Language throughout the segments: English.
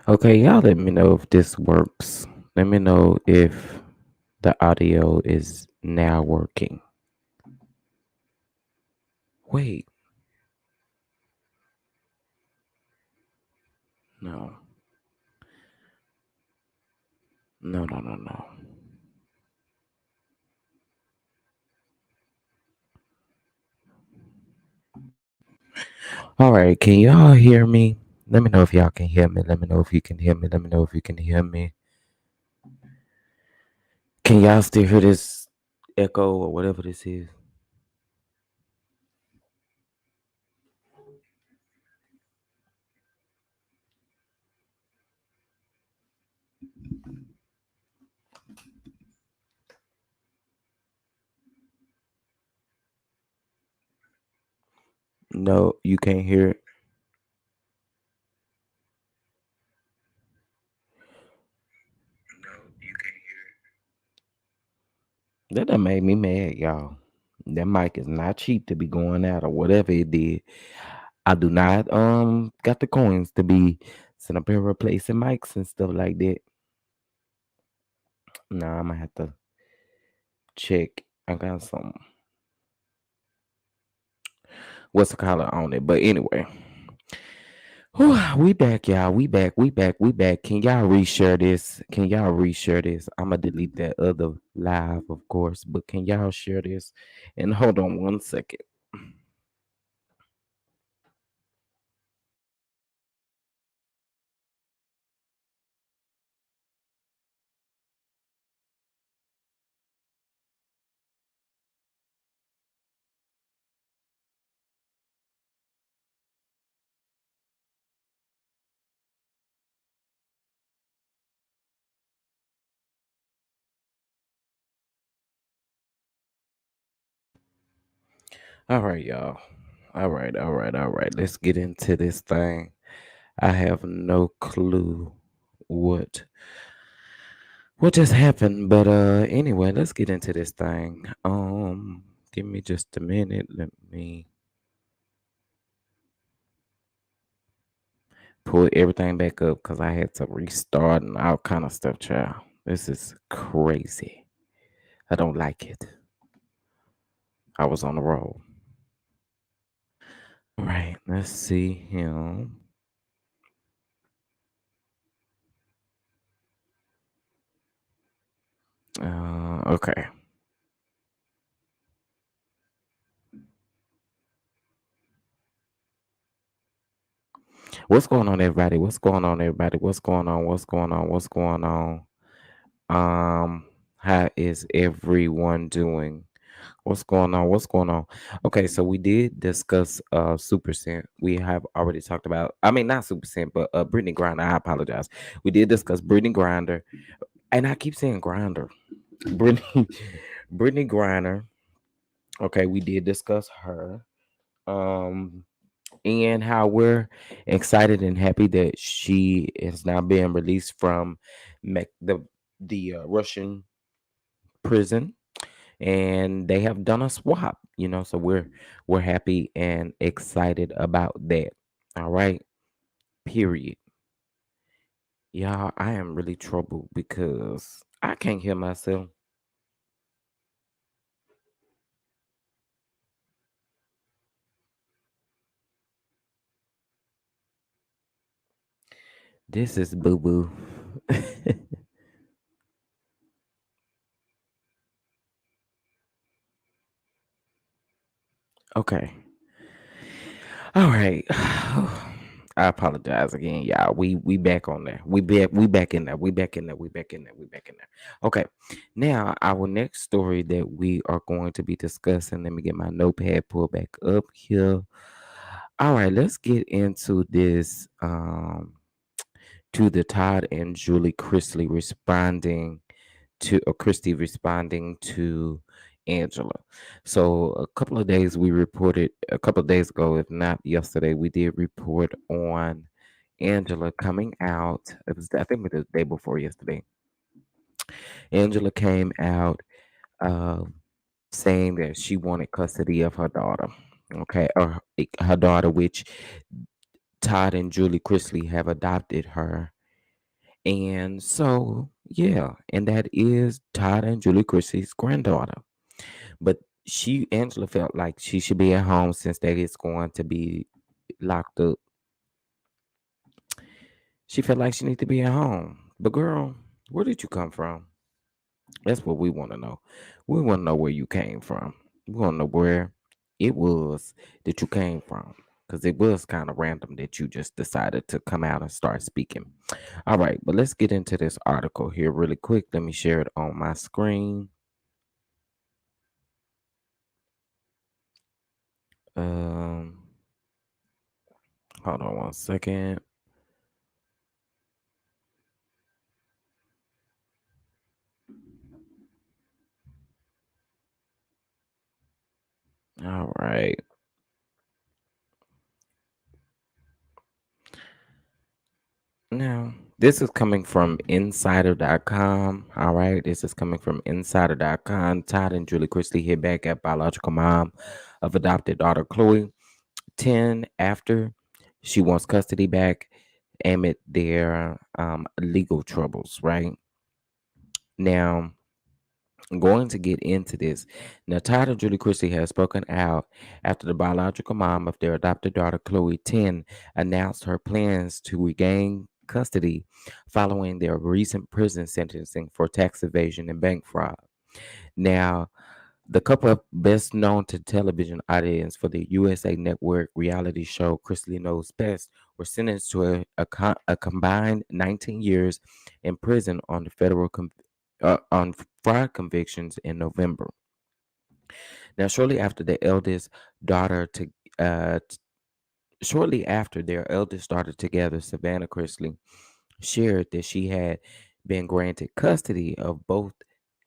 Okay, y'all let me know if this works. Let me know if the audio is now working. Wait, no. No, no, no, no. All right, can y'all hear me? Let me know if y'all can hear me. Let me know if you can hear me. Let me know if you can hear me. Can y'all still hear this echo or whatever this is? No, you can't hear it. That done made me mad, y'all. That mic is not cheap to be going out or whatever it did. I do not got the coins to be sitting up here replacing mics and stuff like that. Nah, I'm gonna have to check. I got some what's the color on it. But anyway. Whew, we back, y'all. We back. We back. We back. Can y'all reshare this? Can y'all reshare this? I'm gonna delete that other live, of course, but can y'all share this? And hold on one second. All right, y'all. All right, all right, all right. Let's get into this thing. I have no clue what what just happened, but anyway, let's get into this thing. Give me just a minute. Let me pull everything back up because I had to restart and all kind of stuff, child. This is crazy. I don't like it. I was on the roll. All right, let's see him. Okay. What's going on, everybody? What's going on, everybody? What's going on? What's going on? What's going on? How is everyone doing? What's going on? What's going on? Okay, so we did discuss Super Scent. We have already talked about, I mean, not Super Scent, but Brittney Griner. I apologize. We did discuss Brittney Grinder, and I keep saying Grinder. Brittney Brittney Griner. Okay, we did discuss her. Um and how we're excited and happy that she is now being released from the Russian prison, and they have done a swap. So we're happy and excited about that. All right, period. Y'all, I am really troubled because I can't hear myself. This is boo boo. Okay. All right. I apologize again, y'all. We back on there. We back in there. We back in there. We back in there. We back in there. Okay. Now our next story that we are going to be discussing. Let me get my notepad pulled back up here. All right, let's get into this. To the Todd and Julie Chrisley responding to or Christy responding to Angela. So a couple of days ago, if not yesterday, we did report on Angela coming out. It was, I think, it was the day before yesterday. Angela came out uh, saying that she wanted custody of her daughter. Okay, or her daughter, which Todd and Julie Chrisley have adopted her, And so, yeah, and that is Todd and Julie Christie's granddaughter. But Angela felt like she should be at home since that is going to be locked up. She felt like she need to be at home. But girl, where did you come from? That's what we want to know. We want to know where you came from. We want to know where it was that you came from. Because it was kind of random that you just decided to come out and start speaking. All right, but let's get into this article here really quick. Let me share it on my screen. Um, Hold on one second. All right. Now, this is coming from insider.com. All right. This is coming from insider.com. Todd and Julie Chrisley hit back at biological mom of adopted daughter Chloe 10 after she wants custody back amid their legal troubles, right? Now, I'm going to get into this. Now, Todd and Julie Christie has spoken out after the biological mom of their adopted daughter, Chloe 10, announced her plans to regain custody following their recent prison sentencing for tax evasion and bank fraud. Now, the couple best known to television audience for the USA Network reality show Chrisley Knows Best were sentenced to a combined 19 years in prison on the on fraud convictions in November. Now, daughter to uh, t- shortly after their eldest daughter together, Savannah Chrisley, shared that she had been granted custody of both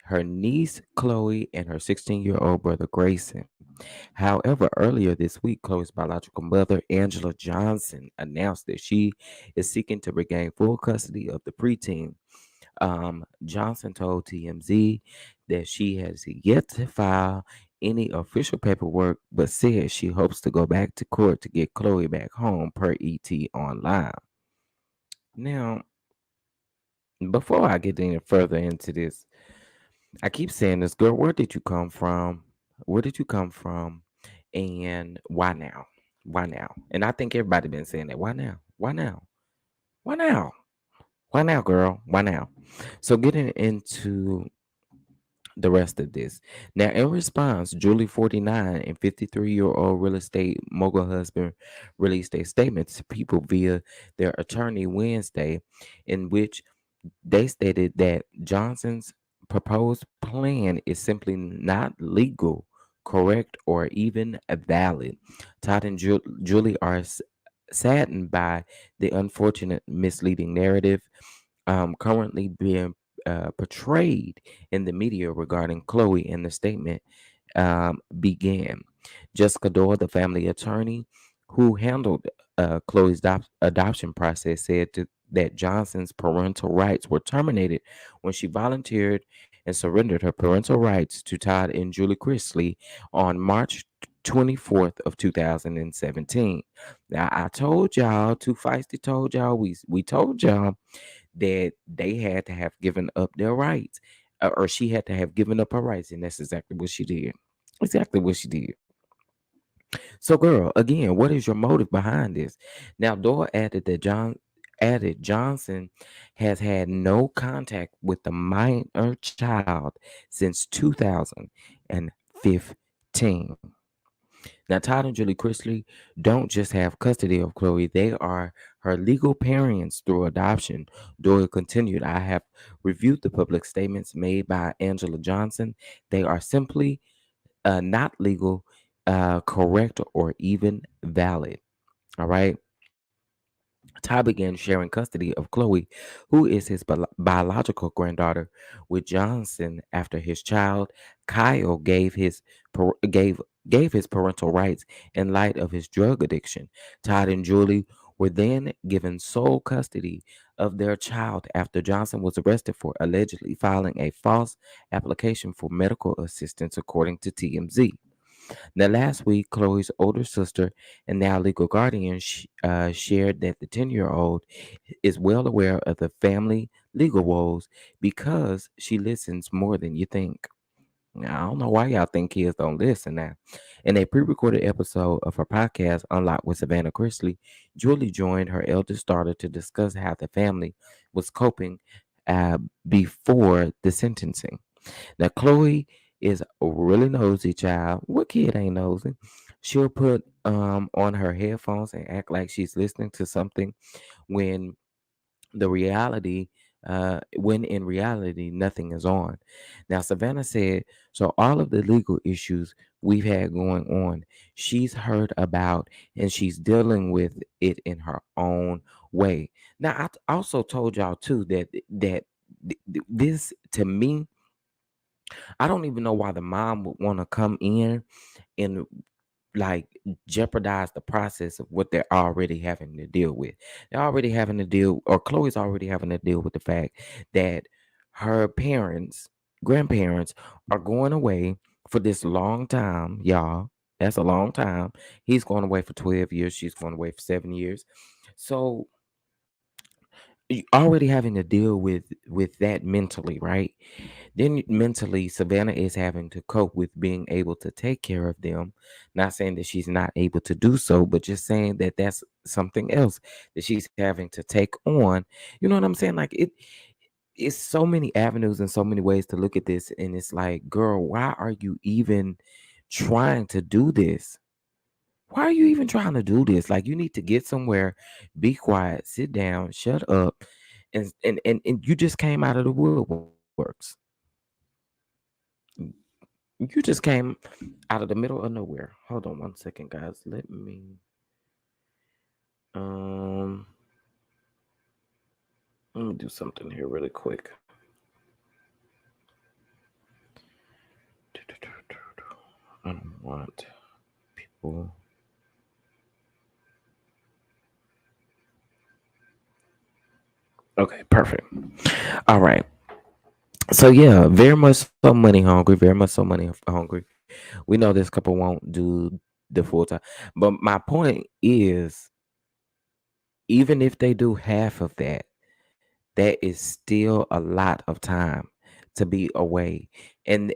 her niece Chloe and her 16-year-old brother Grayson. However, earlier this week, Chloe's biological mother, Angela Johnson, announced that she is seeking to regain full custody of the preteen. Johnson told TMZ that she has yet to file any official paperwork, but said she hopes to go back to court to get Chloe back home, per ET Online. Now, before I get any further into this, I keep saying this, girl, where did you come from? Where did you come from? And why now? Why now? And I think everybody been saying that. Why now? Why now? Why now? Why now, girl? Why now? So getting into the rest of this. Now, in response, Julie 49 and 53-year-old real estate mogul husband released a statement to people via their attorney Wednesday, in which they stated that Johnson's proposed plan is simply not legal, correct, or even valid. Todd and Julie are saddened by the unfortunate misleading narrative currently being portrayed in the media regarding Chloe, and the statement began. Jessica Dore, the family attorney who handled Chloe's adoption process, said that Johnson's parental rights were terminated when she volunteered and surrendered her parental rights to Todd and Julie Chrisley on March 24th of 2017. Now, I told y'all, Too Feisty told y'all, we told y'all that they had to have given up their rights, or she had to have given up her rights, and that's exactly what she did. Exactly what she did. So, girl, again, what is your motive behind this? Now, Dora added that Johnson has had no contact with the minor child since 2015. Now, Todd and Julie Chrisley don't just have custody of Chloe, they are her legal parents through adoption. Doyle continued, I have reviewed the public statements made by Angela Johnson. They are simply not legal, correct, or even valid. All right. Ty began sharing custody of Chloe, who is his biological granddaughter, with Johnson after his child Kyle gave his parental rights in light of his drug addiction. Todd and Julie were then given sole custody of their child after Johnson was arrested for allegedly filing a false application for medical assistance, according to TMZ. Now, last week, Chloe's older sister and now legal guardian shared that the 10-year-old is well aware of the family legal woes because she listens more than you think. Now, I don't know why y'all think kids don't listen now. In a pre recorded episode of her podcast, Unlocked with Savannah Chrisley, Julie joined her eldest daughter to discuss how the family was coping uh, before the sentencing. Now, Chloe is a really nosy child. What kid ain't nosy? She'll put on her headphones and act like she's listening to something when the reality when in reality nothing is on. Now Savannah said, so all of the legal issues we've had going on, she's heard about and she's dealing with it in her own way. Now also told y'all too that this to me, I don't even know why the mom would want to come in and like jeopardize the process of what they're already having to deal with. They're already having to deal, or Chloe's already having to deal with the fact that her parents, grandparents, are going away for this long time, y'all. That's a long time. He's going away for 12 years. She's going away for 7 years. So you already having to deal with that mentally, right? Then mentally, Savannah is having to cope with being able to take care of them. Not saying that she's not able to do so, but just saying that that's something else that she's having to take on. You know what I'm saying? Like it's so many avenues and so many ways to look at this, and it's like, girl, why are you even trying to do this? Why are you even trying to do this? Like, you need to get somewhere, be quiet, sit down, shut up, and you just came out of the woodworks. You just came out of the middle of nowhere. Hold on 1 second, guys. Um let me do something here really quick. I don't want people. Okay, perfect. All right. So yeah, very much so money hungry, very much so money hungry. We know this couple won't do the full time. But my point is, even if they do half of that, that is still a lot of time to be away. And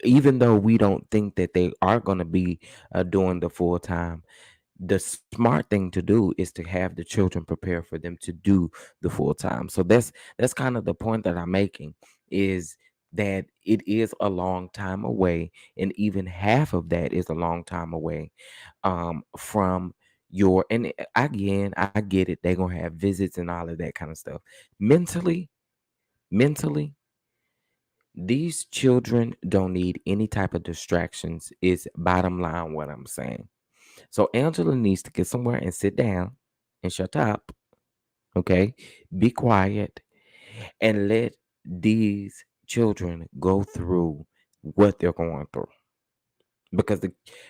even though we don't think that they are going to be doing the full time, the smart thing to do is to have the children prepare for them to do the full time. So that's kind of the point that I'm making, is that it is a long time away, and even half of that is a long time away from your, and again, I get it, they're gonna have visits and all of that kind of stuff. Mentally mentally these children don't need any type of distractions, is bottom line what I'm saying. So Angela needs to get somewhere and sit down and shut up, okay? Be quiet and let these children go through what they're going through. Because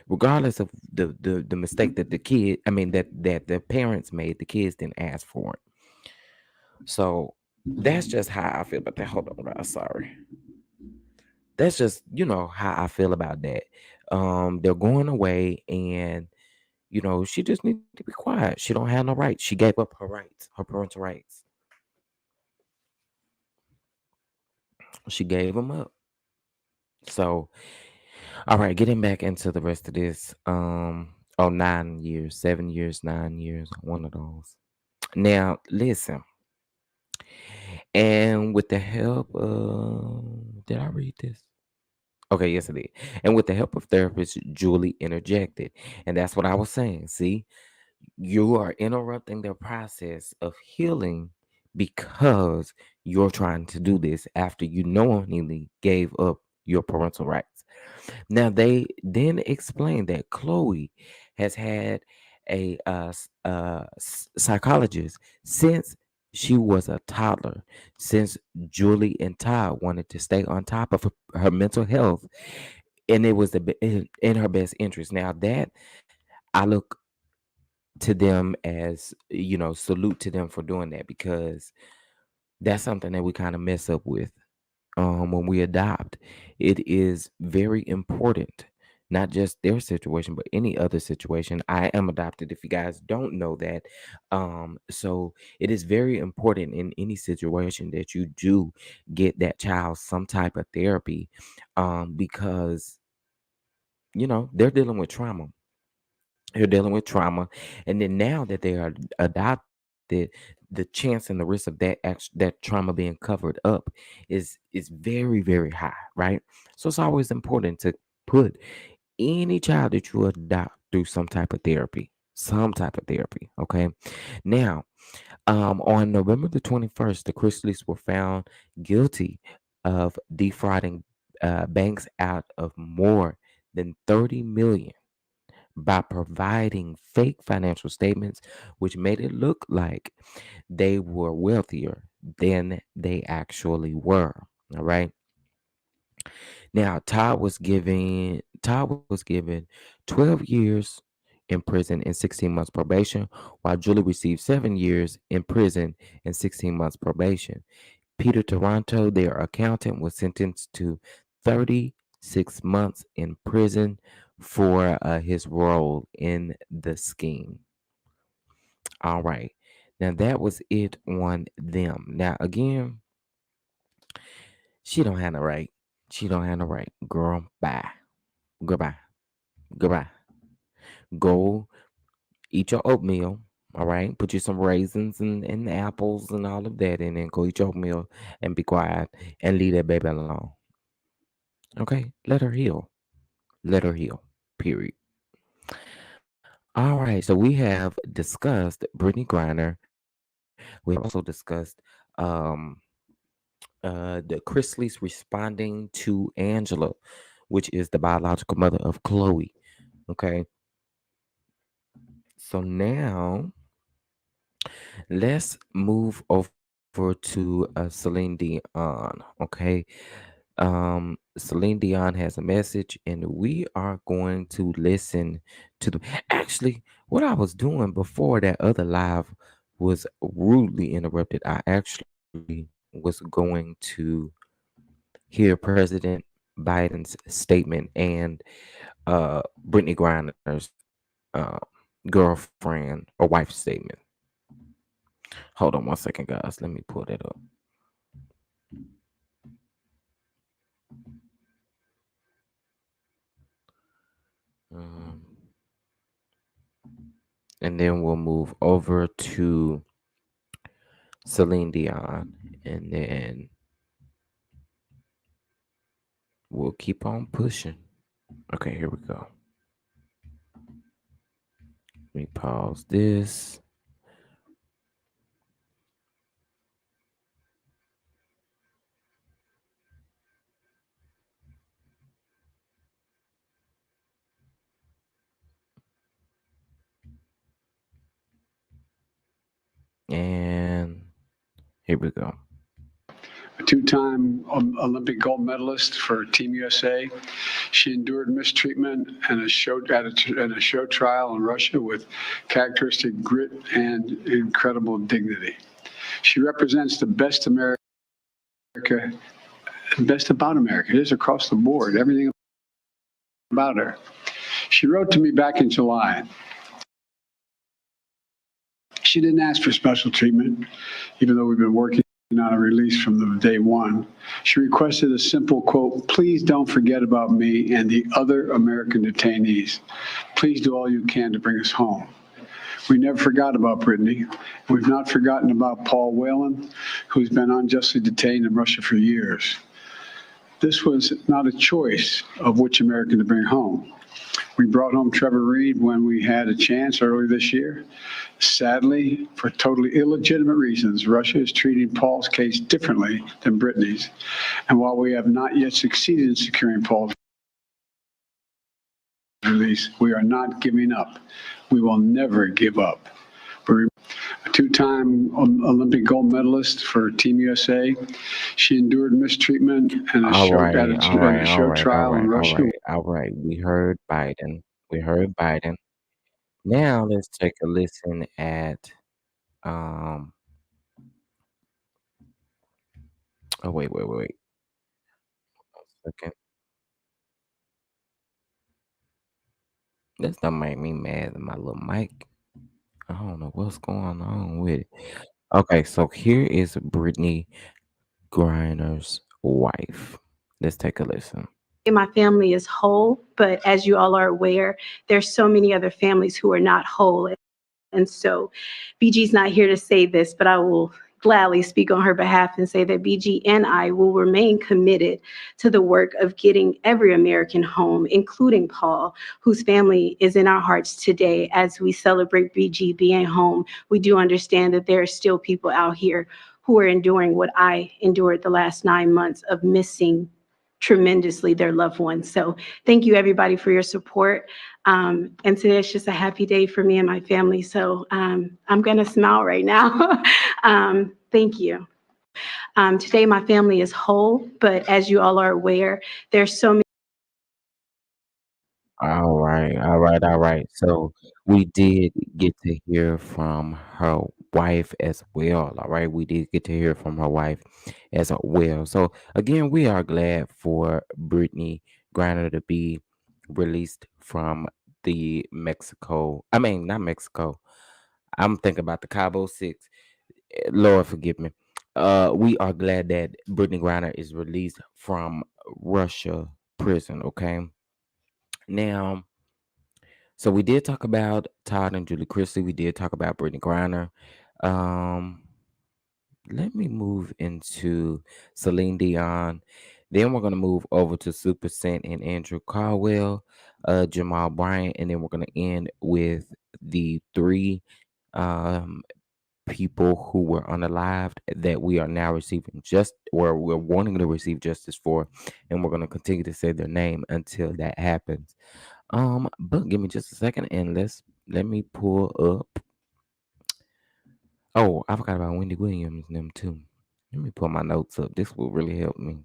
regardless of the mistake that the kid, I mean that the parents made, the kids didn't ask for it. So that's just how I feel about that. Hold on, guys. Sorry. That's just, how I feel about that. They're going away, and she just need to be quiet. She don't have no rights. She gave up her rights, her parental rights. She gave them up. So, all right, getting back into the rest of this. 9 years, 7 years, 9 years, one of those. Now, listen, and with the help of, did I read this? Okay, yes, I did. And with the help of therapist, Julie interjected, and that's what I was saying. See, you are interrupting the process of healing because you're trying to do this after you knowingly gave up your parental rights. Now, they then explained that Chloe has had a psychologist since she was a toddler, since Julie and Todd wanted to stay on top of her mental health, and it was in her best interest. Now, that I look to them as, salute to them for doing that, because that's something that we kind of mess up with when we adopt. It is very important not just their situation, but any other situation. I am adopted, if you guys don't know that. So it is very important in any situation that you do get that child some type of therapy, because they're dealing with trauma. They're dealing with trauma, and then now that they are adopted, the chance and the risk of that trauma being covered up is very, very high, right? So it's always important to put any child that you adopt through some type of therapy, some type of therapy. Okay. Now, on November the 21st, the Chrisleys were found guilty of defrauding banks out of more than 30 million by providing fake financial statements, which made it look like they were wealthier than they actually were. All right. Now, Todd was given 12 years in prison and 16 months probation, while Julie received 7 years in prison and 16 months probation. Peter Toronto, their accountant, was sentenced to 36 months in prison for his role in the scheme. All right. Now that was it on them. Now again, she don't have no right. She don't have no right. Girl, bye. Goodbye. Goodbye. Go eat your oatmeal. All right. Put you some raisins and apples and all of that in, and go eat your oatmeal and be quiet and leave that baby alone. Okay. Let her heal. Let her heal. Period. All right. So we have discussed Brittney Griner. We have also discussed um the Chrisley's responding to Angela, which is the biological mother of Chloe. Okay. So now let's move over to Celine Dion. Okay. Celine Dion has a message, and we are going to listen to the. Actually, what I was doing before that other live was rudely interrupted. I actually was going to hear President Biden's statement and Brittney Griner's uh, girlfriend or wife statement. Hold on one second, guys. Let me pull that up. Um, and then we'll move over to Celine Dion, and then we'll keep on pushing. Okay, here we go. Let me pause this. And here we go. A two-time Olympic gold medalist for Team USA. She endured mistreatment and a show trial in Russia with characteristic grit and incredible dignity. She represents the best America, best about America. It is across the board, everything about her. She wrote to me back in July. She didn't ask for special treatment, even though we've been working on a release from the day one. She requested a simple quote, "Please don't forget about me and the other American detainees. Please do all you can to bring us home." We never forgot about Brittney. We've not forgotten about Paul Whelan, who's been unjustly detained in Russia for years. This was not a choice of which American to bring home. We brought home Trevor Reed when we had a chance earlier this year. Sadly, for totally illegitimate reasons, Russia is treating Paul's case differently than Brittney's. And while we have not yet succeeded in securing Paul's release, we are not giving up. We will never give up. We're a two-time Olympic gold medalist for Team USA. She endured mistreatment and a show trial in Russia. All right. We heard Biden. We heard Biden. Now let's take a listen at um. Oh wait. 1 second. This don't make me mad at my little mic. I don't know what's going on with it. Okay, so here is Brittney Griner's wife. Let's take a listen. My family is whole, but as you all are aware, there's so many other families who are not whole. And so BG's not here to say this, but I will gladly speak on her behalf and say that BG and I will remain committed to the work of getting every American home, including Paul, whose family is in our hearts today. As we celebrate BG being home, we do understand that there are still people out here who are enduring what I endured the last 9 months of missing tremendously their loved ones. So thank you everybody for your support. And today it's just a happy day for me and my family. So I'm gonna smile right now. Thank you. Today my family is whole, but as you all are aware, there's so many. All right, all right, all right. So we did get to hear from her wife as well. All right, we did get to hear from her wife as well. So again, we are glad for Brittney Griner to be released from the Mexico. I mean, not Mexico. I'm thinking about the Cabo Six. Lord forgive me. We are glad that Brittney Griner is released from Russia prison. Okay, now. So we did talk about Todd and Julie Chrisley. We did talk about Brittney Griner. Um, Let me move into Celine Dion. Then we're gonna move over to Super Scent and Andrew Caldwell, Jamal Bryant, and then we're gonna end with the three um people who were unalived that we are now receiving just or we're wanting to receive justice for, and we're gonna continue to say their name until that happens. But give me just a second and let me pull up. Oh, I forgot about Wendy Williams and them too. Let me pull my notes up. This will really help me.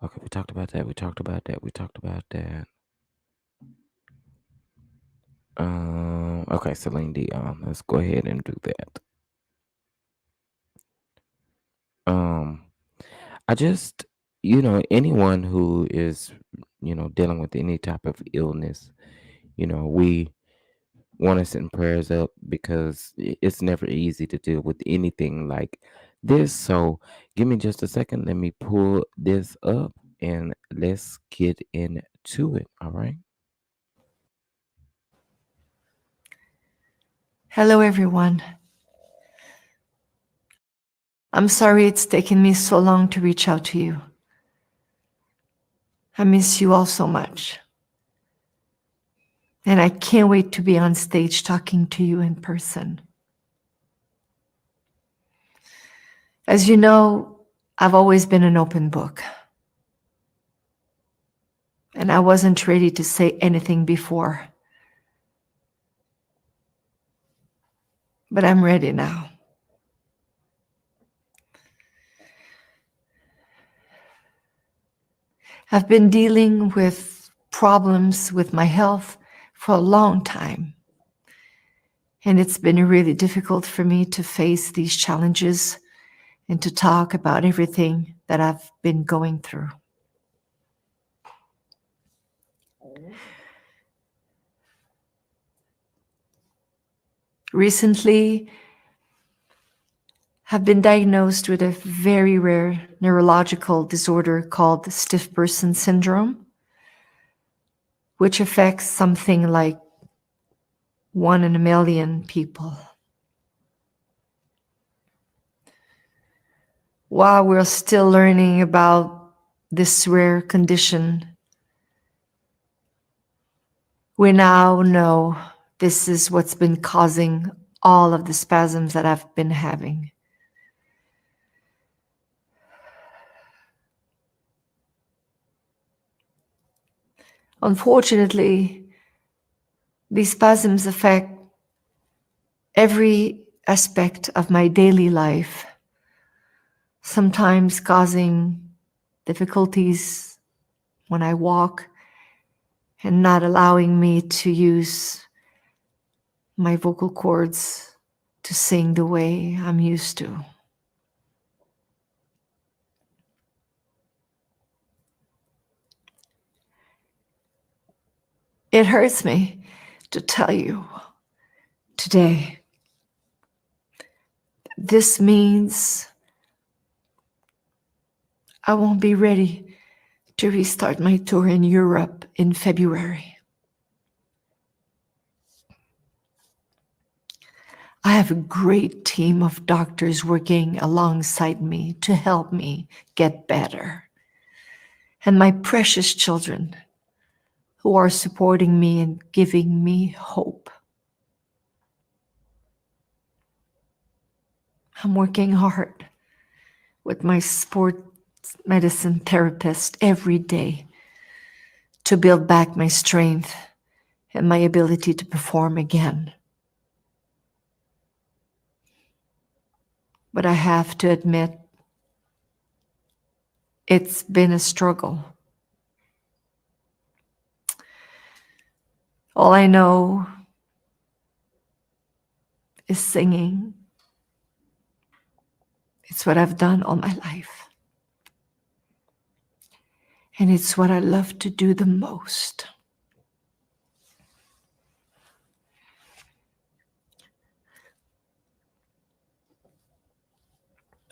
Okay, we talked about that. We talked about that. We talked about that. Okay, Celine Dion. Let's go ahead and do that. Um, I just, anyone who is, dealing with any type of illness, we want to send prayers up because it's never easy to deal with anything like this. So give me just a second. Let me pull this up and let's get into it. All right. Hello, everyone. I'm sorry it's taken me so long to reach out to you. I miss you all so much. And I can't wait to be on stage talking to you in person. As you know, I've always been an open book. And I wasn't ready to say anything before. But I'm ready now. I've been dealing with problems with my health for a long time. And it's been really difficult for me to face these challenges and to talk about everything that I've been going through. Recently, I've been diagnosed with a very rare neurological disorder called stiff person syndrome, which affects something like 1 in a million people. While we're still learning about this rare condition, we now know this is what's been causing all of the spasms that I've been having. Unfortunately, these spasms affect every aspect of my daily life, sometimes causing difficulties when I walk and not allowing me to use my vocal cords to sing the way I'm used to. It hurts me to tell you today. This means I won't be ready to restart my tour in Europe in February. I have a great team of doctors working alongside me to help me get better. And my precious children who are supporting me and giving me hope. I'm working hard with my sports medicine therapist every day to build back my strength and my ability to perform again. But I have to admit, it's been a struggle. All I know is singing. It's what I've done all my life. And it's what I love to do the most.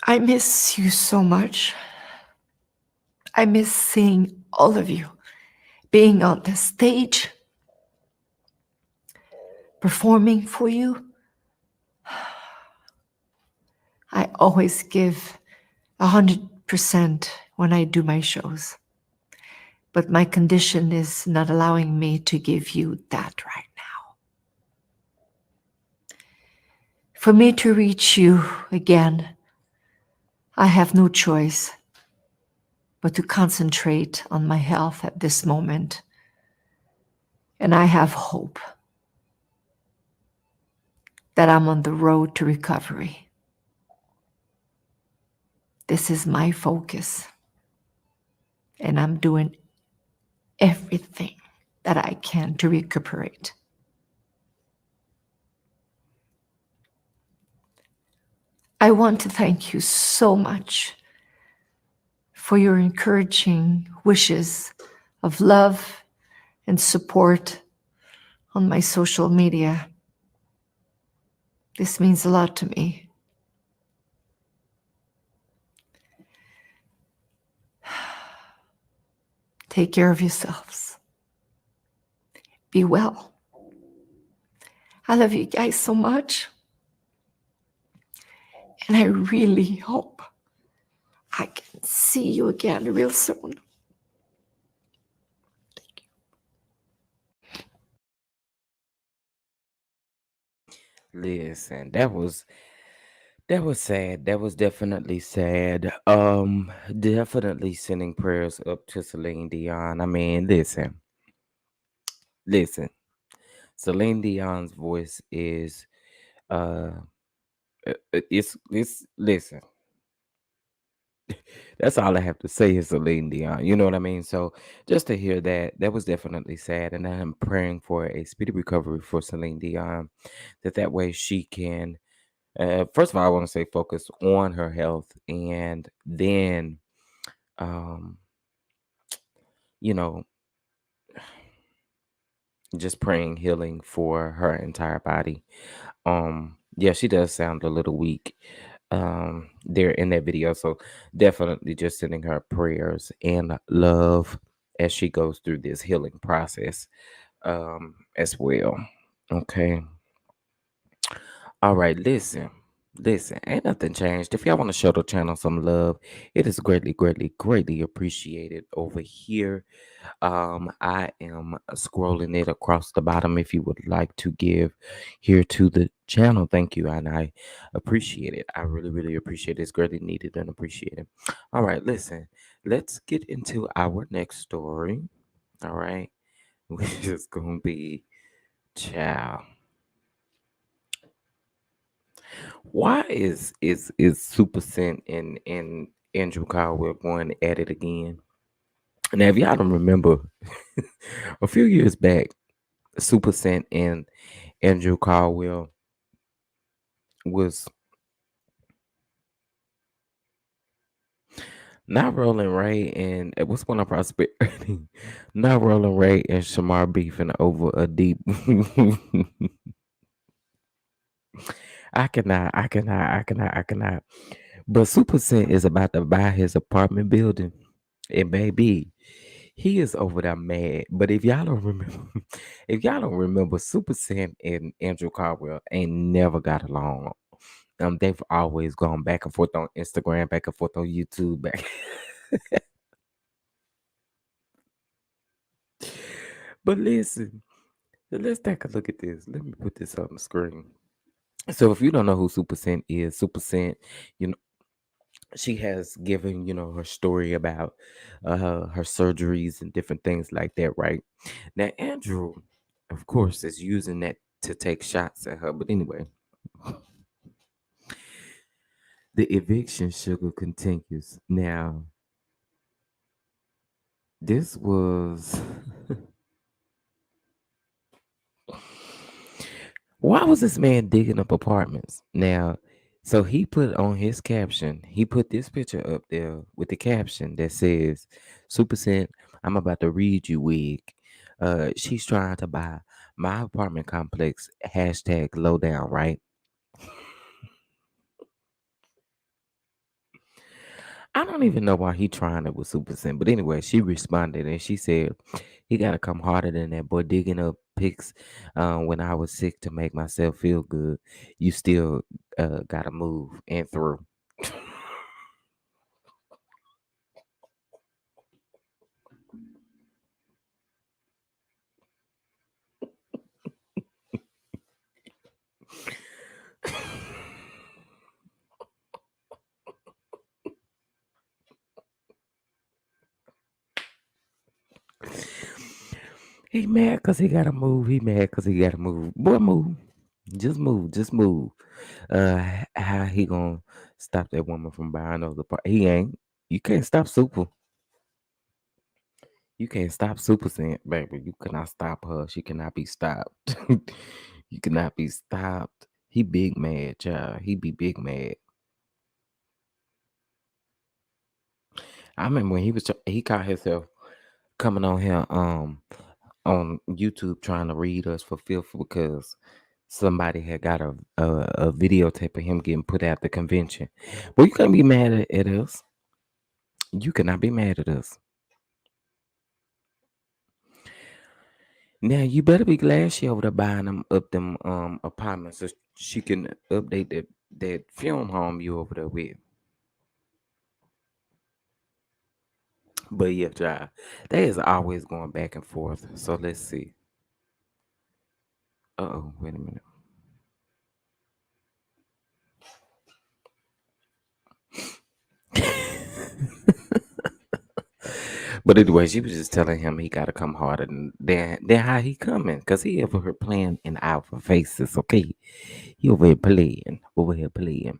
I miss you so much. I miss seeing all of you, being on the stage, performing for you. I always give 100% when I do my shows. But my condition is not allowing me to give you that right now. For me to reach you again, I have no choice but to concentrate on my health at this moment. And I have hope that I'm on the road to recovery. This is my focus. And I'm doing everything that I can to recuperate. I want to thank you so much for your encouraging wishes of love and support on my social media. This means a lot to me. Take care of yourselves. Be well. I love you guys so much. And I really hope I can see you again real soon. Listen, that was sad. That was definitely sad. Definitely sending prayers up to Celine Dion. I mean, listen. Celine Dion's voice is uh it's listen. That's all I have to say is Celine Dion. You know what I mean? So just to hear that, that was definitely sad. And I'm praying for a speedy recovery for Celine Dion, that way she can, first of all, I want to say focus on her health, and then, um, you know, just praying healing for her entire body. Yeah, she does sound a little weak there in that video. So definitely just sending her prayers and love as she goes through this healing process as well. Okay. All right, listen, ain't nothing changed. If y'all want to show the channel some love, it is greatly, greatly, greatly appreciated over here. I am scrolling it across the bottom if you would like to give here to the channel. Thank you, and I appreciate it. I really, really appreciate it. It's greatly needed and appreciated. All right, listen, let's get into our next story. All right, which is gonna be child. Why is Super Scent and Andrew Caldwell going at it again? Now, if y'all don't remember, a few years back, Super Scent and Andrew Caldwell was Not Rolling Ray and what's one of prosperity? Not Rolling Ray and Shamar beefing over a deep. I cannot. But Super Cent is about to buy his apartment building, and baby, he is over there mad. But if y'all don't remember, if y'all don't remember, Super Cent and Andrew Caldwell ain't never got along. They've always gone back and forth on Instagram, back and forth on YouTube, back. But listen, let's take a look at this. Let me put this on the screen. So if you don't know who Super Cent is, Super Cent, you know, she has given, her story about her surgeries and different things like that, right? Now Andrew, of course, is using that to take shots at her. But anyway, the eviction sugar continues. Now, this was why was this man digging up apartments? Now, so he put on his caption, he put this picture up there with the caption that says, Super Cent, I'm about to read you, wig. She's trying to buy my apartment complex, hashtag low down, right? I don't even know why he trying it with Super Cent. But anyway, she responded and she said, he got to come harder than that, boy, digging up pics when I was sick to make myself feel good. You still got to move and through. He mad because he got to move. He mad because he got to move. Boy, move. Just move. Just move. How he going to stop that woman from buying those apartments? He ain't. You can't stop Super. You can't stop Super Scent, baby. You cannot stop her. She cannot be stopped. You cannot be stopped. He big mad, child. He be big mad. I remember when he caught himself coming on here on YouTube trying to read us for filth because somebody had got a videotape of him getting put at the convention. Well, you can't be mad at us. You cannot be mad at us. Now you better be glad she over there buying them up them apartments so she can update that film home you over there with. But yeah, child, that is always going back and forth. So let's see. Oh, wait a minute. But anyway, she was just telling him he gotta come harder than how he coming, cause he over here playing in our faces. Okay, he over here playing.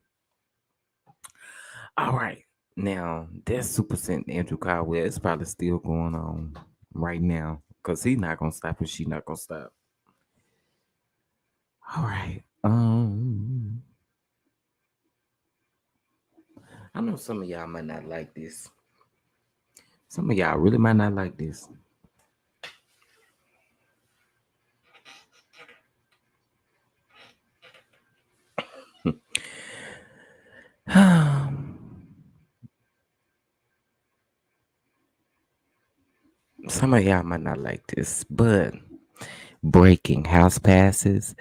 All right, now that Super Cent Andrew Caldwell is probably still going on right now, cause he's not gonna stop and she not gonna stop. All right, I know some of y'all might not like this. Some of y'all really might not like this. Some of y'all might not like this, but breaking house passes,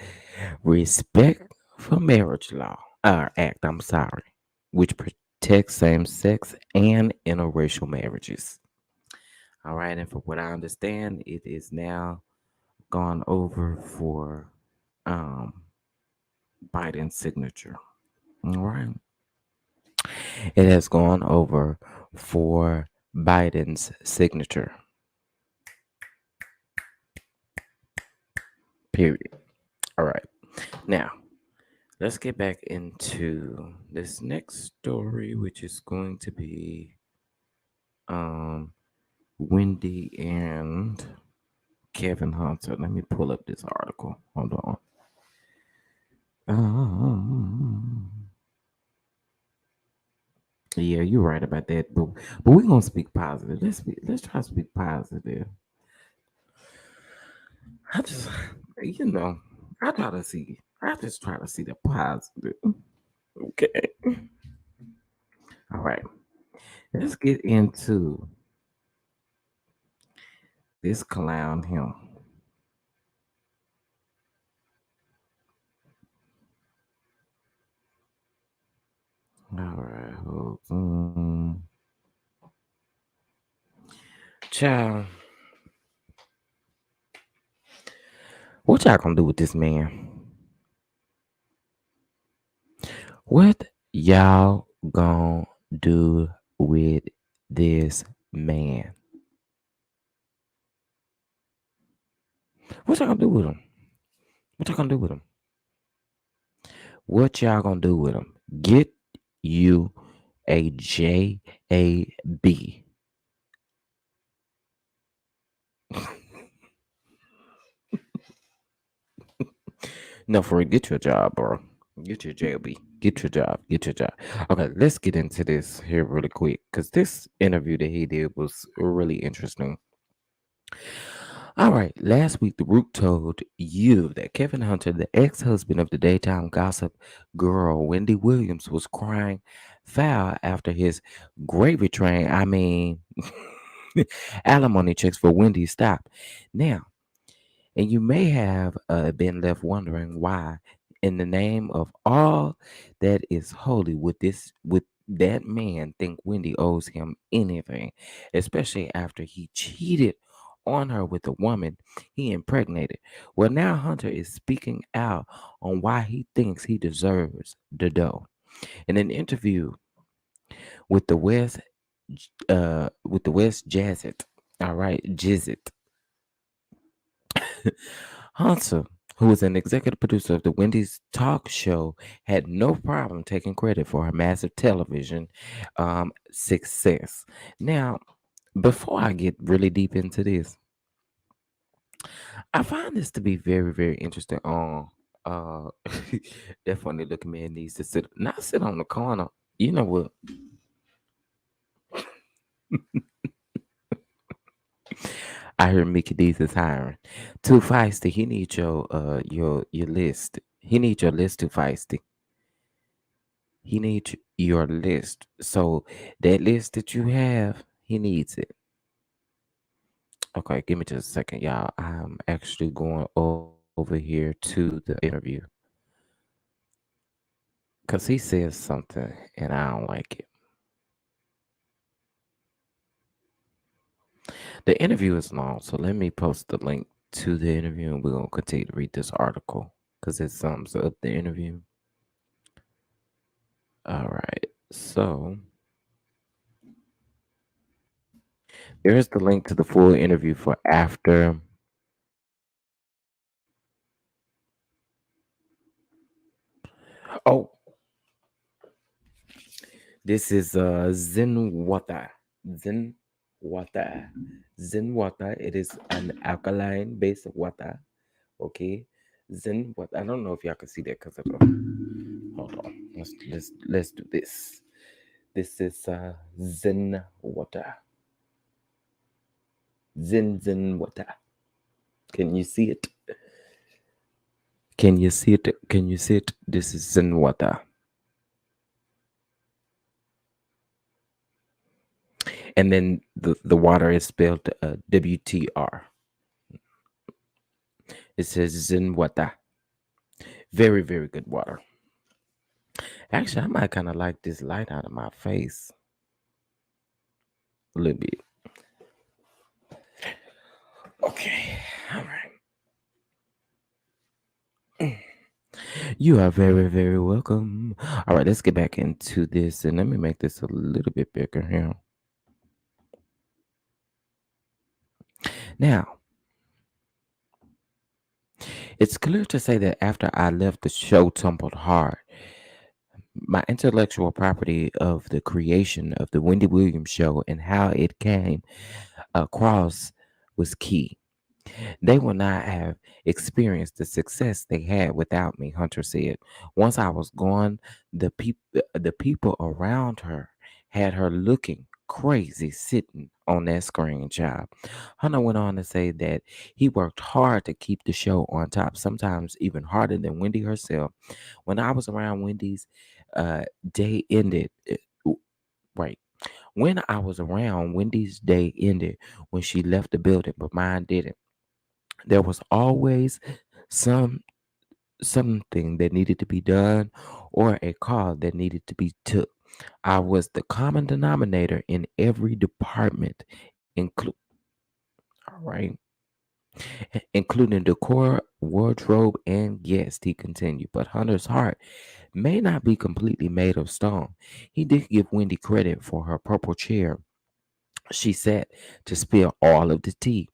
respect for marriage law, or act, I'm sorry, which protects same sex and interracial marriages. All right, and from what I understand, it is now gone over for um Biden's signature. All right. It has gone over for Biden's signature. Period. All right. Now, let's get back into this next story, which is going to be um Wendy and Kevin Hunter. Let me pull up this article. Hold on. Um, Yeah, you're right about that. But we're gonna speak positive. Let's try to speak positive. I just you know, I just try to see the positive. Okay. All right. Let's get into this clown here. All right. Child, what y'all gonna do with this man? What y'all gonna do with this man? What y'all gonna do with him? What y'all gonna do with him? What y'all gonna do with him? Get you a JAB. No, for real, get your job, bro. Get your JLB. Get your job. Get your job. Okay, let's get into this here really quick because this interview that he did was really interesting. All right, last week, The Root told you that Kevin Hunter, the ex husband of the daytime gossip girl Wendy Williams, was crying foul after his gravy train, alimony checks for Wendy stopped. Now, and you may have been left wondering why, in the name of all that is holy, would that man think Wendy owes him anything, especially after he cheated on her with a woman he impregnated. Well, now Hunter is speaking out on why he thinks he deserves the dough. In an interview with the West Jazzet, all right, Jizzit, Hunter, who was an executive producer of the Wendy's talk show, had no problem taking credit for her massive television success. Now, before I get really deep into this, I find this to be very, very interesting. Uh, that funny looking man needs to not sit on the corner. You know what? I heard Mickey D's is hiring. Too feisty. He needs your list. He needs your list. Too feisty. He needs your list. So that list that you have, he needs it. Okay, give me just a second, y'all. I'm actually going over here to the interview because he says something and I don't like it. The interview is long, so let me post the link to the interview and we're going to continue to read this article because it sums up the interview. All right, so there's the link to the full interview for after. Oh, this is Zen water. Zen water. Zen water. It is an alkaline based water. Okay. Zen water. I don't know if y'all can see that because of the. Hold on. Let's do this. This is Zen water. Zen water. Can you see it? Can you see it? Can you see it? This is Zen water. And then the water is spelled WTR. It says Zen water. Very, very good water. Actually, I might kind of like this light out of my face a little bit. Okay. All right. You are very, very welcome. All right, let's get back into this and let me make this a little bit bigger here. Now, it's clear to say that after I left, the show tumbled hard. My intellectual property of the creation of the Wendy Williams show and how it came across was key. They would not have experienced the success they had without me, Hunter said. Once I was gone, the people around her had her looking crazy sitting on that screen, child. Hunter went on to say that he worked hard to keep the show on top, sometimes even harder than Wendy herself. When I was around Wendy's day ended. Right. When I was around, Wendy's day ended when she left the building, but mine didn't. There was always some something that needed to be done or a call that needed to be took. I was the common denominator in every department, all right, including decor, wardrobe, and guest, he continued. But Hunter's heart may not be completely made of stone. He did give Wendy credit for her purple chair she sat to spill all of the tea.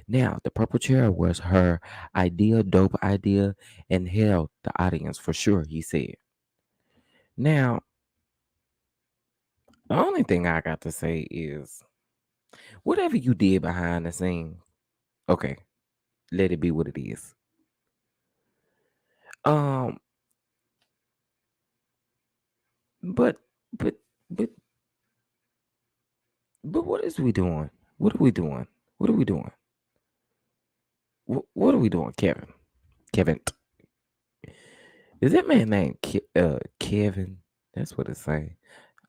Now, the purple chair was her idea, dope idea, and held the audience for sure, he said. Now, the only thing I got to say is whatever you did behind the scenes, okay, let it be what it is. Um, but but but but what is we doing? What are we doing? What are we doing? What are we doing, Kevin? Kevin, is that man named Kevin? That's what it's saying.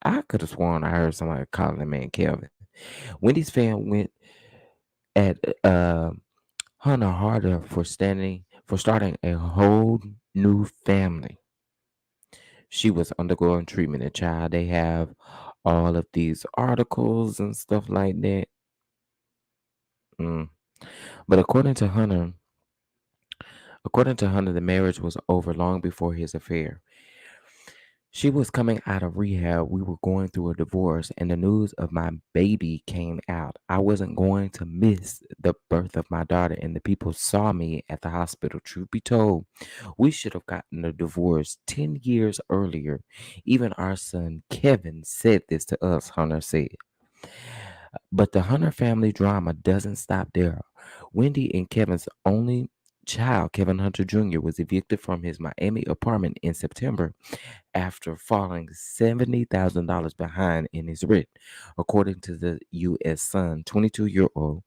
I could have sworn I heard somebody calling that man Kelvin. Wendy's fan went at Hunter harder for starting a whole new family. She was undergoing treatment. A child. They have all of these articles and stuff like that. Mm. But according to Hunter, the marriage was over long before his affair. She was coming out of rehab. We were going through a divorce, and the news of my baby came out. I wasn't going to miss the birth of my daughter, and the people saw me at the hospital. Truth be told, we should have gotten a divorce 10 years earlier. Even our son Kevin said this to us, Hunter said. But the Hunter family drama doesn't stop there. Wendy and Kevin's only child, Kevin Hunter Jr., was evicted from his Miami apartment in September after falling $70,000 behind in his rent. According to the U.S. Sun, 22-year-old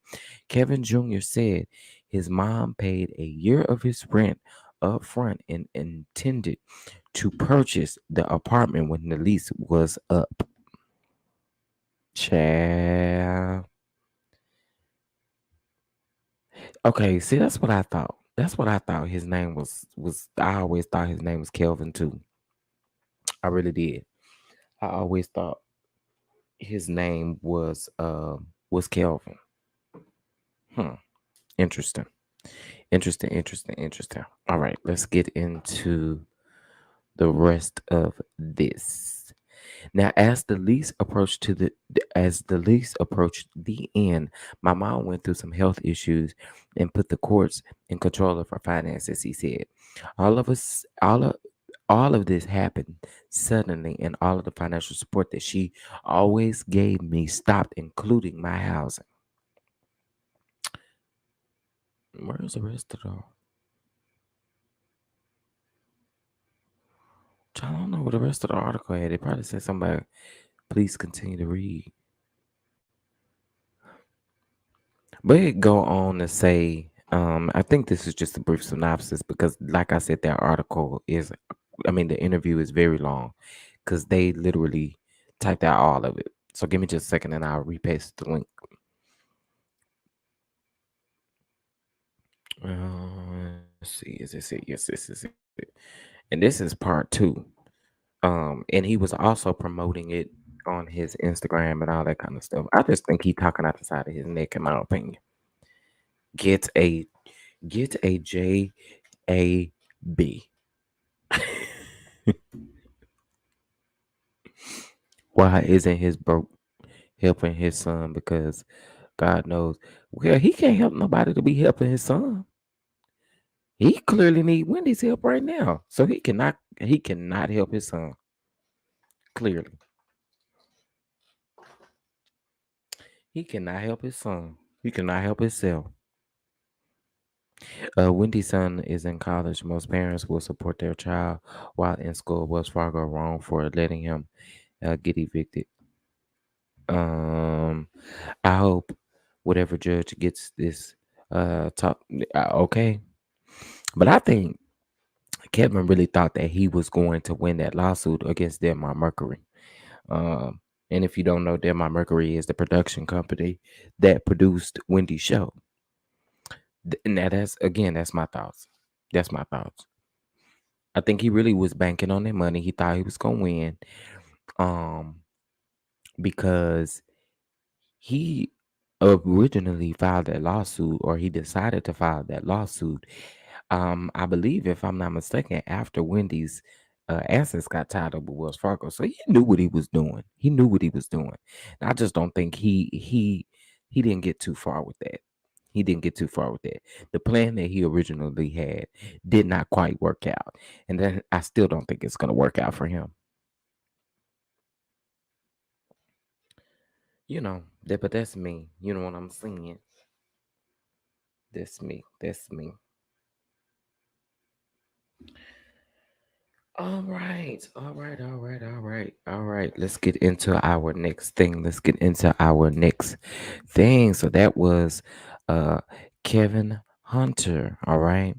Kevin Jr. said his mom paid a year of his rent up front and intended to purchase the apartment when the lease was up. Child. Okay, see, that's what I thought. That's what I thought his name was. I always thought his name was Kelvin too. I really did. I always thought his name was Kelvin. Hmm. Interesting. Interesting. All right, let's get into the rest of this. Now, as the lease approached the end, my mom went through some health issues and put the courts in control of her finances. He said, all of us, all of this happened suddenly, and all of the financial support that she always gave me stopped, including my housing. Where's the rest of the? I don't know what the rest of the article had. They probably said somebody, please continue to read. But it go on to say, I think this is just a brief synopsis because, like I said, that article is, I mean, the interview is very long because they literally typed out all of it. So give me just a second and I'll repaste the link. Let's see, is this it? Yes, this is it. And this is part two. And he was also promoting it on his Instagram and all that kind of stuff. I just think he talking out the side of his neck, in my opinion. Get a JAB. Why isn't his broke helping his son? Because God knows, well, he can't help nobody to be helping his son. He clearly need Wendy's help right now, so he cannot help his son. Clearly, he cannot help his son. He cannot help himself. Wendy's son is in college. Most parents will support their child while in school. Wells Fargo wrong for letting him get evicted. Um, I hope whatever judge gets this talk okay. But I think Kevin really thought that he was going to win that lawsuit against Denmark Mercury. Um, and if you don't know, Denmark Mercury is the production company that produced Wendy's show. Now that's again, that's my thoughts. That's my thoughts. I think he really was banking on that money. He thought he was gonna win. Um, because he originally filed that lawsuit, or he decided to file that lawsuit. I believe, if I'm not mistaken, after Wendy's assets got tied up with Wells Fargo, so he knew what he was doing. He knew what he was doing. And I just don't think he didn't get too far with that. He didn't get too far with that. The plan that he originally had did not quite work out, and then I still don't think it's going to work out for him. But that's me. You know what I'm saying? That's me. That's me. All right. All right. All right. All right. All right. Let's get into our next thing. Let's get into our next thing. So that was uh Kevin Hunter. All right.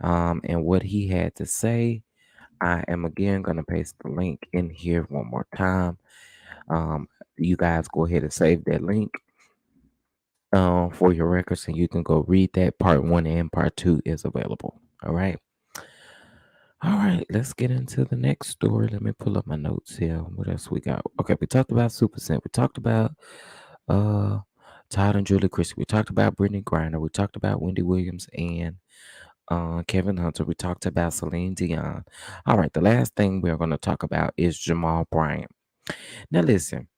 And what he had to say. I am again gonna paste the link in here one more time. Um, you guys go ahead and save that link for your records, and you can go read that. Part one and part two is available. All right. All right, let's get into the next story. Let me pull up my notes here. What else we got? Okay, we talked about Super Scent. We talked about uh Todd and Julie Christie. We talked about Brittney Griner. We talked about Wendy Williams and Kevin Hunter. We talked about Celine Dion. All right, the last thing we're going to talk about is Jamal Bryant. Now, listen,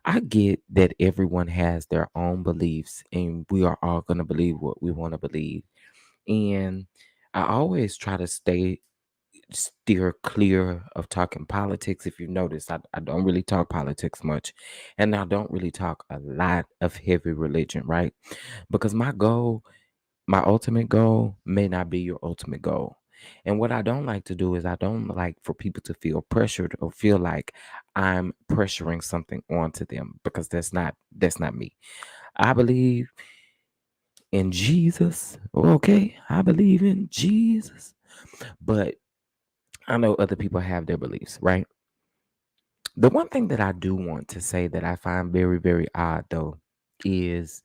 I get that everyone has their own beliefs, and we are all going to believe what we want to believe. And I always try to steer clear of talking politics. If you notice, I don't really talk politics much, and I don't really talk a lot of heavy religion, right? Because my ultimate goal may not be your ultimate goal. And what I don't like to do is, I don't like for people to feel pressured or feel like I'm pressuring something onto them, because that's not me. I believe in Jesus. Okay, I believe in Jesus. But I know other people have their beliefs, right? The one thing that I do want to say that I find very, very odd, though, is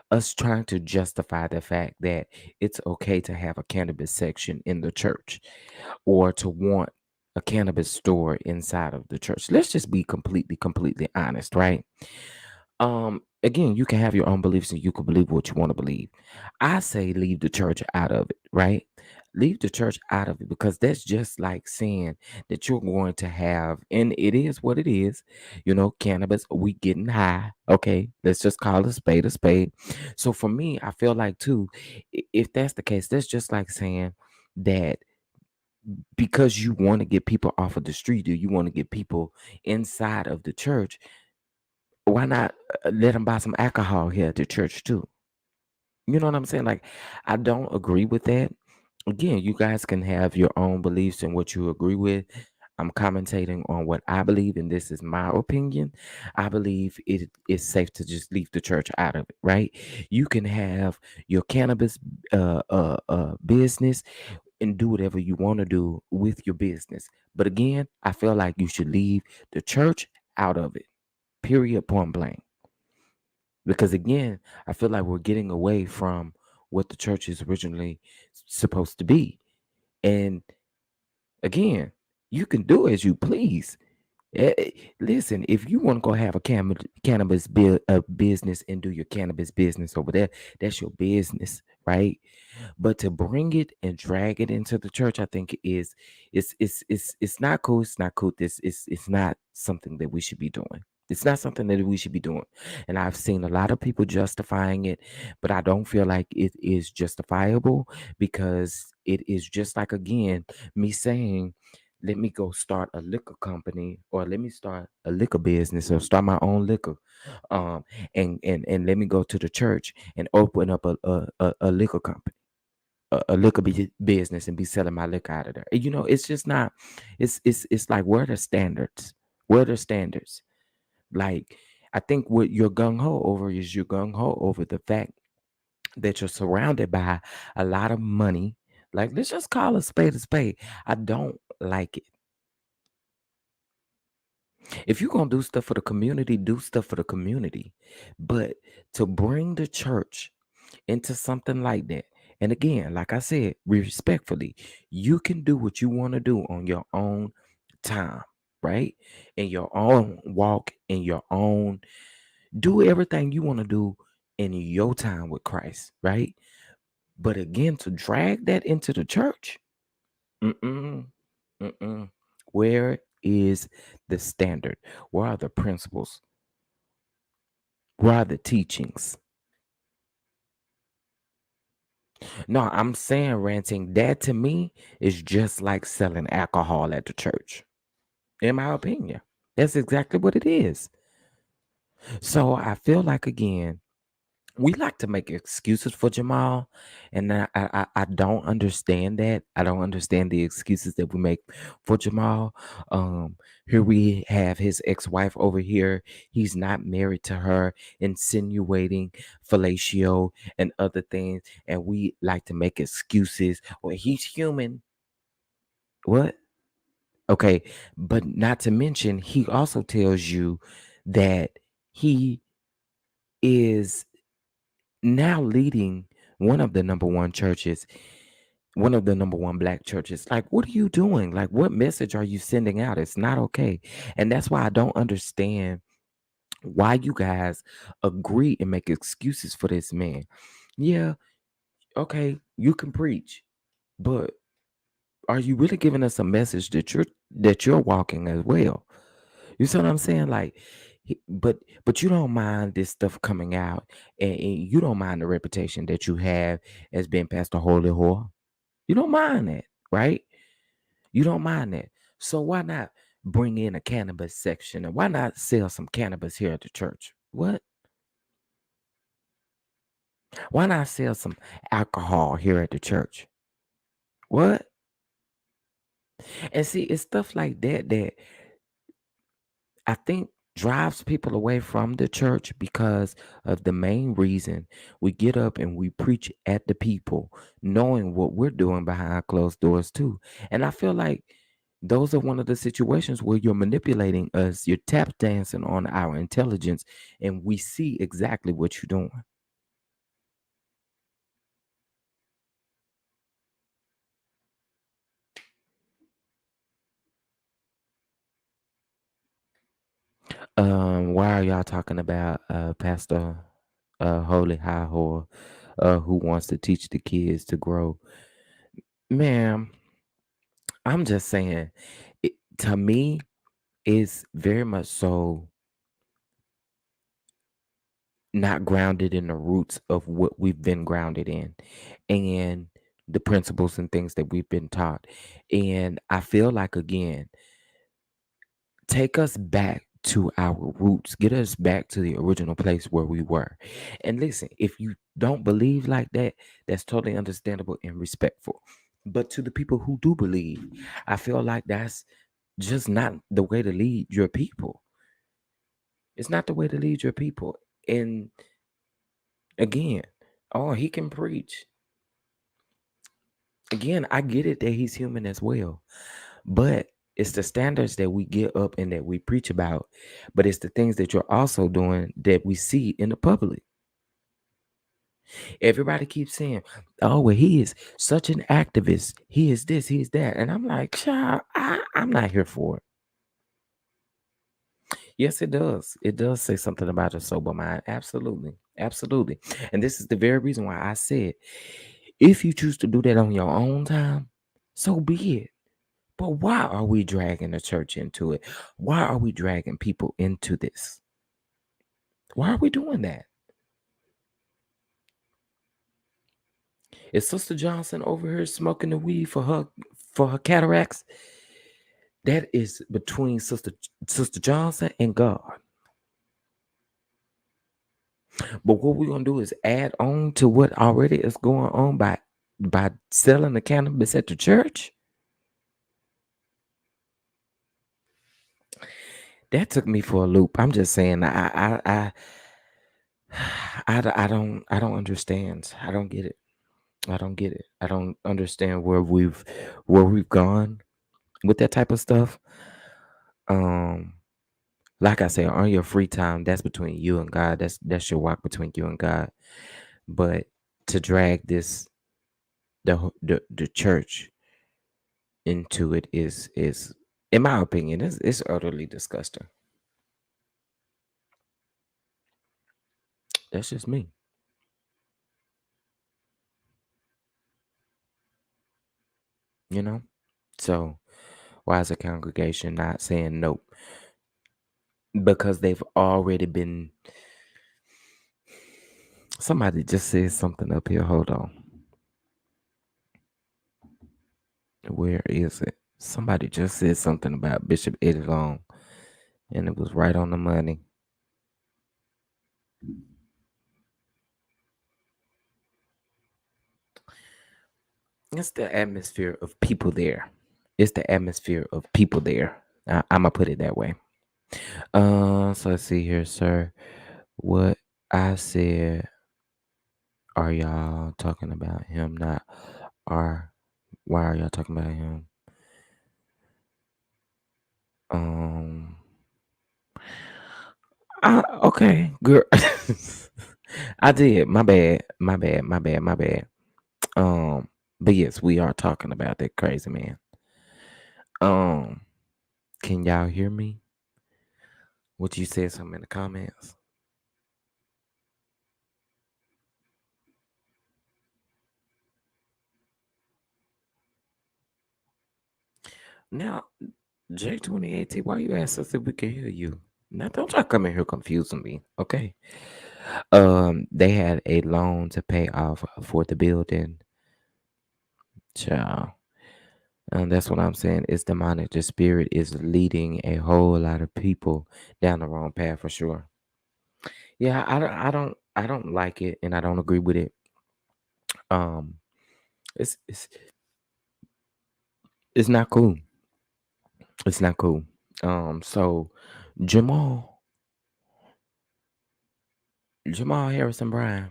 us trying to justify the fact that it's okay to have a cannabis section in the church, or to want a cannabis store inside of the church. Let's just be completely, completely honest, right? Again, you can have your own beliefs and you can believe what you want to believe. I say leave the church out of it, right? Leave the church out of it, because that's just like saying that you're going to have, and it is what it is, cannabis. We getting high, okay? Let's just call a spade a spade. So for me, I feel like too, if that's the case, that's just like saying that because you want to get people off of the street, or you want to get people inside of the church, why not let them buy some alcohol here at the church too? You know what I'm saying? Like, I don't agree with that. Again, you guys can have your own beliefs and what you agree with. I'm commentating on what I believe, and this is my opinion. I believe it is safe to just leave the church out of it, right? You can have your cannabis business and do whatever you want to do with your business. But again, I feel like you should leave the church out of it. Period, point blank. Because again, I feel like we're getting away from what the church is originally supposed to be. And again, you can do as you please. Listen, if you want to go have a cannabis business and do your cannabis business over there, that's your business, right? But to bring it and drag it into the church, I think it's not cool. It's not cool. It's not something that we should be doing. It's not something that we should be doing. And I've seen a lot of people justifying it, but I don't feel like it is justifiable, because it is just like, again, me saying, let me go start a liquor company, or let me start a liquor business, or start my own liquor, um and let me go to the church and open up a liquor company, a liquor business, and be selling my liquor out of there. It's just not. It's like, where are the standards? Where are the standards? Like, I think what you're gung ho over is you're gung ho over the fact that you're surrounded by a lot of money. Like, let's just call a spade a spade. I don't like it. If you're gonna do stuff for the community, do stuff for the community. But to bring the church into something like that, and again, like I said, respectfully, you can do what you want to do on your own time, right? In your own walk, in your own, do everything you want to do in your time with Christ, right? But again, to drag that into the church, mm-mm, mm-mm. Where is the standard? Where are the principles? Where are the teachings? No, I'm saying ranting. That to me is just like selling alcohol at the church, in my opinion. That's exactly what it is. So I feel like, again, we like to make excuses for Jamal, and I don't understand that. I don't understand the excuses that we make for Jamal. Um, Here we have his ex-wife over here. He's not married to her, insinuating fellatio and other things, and we like to make excuses. Well, he's human. What? Okay, but not to mention, he also tells you that he is now leading one of the number one churches, one of the number one black churches. Like, what are you doing? Like, what message are you sending out? It's not okay. And that's why I don't understand why you guys agree and make excuses for this man. Yeah, okay, you can preach, but are you really giving us a message that you're walking as well? You see what I'm saying? Like, but you don't mind this stuff coming out, and you don't mind the reputation that you have as being Pastor Holy Whore. You don't mind that, right? You don't mind that. So why not bring in a cannabis section, and why not sell some cannabis here at the church? What? Why not sell some alcohol here at the church? What? And see, it's stuff like that that I think drives people away from the church because of the main reason we get up and we preach at the people, knowing what we're doing behind closed doors too. And I feel like those are one of the situations where you're manipulating us, you're tap dancing on our intelligence, and we see exactly what you're doing. Why are y'all talking about Pastor Holy High Whore who wants to teach the kids to grow? Ma'am, I'm just saying, to me, it's very much so not grounded in the roots of what we've been grounded in and the principles and things that we've been taught. And I feel like, again, take us back to our roots, get us back to the original place where we were. And listen, if you don't believe like that, that's totally understandable and respectful. But to the people who do believe, I feel like that's just not the way to lead your people. It's not the way to lead your people. And again, oh, he can preach. Again, I get it that he's human as well. But it's the standards that we get up and that we preach about. But it's the things that you're also doing that we see in the public. Everybody keeps saying, oh, well, he is such an activist. He is this, he is that. And I'm like, child, I'm not here for it. Yes, it does. It does say something about a sober mind. Absolutely. Absolutely. And this is the very reason why I said, if you choose to do that on your own time, so be it. But why are we dragging the church into it? Why are we dragging people into this? Why are we doing that? Is Sister Johnson over here smoking the weed for her cataracts? That is between Sister Johnson and God. But what we're gonna do is add on to what already is going on by selling the cannabis at the church. That took me for a loop. I'm just saying, I don't understand. I don't get it. I don't get it. I don't understand where we've gone with that type of stuff. Um, like I say, on your free time, that's between you and God. That's your walk between you and God. But to drag the church into it is, in my opinion, it's utterly disgusting. That's just me, you know. So why is a congregation not saying nope? Because they've already been. Somebody just said something up here. Hold on. Where is it? Somebody just said something about Bishop Eddie Long, and it was right on the money. It's the atmosphere of people there. It's the atmosphere of people there. I'm gonna put it that way. So let's see here, sir. What I said, are y'all talking about him? Not are. Why are y'all talking about him? Um. Okay, girl. I did. My bad. My bad. My bad. My bad. But yes, we are talking about that crazy man. Um, can y'all hear me? What you said something in the comments? Now, J2018, why you ask us if we can hear you? Now, don't try to come in here confusing me, okay? They had a loan to pay off for the building, child. And that's what I'm saying. It's demonic. The spirit is leading a whole lot of people down the wrong path for sure. Yeah, I don't like it, and I don't agree with it. Um, it's it's it's not cool. It's not cool. So Jamal Jamal Harrison Bryan,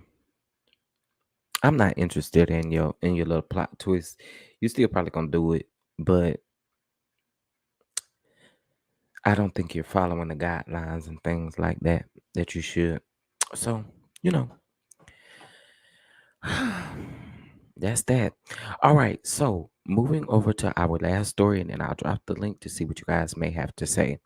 I'm not interested in your little plot twist. You still probably gonna do it, but I don't think you're following the guidelines and things like that you should. So, you know, that's that. All right. So moving over to our last story, and then I'll drop the link to see what you guys may have to say.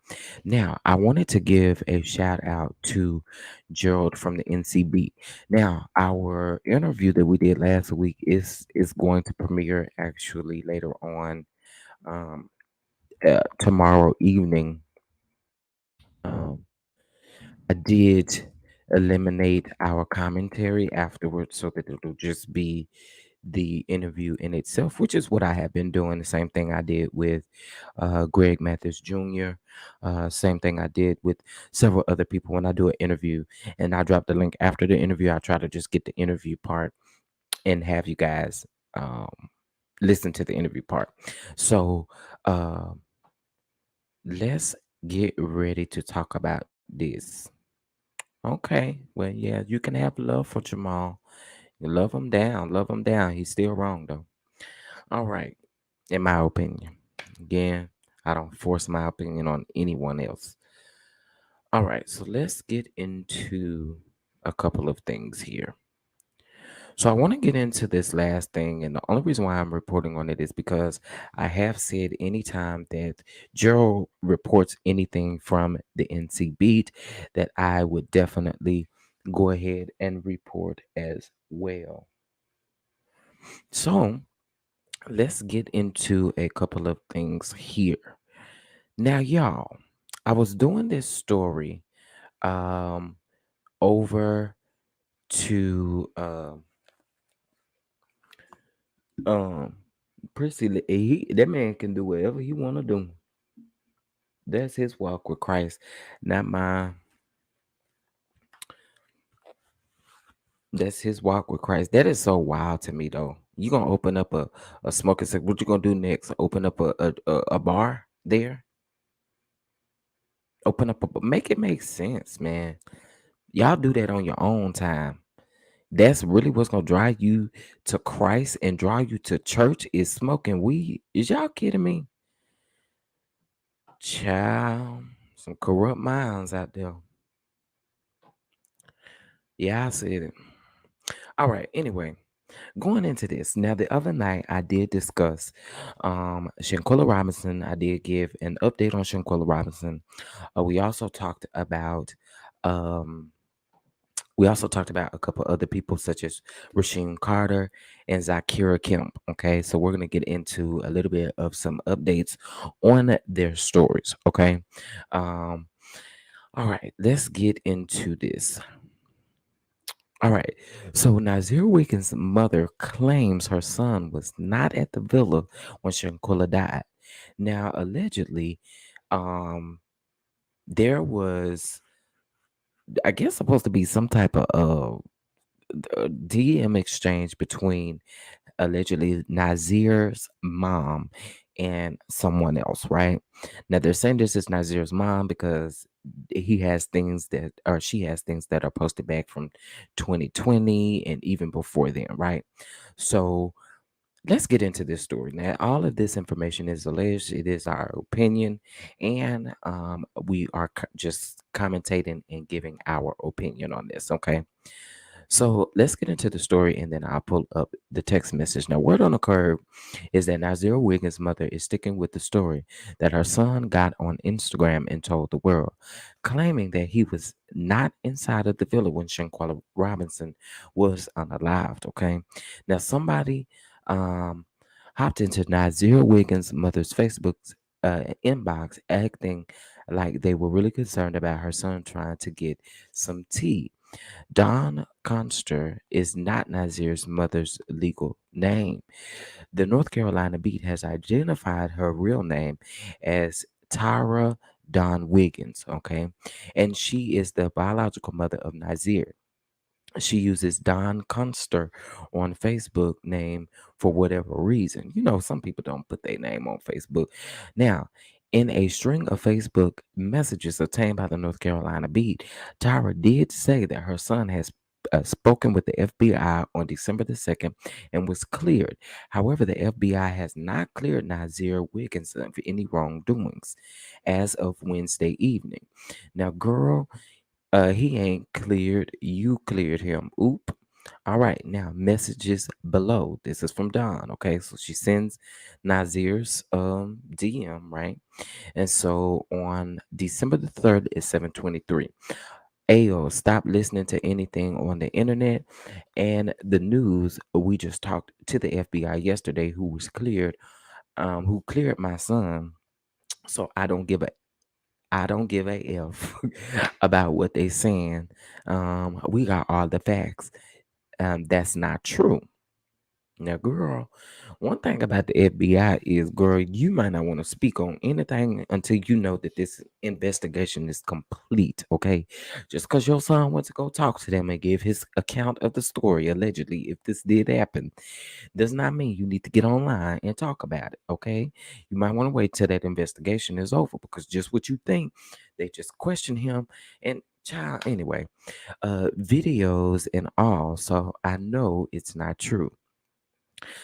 Now, I wanted to give a shout out to Gerald from the NCB. Now, our interview that we did last week is going to premiere actually later on, um, tomorrow evening. Um, I did eliminate our commentary afterwards so that it'll just be the interview in itself, which is what I have been doing. The same thing I did with Greg Mathis Jr., same thing I did with several other people when I do an interview. And I drop the link after the interview. I try to just get the interview part and have you guys listen to the interview part. So uh, let's get ready to talk about this. Okay. Well, yeah, you can have love for Jamal. You love him down. Love him down. He's still wrong, though. All right. In my opinion. Again, I don't force my opinion on anyone else. All right. So let's get into a couple of things here. So I want to get into this last thing, and the only reason why I'm reporting on it is because I have said anytime that Gerald reports anything from the NC beat, that I would definitely go ahead and report as well. So let's get into a couple of things here. Now, y'all, I was doing this story um over to um Chrisley. That man can do whatever he want to do. That's his walk with Christ, not mine. That's his walk with Christ. That is so wild to me, though. You gonna open up a smoking section? What you gonna do next? Open up a bar there? Open up, make it make sense, man. Y'all do that on your own time. That's really what's gonna drive you to Christ and draw you to church is smoking weed. Is y'all kidding me? Child, some corrupt minds out there. Yeah, I said it. All right. Anyway, going into this now, the other night I did discuss Shanquila Robinson. I did give an update on Shanquila Robinson. We also talked about um a couple other people such as Rasheem Carter and Zakira Kemp. Okay, so we're gonna get into a little bit of some updates on their stories. Okay, um, all right, let's get into this. All right, so Nazir Wiggins' mother claims her son was not at the villa when Shanquilla died. Now, allegedly, um, there was, I guess, supposed to be some type of DM exchange between allegedly Nazir's mom and someone else, right? Now they're saying this is Nazir's mom because he has things that, or she has things that are posted back from 2020 and even before then, right? So let's get into this story. Now, all of this information is alleged, it is our opinion, and we are just commentating and giving our opinion on this, okay? So let's get into the story and then I'll pull up the text message. Now, word on the curb is that Nazir Wiggins' mother is sticking with the story that her son got on Instagram and told the world, claiming that he was not inside of the villa when Shanquella Robinson was unalived. Okay. Now, somebody um, hopped into Nazir Wiggins' mother's Facebook inbox acting like they were really concerned about her son trying to get some tea. Don Conster is not Nazir's mother's legal name. The North Carolina Beat has identified her real name as Tyra Don Wiggins, okay? And she is the biological mother of Nazir. She uses Don Conster on Facebook name for whatever reason. You know, some people don't put their name on Facebook. Now, in a string of Facebook messages obtained by the North Carolina Beat, Tyra did say that her son has spoken with the FBI on December the 2nd and was cleared. However, the FBI has not cleared Nazir Wigginson for any wrongdoings as of Wednesday evening. Now, girl, he ain't cleared. You cleared him. Oop. All right. Now, messages below. This is from Dawn. Okay. So she sends Nazir's DM, right? And so on December the 3rd is 7:23. Ayo, stop listening to anything on the internet and the news. We just talked to the FBI yesterday who cleared my son. So I don't give a F about what they saying. We got all the facts. That's not true. Now, girl, one thing about the FBI is, girl, you might not want to speak on anything until you know that this investigation is complete, okay? Just because your son went to go talk to them and give his account of the story, allegedly, if this did happen, does not mean you need to get online and talk about it, okay? You might want to wait till that investigation is over because just what you think, they just question him and child, anyway, videos and all, so I know it's not true.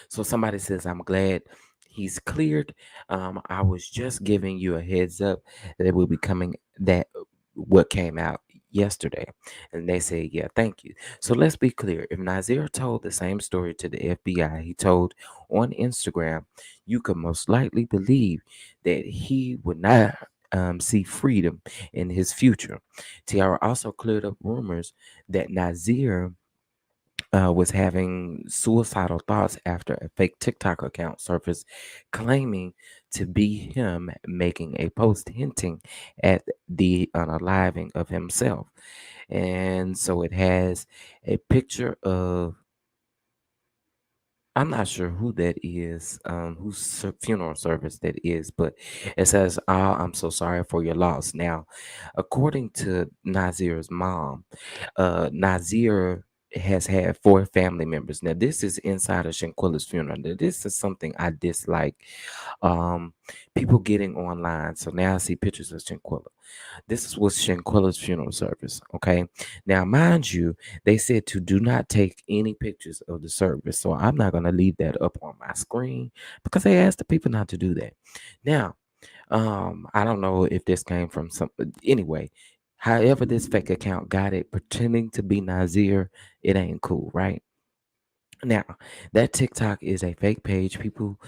So somebody says, I'm glad he's cleared. I was just giving you a heads up that it will be coming that what came out yesterday. And they say, yeah, thank you. So let's be clear. If Nazir told the same story to the FBI he told on Instagram, you could most likely believe that he would not see freedom in his future. Tiara also cleared up rumors that Nazir was having suicidal thoughts after a fake TikTok account surfaced claiming to be him making a post hinting at the unaliving of himself. And so it has a picture of, I'm not sure who that is, whose funeral service that is, but it says, "Oh, I'm so sorry for your loss." Now, according to Nazir's mom, Nazir has had 4 family members. Now, this is inside of Shanquila's funeral. Now, this is something I dislike. Um, People getting online. So now I see pictures of Shanquila. This was Shanquila's funeral service. Okay. Now, mind you, they said to do not take any pictures of the service. So I'm not gonna leave that up on my screen because they asked the people not to do that. Now, I don't know if this came from some anyway. However, this fake account got it pretending to be Nazir, it ain't cool, right? Now, that TikTok is a fake page. People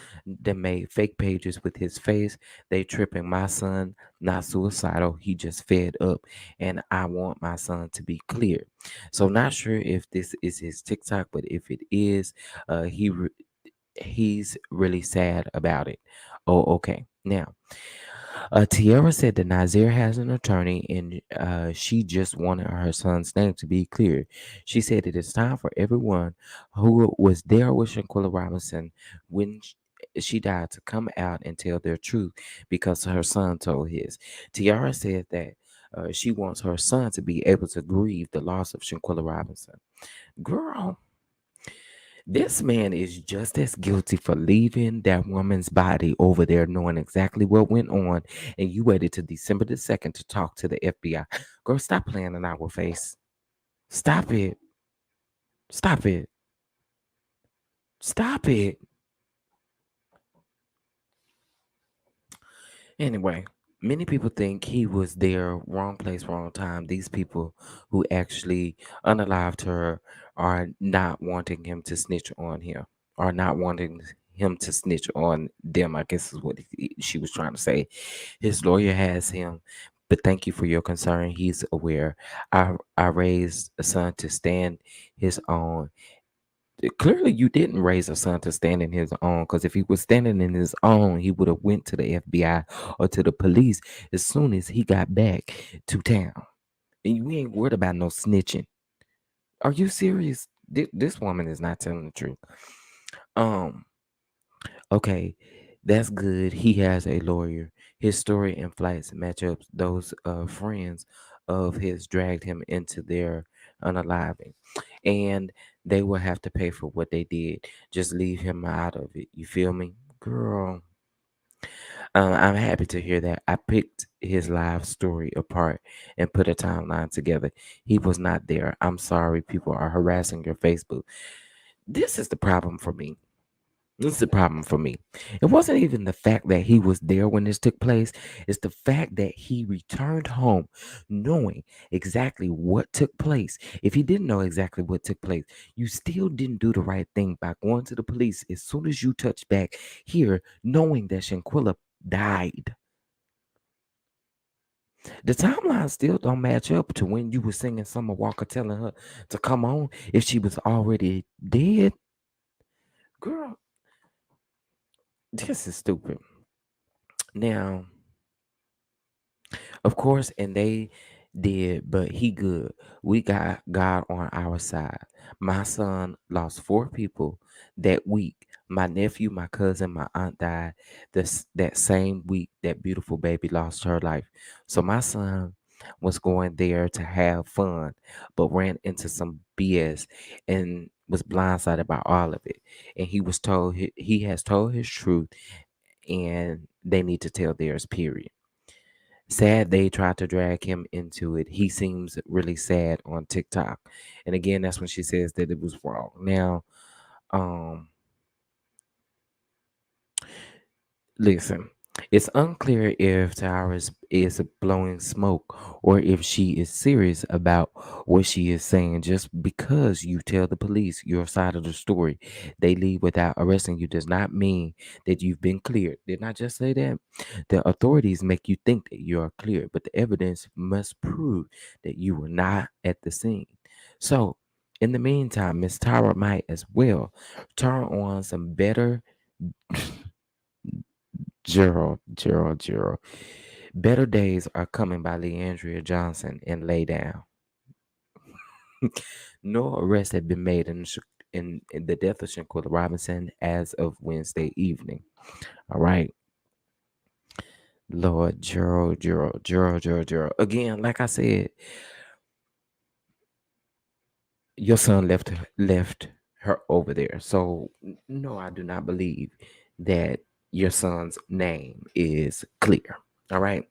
that made fake pages with his face, they tripping. My son, not suicidal. He just fed up, and I want my son to be clear. So, not sure if this is his TikTok, but if it is, he's really sad about it. Oh, okay. Now, Tiara said that Nazir has an attorney and she just wanted her son's name to be clear. She said it is time for everyone who was there with Shanquila Robinson when she died to come out and tell their truth because her son told his. Tiara said that she wants her son to be able to grieve the loss of Shanquila Robinson. Girl, this man is just as guilty for leaving that woman's body over there, knowing exactly what went on, and you waited till December the 2nd to talk to the FBI. Girl, stop playing in our face. Stop it. Stop it. Stop it. Anyway, many people think he was there, wrong place, wrong time. These people who actually unalived her are not wanting him to snitch on him, are not wanting him to snitch on them, I guess is what she was trying to say. His lawyer has him, but thank you for your concern. He's aware. I raised a son to stand his own. Clearly you didn't raise a son to stand in his own, because if he was standing in his own, he would have went to the FBI or to the police as soon as he got back to town. And you ain't worried about no snitching. Are you serious? This woman is not telling the truth. um Okay, that's good. He has a lawyer. His story and flights match up. Those friends of his dragged him into their unaliving, and they will have to pay for what they did. Just leave him out of it. You feel me, girl? I'm happy to hear that. I picked his live story apart and put a timeline together. He was not there. I'm sorry. People are harassing your Facebook. This is the problem for me. This is the problem for me. It wasn't even the fact that he was there when this took place. It's the fact that he returned home knowing exactly what took place. If he didn't know exactly what took place, you still didn't do the right thing by going to the police as soon as you touched back here, knowing that Shanquilla died. The timeline still don't match up to when you were singing Summer Walker telling her to come on if she was already dead. Girl, this is stupid. Now, of course, and they did, but he good. We got God on our side. My son lost 4 people that week. My nephew, my cousin, my aunt died that same week that beautiful baby lost her life. So my son was going there to have fun, but ran into some BS and was blindsided by all of it. And he was told he has told his truth, and they need to tell theirs, period. Sad they tried to drag him into it. He seems really sad on TikTok. And again, that's when she says that it was wrong. Now, um, listen, it's unclear if Tyrus is blowing smoke or if she is serious about what she is saying. Just because you tell the police your side of the story, they leave without arresting you does not mean that you've been cleared. Didn't I just say that? The authorities make you think that you are cleared, but the evidence must prove that you were not at the scene. So, in the meantime, Miss Tyra might as well turn on some better Gerald. Better Days Are Coming by Leandria Johnson and lay down. No arrests have been made in the death of Shanquilla Robinson as of Wednesday evening. All right. Lord, Gerald. Again, like I said, your son left her over there. So no, I do not believe that your son's name is clear. All right.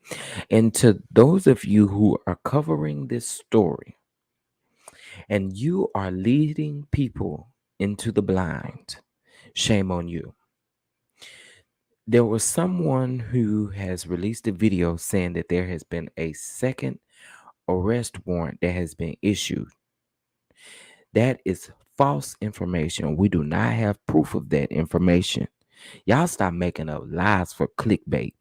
And to those of you who are covering this story and you are leading people into the blind, shame on you. There was someone who has released a video saying that there has been a second arrest warrant that has been issued. That is false information. We do not have proof of that information. Y'all stop making up lies for clickbait.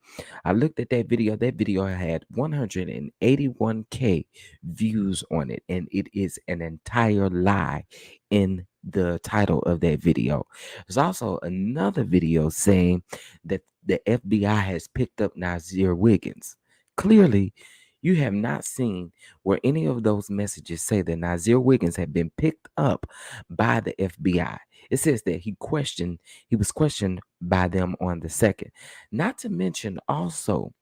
I looked at that video. That video had 181K views on it, and it is an entire lie in the title of that video. There's also another video saying that the FBI has picked up Nazir Wiggins. Clearly, you have not seen where any of those messages say that Nazir Wiggins had been picked up by the FBI. It says that he was questioned by them on the second. Not to mention also,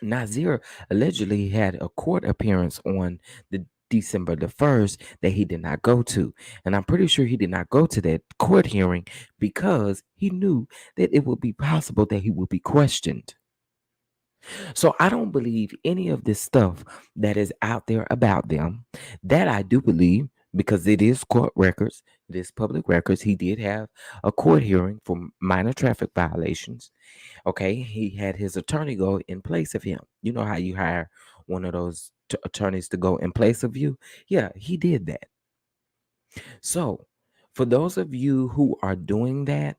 Nazir allegedly had a court appearance on the December the 1st that he did not go to. And I'm pretty sure he did not go to that court hearing because he knew that it would be possible that he would be questioned. So I don't believe any of this stuff that is out there about them. That I do believe because it is court records, it is public records. He did have a court hearing for minor traffic violations. Okay, he had his attorney go in place of him. You know how you hire one of those attorneys to go in place of you? Yeah, he did that. So, for those of you who are doing that,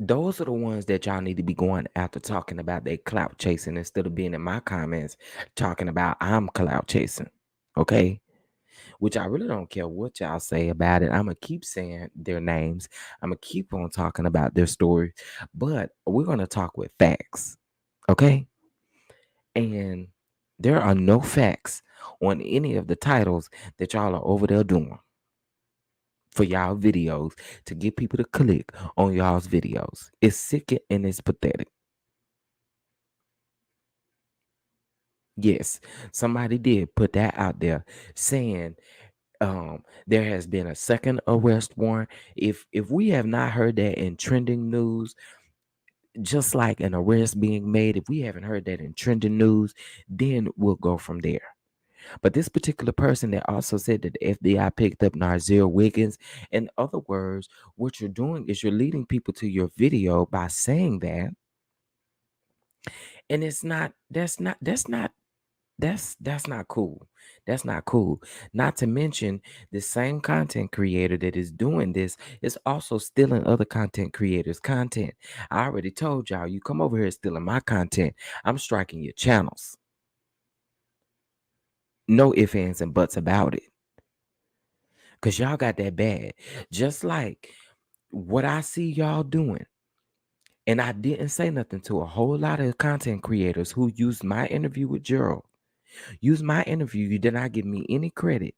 those are the ones that y'all need to be going after talking about they clout chasing instead of being in my comments talking about I'm clout chasing. Okay? Which I really don't care what y'all say about it. I'm going to keep saying their names. I'm going to keep on talking about their story. But we're going to talk with facts. Okay? And there are no facts on any of the titles that y'all are over there doing for y'all videos to get people to click on y'all's videos. It's sick and it's pathetic. Yes, somebody did put that out there saying there has been a second arrest warrant. If we have not heard that in trending news, just like an arrest being made, if we haven't heard that in trending news, then we'll go from there. But this particular person that also said that the FBI picked up Nazir Wiggins, in other words, what you're doing is you're leading people to your video by saying that, and it's not. That's not cool. That's not cool. Not to mention the same content creator that is doing this is also stealing other content creators' content. I already told y'all, you come over here stealing my content, I'm striking your channels. No ifs, ands, and buts about it. Because y'all got that bad. Just like what I see y'all doing. And I didn't say nothing to a whole lot of content creators who used my interview with Gerald. Use my interview. You did not give me any credit.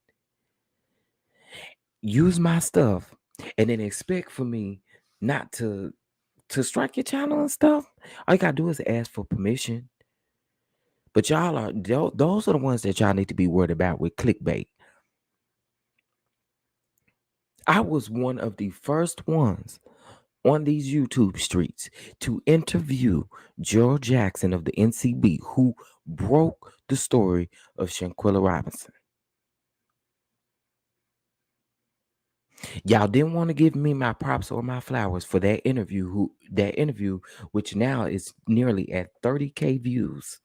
Use my stuff and then expect for me not to strike your channel and stuff. All you gotta do is ask for permission. But y'all are those are the ones that y'all need to be worried about with clickbait. I was one of the first ones on these YouTube streets to interview Gerald Jackson of the NCB, who broke the story of Shanquila Robinson. Y'all didn't want to give me my props or my flowers for that interview, which now is nearly at 30K views.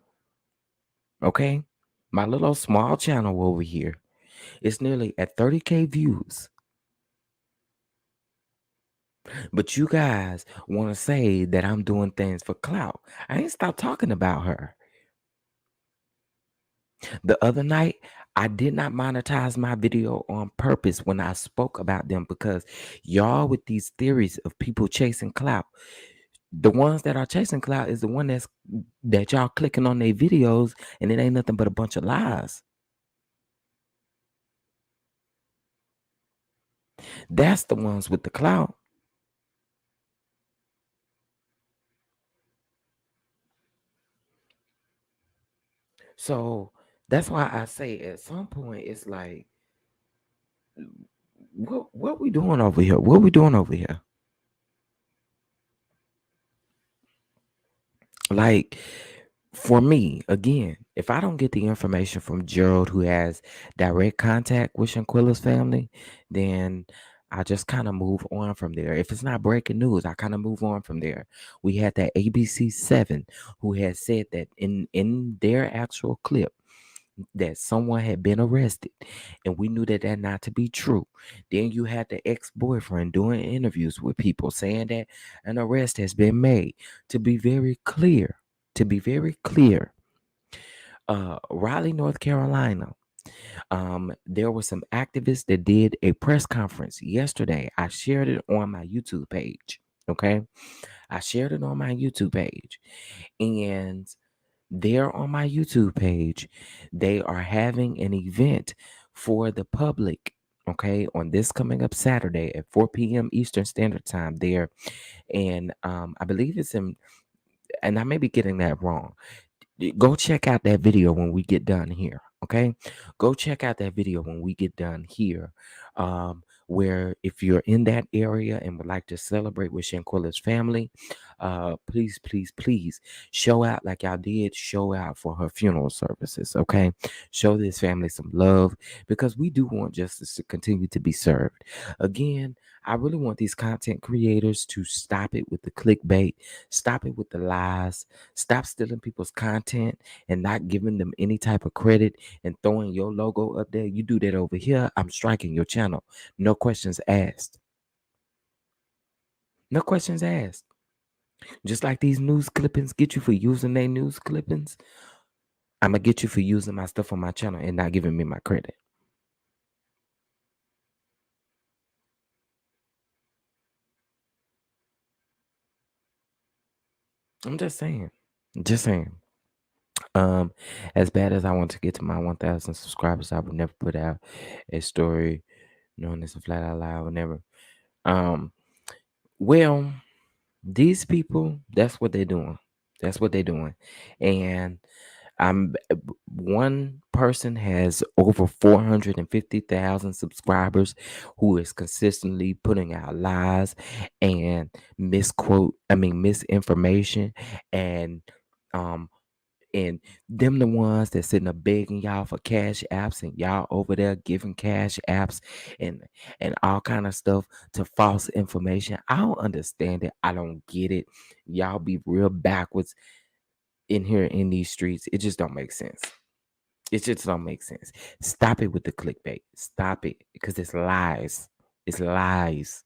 Okay? My little small channel over here is nearly at 30K views. But you guys want to say that I'm doing things for clout. I ain't stopped talking about her. The other night, I did not monetize my video on purpose when I spoke about them because y'all with these theories of people chasing clout, the ones that are chasing clout is the one that y'all clicking on their videos and it ain't nothing but a bunch of lies. That's the ones with the clout. So That's why I say at some point it's like, what we doing over here? What we doing over here? Like, for me, again, if I don't get the information from Gerald, who has direct contact with Shanquilla's family, then I just kind of move on from there. If it's not breaking news, I kind of move on from there. We had that ABC 7 who had said that in their actual clip that someone had been arrested, and we knew that not to be true. Then you had the ex-boyfriend doing interviews with people saying that an arrest has been made. To be very clear, Raleigh, North Carolina, there were some activists that did a press conference yesterday. I shared it on my YouTube page. Okay, I shared it on my YouTube page, and there on my YouTube page, they are having an event for the public. Okay, on this coming up Saturday at 4 p.m. Eastern Standard Time there. And I believe it's in, and I may be getting that wrong. Go check out that video when we get done here. Okay, go check out that video when we get done here. Where if you're in that area and would like to celebrate with Shanquilla's family, please, please, please show out like y'all did show out for her funeral services. Okay, show this family some love, because we do want justice to continue to be served. Again, I really want these content creators to stop it with the clickbait, stop it with the lies, stop stealing people's content and not giving them any type of credit and throwing your logo up there. You do that over here, I'm striking your channel. No questions asked. No questions asked. Just like these news clippings get you for using their news clippings, I'm gonna get you for using my stuff on my channel and not giving me my credit. I'm just saying. Just saying. Um, as bad as I want to get to my 1,000 subscribers, I would never put out a story knowing this a flat out lie. I would never. Um, well, these people, that's what they're doing. That's what they're doing. And one person has over 450,000 subscribers who is consistently putting out lies and misinformation, and um and them the ones that sitting up begging y'all for cash apps, and y'all over there giving cash apps and all kind of stuff to false information. I don't understand it. I don't get it. Y'all be real backwards in here in these streets. It just don't make sense. It just don't make sense. Stop it with the clickbait. Stop it, because it's lies. It's lies.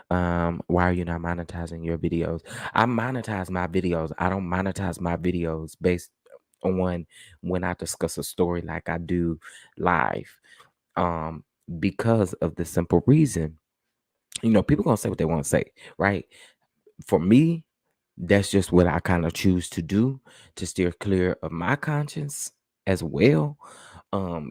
Why are you not monetizing your videos? I monetize my videos. I don't monetize my videos based on when I discuss a story like I do live. Um, because of the simple reason, people gonna say what they want to say, right? For me, that's just what I kind of choose to do to steer clear of my conscience as well.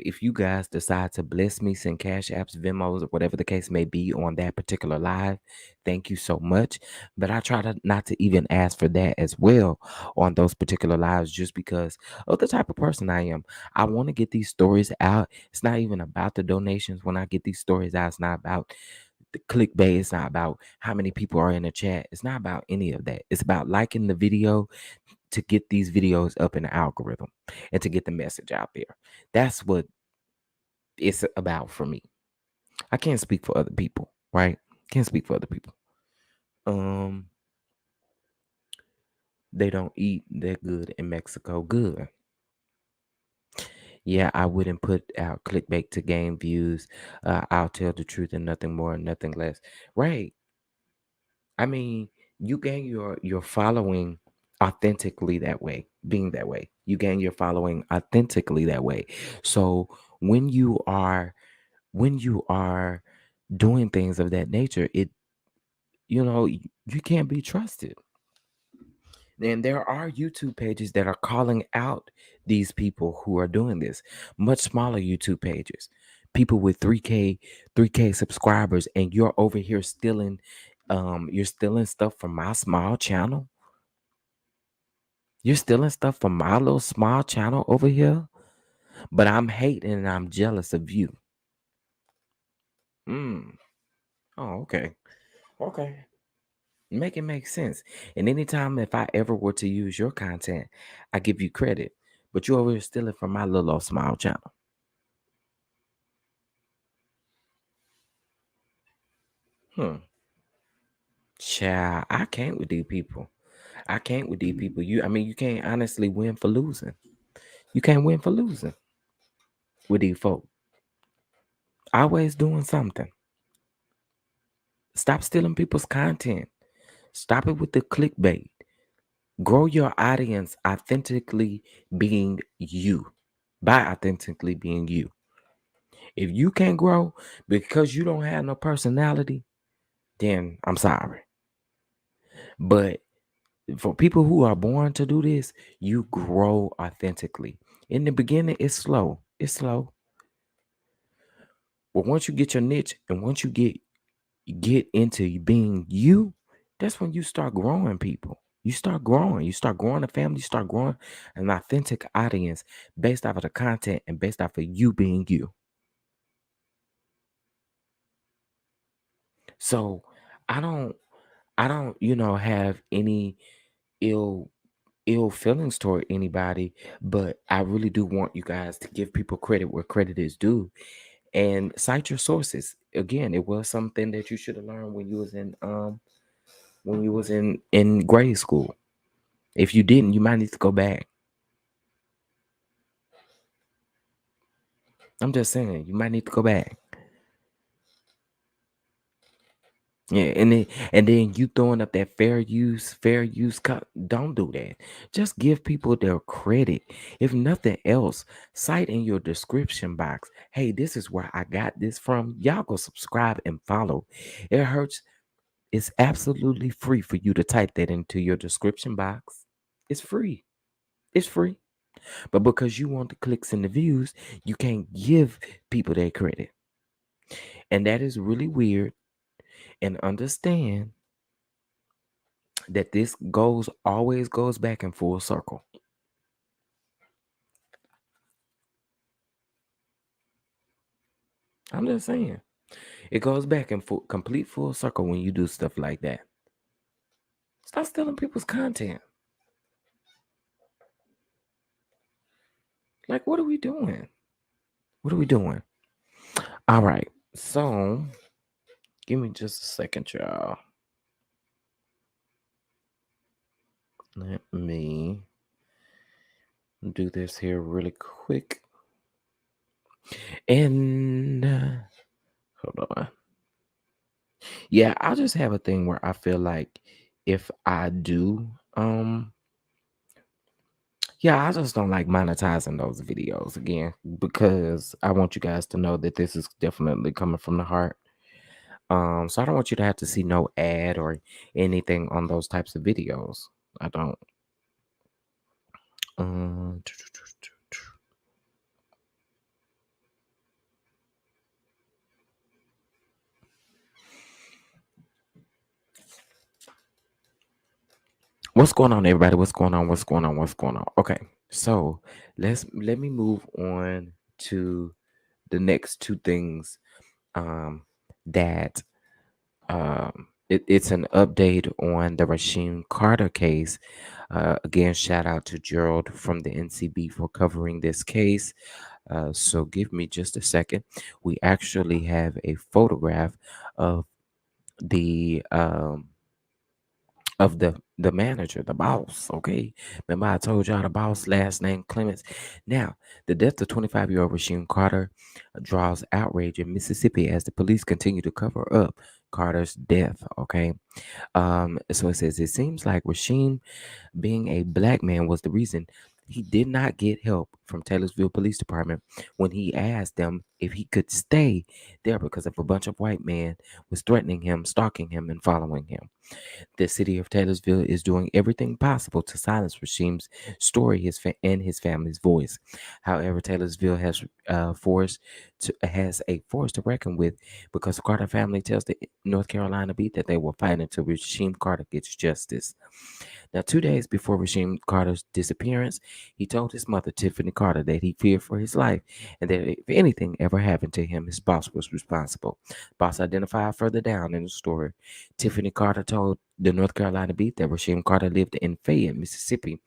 If you guys decide to bless me, send cash apps, Venmos, or whatever the case may be on that particular live, thank you so much. But I try to not to even ask for that as well on those particular lives, just because of the type of person I am. I want to get these stories out. It's not even about the donations when I get these stories out. It's not about the clickbait. It's not about how many people are in the chat. It's not about any of that. It's about liking the video to get these videos up in the algorithm and to get the message out there. That's what it's about for me. I can't speak for other people, right? Can't speak for other people. Um, they don't eat that good in Mexico. Good. Yeah, I wouldn't put out clickbait to gain views. I'll tell the truth and nothing more and nothing less. Right. I mean, you gain your following authentically that way, being that way. You gain your following authentically that way. So when you are doing things of that nature, you can't be trusted. And there are YouTube pages that are calling out these people who are doing this. Much smaller YouTube pages, people with 3K subscribers, and you're over here stealing, you're stealing stuff from my small channel. You're stealing stuff from my little small channel over here, but I'm hating and I'm jealous of you. Mm. Oh, okay. Okay. Make it make sense. And anytime if I ever were to use your content, I give you credit. But you over here stealing from my little old small channel. Hmm. Child, I can't with these people. I can't with these people. You can't honestly win for losing. You can't win for losing with these folk. Always doing something. Stop stealing people's content. Stop it with the clickbait. Grow your audience authentically being you. By authentically being you. If you can't grow because you don't have no personality, then I'm sorry. But for people who are born to do this, you grow authentically. In the beginning, it's slow. It's slow. But once you get your niche and once you get into being you, that's when you start growing people. You start growing. You start growing a family. You start growing an authentic audience based off of the content and based off of you being you. So I don't have any ill ill feelings toward anybody, but I really do want you guys to give people credit where credit is due and cite your sources. Again, it was something that you should have learned when you was in grade school. If you didn't, you might need to go back. I'm just saying, you might need to go back. Yeah, and then you throwing up that fair use. Don't do that. Just give people their credit. If nothing else, cite in your description box. Hey, this is where I got this from. Y'all go subscribe and follow. It hurts. It's absolutely free for you to type that into your description box. It's free. It's free. But because you want the clicks and the views, you can't give people their credit. And that is really weird. And understand that this always goes back in full circle. I'm just saying. It goes back in complete full circle when you do stuff like that. Stop stealing people's content. Like, what are we doing? What are we doing? All right. So, give me just a second, y'all. Let me do this here really quick. And hold on. Yeah, I just have a thing where I feel like if I do, yeah, I just don't like monetizing those videos again because I want you guys to know that this is definitely coming from the heart. So I don't want you to have to see no ad or anything on those types of videos. I don't. Um, What's going on, everybody? What's going on? What's going on? What's going on? Okay, so let me move on to the next two things. That it's an update on the Rasheem Carter case. Again, shout out to Gerald from the NCB for covering this case. So give me just a second. We actually have a photograph of the um, the manager, the boss. Okay, remember I told y'all the boss last name Clements. Now, the death of 25-year-old Rasheem Carter draws outrage in Mississippi as the police continue to cover up Carter's death. Okay, so it says it seems like Rasheem, being a black man, was the reason he did not get help from Taylorsville Police Department when he asked them if he could stay there because of a bunch of white men was threatening him, stalking him, and following him. The city of Taylorsville is doing everything possible to silence Rasheem's story, and his family's voice. However, Taylorsville has a force to reckon with because the Carter family tells the North Carolina Beat that they will fight until Rasheem Carter gets justice. Now, 2 days before Rasheem Carter's disappearance, he told his mother, Tiffany Carter, that he feared for his life and that if anything ever happened to him, his boss was responsible. Boss identified further down in the story. Tiffany Carter told the North Carolina Beat that Rasheem Carter lived in Fayette, Mississippi,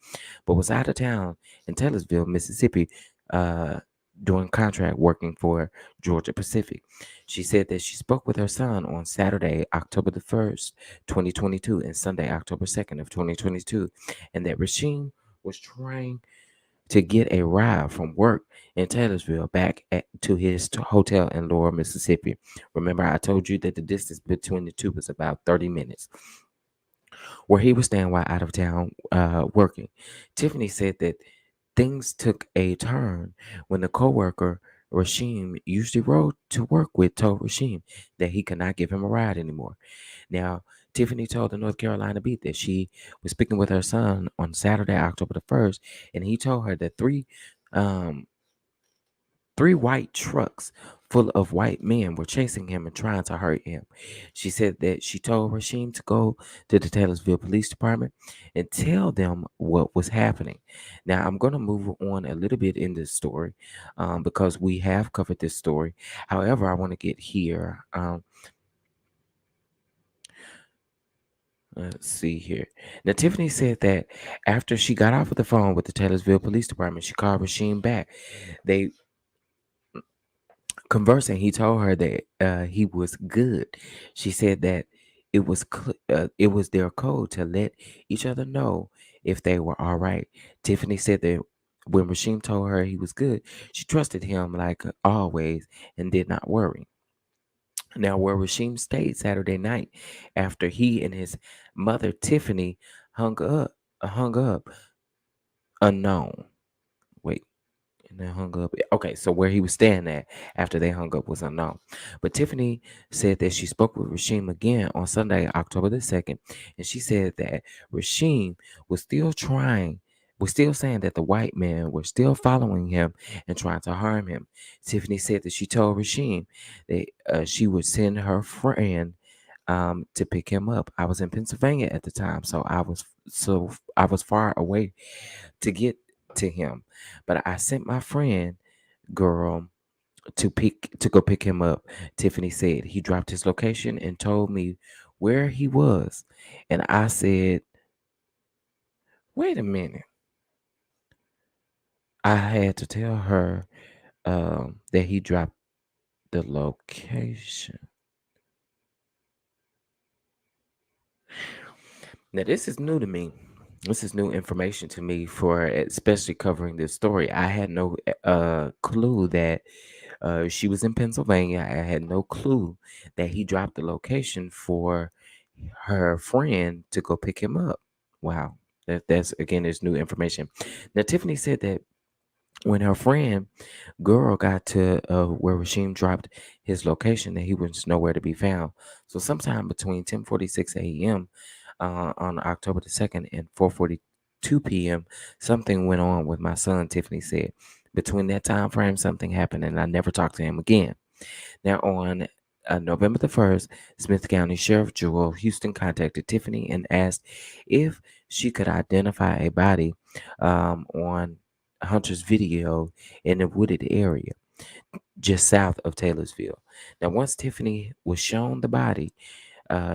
but was out of town in Taylorsville, Mississippi, uh, doing contract working for Georgia Pacific. She said that she spoke with her son on Saturday, October the 1st, 2022, and Sunday, October 2nd of 2022, and that Rasheem was trying to get a ride from work in Taylorsville to his hotel in Laurel, Mississippi. Remember, I told you that the distance between the two was about 30 minutes, where he was staying while out of town working. Tiffany said that things took a turn when the coworker Rasheem usually rode to work with told Rasheem that he could not give him a ride anymore. Now, Tiffany told the North Carolina Beat that she was speaking with her son on Saturday, October the 1st, and he told her that um, three white trucks full of white men were chasing him and trying to hurt him. She said that she told Rasheem to go to the Taylorsville Police Department and tell them what was happening. Now, I'm going to move on a little bit in this story because we have covered this story. However, I want to get here. Let's see here. Now, Tiffany said that after she got off of the phone with the Taylorsville Police Department, she called Rasheem back. They conversing, he told her that he was good. She said that it was their code to let each other know if they were all right. Tiffany said that when Rasheem told her he was good, she trusted him like always and did not worry. Now, where Rasheem stayed Saturday night after he and his mother Tiffany hung up unknown. Wait. And then hung up. Okay, so where he was staying at after they hung up was unknown. But Tiffany said that she spoke with Rasheem again on Sunday, October the 2nd, and she said that Rasheem was still saying that the white men were still following him and trying to harm him. Tiffany said that she told Rasheem that she would send her friend to pick him up. I was in Pennsylvania at the time, so I was far away to get to him. But I sent my friend girl to go pick him up. Tiffany said he dropped his location and told me where he was. And I said, wait a minute. I had to tell her that he dropped the location. Now, this is new to me. This is new information to me for especially covering this story. I had no clue that she was in Pennsylvania. I had no clue that he dropped the location for her friend to go pick him up. Wow. That's again, there's new information. Now, Tiffany said that when her friend girl got to where Rasheem dropped his location, that he was nowhere to be found. So sometime between 10:46 a.m. On October the 2nd and 4:42 p.m., something went on with my son, Tiffany said. Between that time frame, something happened, and I never talked to him again. Now, on November the 1st, Smith County Sheriff Joel Houston contacted Tiffany and asked if she could identify a body on Hunter's video in a wooded area just south of Taylorsville. Now, once Tiffany was shown the body,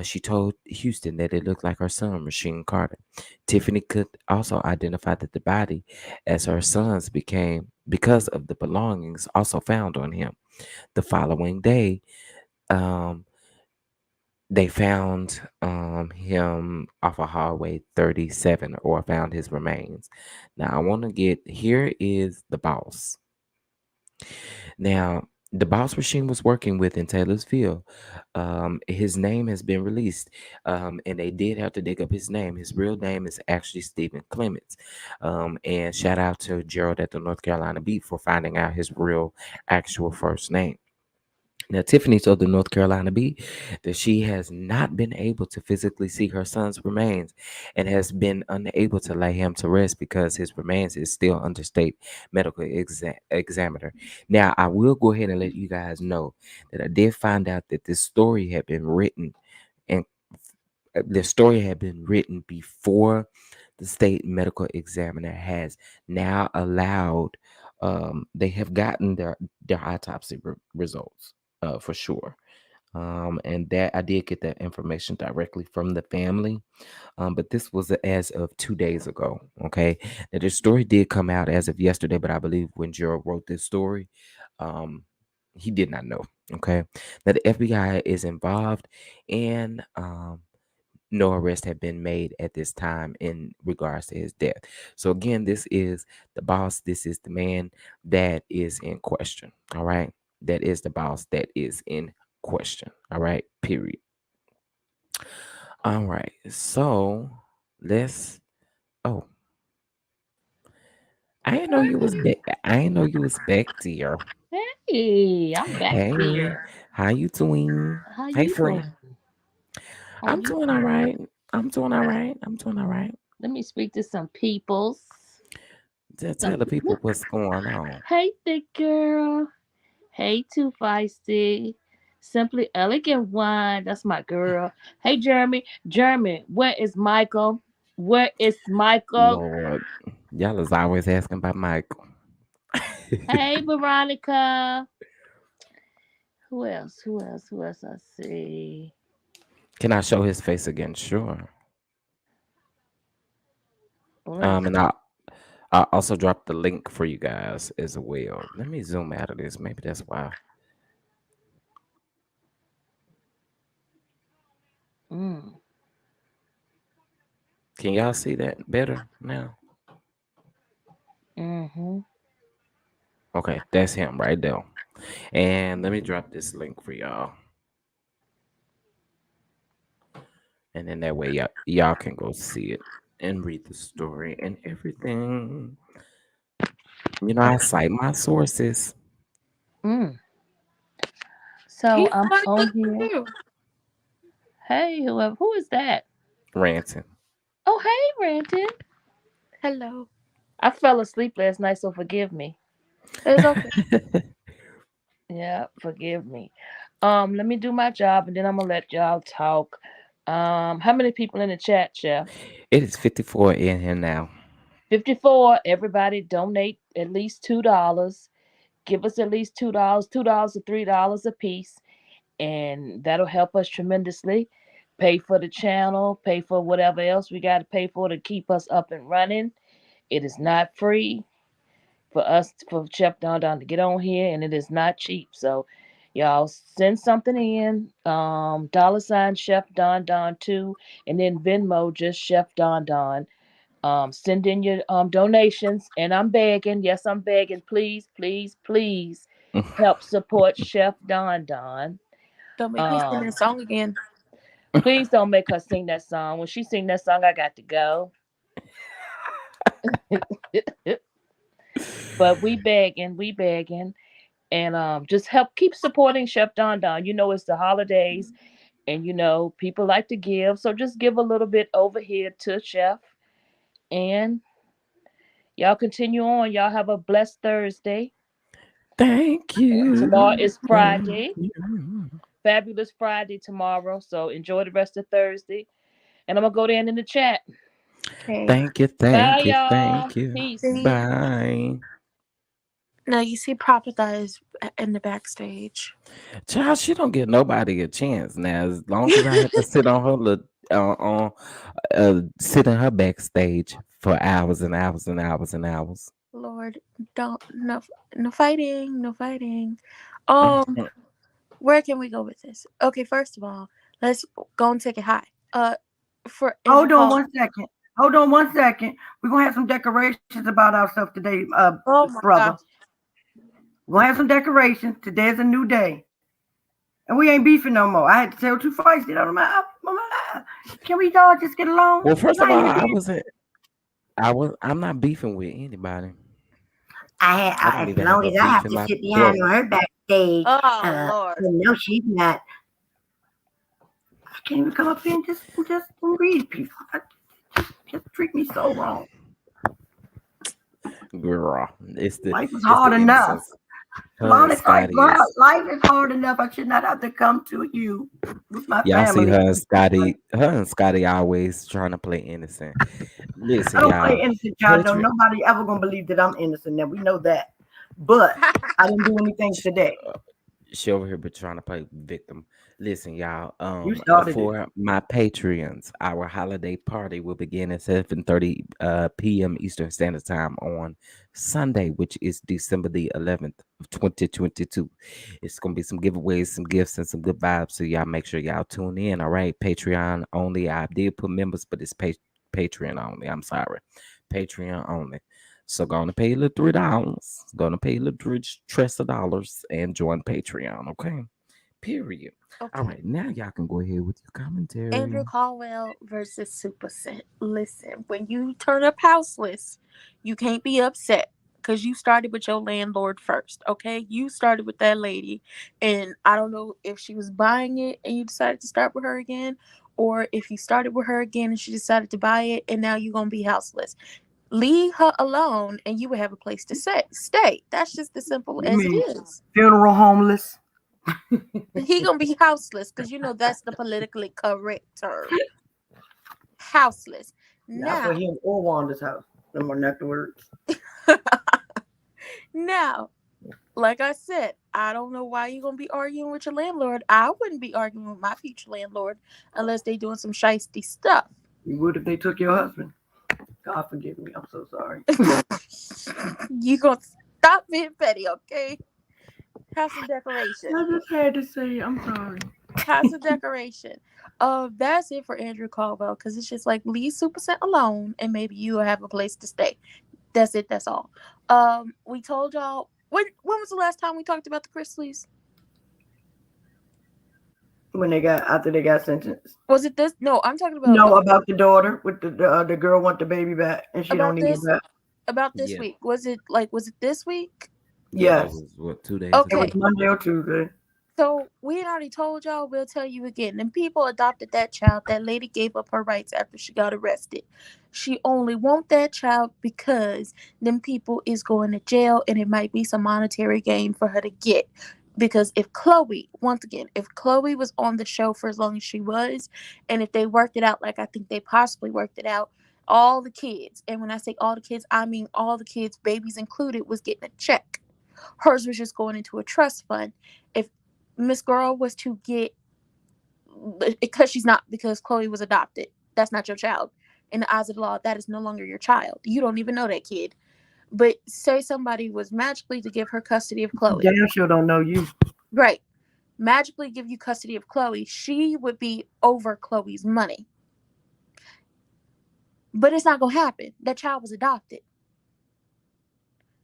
she told Houston that it looked like her son, Rasheem Carter. Tiffany could also identify that the body as her son's became because of the belongings also found on him. The following day, um, they found him off of Highway 37 or found his remains. Now, I want to get here is the boss. Now, the boss Rasheem was working with in Taylorsville, his name has been released, and they did have to dig up his name. His real name is actually Stephen Clements, and shout out to Gerald at the North Carolina Beat for finding out his real, actual first name. Now, Tiffany told the North Carolina Beat that she has not been able to physically see her son's remains and has been unable to lay him to rest because his remains is still under state medical examiner. Now, I will go ahead and let you guys know that I did find out that this story had been written, and the story had been written before the state medical examiner has now allowed. They have gotten their autopsy results, for sure. And that I did get that information directly from the family. But this was as of 2 days ago. Okay. Now the story did come out as of yesterday, but I believe when Gerald wrote this story, um, he did not know. Okay. Now the FBI is involved, and no arrest had been made at this time in regards to his death. So again, this is the boss. This is the man that is in question. All right. That is the boss that is in question. All right. Period. All right. So let's. Oh, I didn't know you was back. I didn't know you was back, dear. Hey, I'm back Hey, here. how you doing? How Hey, you friend. doing? How I'm you doing all doing? right. I'm doing all right. I'm doing all right. Let me speak to some peoples. Tell Some the people what's going on. Hey, thick girl. Hey, too feisty. Simply elegant one. That's my girl. Hey, Jeremy. Jeremy, where is Michael? Where is Michael? Lord, y'all is always asking about Michael. Hey, Veronica. Who else? Who else? Who else I see? Can I show his face again? Sure. Let's. And I also dropped the link for you guys as well. Let me zoom out of this. Maybe that's why. Mm, Can y'all see that better now? mm-hmm. Okay, that's him right there. And let me drop this link for y'all. And then that way y'all can go see it and read the story and everything. You know, I cite my sources. Mm. So He's I'm my on here. too. Hey, whoever, who is that? Ranting. Oh, hey, Renton. Hello. I fell asleep last night, so forgive me. It's okay. Yeah, forgive me. Let me do my job, and then I'm gonna let y'all talk. How many people in the chat, Chef? It is 54 in here now. 54. Everybody donate at least $2. Give us at least $2, $2 to $3 a piece, and that'll help us tremendously. Pay for the channel, pay for whatever else we got to pay for to keep us up and running. It is not free for us, for Chef Don Don to get on here, and it is not cheap. So, y'all send something in. $ Chef Don Don 2, and then Venmo just Chef Don Don. Send in your donations, and I'm begging. Yes, I'm begging. Please, please, please help support Chef Don Don. Don't make me sing Um, that song again. please don't make her sing that song. When she sing that song, I got to go. But we begging, and just help keep supporting Chef Don Don. You know it's the holidays, and you know people like to give, so just give a little bit over here to Chef, and y'all continue on. Y'all have a blessed Thursday. Thank And tomorrow you. is Thank Friday, you. fabulous Friday tomorrow. So enjoy the rest of Thursday, and I'm gonna go down in the chat. Okay. Thank you. Bye, Thank you. y'all. Thank you. Peace. See, Bye. now you see Prophet is in the backstage. Child, she don't give nobody a chance now. As long as I have to sit on her sit in her backstage for hours and hours and hours and hours. Lord, don't no fighting, no fighting. Um, where can we go with this? Okay, first of all, let's go and take it high. For in the Hold on hall. one second. Hold on one second. We're gonna have some decorations about ourselves today, Oh my brother. gosh. We're gonna have some decorations. Today's a new day. And we ain't beefing no more. I had to tell two fights get out of my life. Can we all just get along? Well, first I of ain't all, even I did. wasn't. I'm not beefing with anybody. I don't As even have long a as I beef have in to my sit behind blood. her backstage, Oh Lord. no, she's not. I can't even come up here and just read people. Just treat me so wrong. Girl, Life is it's hard the enough. innocence. Her and Scotty is Life is hard enough. I should not have to come to you with my y'all see family. her and Scotty always trying to play innocent. I Listen, don't play y'all, innocent, child. Though Patriot. nobody ever gonna believe that I'm innocent. Now we know that, but I didn't do anything today. She over here but trying to play victim. Listen, y'all. You started it. For my Patreons, our holiday party will begin at 7:30 p.m. Eastern Standard Time on Sunday, which is December the 11th of 2022. It's gonna be some giveaways, some gifts, and some good vibes. So y'all make sure y'all tune in. All right, Patreon only. I did put members, but it's Patreon only. I'm sorry, Patreon only. So gonna pay a little $3. Gonna pay a little $3 of dollars and join Patreon. Okay. Period. All Okay. right, now y'all can go ahead with your commentary. Andrew Caldwell versus Supa. Listen, when you turn up houseless, you can't be upset because you started with your landlord first, okay? You started with that lady, and I don't know if she was buying it and you decided to start with her again, or if you started with her again and she decided to buy it and now you're going to be houseless. Leave her alone and you will have a place to stay. That's just as simple You as it mean is. funeral homeless? He gonna be houseless because you know that's the politically correct term. Houseless. Not for Now, him or Wanda's house. No more not the words. now, like I said, I don't know why you're gonna be arguing with your landlord. I wouldn't be arguing with my future landlord unless they doing some shisty stuff. You would if they took your husband. God forgive me. I'm so sorry. You gonna stop being petty, okay? Have some decoration. I just had to say I'm sorry. Have some decoration. That's it for Andrew Caldwell because it's just like leave Super Set alone and maybe you will have a place to stay. That's it. That's all. We told y'all when was the last time we talked about the Chrisleys? When they got after they got sentenced. Was it this? No, I'm talking about No, about the daughter with the girl want the baby back and she don't about need it this back. about this Yeah. week. Was it this week? Yeah, that Yes, was what 2 days it was Okay. ago. Monday or Tuesday. So we had already told y'all. We'll tell you again. And people adopted that child. That lady gave up her rights after she got arrested. She only want that child because them people is going to jail, and it might be some monetary gain for her to get. Because if Chloe, once again, if Chloe was on the show for as long as she was, and if they worked it out like I think they possibly worked it out, all the kids, and when I say all the kids, I mean all the kids, babies included, was getting a check. Hers was just going into a trust fund. If Miss Girl was to get, because Chloe was adopted, that's not your child. In the eyes of the law, that is no longer your child. You don't even know that kid. But say somebody was magically to give her custody of Chloe. Damn sure don't know you. Right. Magically give you custody of Chloe, she would be over Chloe's money. But it's not going to happen. That child was adopted.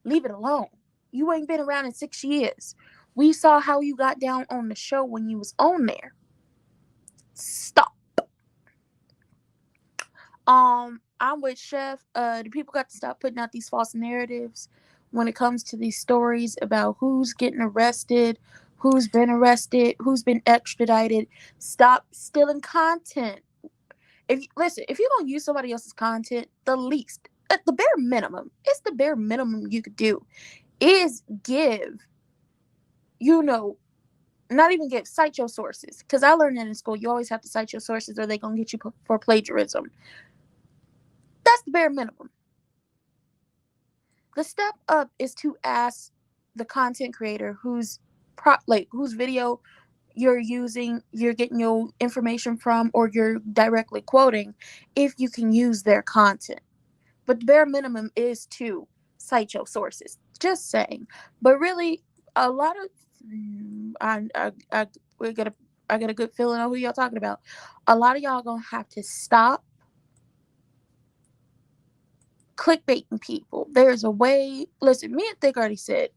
Leave it alone. You ain't been around in 6 years. We saw how you got down on the show when you was on there. Stop. I'm with Chef. The people got to stop putting out these false narratives when it comes to these stories about who's getting arrested, who's been extradited. Stop stealing content. If you're gonna use somebody else's content, the least, at the bare minimum, it's the bare minimum you could do is give, not even cite your sources. Because I learned that in school, you always have to cite your sources or they're gonna get you for plagiarism. That's the bare minimum. The step up is to ask the content creator whose video you're getting your information from, or you're directly quoting, if you can use their content. But the bare minimum is to cite your sources. Just saying. But really, a lot of we got a I got a good feeling on who y'all talking about. A lot of y'all gonna have to stop clickbaiting people. There's a way. Listen, me and Thick already said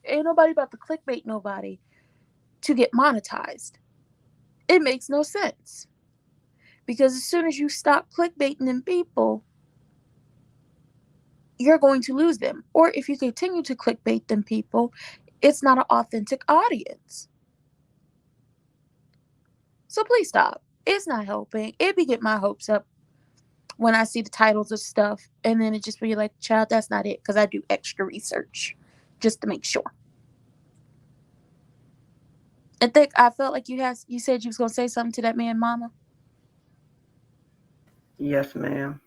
Ain't nobody about to clickbait nobody to get monetized. It makes no sense. Because as soon as you stop clickbaiting them people, you're going to lose them. Or if you continue to clickbait them people, it's not an authentic audience. So please stop. It's not helping. It be get my hopes up when I see the titles of stuff, and then it just be like, child, that's not it, because I do extra research just to make sure. I think I felt like you said you was gonna say something to that man, Mama. Yes, ma'am.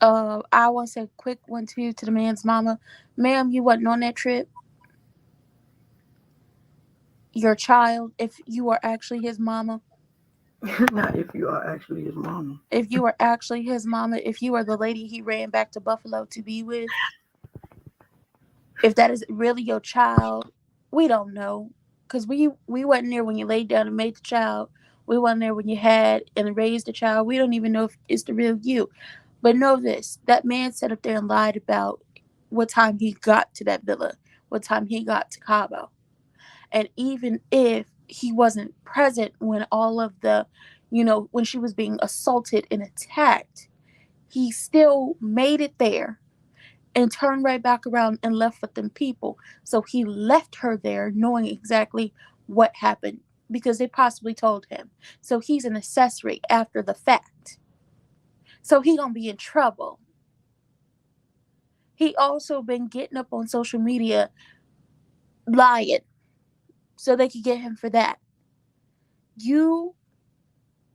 I want to say a quick one to the man's mama. Ma'am, you wasn't on that trip. Your child, if you are actually his mama, Not if you are actually his mama. if you are actually his mama, if you are the lady he ran back to Buffalo to be with, if that is really your child, we don't know. Because we wasn't there when you laid down and made the child. We wasn't there when you had and raised the child. We don't even know if it's the real you. But know this, that man sat up there and lied about what time he got to that villa, what time he got to Cabo. And even if he wasn't present when all of the, when she was being assaulted and attacked, he still made it there and turned right back around and left with them people. So he left her there knowing exactly what happened because they possibly told him. So he's an accessory after the fact. So he gonna be in trouble. He also been getting up on social media lying so they could get him for that. You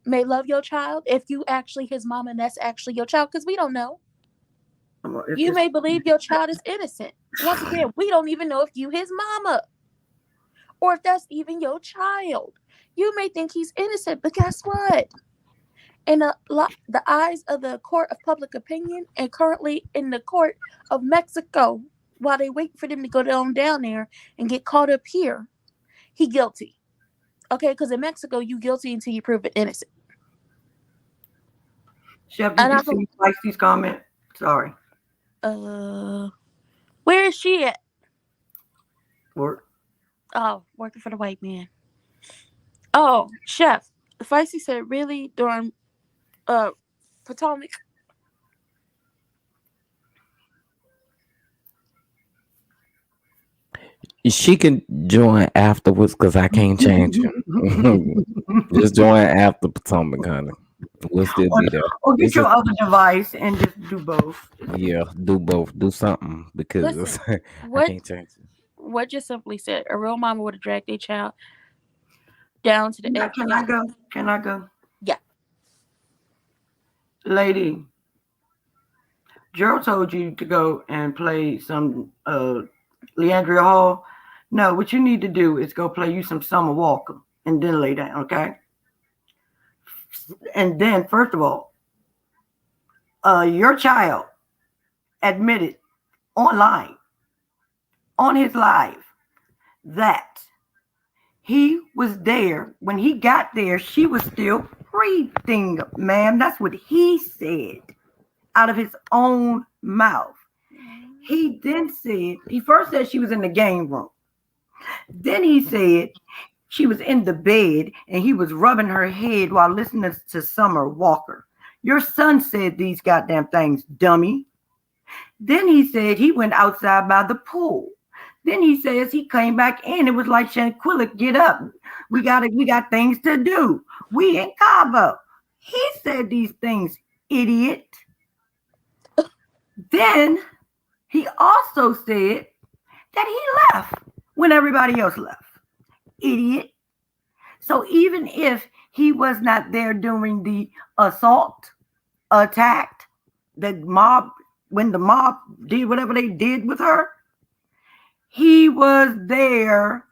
may love your child if you actually his mom and that's actually your child, because we don't know. You may believe your child is innocent. Once again, we don't even know if you his mama or if that's even your child. You may think he's innocent, but guess what? In the eyes of the court of public opinion and currently in the court of Mexico, while they wait for them to go down there and get caught up here, he guilty. Okay, because in Mexico, you guilty until you prove it innocent. Chef, did you see Feisty's comment? Sorry. Where is she at? Work. Oh, working for the white man. Oh, Chef, Feisty said, really, during Potomac? She can join afterwards because I can't change it. Just join after Potomac, honey. We'll still be there. Or get your other device and just do both. Yeah, do both. Do something because Listen, I can't change it. What just simply said, a real mama would have dragged their child down to the edge. Can I go? Can I go? Yeah. Lady, Gerald told you to go and play some Leandria Hall. No, what you need to do is go play you some Summer Walker and then lay down, okay? And then, first of all, your child admitted online, on his live, that he was there. When he got there, she was still breathing, ma'am. That's what he said out of his own mouth. He then said, he first said she was in the game room. Then he said she was in the bed and he was rubbing her head while listening to Summer Walker. Your son said these goddamn things, dummy. Then he said he went outside by the pool. Then he says he came back in. It was like, Shanquila, get up. We got things to do. We in Cabo. He said these things, idiot. Then he also said that he left when everybody else left. Idiot. So even if he was not there during the assault, attack, when the mob did whatever they did with her, he was there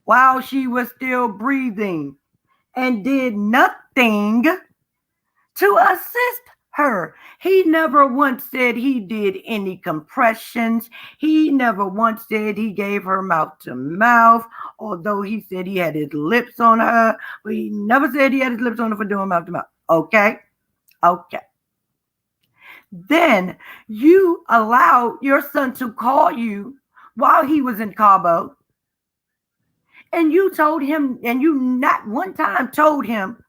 while she was still breathing and did nothing to assist her. He never once said he did any compressions. He never once said he gave her mouth to mouth, although he said he had his lips on her, but he never said he had his lips on her for doing mouth to mouth. Okay. Then you allowed your son to call you while he was in Cabo, and you told him, and you not one time told him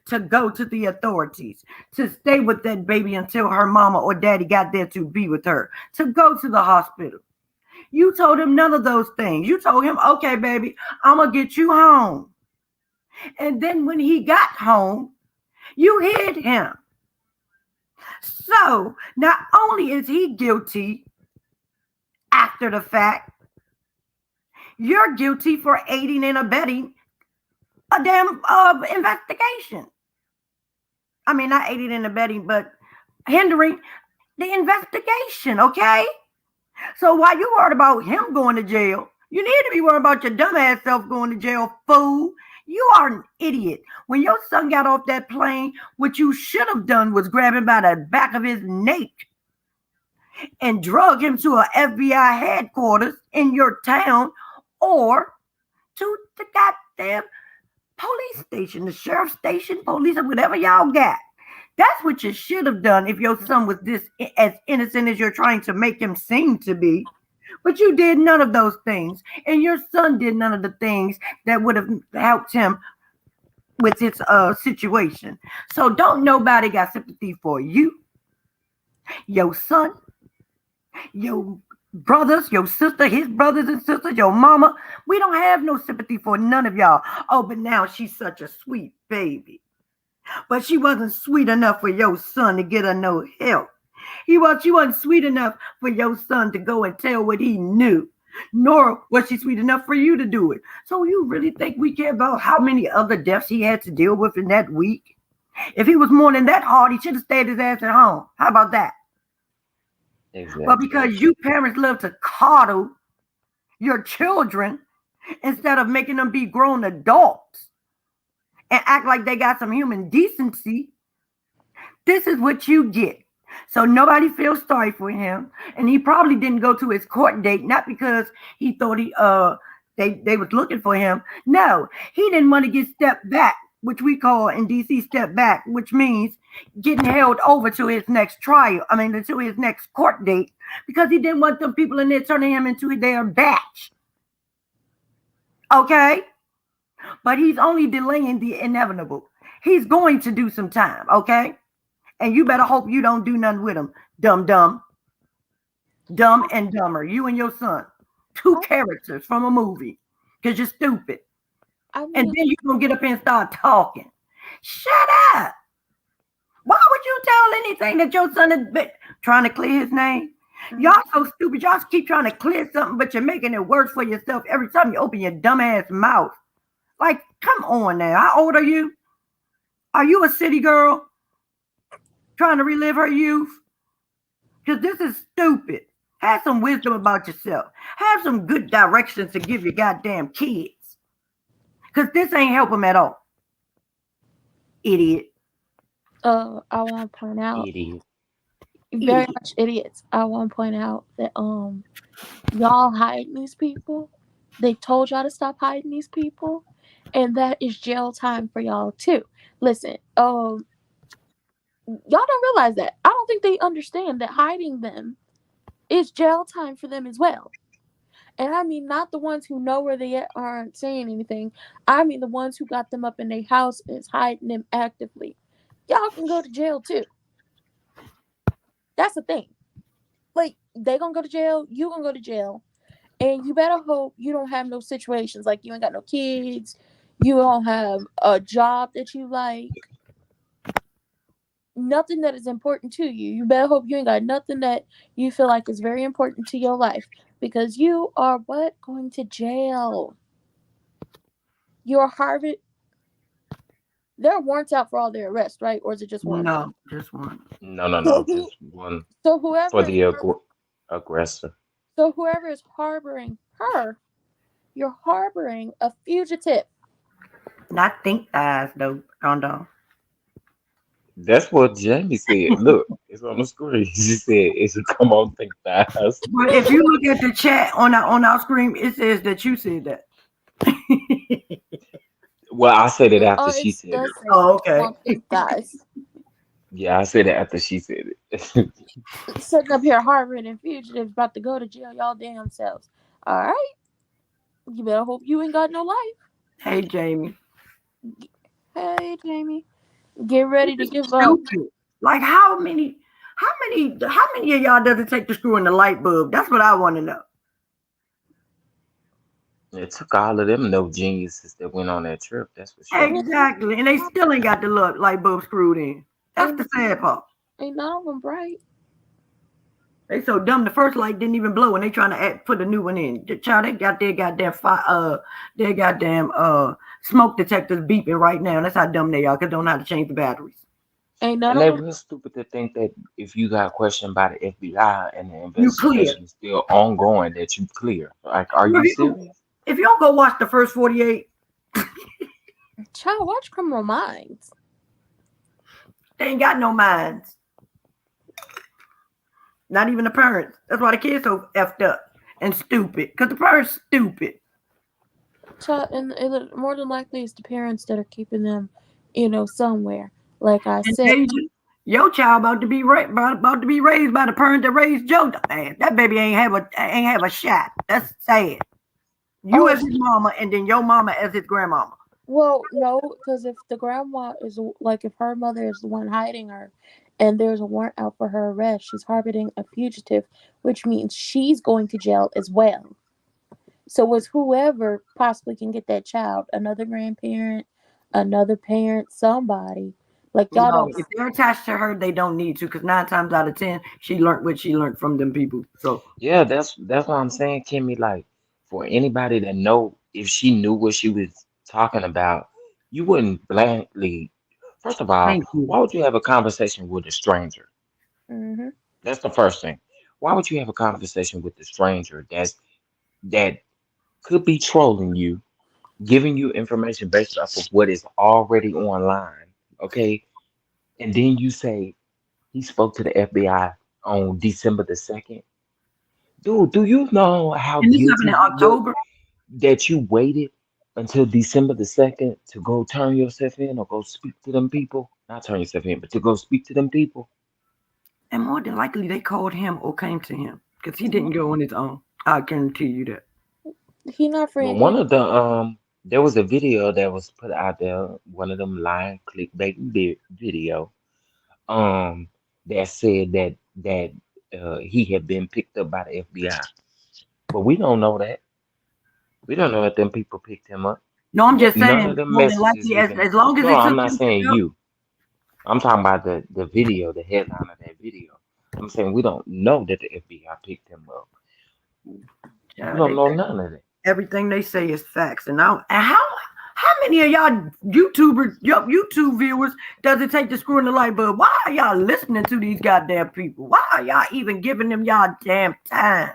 to go to the authorities, to stay with that baby until her mama or daddy got there to be with her, to go to the hospital. You told him none of those things. You told him, okay, baby, I'm going to get you home. And then when he got home, you hid him. So not only is he guilty after the fact, you're guilty for aiding and abetting a damn investigation. I mean, not aiding and abetting, but hindering the investigation, okay? So while you worried about him going to jail, you need to be worried about your dumbass self going to jail, fool. You are an idiot. When your son got off that plane, what you should have done was grab him by the back of his neck and drug him to a FBI headquarters in your town or to the goddamn police station, the sheriff's station, police, or whatever y'all got. That's what you should have done if your son was this as innocent as you're trying to make him seem to be. But you did none of those things. And your son did none of the things that would have helped him with his situation. So don't nobody got sympathy for you, your son, your brothers, your sister, his brothers and sisters, your mama. We don't have no sympathy for none of y'all. Oh, but now she's such a sweet baby. But she wasn't sweet enough for your son to get her no help. She wasn't sweet enough for your son to go and tell what he knew. Nor was she sweet enough for you to do it. So you really think we care about how many other deaths he had to deal with in that week? If he was mourning that hard, he should have stayed his ass at home. How about that? Exactly. But because you parents love to coddle your children instead of making them be grown adults and act like they got some human decency, this is what you get. So nobody feels sorry for him, and he probably didn't go to his court date not because he thought they was looking for him. No, he didn't want to get stepped back, which we call in DC step back, which means getting held over to his next trial. I mean, to his next court date, because he didn't want them people in there turning him into their batch. Okay? But he's only delaying the inevitable. He's going to do some time, okay? And you better hope you don't do nothing with him. Dumb and dumber. You and your son. Two characters from a movie. Because you're stupid. And then you're going to get up and start talking. Shut up. Why would you tell anything that your son is trying to clear his name? Y'all so stupid. Y'all keep trying to clear something, but you're making it worse for yourself every time you open your dumbass mouth. Like, come on now. How old are you? Are you a city girl? Trying to relive her youth? Because this is stupid. Have some wisdom about yourself. Have some good directions to give your goddamn kids. Because this ain't help them at all. Idiot. I want to point out. Idiot. Very much idiots. I want to point out that y'all hiding these people. They told y'all to stop hiding these people. And that is jail time for y'all too. Listen, y'all don't realize that. I don't think they understand that hiding them is jail time for them as well. And I mean not the ones who know where they aren't saying anything. I mean the ones who got them up in their house and is hiding them actively. Y'all can go to jail too. That's the thing. Like, they gonna go to jail, you gonna go to jail. And you better hope you don't have no situations like you ain't got no kids, you don't have a job that you like, nothing that is important to you. You better hope you ain't got nothing that you feel like is very important to your life, because you are going to jail. You're Harvard. There are warrants out for all their arrests, right? Or is it just one? No, just one. No, just one. So whoever For the aggressor. So whoever is harboring her, you're harboring a fugitive. Not think thighs, though, Rondo. That's what Jamie said. Look, it's on the screen. She said, "It's come on, think fast." But if you look at the chat on our screen, it says that you said that. Well, I said it after she said it. Oh, okay. Think thighs. Yeah, I said it after she said it. Sitting up here harboring fugitives about to go to jail y'all damn selves. All right, you better hope you ain't got no life. Hey, Jamie. Hey, Jamie, get This ready to is give up. stupid. Like how many of y'all does it take to screw in the light bulb? That's what I want to know. It took all of them no geniuses that went on that trip, that's for sure. Exactly. And they still ain't got the light bulb screwed in. That's Ain't the sad part. ain't none of them bright. They so dumb. The first light didn't even blow, and they trying to put a new one in. The child, they got their goddamn their goddamn smoke detectors beeping right now. That's how dumb they are. Cause they don't know how to change the batteries. Ain't none And of they them. real stupid to think that if you got questioned by the FBI and the You clear. investigation is still ongoing, that you clear. Like, are If you you don't, serious? if you don't go watch the first 48, Child, watch Criminal Minds. they ain't got no minds. Not even the parents. That's why the kids so effed up and stupid. Cause the parents stupid. Child, and more than likely it's the parents that are keeping them, somewhere. Like I And said, Deja, your child about to be raised by the parent that raised Joe. Man, that baby ain't have a shot. That's sad. You oh, as his mama, and then your mama as his grandmama. well, no, because if the grandma is like, if her mother is the one hiding her, and there's a warrant out for her arrest, she's harboring a fugitive, which means she's going to jail as well. So it's whoever possibly can get that child, another grandparent, another parent, somebody. Like y'all No, don't. if they're attached to her, they don't need to, because 9 times out of 10, she learned what she learned from them people. So Yeah, that's what I'm saying, Kimmy. Like, for anybody that know, if she knew what she was talking about, you wouldn't blankly. First of all, thank you. why would you have a conversation with a stranger? Hmm. That's the first thing. Why would you have a conversation with a stranger that could be trolling you, giving you information based off of what is already online? Okay, and then you say he spoke to the FBI on December 2nd. Dude, do you know how And this guilty happened in you look October. that you waited until December 2nd to go turn yourself in or go speak to them people? Not turn yourself in, but to go speak to them people. And more than likely, they called him or came to him because he didn't go on his own. I guarantee you that. He not Well, friend. one of the there was a video that was put out there, one of them lying clickbait video, um, that said that he had been picked up by the FBI. But we don't know that. We don't know that them people picked him up. No, I'm just None saying, of them more than messages likely, as, even. as long as No, they I'm took not him to saying jail, you. I'm talking about the video, the headline of that video. I'm saying we don't know that the FBI picked him up. We don't they know none of that. everything they say is facts. And how many of y'all your YouTube viewers does it take to screw in the light bulb? Why are y'all listening to these goddamn people? Why are y'all even giving them y'all damn time?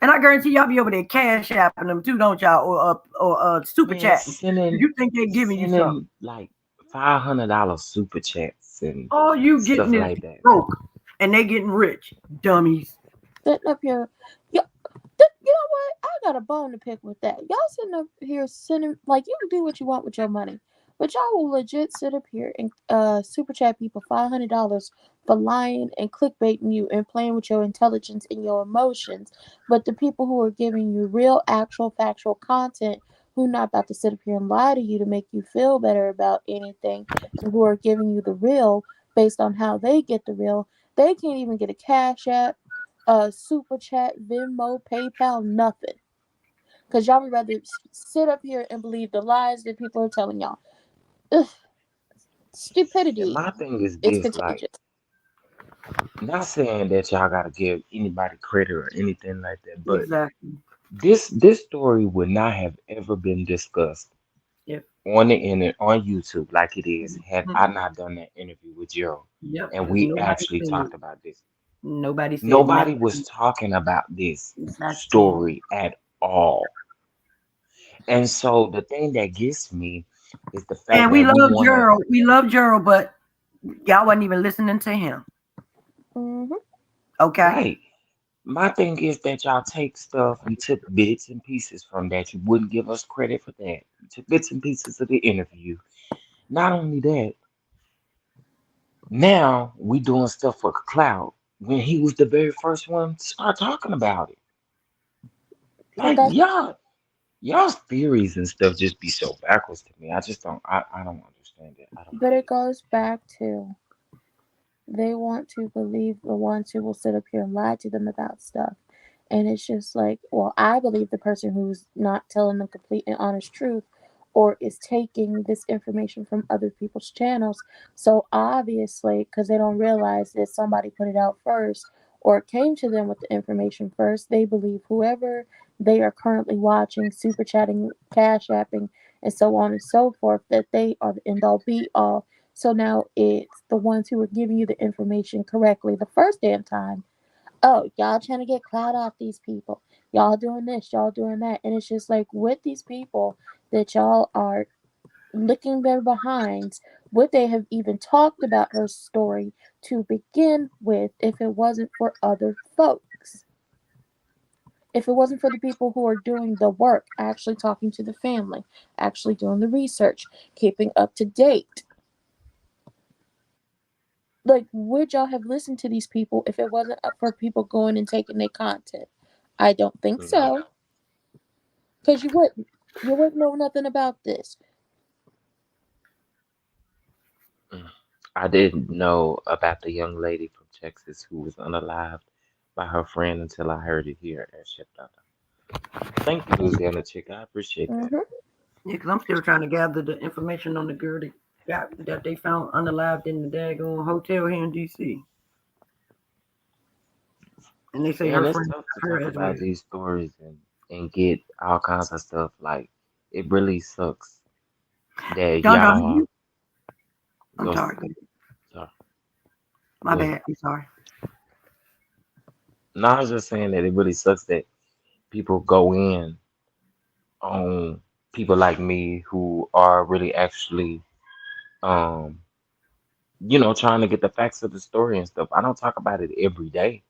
And I guarantee y'all be over there cash apping them too, don't y'all? Or super Man, chatting. sending You think they're giving you something? sending like $500 super chats and All you stuff getting is like that. broke, and they getting rich, dummies. Sitting up here. Yo, you know what? I got a bone to pick with that. Y'all sitting up here sending, like, you can do what you want with your money, but y'all will legit sit up here and super chat people $500 for lying and clickbaiting you and playing with your intelligence and your emotions. But the people who are giving you real, actual, factual content, who not about to sit up here and lie to you to make you feel better about anything, and who are giving you the real based on how they get the real, they can't even get a cash app, super chat, Venmo, PayPal, nothing. Because y'all would rather sit up here and believe the lies that people are telling y'all. Ugh, And stupidity my thing is is this, like, contagious. not saying that y'all gotta give anybody credit or anything like that, but Exactly. this story would not have ever been discussed Yep. on the internet on YouTube like it is had I Mhm. not done that interview with Gerald Yep. and Because we nobody actually said talked about this. nobody said Nobody nothing. was talking about this Nothing. story at all. And so the thing that gets me is the fact And we that we love wanna, Gerald. We love Gerald, but y'all wasn't even listening to him. Hmm. Okay. right. My thing is that y'all take stuff, you took bits and pieces from that. You wouldn't give us credit for that. You took bits and pieces of the interview. Not only that, Now we doing stuff for clout when he was the very first one to start talking about it. But Like that's y'all's theories and stuff just be so backwards to me. I just don't. I don't understand it. I don't but get it it. goes back to they want to believe the ones who will sit up here and lie to them about stuff. And it's just like, well, I believe the person who's not telling the complete and honest truth or is taking this information from other people's channels. So obviously, because they don't realize that somebody put it out first or came to them with the information first, they believe whoever they are currently watching, super chatting, cash apping, and so on and so forth, that they are the end all be all. So now it's the ones who are giving you the information correctly the first damn time. Oh, y'all trying to get clout off these people. Y'all doing this, y'all doing that. And it's just like with these people that y'all are licking their behinds, would they have even talked about her story to begin with if it wasn't for other folks? If it wasn't for the people who are doing the work, actually talking to the family, actually doing the research, keeping up to date. Like, would y'all have listened to these people if it wasn't for people going and taking their content? I don't think No. so, because you wouldn't. You wouldn't know nothing about this. Mm. I didn't know about the young lady from Texas who was unalived by her friend until I heard it here at Shipped Out. Thank you, Louisiana Chick. I appreciate that. Mm-hmm. Yeah, because I'm still trying to gather the information on the girl that they found unalived in the daggone hotel here in D.C. And they say Yeah, her and it's friend tough to got her talk as well. about these stories and get all kinds of stuff. Like it really sucks that John John, y'all I'm go sorry. sorry, My go ahead. bad. I'm sorry. No, I was just saying that it really sucks that people go in on people like me who are really actually um trying to get the facts of the story and stuff. I don't talk about it every day.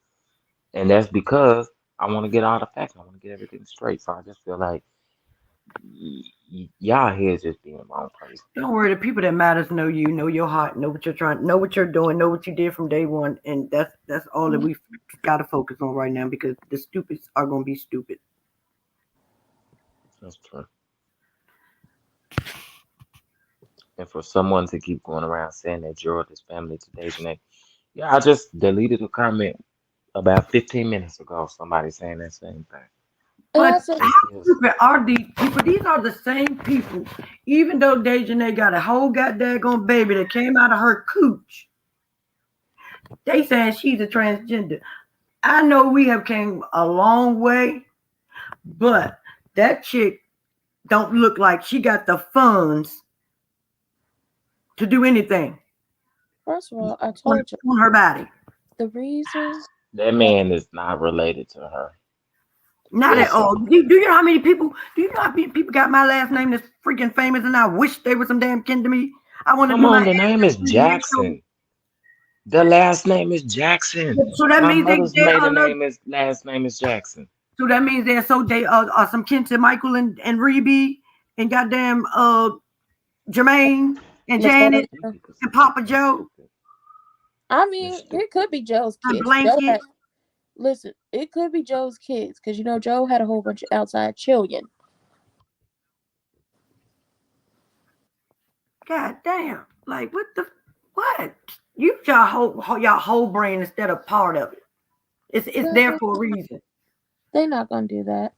And that's because I want to get all the facts. I want to get everything straight. So I just feel like y'all heads just being wrong place. Don't worry. The people that matters know you, know your heart, know what you're trying, know what you're doing, know what you did from day one, and that's all that we got to focus on right now because the stupids are gonna be stupid. That's true. And for someone to keep going around saying that Gerald is family to Dejanay, yeah, I just deleted a comment about 15 minutes ago. Somebody saying that same thing. And But that's a, how It feels stupid are these people? These are the same people. Even though Dejanay got a whole goddamn baby that came out of her cooch, they saying she's a transgender. I know we have came a long way, but that chick don't look like she got the funds to do anything first of all, I on, told you on her body. the reason that that man is not related to her. Not It's at all. simple. Do you know how many people? Do you know how many people got my last name that's freaking famous, and I wish they were some damn kin to me. I want to Come do my on, the name is ancestry. Jackson. The last name is Jackson. So that My means mother's they maiden are look. name is last name is Jackson. So that means they are some kin to Michael and Reby and goddamn Jermaine and Miss Love, Janet You people and are Papa just Joe stupid. I You're mean, it stupid. could be Joe's and kids. Joe Blanket. had, listen, it could be Joe's kids because you know Joe had a whole bunch of outside children. God damn! Like what the what? Use your whole brain instead of part of it. It's there No, for a reason. they're not gonna do that.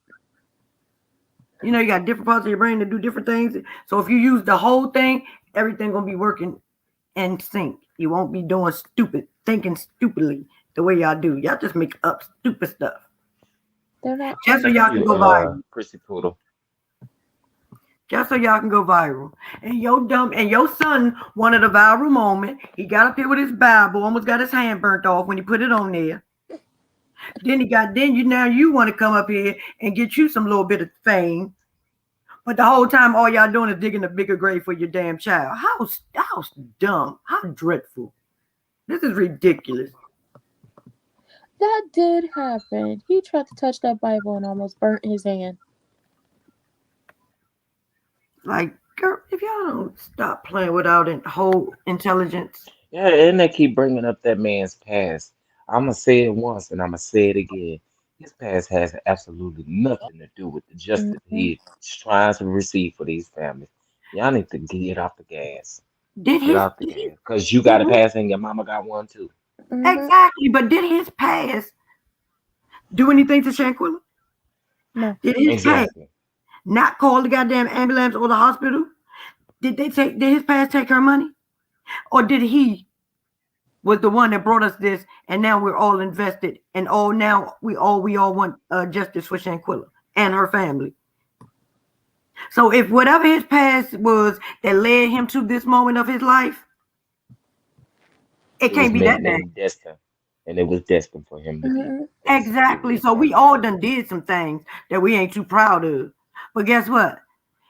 You know, you got different parts of your brain that do different things. So if you use the whole thing, everything gonna be working in sync. You won't be doing stupid, thinking stupidly the way y'all do. Y'all just make up stupid stuff They're not just so gonna. Thank y'all can you, go viral. Chrissy Poodle. Just so y'all can go viral. And your son wanted a viral moment. He got up here with his Bible, almost got his hand burnt off when he put it on there. Then you want to come up here and get you some little bit of fame. But the whole time, all y'all doing is digging a bigger grave for your damn child. How dumb. How dreadful. This is ridiculous. That did happen. He tried to touch that Bible and almost burnt his hand. Like, girl, if y'all don't stop playing without whole intelligence. Yeah, and they keep bringing up that man's past. I'm gonna say it once and I'm gonna say it again. His past has absolutely nothing to do with the justice Mm-hmm. he's trying to receive for these families. Y'all need to get off the gas. Did Get his off the gas, cause you did got a his pass and your mama got one too. Mm-hmm. exactly, but did his past do anything to Shanquilla? No. Did his past Exactly. not call the goddamn ambulance or the hospital? Did his past take her money? Or did he was the one that brought us this and now we're all invested and all now we all want justice for Shanquilla and her family. So if whatever his past was that led him to this moment of his life, it It was can't be that meant bad. and destined, and it was destined for him to be Mm-hmm. Exactly. executed So we upon. all done did some things that we ain't too proud of. But guess what?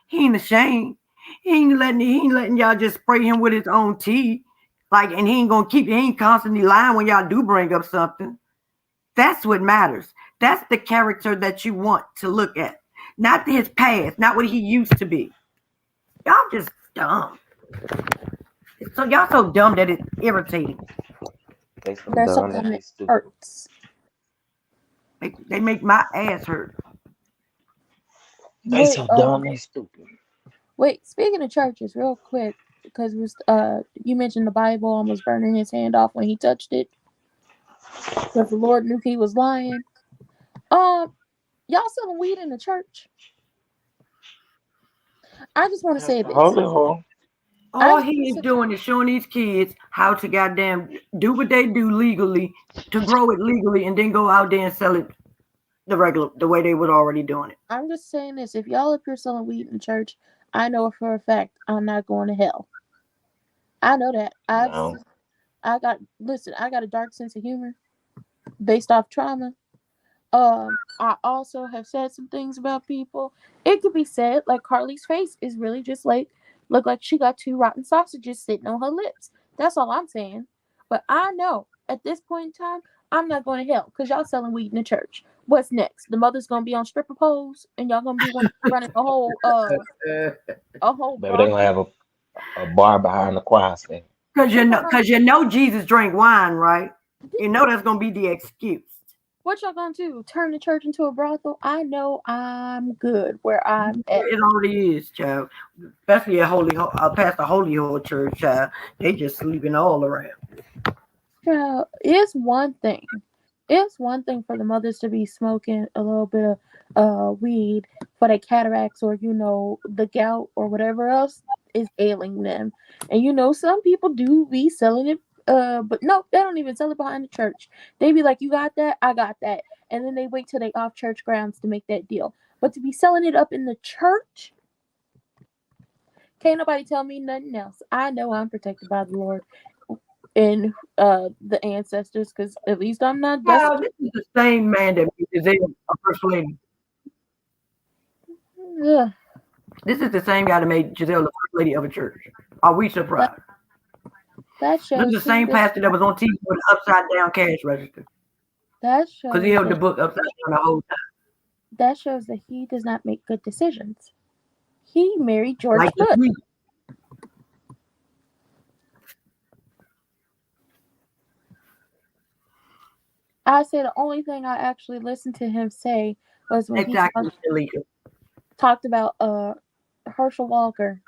He ain't ashamed. He ain't letting y'all just spray him with his own tea. Like, and he ain't constantly lying when y'all do bring up something. That's what matters. That's the character that you want to look at. Not his past, not what he used to be. Y'all just dumb. So y'all so dumb that it's irritating. They so They're so dumb that dumb they it stupid. hurts. They make my ass hurt. They Wait, so dumb they stupid. wait. Speaking of churches, real quick, because it was you mentioned the Bible almost burning his hand off when he touched it, because the Lord knew he was lying. Um, y'all selling weed in the church? I just want to say Pastor this. Holy Hole. I All just want he to is say, doing is showing these kids how to goddamn do what they do legally, to grow it legally, and then go out there and sell it the way they was already doing it. I'm just saying this. If y'all up here selling weed in the church, I know for a fact I'm not going to hell. I know that. No. I got a dark sense of humor based off trauma. I also have said some things about people. It could be said like Carly's face is really just like look like she got two rotten sausages sitting on her lips. That's all I'm saying. But I know at this point in time, I'm not going to hell because y'all selling weed in the church. What's next? The mother's gonna be on stripper poles, and y'all gonna be running a whole Maybe they gonna brothel. have a bar behind the choir stand. Cause you know Jesus drank wine, right? You know that's gonna be the excuse. What y'all gonna do? Turn the church into a brothel? I know I'm good where I'm at. It already is, child. Especially past the Holy Hole Church, child. They just sleeping all around. Yeah, it's one thing. It's one thing for the mothers to be smoking a little bit of weed for the cataracts or the gout or whatever else is ailing them. And some people do be selling it but no, they don't even sell it behind the church. They be like, "You got that? I got that." And then they wait till they off church grounds to make that deal. But to be selling it up in the church, can't nobody tell me nothing else. I know I'm protected by the Lord and the ancestors because at least I'm not dust. Well, this is the same man that made Giselle a first lady. Ugh, This is the same guy that made Giselle the first lady of a church. Are we that surprised? that This is shows the he same does pastor that was on TV with an upside down cash register that because he shows held the that book upside down the whole time, that shows that he does not make good decisions. He married like George the Bush. sweet. I say the only thing I actually listened to him say was when he Exactly, Shalika. talked about Herschel Walker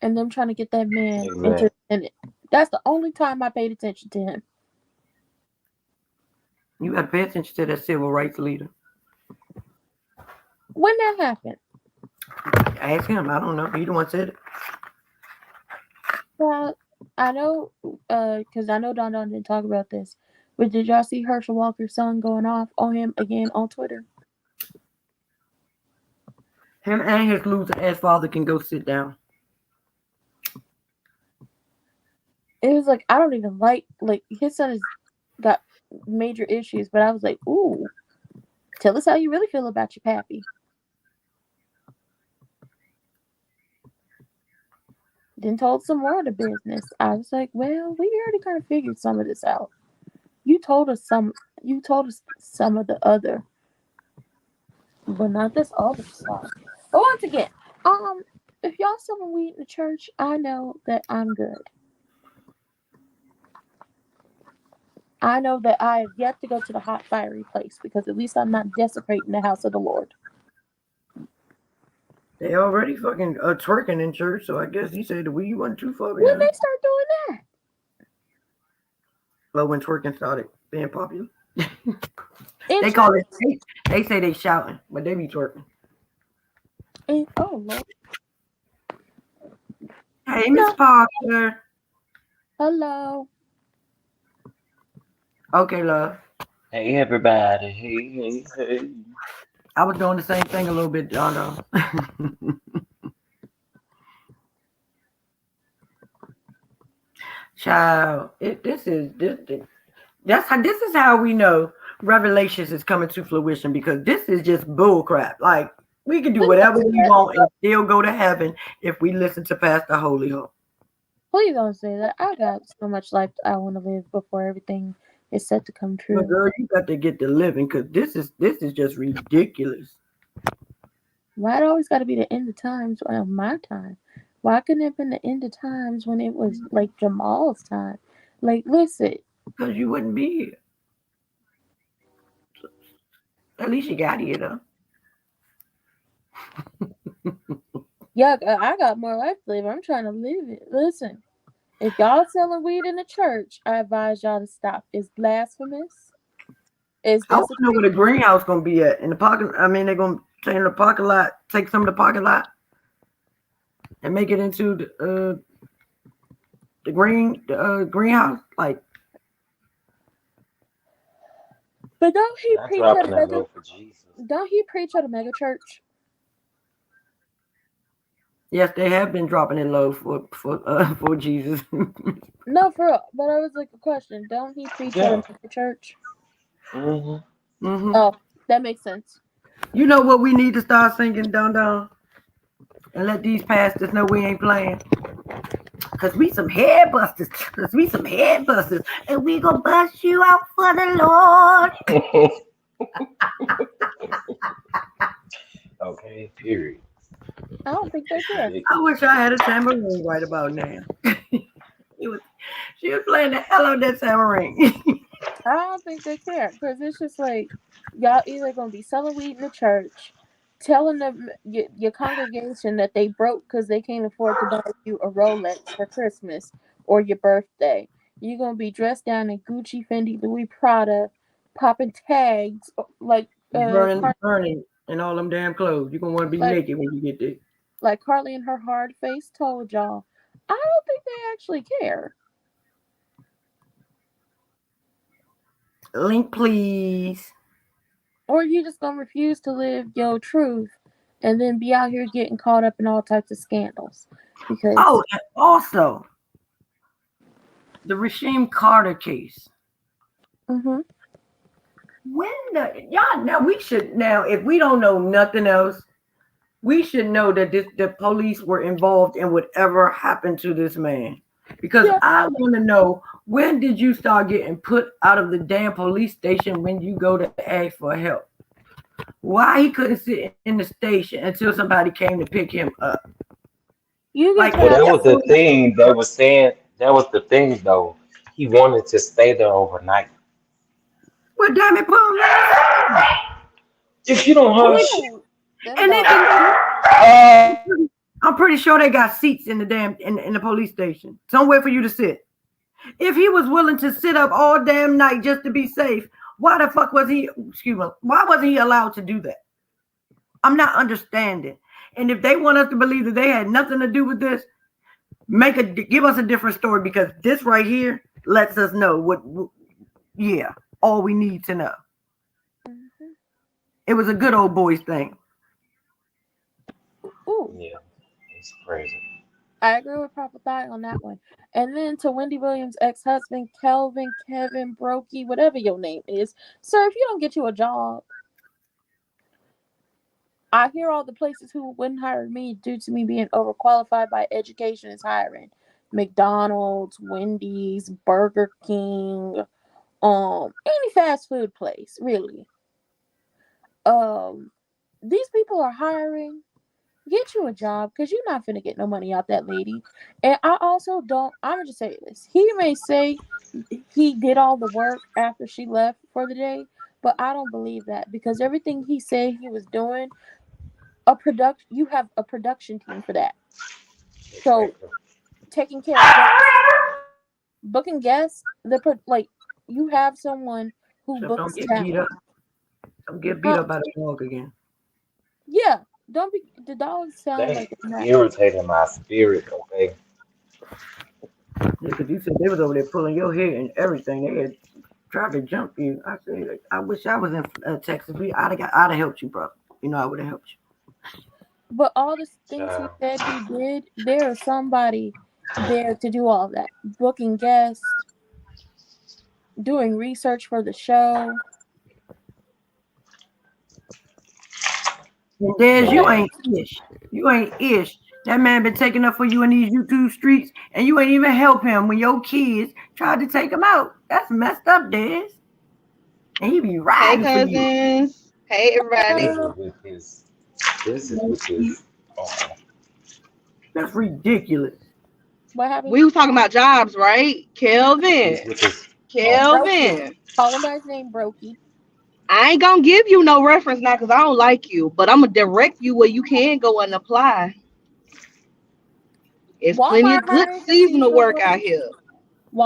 and them trying to get that man into Exactly. the Senate. That's the only time I paid attention to him. You got to pay attention to that civil rights leader. When that happened, Ask him. I don't know. He the one said it. well, I know because I know Don didn't talk about this. But did y'all see Herschel Walker's son going off on him again on Twitter? Him and his loser ass father can go sit down. It was like I don't even like his son has got major issues, but I was like, ooh, tell us how you really feel about your pappy. Then told some more of the business. I was like, well, we already kind of figured some of this out. You told us some. You told us some of the other, but not this other stuff. But once again, if y'all selling weed in the church, I know that I'm good. I know that I have yet to go to the hot fiery place because at least I'm not desecrating the house of the Lord. They already fucking twerking in church, so I guess he said the weed wasn't too far When behind. they start doing that? Well, when twerking started being popular. In They call church? it, they say they shouting, but they be twerking. Oh, Lord. Hey, Miss No. Parker. Hello. Okay, love. Hey everybody, hey. I was doing the same thing a little bit, John. Child, this is this is how we know Revelations is coming to fruition, because this is just bull crap. Like, we can do whatever we want and still go to heaven if we listen to Pastor Holy Hope. Please don't say that. I got so much life I want to live before everything is set to come true. But girl, you got to get to living, because this is just ridiculous. Why it always got to be the end of times on my time? Why couldn't it have been the end of times when it was like Jamal's time? Like, listen. Because you wouldn't be here. At least you got here, though. Yeah, I got more life to live. I'm trying to live it. Listen, if y'all selling weed in the church, I advise y'all to stop. It's blasphemous. It's I want to know where the greenhouse going to be at. In the parking, I mean, they're going to change the parking lot, take some of the parking lot, and make it into the greenhouse. Like, but don't he Not preach at dropping a that mega? low for Jesus. Don't he preach at a mega church? yes, they have been dropping it low for Jesus. No, for real. But I was like a question. Don't he preach at a mega church? Mm-hmm. Oh, that makes sense. You know what we need to start singing, down, and let these pastors know we ain't playing. Cause we some head busters. And we gonna bust you out for the Lord. Okay, period. I don't think they care. I wish I had a tambourine right about now. She was playing the hell out of that tambourine. I don't think they care because it's just like y'all either gonna be selling weed in the church, telling them your congregation that they broke because they can't afford to buy you a Rolex for Christmas or your birthday. You're gonna be dressed down in Gucci, Fendi, Louis, Prada, popping tags like burning in all them damn clothes. You're gonna want to be naked when you get there. Like Carly and her hard face told y'all. I don't think they actually care. Link, please. Or you just gonna refuse to live your truth and then be out here getting caught up in all types of scandals. Because and also the Rasheem Carter case. mm-hmm. When y'all now we should now, if we don't know nothing else, we should know that the police were involved in whatever happened to this man. Because I want to know, when did you start getting put out of the damn police station when you go to ask for help? Why he couldn't sit in the station until somebody came to pick him up? You Well, that was the thing they were saying. That was the thing, though. He wanted to stay there overnight. Well, damn it, police! If you don't hush, And I'm pretty sure they got seats in the damn in the police station, somewhere for you to sit. If he was willing to sit up all damn night just to be safe, why the fuck was he? Excuse me. Why wasn't he allowed to do that? I'm not understanding. And if they want us to believe that they had nothing to do with this, give us a different story, because this right here lets us know all we need to know. Mm-hmm. It was a good old boys thing. Ooh. Yeah, it's crazy. I agree with Papa Thigh on that one. And then to Wendy Williams' ex-husband, Kelvin, Kevin, Brokey, whatever your name is, sir, if you don't get you a job, I hear all the places who wouldn't hire me due to me being overqualified by education is hiring. McDonald's, Wendy's, Burger King, any fast food place, really. These people are hiring get you a job because you're not finna get no money out that lady. And I also don't, I'm gonna just say this. He may say he did all the work after she left for the day, but I don't believe that because everything he said he was doing, you have a production team for that. So Exactly. taking care of guests, booking guests, like you have someone who Chef, don't books get beat talent. up. Don't get beat Huh? up by the dog again. Yeah. Don't be the dogs sound They like they're not. irritating my spirit, okay? Yeah, because you said they was over there pulling your hair and everything. They had tried to jump you. I said, I wish I was in Texas. I'd have helped you, bro. You know, I would have helped you. But all the things he Child. said he did, there is somebody there to do all of that. Booking guests, doing research for the show. And Des, you Man, ain't ish. You ain't ish. That man been taking up for you in these YouTube streets, and you ain't even help him when your kids tried to take him out. That's messed up, Des. And he be Hey, riding for you. cousins. Hey, this everybody. is with his. This is with his. Oh, That's ridiculous. What happened? We was talking about jobs, right? this Kelvin. with his. Oh, Brokey. Kelvin. Call him by his name, Brokey. I ain't gonna give you no reference now because I don't like you, but I'm gonna direct you where you can go and apply. It's plenty Walmart of good hiring for seasonal seasonal work work. out here.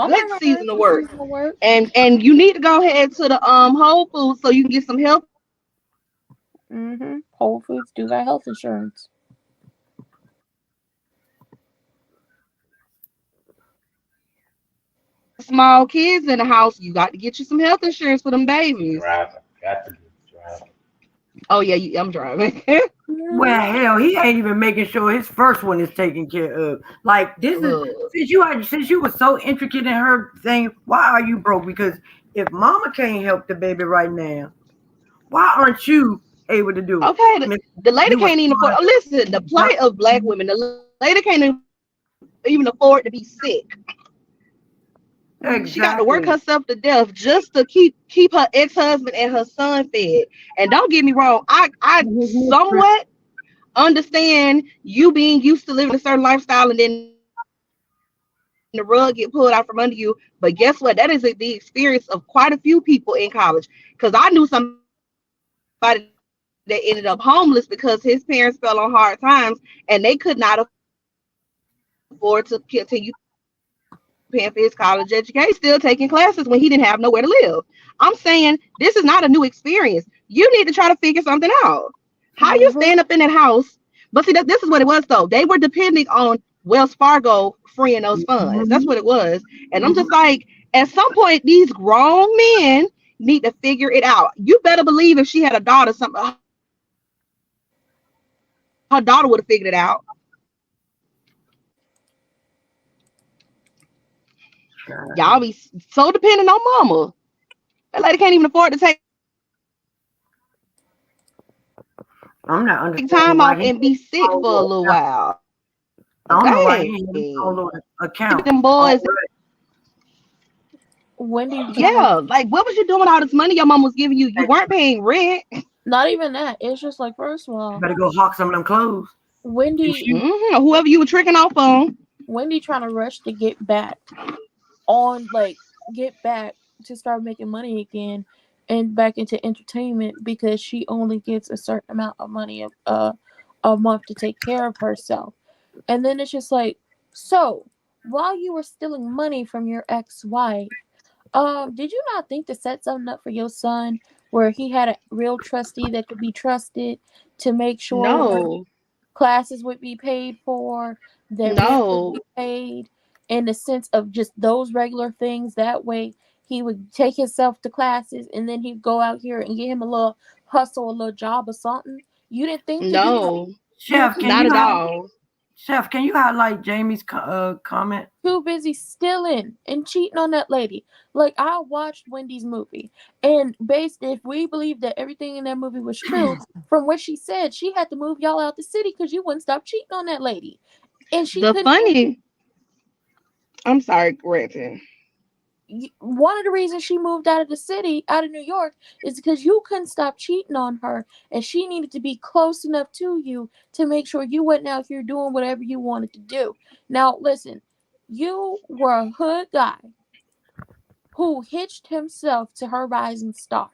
Good Walmart hiring seasonal for work. seasonal work. And you need to go ahead to the Whole Foods so you can get some health. Whole Foods do got health insurance. Small kids in the house, you got to get you some health insurance for them babies. driving. Got to be driving. Oh yeah, I'm driving. Well, Mm-hmm. hell, he ain't even making sure his first one is taken care of. Like this is Look, since you were so intricate in her thing. Why are you broke? Because if Mama can't help the baby right now, why aren't you able to do it? okay, Miss, the lady you were can't even afford. smart. Oh, listen, the plight of black women. The lady can't even afford to be sick. She got to work Exactly. herself to death just to keep her ex-husband and her son fed. And don't get me wrong, I His mistress. somewhat understand you being used to living a certain lifestyle and then the rug get pulled out from under you. But guess what? That is the experience of quite a few people in college. Because I knew somebody that ended up homeless because his parents fell on hard times and they could not afford to continue paying for his college education. He's still taking classes when he didn't have nowhere to live. I'm saying this is not a new experience. You need to try to figure something out. How you stand up in that house? But see, this is what it was though. They were depending on Wells Fargo freeing those funds. That's what it was. And I'm just like, Mhm, at some point, mhm. these grown men need to figure it out. You better believe if she had a daughter, something her daughter would have figured it out. Y'all be so dependent on mama. That lady can't even afford to take time off and be sick for a little while. I'm not Okay. understanding why he all over account. I don't know why he Keep ain't all them over boys. account already. Wendy Yeah. trying to, Like, what was you doing with all this money your mom was giving you? You weren't paying rent. not even that. It's just like, first of all, Better go hawk some of them clothes. Some Wendy, shoes. Whoever you were tricking off on. Wendy trying to rush to get back to start making money again and back into entertainment because she only gets a certain amount of money a month to take care of herself. And then it's just like, so while you were stealing money from your ex-wife, did you not think to set something up for your son where he had a real trustee that could be trusted to make sure that No. classes would be paid for, that rent would No. be paid, in the sense of just those regular things? That way he would take himself to classes and then he'd go out here and get him a little hustle, a little job or something. You didn't think to do that. No. You were Chef, too can Not you at busy, all. Chef, can you highlight Jamie's comment? too busy stealing and cheating on that lady. Like, I watched Wendy's movie, and based, if we believe that everything in that movie was true, from what she said, she had to move y'all out the city because you wouldn't stop cheating on that lady, and she The couldn't. funny, I'm sorry, Gretchen. one of the reasons she moved out of the city, out of New York, is because you couldn't stop cheating on her, and she needed to be close enough to you to make sure you wasn't out here doing whatever you wanted to do. Now, listen, you were a hood guy who hitched himself to her rising star.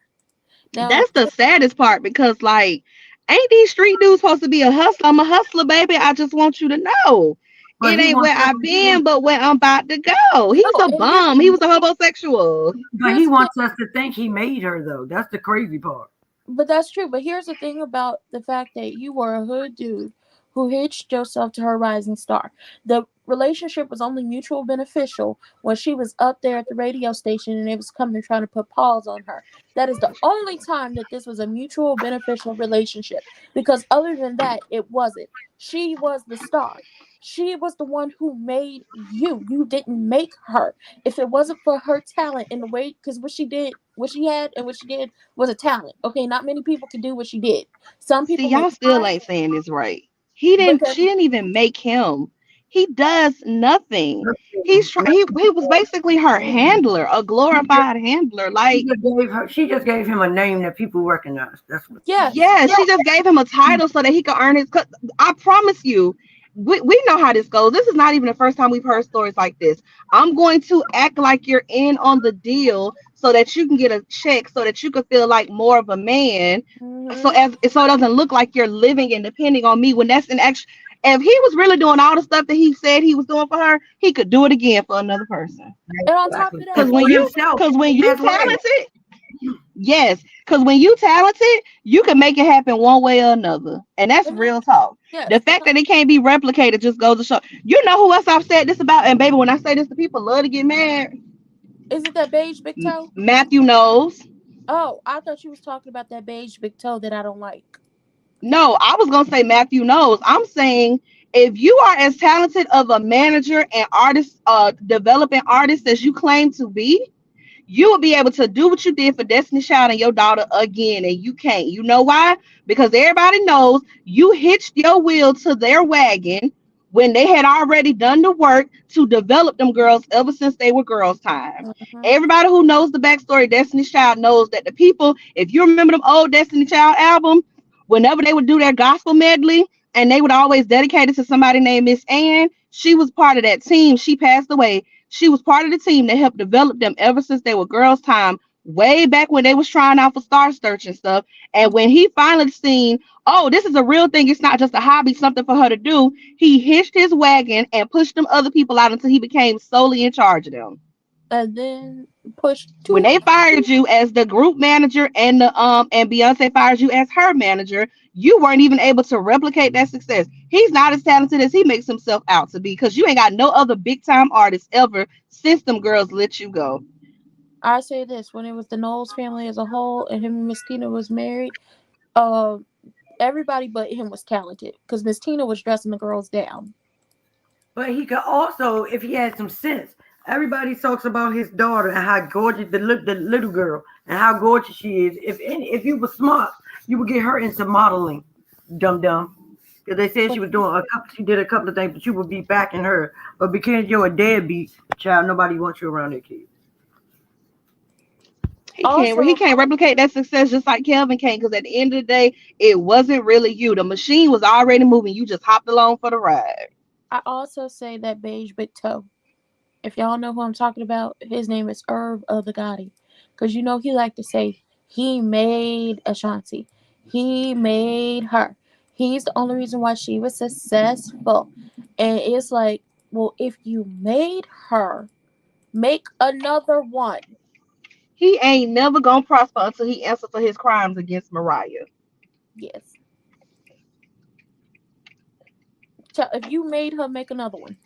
Now, That's the saddest part because, like, ain't these street dudes supposed to be a hustler? I'm a hustler, baby. I just want you to know. But It he ain't wants where us I've to think, been, but where I'm about to go. He's no, a and here's bum. He was a homosexual. but here's he the thing. wants us to think he made her though. That's the crazy part. But that's true. But here's the thing about the fact that you were a hood dude who hitched yourself to her rising star. The relationship was only mutual beneficial when she was up there at the radio station and it was coming trying to put paws on her. That is the only time that this was a mutual beneficial relationship. Because other than that, it wasn't. She was the star. She was the one who made you. You didn't make her. If it wasn't for her talent in the way, because what she did, what she had, and what she did was a talent. Okay, not many people can do what she did. Some See, people may y'all still try, ain't saying this right. He didn't. because She didn't even make him. He does nothing. Nothing, He was basically her handler, a nothing. glorified handler. She Like, just gave her. She just gave him a name that people recognize. That's what. yes, yeah, yes, she just gave him a title so that he could earn his cut. I promise you, we know how this goes. This is not even the first time we've heard stories like this. I'm going to act like you're in on the deal so that you can get a check so that you can feel like more of a man. hmm So it doesn't look like you're living and depending on me when that's an actual. If he was really doing all the stuff that he said he was doing for her, he could do it again for another person. and on top Exactly. of And that, Cause when for you, himself cause when you as well. talented, yes, because when you talented, you can make it happen one way or another. And that's and then, real talk. The yes, fact that it can't be replicated just goes to show. You know who else I've said this about? And baby, when I say this to people, love to get mad. is it that beige big toe? Matthew knows. Oh, I thought you was talking about that beige big toe that I don't like. No, I was gonna say Matthew knows. I'm saying if you are as talented of a manager and artist, developing artist as you claim to be, you will be able to do what you did for Destiny Child and your daughter again, and you can't. You know why? Because everybody knows you hitched your wheel to their wagon when they had already done the work to develop them girls ever since they were girls' time. hmm Everybody who knows the backstory of Destiny Child knows that the people, if you remember them old Destiny Child album, whenever they would do their gospel medley and they would always dedicate it to somebody named Miss Ann, she was part of that team. She passed away. She was part of the team that helped develop them ever since they were girls' time, way back when they was trying out for Star Search and stuff. And when he finally seen, oh, this is a real thing, it's not just a hobby, something for her to do, he hitched his wagon and pushed them other people out until he became solely in charge of them. And then push When two. they fired you as the group manager and Beyonce fired you as her manager, you weren't even able to replicate that success. He's not as talented as he makes himself out to be because you ain't got no other big time artists ever since them girls let you go. I say this: when it was the Knowles family as a whole, and him and Miss Tina was married, uh, everybody but him was talented because Miss Tina was dressing the girls down. But he could also, if he had some sense, everybody talks about his daughter and how gorgeous the little girl and how gorgeous she is. If you were smart, you would get her into modeling, dum dum. Because they said But she did a couple of things, but you would be backing her. But because you're a deadbeat child, nobody wants you around their kids. He also, can't replicate that success just like Kelvin can because at the end of the day, it wasn't really you. The machine was already moving. You just hopped along for the ride. I also say that beige big toe. If y'all know who I'm talking about, his name is Irv of the Gotti. Because you know he like to say he made Ashanti. He made her. He's the only reason why she was successful. And it's like, well, if you made her, make another one. He ain't never gonna prosper until he answers for his crimes against Mariah. Yes. If you made her, make another one.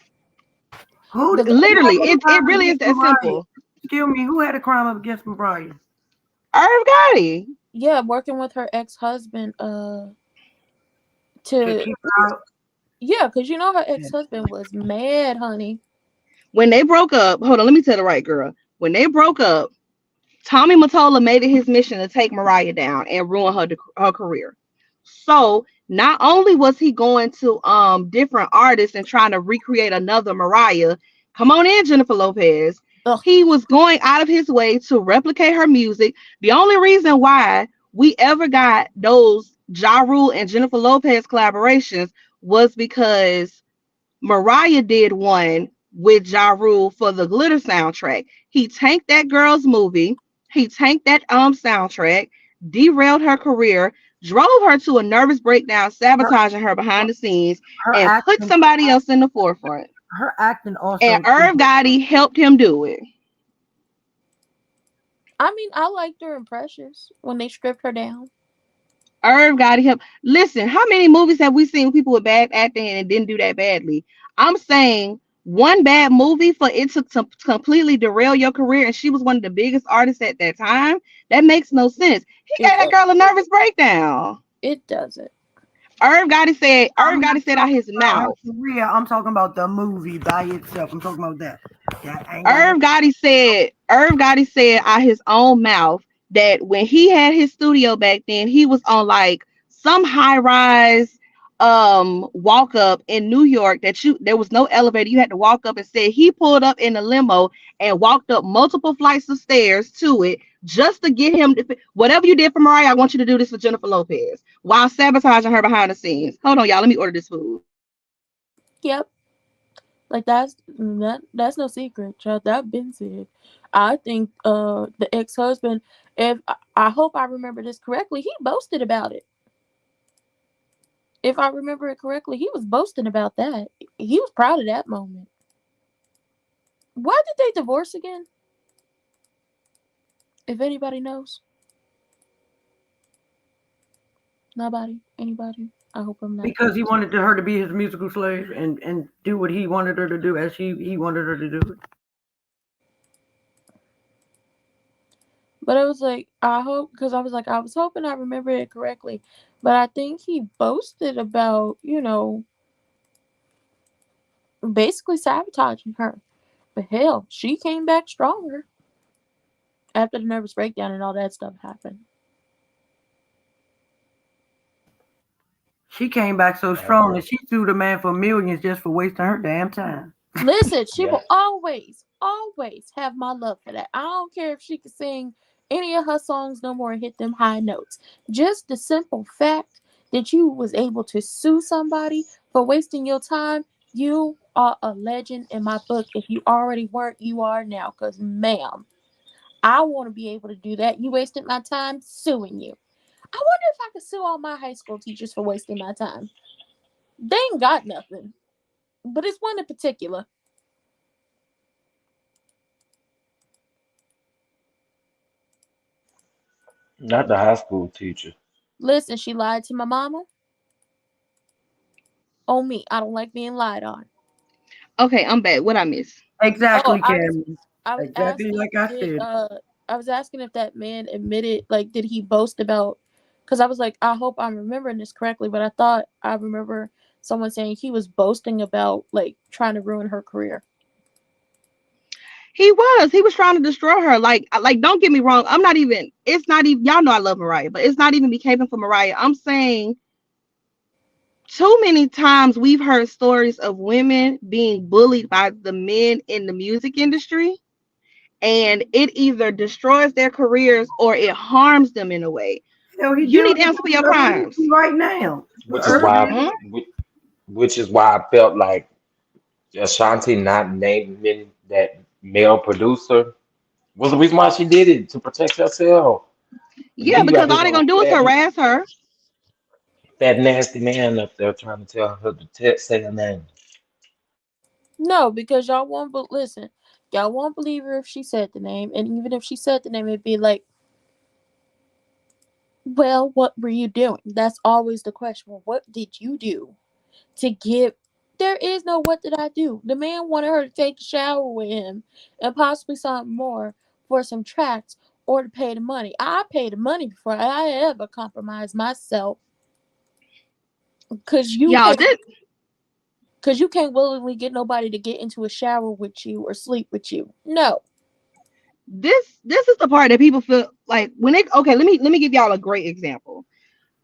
Who Because who Literally, had a it crime really is against that Mariah? simple. Excuse me, who had a crime up against Mariah? Irv Gotti. yeah, working with her ex-husband, To to keep her out. yeah, because you know her ex-husband was mad, honey. When they broke up, hold on, let me tell the right girl. When they broke up, Tommy Mottola made it his mission to take Mariah down and ruin her career. So not only was he going to different artists and trying to recreate another Mariah, come on in, Jennifer Lopez. Ugh. He was going out of his way to replicate her music. The only reason why we ever got those Ja Rule and Jennifer Lopez collaborations was because Mariah did one with Ja Rule for the Glitter soundtrack. He tanked that girl's movie. He tanked that soundtrack, derailed her career, drove her to a nervous breakdown, Her, sabotaging her behind the scenes, her and put acting, somebody else in the forefront. her acting And also. Irv Gotti helped him do it. I mean, I liked her in Precious when they stripped her down. Irv Gotti helped. Listen, how many movies have we seen with people with bad acting and it didn't do that badly? I'm saying one bad movie for it to completely derail your career, and she was one of the biggest artists at that time. That makes no sense. He It gave that girl a nervous breakdown. it doesn't. Irv I'm not Gotti said out talking his about her mouth. career. I'm talking about the movie by itself. I'm talking about that. That ain't got nothing. Irv Gotti said out his own mouth that when he had his studio back then, he was on like some high rise walk up in New York that there was no elevator. You had to walk up, and said he pulled up in a limo and walked up multiple flights of stairs to it just to get him to, whatever you did for Mariah, I want you to do this for Jennifer Lopez while sabotaging her behind the scenes. Hold on, y'all. Let me order this food. Yep. Like that's no secret, child. That been said. I think the ex-husband, if I hope I remember this correctly, he boasted about it. If I remember it correctly, he was boasting about that. He was proud of that moment. Why did they divorce again? If anybody knows. Nobody? Anybody? I hope I'm not. Because he wanted her to be his musical slave and do what he wanted her to do as he wanted her to do it. But it was like, I hope, because I was like, I was hoping I remember it correctly. But I think he boasted about, basically sabotaging her. But hell, she came back stronger after the nervous breakdown and all that stuff happened. She came back so strong that she sued a man for millions just for wasting her damn time. Listen, she Yeah. will always, always have my love for that. I don't care if she could sing any of her songs no more and hit them high notes. Just the simple fact that you was able to sue somebody for wasting your time, you are a legend in my book. If you already weren't, you are now. Because, ma'am, I want to be able to do that. You wasted my time suing you. I wonder if I could sue all my high school teachers for wasting my time. They ain't got nothing. But it's one in particular. Not the high school teacher. Listen, she lied to my mama. On me. I don't like being lied on. Okay, I'm back. What I miss? Oh, Exactly, Cameron. I was Exactly asking, like I did said. I was asking if that man admitted, like, did he boast about, because I was like, I hope I'm remembering this correctly, but I thought I remember someone saying he was boasting about, like, trying to ruin her career. He was trying to destroy her. Like don't get me wrong. It's not even, y'all know I love Mariah, but it's not even me caping for Mariah. I'm saying too many times we've heard stories of women being bullied by the men in the music industry, and it either destroys their careers or it harms them in a way. Hell, he You need dealing to answer for with your another crimes. issue right now. Which is Irv why, did. Hmm? which is why I felt like Ashanti not naming that male producer was the reason why she did it to protect herself. And Yeah, then you got because this all they're old gonna do is harass her. fat nasty man up there trying to tell her to say her name. No, because y'all won't, but listen, y'all won't believe her if she said the name, and even if she said the name, it'd be like, well, what were you doing? That's always the question. Well, what did you do to give? There is no what did I do. The man wanted her to take a shower with him and possibly something more for some tracks or to pay the money. I pay the money before I ever compromise myself because you Y'all, can't. Because you can't willingly get nobody to get into a shower with you or sleep with you. No. this is the part that people feel like when they, okay, let me give y'all a great example.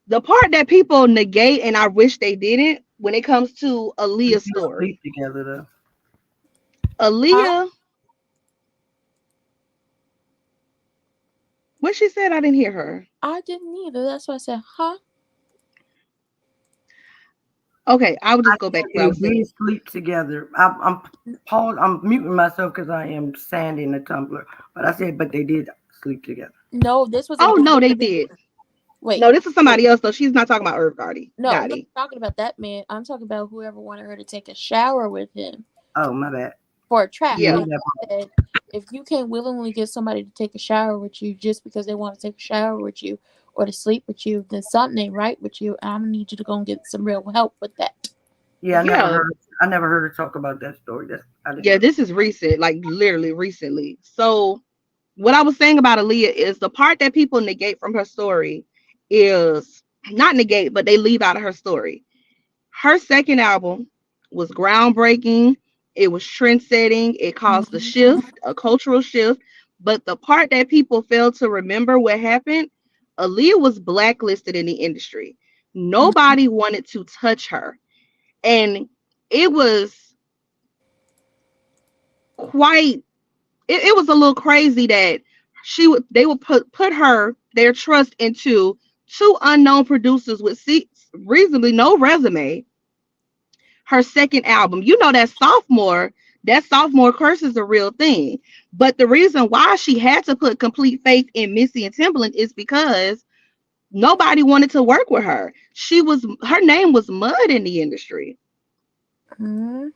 The part that people negate, and I wish they didn't, when it comes to They Aaliyah's still sleep story. together though. Huh? Aaliyah What she said, I didn't hear her. I didn't either. That's why I said, huh? Okay, I would just go back to what I They was saying. did sleep together. I'm muting myself because I am sanding the tumbler. But I said, but they did sleep together. No, this was a Oh no, different. they did. Wait, No, this is somebody else though. She's not talking about Irv Gotti. no, I'm not Gotti. talking about that man. I'm talking about whoever wanted her to take a shower with him Oh, my bad. for a trap. Yeah. Like I said, if you can't willingly get somebody to take a shower with you just because they want to take a shower with you or to sleep with you, then something ain't right with you. And I'm gonna need you to go and get some real help with that. Yeah, Yeah. I never heard her talk about that story. I didn't Yeah, know. this is recent, like literally recently. So what I was saying about Aaliyah is the part that people negate from her story is not negate, but they leave out of her story. Her second album was groundbreaking. It was trend setting. It caused a Mhm. shift, a cultural shift. But the part that people fail to remember what happened, Aaliyah was blacklisted in the industry. Nobody wanted to touch her. And it was quite it was a little crazy that they would put her their trust into two unknown producers with reasonably no resume. Her second album, that sophomore curse is a real thing. But the reason why she had to put complete faith in Missy and Timbaland is because nobody wanted to work with her. Her name was mud in the industry. Mhm.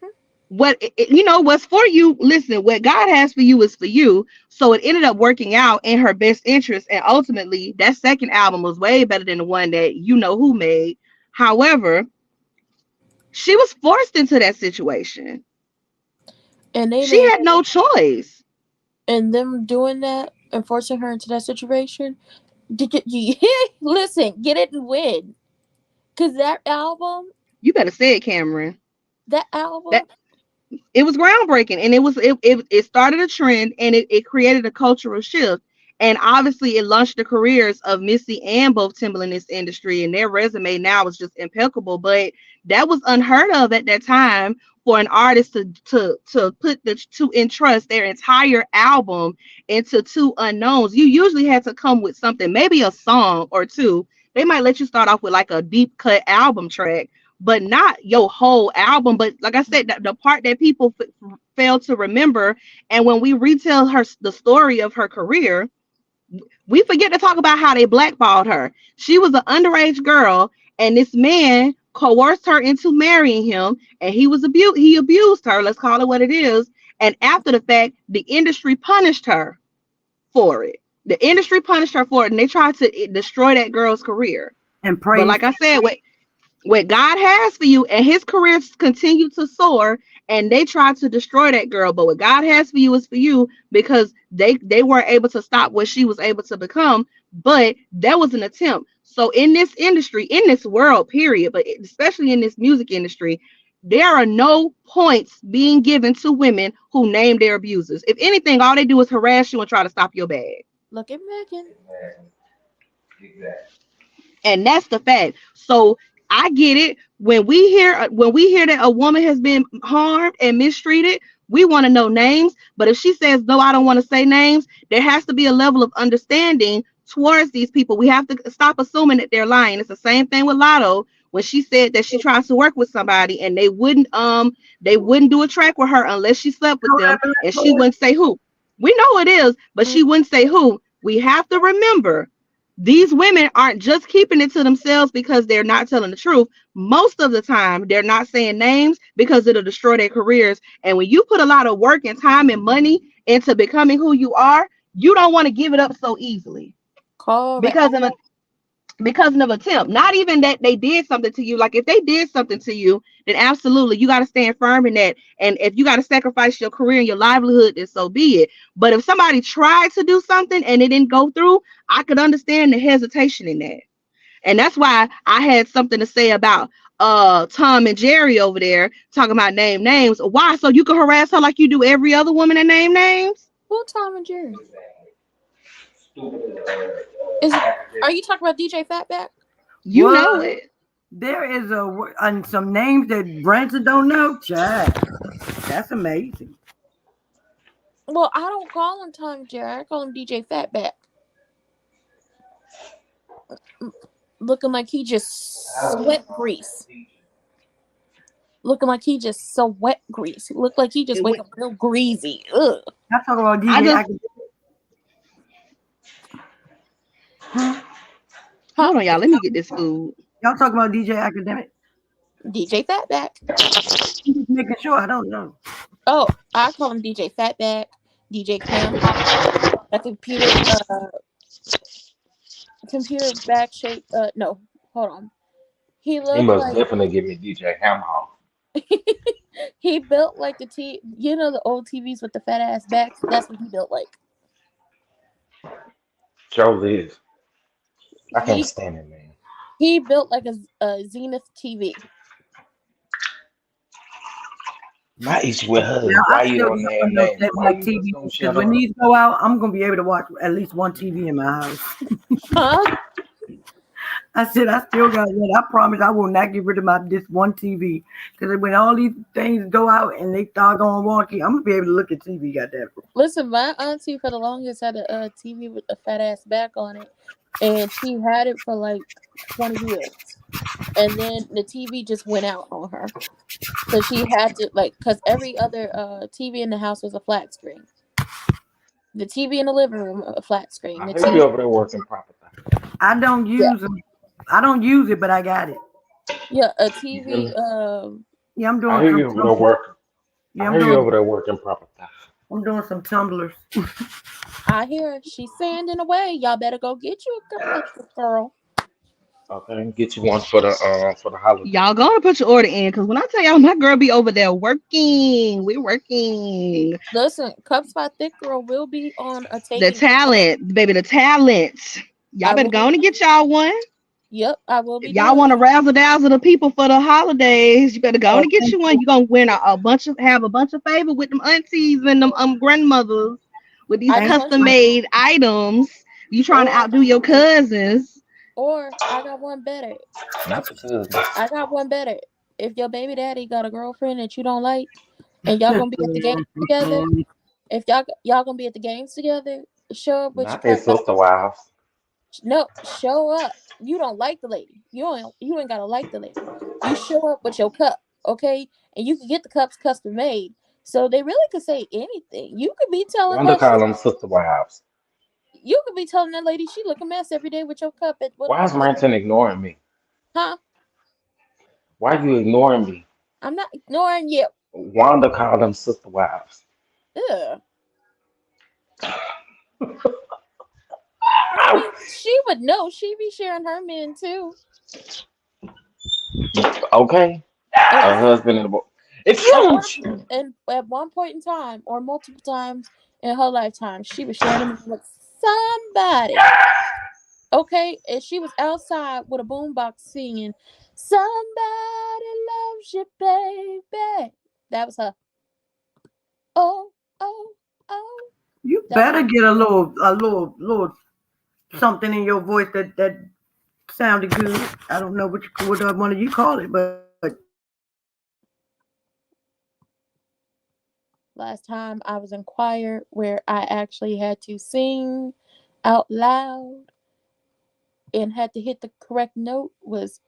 What's for you, listen, what God has for you is for you. So it ended up working out in her best interest, and ultimately that second album was way better than the one that you know who made. However, she was forced into that situation. And they She made had no choice. and them doing that and forcing her into that situation. Did you listen? Get it and win. Cause You better say it, Cameron. that That album, it was groundbreaking, and it started a trend, and it created a cultural shift, and obviously it launched the careers of Missy and both Timbaland in this industry, and their resume now is just impeccable. But that was unheard of at that time for an artist to entrust their entire album into two unknowns. You usually had to come with something, maybe a song or two. They might let you start off with like a deep cut album track, but not your whole album. But like I said, the part that people fail to remember, and when we retell the story of her career, we forget to talk about how they blackballed her. She was an underage girl, and this man coerced her into marrying him, and he abused her. Let's call it what it is. And after the fact, the industry punished her for it. The industry punished her for it, and they tried to destroy that girl's career. And But praise. like I said, what God has for you, and his career continued to soar, and they tried to destroy that girl. But what God has for you is for you, because they weren't able to stop what she was able to become. But that was an attempt. So in this industry, in this world, period, but especially in this music industry, there are no points being given to women who name their abusers. If anything, all they do is harass you and try to stop your bag. look at Megan. And that's the fact. So I get it. When we hear that a woman has been harmed and mistreated, we want to know names. But if she says no, I don't want to say names, there has to be a level of understanding towards these people. We have to stop assuming that they're lying. It's the same thing with Lotto when she said that she tries to work with somebody and they wouldn't do a track with her unless she slept with them, and she wouldn't say who. We know it is, but she wouldn't say who. We have to remember these women aren't just keeping it to themselves because they're not telling the truth. Most of the time, they're not saying names because it'll destroy their careers. And when you put a lot of work and time and money into becoming who you are, you don't want to give it up so easily Correct. because of an attempt. Not even that they did something to you. Like if they did something to you, then absolutely you got to stand firm in that. And if you got to sacrifice your career and your livelihood, then so be it. But if somebody tried to do something and it didn't go through, I could understand the hesitation in that. And that's why I had something to say about Tom and Jerry over there talking about names. Why? So you can harass her like you do every other woman that name names? Who Tom and Jerry? Is are you talking about DJ Fatback? You What? know it. There is and some names that Branson don't know. Chad, that's amazing. Well, I don't call him Tom and Jerry. I call him DJ Fatback. looking like he just sweat grease. Looking like he just sweat grease. He looked like he just wake up real greasy. Ugh. Y'all talking about I DJ just Academic? huh? Huh? Hold on, y'all. Let me get this food. Y'all talking about DJ Academic? DJ Fatback. I'm just making sure. I don't know. Oh, I call him DJ Fatback, DJ Cam Hop, a computer back shape. No, hold on. He He looked must like definitely give me DJ Hamhoff. he built like the old TVs with the fat ass backs. That's what he built like. Joe Liz. I can't He stand it, man. he built like a Zenith TV. My issue with her Now is I why you still don't got name one of those names. Why satellite you just TVs don't because shut when up? these go out, I'm gonna be able to watch at least one TV in my house. Huh? I said I still got one. I promise I will not get rid of this one TV because when all these things go out and they doggone wonky, I'm gonna be able to look at TV. Goddamn. Listen, my auntie for the longest had a TV with a fat ass back on it, and she had it for like 20 years. And then the TV just went out on her. So she had to cause every other TV in the house was a flat screen. The TV in the living room a flat screen. I The heard you TV, over there working proper time. I don't yeah, use them. I don't use it, but I got it. yeah, a You TV. feel me? Yeah, I'm I doing hear some you over there tumblers. working. Yeah, I hear you over there working proper time. I'm doing some tumblers. I hear her. She's sanding away. Y'all better go get you a couple, girl. Okay, get you one for the holiday. Y'all gonna put your order in because when I tell y'all, my girl be over there working. We're working. Listen, Cups by Thick Girl will be on a The taking place. talent, baby, the talent. Y'all I better will go be. on and get y'all one. Yep, I will If be y'all doing want to that. razzle dazzle the people for the holidays, you better go on Oh, and get thank you one. you. You're gonna win have a bunch of favor with them aunties and them grandmothers with these I Thank got one custom you. too. made items. You trying to Or outdo your cousins. I got one better. Not the cousins. I got one better. If your baby daddy got a girlfriend that you don't like, and y'all gonna be at the games together, if y'all gonna be at the games together, show up with your Not their cup. sister wives. No, show up. You don't like the lady. You ain't gotta like the lady. You show up with your cup, okay? And you can get the cups custom made. So they really could say anything. You could be telling Wanda her call them sister wives. you could be telling that lady she look a mess every day with your cup at Why is what Martin ignoring me? huh? Why you ignoring me? I'm not ignoring you. Wanda called them sister wives. Ugh. I mean, she would know. She be sharing her men too. Okay, At a one husband and a boy. It's at one huge. and at one point in time, or multiple times in her lifetime, she was sharing them with somebody. Okay, and she was outside with a boombox singing, "Somebody loves you, baby." That was her. Oh, oh, oh. You That's better get little something in your voice that sounded good. I don't know what one of you call it, but last time I was in choir where I actually had to sing out loud and had to hit the correct note was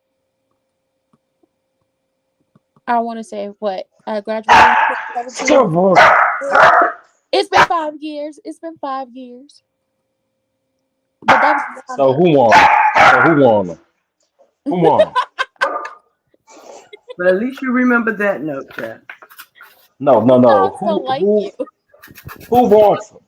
I want to say what I graduated in 2017. Stubborn. It's been 5 years. It's been 5 years. But that was a while So ago. who won? So who won them? Who won? at least you remember that note, Chad. No, no, The no. dogs don't like you. Who wants them?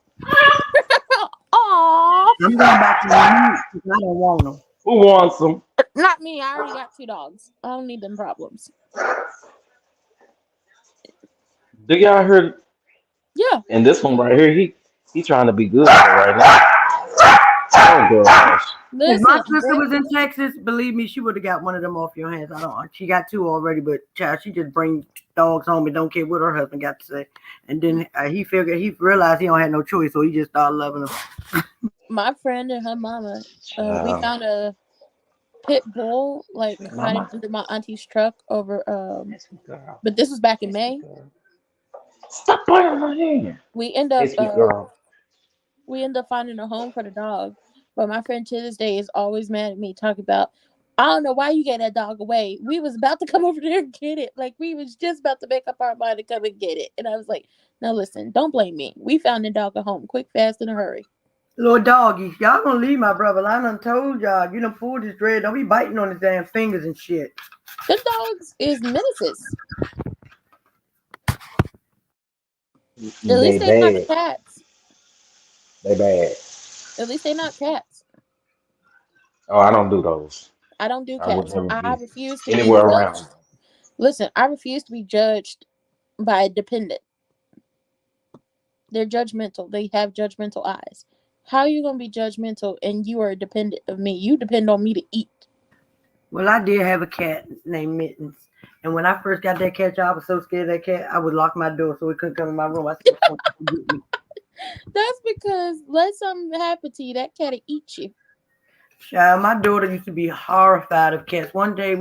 Aww. I'm going back to mute because I don't want them. Who wants them? Not me. I already got 2 dogs. I don't need them problems. Do y'all hear? Yeah. And this one right here, he trying to be good right now. Oh gosh. If my Listen, sister was in Texas, believe me, she would have got one of them off your hands. I don't. She got two already, but child, she just bring dogs home and don't care what her husband got to say. And then he realized he don't have no choice, so he just started loving them. my friend and her mama, we Child. found a pit bull like Sweet hiding mama. under my auntie's truck over Hey, sweet girl. but this was back in Hey, sweet May. girl. Stop biting my hand. We end Hey, up sweet girl. we end up finding a home for the dog. But my friend to this day is always mad at me, talking about, I don't know why you gave that dog away. We was about to come over there and get it. Like, we was just about to make up our mind to come and get it. And I was like, now listen, don't blame me. We found the dog at home, quick, fast, in a hurry. Little doggy, y'all gonna leave my brother. I done told y'all, you done pulled his dread. Don't be biting on his damn fingers and shit. Them dogs is menaces. At They least they not bad. cats. They bad. At least they not cats. Oh, I don't do those. I don't do I would cats. never I be refuse to be anywhere around judged. them. Listen, I refuse to be judged by a dependent. They're judgmental. They have judgmental eyes. How are you going to be judgmental and you are a dependent of me? You depend on me to eat. Well, I did have a cat named Mittens. And when I first got that cat, I was so scared of that cat, I would lock my door so it couldn't come in my room. I said, "It's gonna get me." That's because let something happen to you, that cat will eat you. Child, my daughter used to be horrified of cats. One day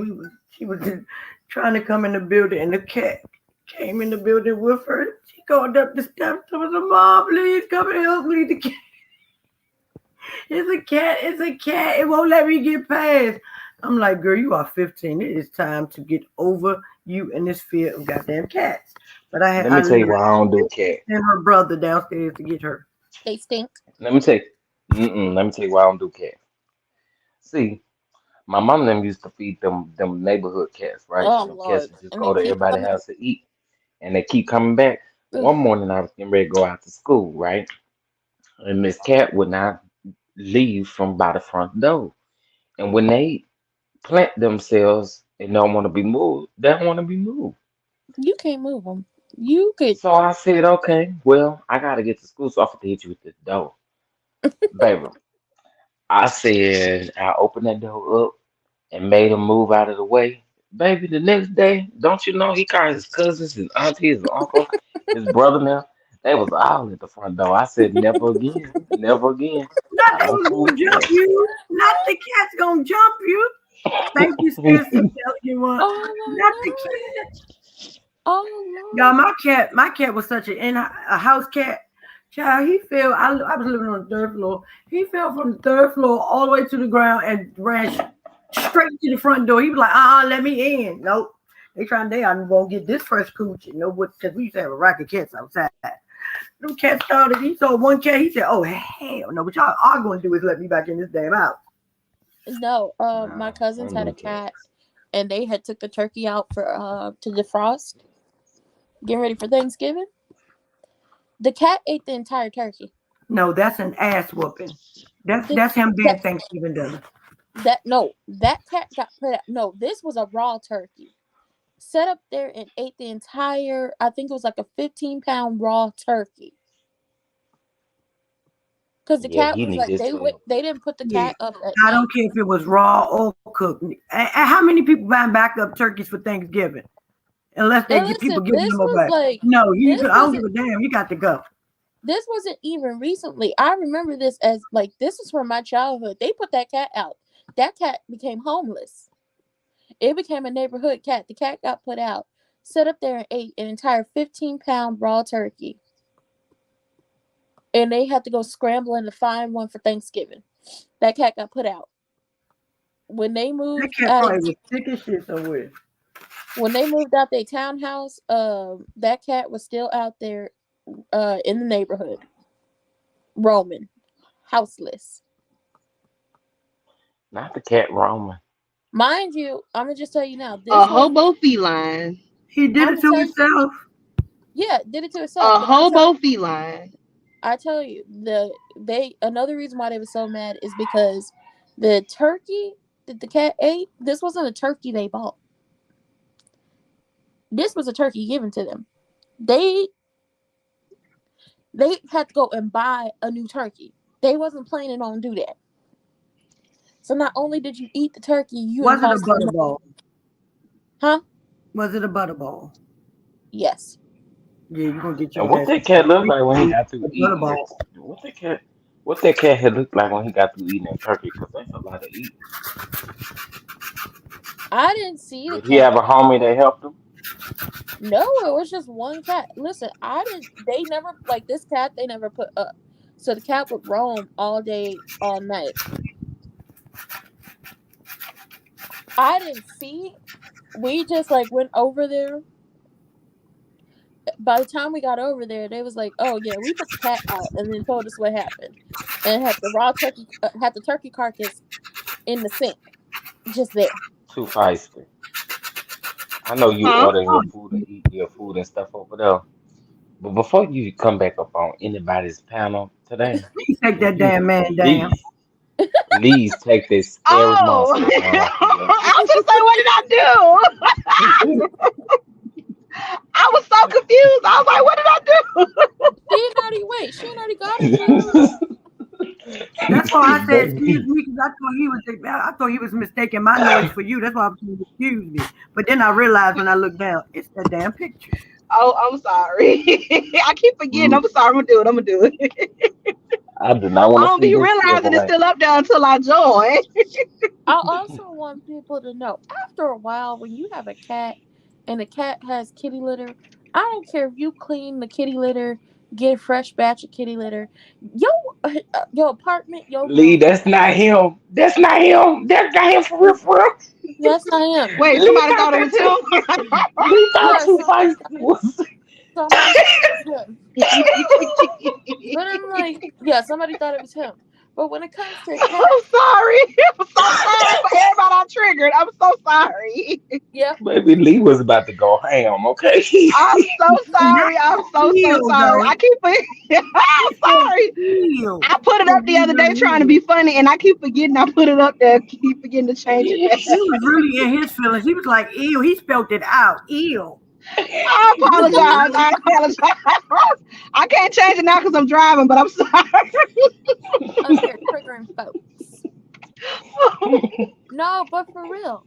she was just trying to come in the building and the cat came in the building with her. She called up the steps and was, "Mom, please come and help me. The cat. It's a cat. It's a cat. It won't let me get past." I'm like, "Girl, you are 15. It is time to get over you and this fear of goddamn cats." But Let I me tell you literally why I don't do cat. sent her brother downstairs to get her. They stink. Let me tell you. Let me tell you why I don't do cat. See, my mom and them used to feed them neighborhood cats, right? Oh, Them cats Lord. that just And they go to keep everybody's coming. house to eat, and they keep coming back. Ugh. One morning I was getting ready to go out to school, right? And Miss Cat would not leave from by the front door. And when they plant themselves and don't want to be moved, they don't want to be moved. You can't move them. You could. So I said, okay, well, I gotta get to school, so I have to hit you with the door. Baby, I said I opened that door up and made him move out of the way. Baby, the next day, don't you know he called his cousins, his aunties, his uncles, his brother now. They was all at the front door. I said, never again, never again. Not I they don't was fool gonna with jump you. Not the cat's gonna jump you. Thank you, sister. Tell you what. Oh, Not my the Lord. cat. Oh, Y'all, Lord. my cat was such a house cat. Child, he fell. I was living on the third floor. He fell from the third floor all the way to the ground and ran straight to the front door. He was like, let me in. Nope. I won't get this fresh coochie. No, because we used to have a rack of cats outside. Them cats started, he saw one cat, he said, "Oh, hell no, what y'all are going to do is let me back in this damn house." No, my No, I cousins don't had a do cat, cats. and they had took the turkey out for to defrost, getting ready for Thanksgiving. The cat ate the entire turkey. No, that's an ass whooping. That's The that's him being cat, Thanksgiving dinner. that no, that cat got put out. No, this was a raw turkey. Set up there and ate the entire. I think it was like a 15-pound raw turkey. Because the Yeah, cat he was need like his 12. they didn't put the Yeah. cat up at I don't night. care if it was raw or cooked. And how many people buying backup turkeys for Thanksgiving? Unless they And get people listen, giving them away. No, I don't give a damn. You got to go. this wasn't even recently. I remember this as like this is from my childhood. They put that cat out. That cat became homeless. It became a neighborhood cat. The cat got put out, set up there and ate an entire 15-pound raw turkey. And they had to go scrambling to find one for Thanksgiving. That cat got put out. When they That moved cat out of probably was sick as shit somewhere. their townhouse, that cat was still out there in the neighborhood, roaming, houseless. Not the cat Roman. Mind you, I'm gonna just tell you now, A this wasn't. hobo feline. He did I'm it gonna to tell you, himself. yeah, did it to itself. A But I'm telling, hobo feline. I tell you, another reason why they were so mad is because the turkey that the cat ate. This wasn't a turkey they bought. This was a turkey given to them. They they had to go and buy a new turkey. They wasn't planning on do that. So not only did you eat the turkey, you didn't Was it a cost them money. butterball? Huh? Was it a butterball? Yes. Yeah, you're gonna get And your what ass that cat looked like when he a got through eating that? butterball. What that cat had looked like when he got through eating that turkey? Because that's a lot of eating. I didn't see the Did he cat. have a homie that helped him? No, it was just one cat. Listen, I didn't. They never like this cat. They never put up. So the cat would roam all day, all night. I didn't see. We just like went over there. By the time we got over there, they was like, "Oh yeah, we put the cat out," and then told us what happened, and had the raw turkey, had the turkey carcass in the sink, just there. Too feisty. I know you Huh? ordering your food and eating your food and stuff over there. But before you come back up on anybody's panel today, Please take can that you damn man down. please take this scary Oh, monster down here? I was just saying, what did I do? I was so confused. I was like, what did I do? She ain't already got it down. That's why I said excuse Baby, me, because I thought he was mistaking my noise for you. That's why I was saying excuse me. But then I realized when I looked down, it's that damn picture. Oh, I'm sorry. I keep forgetting. I'm sorry. I'm gonna do it. I do not I want to don't see be this realizing devil it's man. still up there until I join. I also want people to know after a while when you have a cat and the cat has kitty litter, I don't care if you clean the kitty litter, get a fresh batch of kitty litter. Your apartment, your Lee, room, that's not him. That's not him. That's not him for real, for real. that's not him. Wait, Lee somebody thought thought it that was too. him. Lee thought Yeah, too feisty was. somebody thought it was him. But I'm like, yeah, somebody thought it was him. But when it comes to cat, I'm sorry. I'm so sorry for everybody I triggered. I'm so sorry. yeah, Baby, Lee was about to go ham, okay? I'm so Not sorry. I'm so healed sorry. though. I keep I'm He said sorry. healed. I put it He said up the he other day really trying to healed. be funny, and I keep forgetting I put it up there. Keep forgetting to change it back. He was really in his feelings. He was like, ew. He spelled it out. Ew. I apologize. I apologize. I can't change it now because I'm driving, but I'm sorry. up here triggering folks. No, but for real.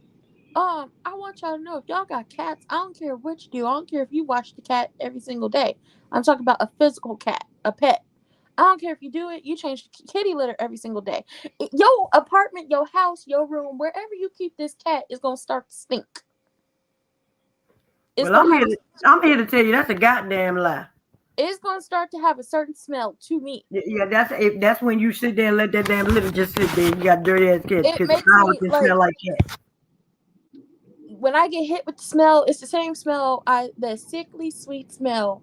I want y'all to know if y'all got cats, I don't care what you do. I don't care if you watch the cat every single day. I'm talking about a physical cat, a pet. I don't care if you do it. You change the kitty litter every single day. Your apartment, your house, your room, wherever you keep this cat is gonna start to stink. It's Well, gonna have. I'm here to tell you that's a goddamn lie. It's gonna start to have a certain smell to me. Yeah, that's when you sit there and let that damn litter just sit there. You got dirty ass kids It because makes flowers me can like smell like cat. when I get hit with the smell. It's the same smell. The sickly sweet smell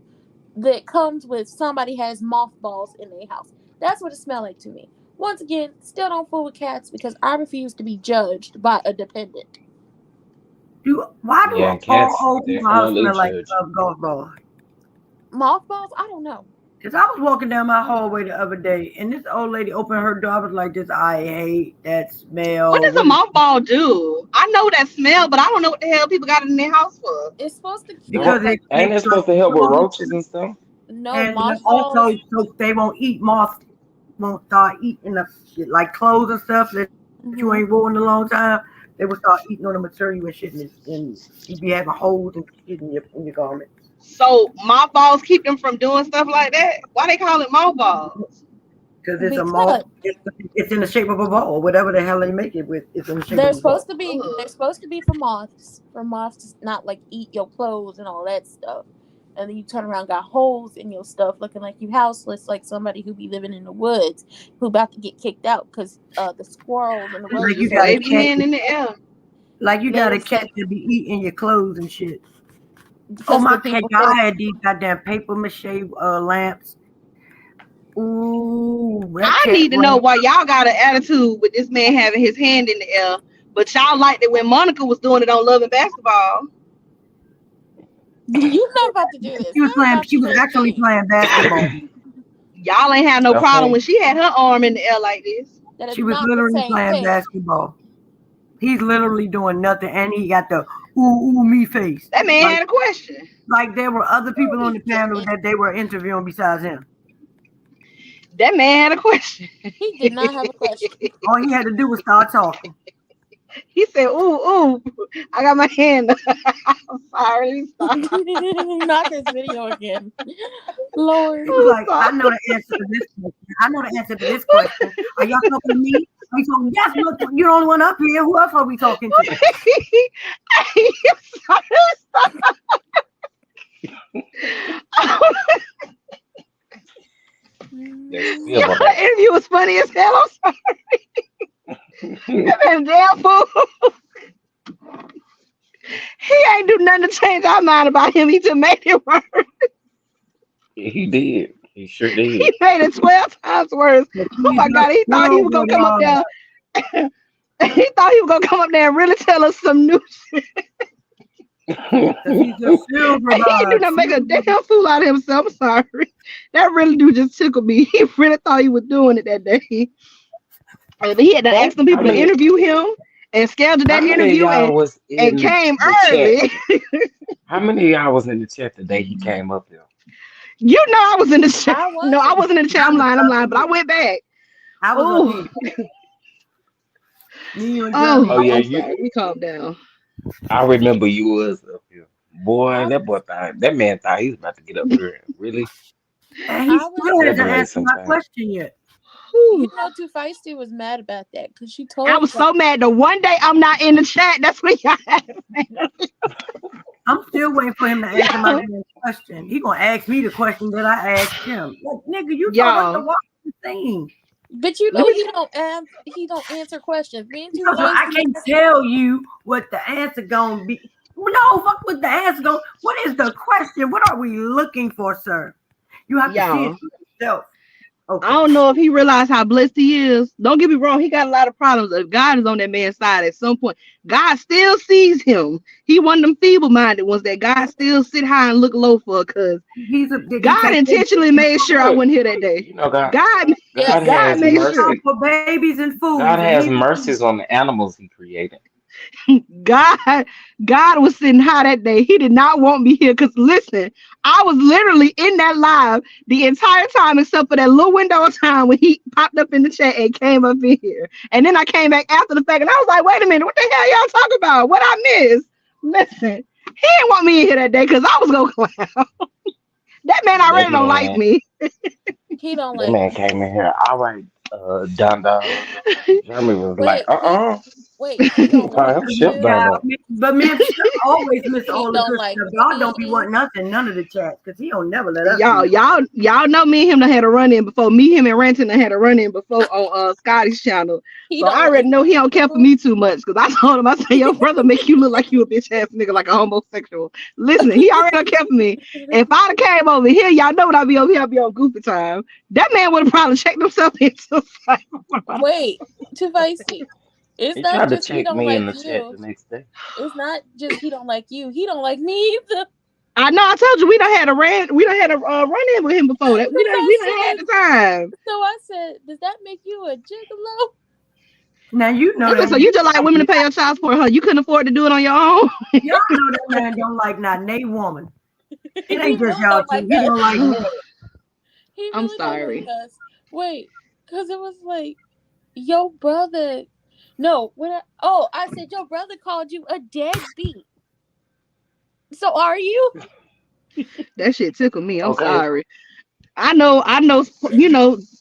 that comes with somebody has mothballs in their house. That's what it smells like to me. Once again, still don't fool with cats because I refuse to be judged by a dependent. Why do Yeah, all cats old people house definitely smell like judge. golf balls? Mothballs? I don't know. Because I was walking down my hallway the other day, and this old lady opened her door. I was like, "This, I hate that What smell." does a mothball do? I know that smell, but I don't know what the hell people got it in their house for. It's supposed to Don't Because kill. it ain't keeps it supposed to help with roaches and stuff? No, and also mothballs. so they won't eat moths, won't start eating the shit like clothes and stuff that you Hmm. ain't worn in a long time. They will start eating on the material and shit, and you be having holes and shit in your garment. So mothballs keep them from doing stuff like that? Why they call it mothballs? Because it's a moth. Because It's in the shape of a ball, whatever the hell they make it with. It's in the shape of a ball. they're Ugh. supposed to be for moths to not like eat your clothes and all that stuff. And then you turn around, got holes in your stuff, looking like you houseless, like somebody who be living in the woods, who about to get kicked out because the squirrels and the Like you Just roaches. got a wave your cat. hand in the air. Like you They got a will cat say that be eating your clothes and shit. Oh because my the cat! people say Y'all had these goddamn paper mache lamps. Ooh, that I cat need to know ran. why y'all got an attitude with this man having his hand in the air, but y'all liked it when Monica was doing it on Love and Basketball. you're not about to do this. She was You're playing. about She to was change actually names. playing basketball. Y'all ain't had no problem when Okay. she had her arm in the air like this. That is She was not the literally same playing thing. basketball. He's literally doing nothing, and he got the ooh me face. That man had a question. Like there were other No, people on he the panel didn't. that they were interviewing besides him. That man had a question. He did not have a question. All he had to do was start talking. He said, "Ooh, I got my hand." I'm sorry. Stop. Not this video again. Lord. He was I'm like, "I know sorry. the answer to this question. I know the answer to this question. Are y'all talking to me? Are you talking? Yes, look, you're the only one up here. Who else are we talking to?" I'm sorry. That's Feel Yeah, about the interview was funny as hell. I'm sorry. that. That man damn fool. He ain't do nothing to change our mind about him. He just made it worse. He did. He sure He did. made it 12 times worse. But Oh he's my not God, he thought he filled was gonna with come up there. He thought he was gonna come up there and really tell us some new shit. because he's a silver He ain't do bud. nothing make a damn fool out of himself. I'm sorry. That really do just tickled me. He really thought he was doing it that day. And he had to ask some How people to many? interview him and schedule How that many of interview y'all was and in came the chat? early. How many of y'all was in the chat the day he came up here? You know I was in the chat. I No, I wasn't. wasn't in the chat. I I'm was lying. I'm up lying. But I here. went back. I was up Oh, here. Me, you, and oh, Oh Jeremy. yeah, I'm you. sorry. We calm down. I remember you was up here. Boy, I that boy thought that man thought he was about to get up here and really And he I was still hasn't separate answered my sometime. question yet. Whew. Too Feisty was mad about that because she I told was y'all. so mad. The one day I'm not in the chat, that's what y'all had to say. I'm still waiting for him to answer my damn question. He gonna ask me the question that I asked him. Like, nigga, you told us to Y'all, watch the thing. But you let know me he don't answer questions. Me and Too So I Feisty. can't tell you what the answer gonna be. No, fuck what the answer going. What is the question? What are we looking for, sir? You have to see it y'all. for yourself. I Okay. don't know if he realized how blessed he is. Don't get me wrong, he got a lot of problems. If God is on that man's side at some point, God still sees him. He one of them feeble-minded ones that God still sit high and look low for, because He God takes intentionally made sure I But wasn't here that day. you know, God, God, Yes. God God has made out sure. mercy. for babies and God fools, and has he mercies on the animals He created. God, God was sitting high that day. He did not want me here. Cause listen, I was literally in that live the entire time, except for that little window of time when he popped up in the chat and came up in here. And then I came back after the fact, and I was like, "Wait a minute, what the hell y'all talking about? What I missed?" Listen, he didn't want me in here that day because I was gonna clown. That man That already don't like man, me. He don't that like man you. came in here. All right, Dun Dun. Jeremy was like, Wait, he don't call like him you Ship too. Dun child. Dun. But man, Chef always miss He all the don't good like stuff. God don't be me. wanting us in none of the chats because he don't never let us y'all, be. y'all, y'all know me and him done had a run in before. Me, him, and Ranton done had a run in before on Scotty's channel. He So I don't already like know he don't care for you. me too much. Cause I told him, I said, your brother make you look like you a bitch ass nigga, like a homosexual. Listen, he already don't care for me. If I'd have came over here, y'all know what I'd be over here, I'd be on goofy time. That man would have probably checked himself into. Wait, Too Feisty. It's He not tried to just he check don't me in like the chat you. the next day. It's not just he don't like you. He don't like me either. I know. I told you we done had a run in with him before. That Because we done had the time. I said, does that make you a gigolo? Now you know Listen, that so you just like women to pay your child support, huh? You couldn't afford to do it on your own. y'all know that man don't like not nay woman. He It ain't just really y'all don't two. like He us. don't like men. He I'm really don't like sorry. us. Wait, because it was like, your brother. No, I said your brother called you a deadbeat. So are you? That shit tickled me. I'm Okay. sorry. I know,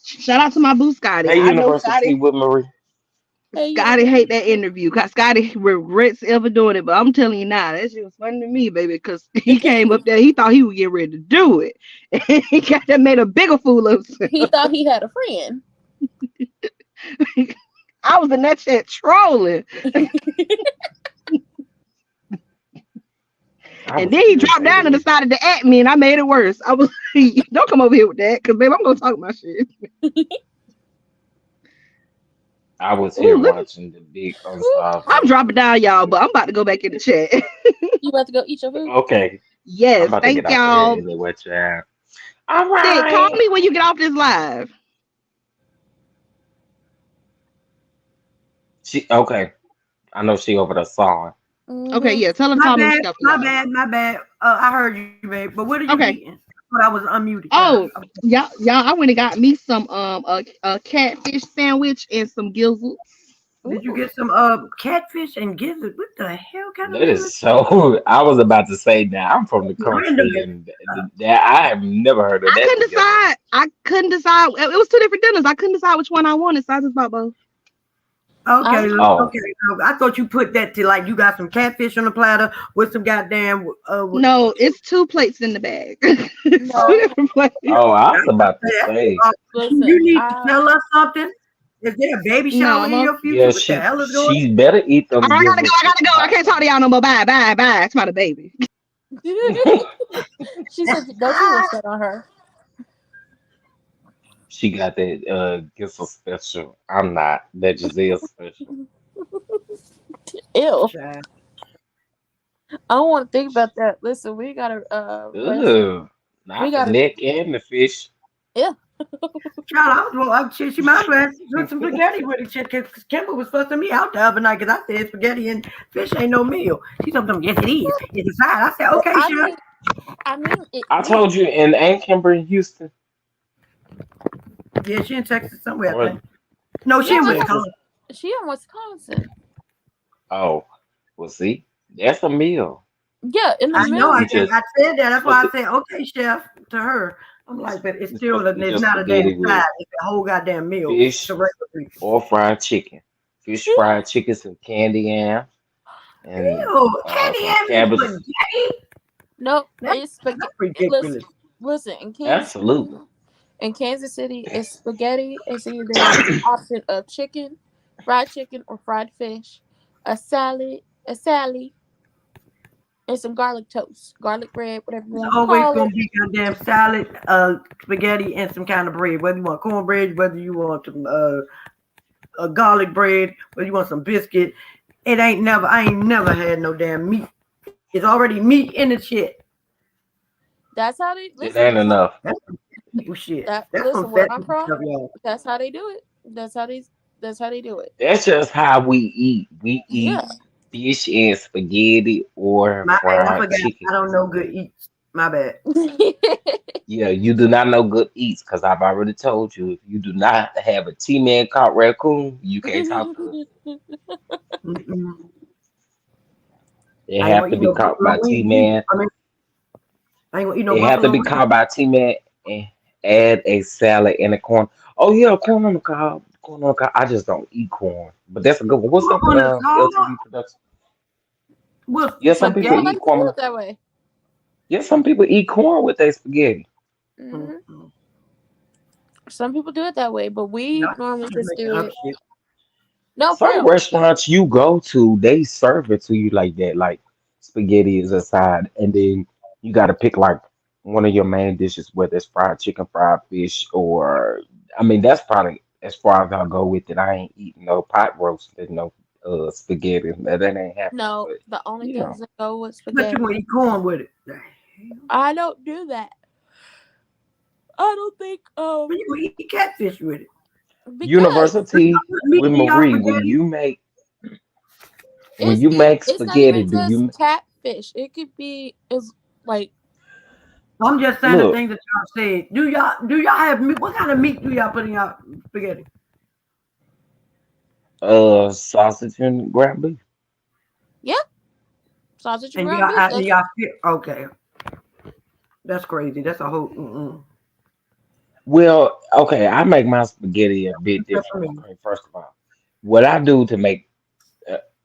shout out to my boo Scotty. Hey, I know University with Marie. Hey, Scotty University. hate that interview. Cause Scotty regrets ever doing it. But I'm telling you now, that shit was funny to me, baby. Cause he came up there, he thought he would get ready to do it. And he got that made a bigger fool of himself. He thought he had a friend. I was in that chat trolling. I And was then he dropped down irritated and with him. decided to at me, and I made it worse. I was like, don't come over here with that, because baby, I'm gonna talk my shit. I was Ooh, here let me, watching the big unsolved I'm mystery. dropping down, y'all, but I'm about to go back in the chat. You about to go eat your food? Okay, I'm Yes, about to get thank out of here y'all. anyway, child. All Sid, call right. me when you get off this live. She okay. I know she over there sawing. Okay, Mm-hmm. yeah, tell her to My call me when bad, she got off the my live. bad, my bad. I heard you, babe. But what are you Okay. eating? But I was unmuted, child. Oh, y'all, I went and got me some a catfish sandwich and some gizzards. Did you Ooh. get some catfish and gizzard? What the hell kind of That meal is is so. I was about to say that I'm from the random? country, and that I have never heard of I that couldn't together. decide. I couldn't decide. It was two different dinners. I couldn't decide which one I wanted, so I just bought both. Okay, Oh, okay. So I thought you put that to like you got some catfish on the platter with some goddamn. No, it's 2 plates in the bag. It's two Oh, No, different plates. oh, I was that's not about to bad. say, listen, You need to tell us something. Is there a baby No, shower I'm in on. your future? yeah, What the hell is going she better eat I them gotta go. gizzards I with gotta some go. I hot can't talk to y'all no more. Bye, bye, bye. It's about a baby. she said, "Don't you wish that on her?" She got that gizzard special. I'm not. That Giselle special. Ew. on? I don't want to think about that. Listen, we gotta rest. Ugh, We not the gotta. neck and the fish. Yeah. Child, she might as well have some spaghetti with it. Because Kimber was fussing me out the other night because I said spaghetti and fish ain't no meal. She told me, yes, it is. It's a side. I said, okay, I sure. mean, I mean, it I is. told you, and ain't Kimber in Houston? Yeah, she in Texas somewhere, I Or think. No, she No, in I know. Texas? Wisconsin. She in Wisconsin. Oh, well, see, that's a meal. Yeah, in the I know. You middle. just I said that. That's put why I the said, okay, chef, to her. I'm like, but it's it's still, supposed to be it's just not a damn spaghetti with side. It's a whole goddamn meal to fish regular people. or fried chicken. Fish fried chicken, some candy yam, and Ew, candy some ham and cabbage. spaghetti? No, That's, it's that's spaghetti. ridiculous. Listen. Absolutely. In Kansas City, it's spaghetti. It's either the option of fried chicken, or fried fish, a salad, and some garlic toast, garlic bread, whatever you It's want to always call gonna it. be goddamn salad, spaghetti, and some kind of bread. Whether you want cornbread, whether you want some a garlic bread, whether you want some biscuit. It ain't never. I ain't never had no damn meat. It's already meat in the shit. That's how they It listen. ain't enough. That's some people shit. That That's some listen where fat I'm people from. stuff, y'all. That's how they do it. That's how they do it. That's just how we eat. We eat Yeah. fish and spaghetti or My bad. I fried forgot. chicken. I don't know good eats. My bad. Yeah, you do not know good eats because I've already told you if you do not have a T-man caught raccoon, you can't talk to us. Mm-mm. They I ain't have gonna to eat be no caught buffalo by wings either. T-man. I mean, I ain't gonna eat no They have to buffalo be wings. caught by T-man and add a salad and a corn. Oh yeah, corn on the cob. Corn on the cob. I just don't eat corn, but that's a good one. What's up, On the cob LTV production? with Yeah, some people Some spaghetti. eat people do corn. it that way. Yeah, some people eat corn with their spaghetti. Hmm. Mm-mm. Some people do it that way, but we Y'all normally just just making do up it. shit. No, for Some real. restaurants you go to, they serve it to you like that, like spaghetti is a side, and then you got to pick like one of your main dishes, whether it's fried chicken, fried fish, or I mean that's probably as far as I'll go with it. I ain't eating no pot roast and no spaghetti. That ain't happening. No, But the only yeah, things that go with But you spaghetti. gonna eat corn with it. I don't do that. I don't think But you gonna eat catfish with it. because University Put meat with in y'all Marie, spaghetti. when you make it's not spaghetti, even do just you catfish. It could be is like I'm just saying the look things that y'all said. Do y'all have meat? What kind of meat do y'all put in y'all spaghetti? sausage and ground beef? yeah, sausage and And ground beef. That's y'all fit. Okay, that's crazy. That's a whole. Mm-mm. Well, okay, I make my spaghetti a bit That's for different. me. Okay, first of all, what I do to make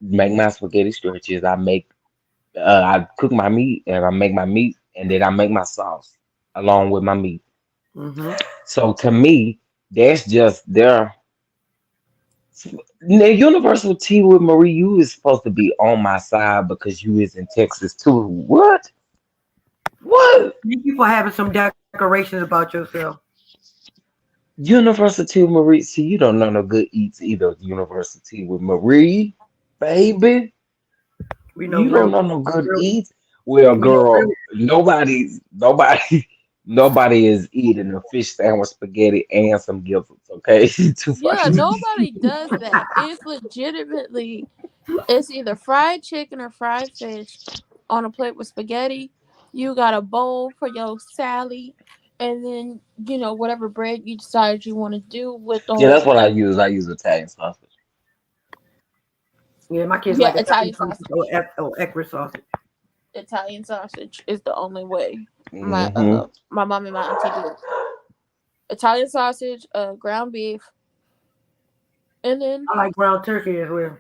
my spaghetti stretch is I cook my meat and I make my meat and then I make my sauce along with my meat. Mm-hmm. So to me, that's just their the Universal T with Marie. You is supposed to be on my side because you is in Texas too. What? What? Thank you for having some decorations about yourself. University with Marie. See, you don't know no good eats either. University with Marie, baby. We know You don't real. know no good real eats. Well, we know real. girl, nobody is eating a fish sandwich, spaghetti, and some gizzards. Okay, too yeah. fucking. Nobody does that. It's legitimately it's either fried chicken or fried fish on a plate with spaghetti. You got a bowl for your salad, and then whatever bread you decide you want to do with the Yeah, whole that's what thing. I use. I use Italian sausage. Yeah, my kids Yeah, like Italian Italian sausage sausage. or Eckrich sausage. Italian sausage is the only way my Hmm. my mom and my auntie do it. Italian sausage, ground beef, And then I like ground turkey as well.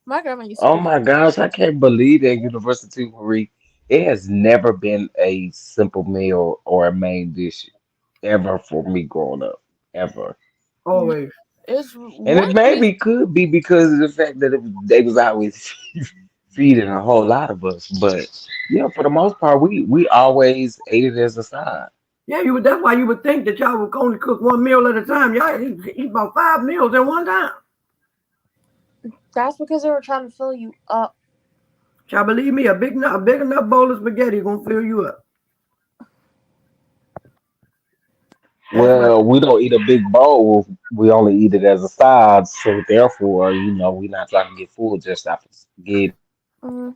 my grandma used to Oh do that. my gosh, I can't believe that University Marie. It has never been a simple meal or a main dish ever for me growing up. Ever. No, Always. it's And one it reason. maybe could be because of the fact that they was always feeding a whole lot of us. But yeah, for the most part, we always ate it as a side. Yeah, you would. That's why you would think that y'all would only cook one meal at a time. Y'all eat about 5 meals at one time. That's because they were trying to fill you up. Y'all believe me? A big enough bowl of spaghetti gonna fill you up. That's why. Well, we don't eat a big bowl. We only eat it as a side. So therefore, we're not trying to get full just after Hmm.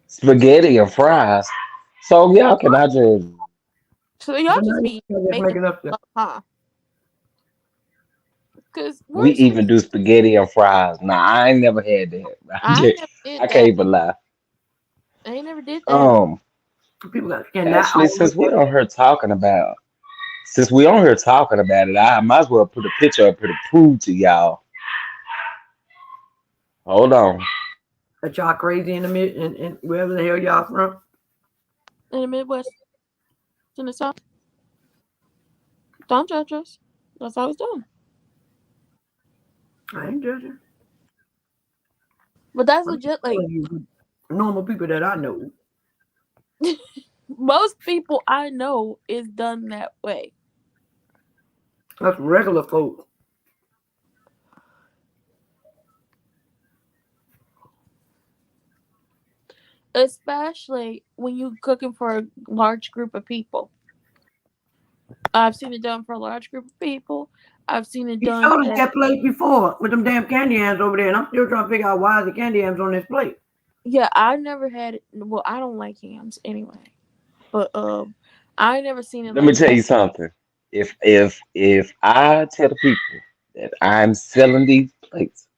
spaghetti and fries. So yeah, can I just So y'all But now just be y'all just making making up stuff. stuff up, huh? Because we where's even do spaghetti and fries? Now I ain't never had that. I never I did can't that. even lie. I ain't never did that. Um, People cannot Actually, always. since we on here talking about it, I might as well put a picture up here to prove to y'all. Hold on. That y'all crazy in the mid and wherever the hell y'all from. In the Midwest, in the South, don't judge us. That's how it's done. I ain't judging. But that's I'm just legit. Like telling you, normal people that I know. most people I know is done that way. That's regular folks. Especially when you cooking for a large group of people. I've seen it done for a large group of people. I've seen it You done showed us at that plate before with them damn candy yams over there, and I'm still trying to figure out why is the candy yams on this plate. yeah, I've never had it. Well, I don't like hams anyway. But I never seen it Let me like tell that. you something. If I tell the people that I'm selling these plates,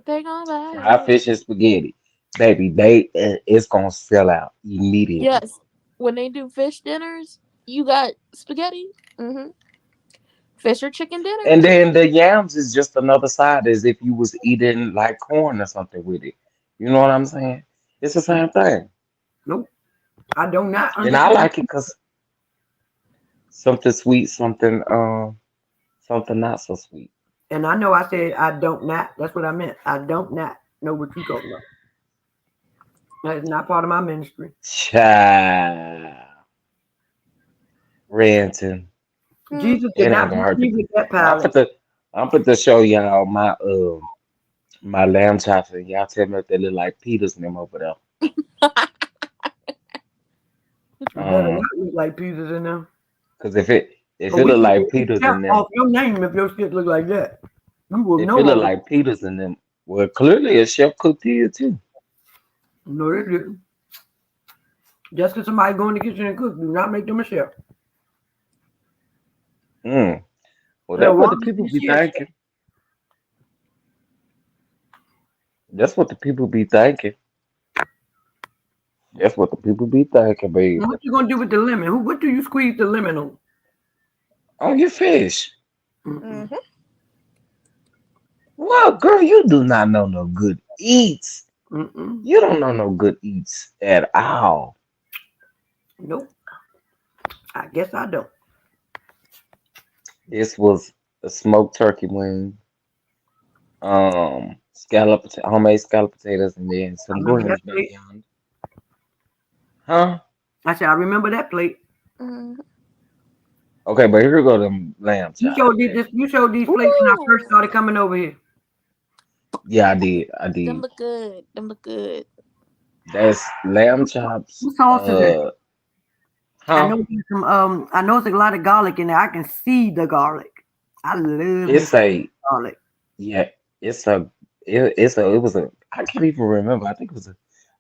They gonna buy fried it. fish and spaghetti, baby, it's gonna sell out immediately. Yes. When they do fish dinners, you got spaghetti. Mm-hmm. Fish or chicken dinner. And then the yams is just another side, as if you was eating like corn or something with it. You know what I'm saying? It's the same thing. Nope, I do not And I understand. like it because something sweet, something not so sweet. And I know I said I don't not. That's what I meant. I don't not know what you talking about. That is not part of my ministry. Child, ranting. Mm. Jesus did It ain't not gonna bless hurt the me with people. that I'm palate. put the I'm put to show y'all my lamb chops, and y'all tell me if they look like Peters and them over there. It better Um, not look like pizzas in them. cause if But it we look can like get the Peters chef in them, off your name if your shit look like that. You will if know it look all. like Peters in them, well, clearly a chef cooked here too. No, they didn't. Just because somebody go in the kitchen and cook, do not make them a chef. Mm. Well, They're that's what one the people be chef. thinking. That's what the people be thinking. That's what the people be thinking, And baby. what you gonna do with the lemon? What do you squeeze the lemon on? On your fish. Mm-mm. Mm-hmm. Well, girl, you do not know no good eats. Mm-mm. You don't know no good eats at all. Nope. I guess I don't. This was a smoked turkey wing, homemade scallop potatoes, and then I some remember that greens back plate. yonder. Huh? I said I remember that plate. Mm-hmm. Okay, but here go them lamb You chops, showed baby. this. You showed these plates when I first Ooh, started coming over here. Yeah, I did. I them did. look good. Them look good. That's lamb chops. What sauce is it? I Huh? know there's some. I know it's a lot of garlic in there. I can see the garlic. I love me It's some a garlic. yeah. It's a it was a I can't even remember. I think it was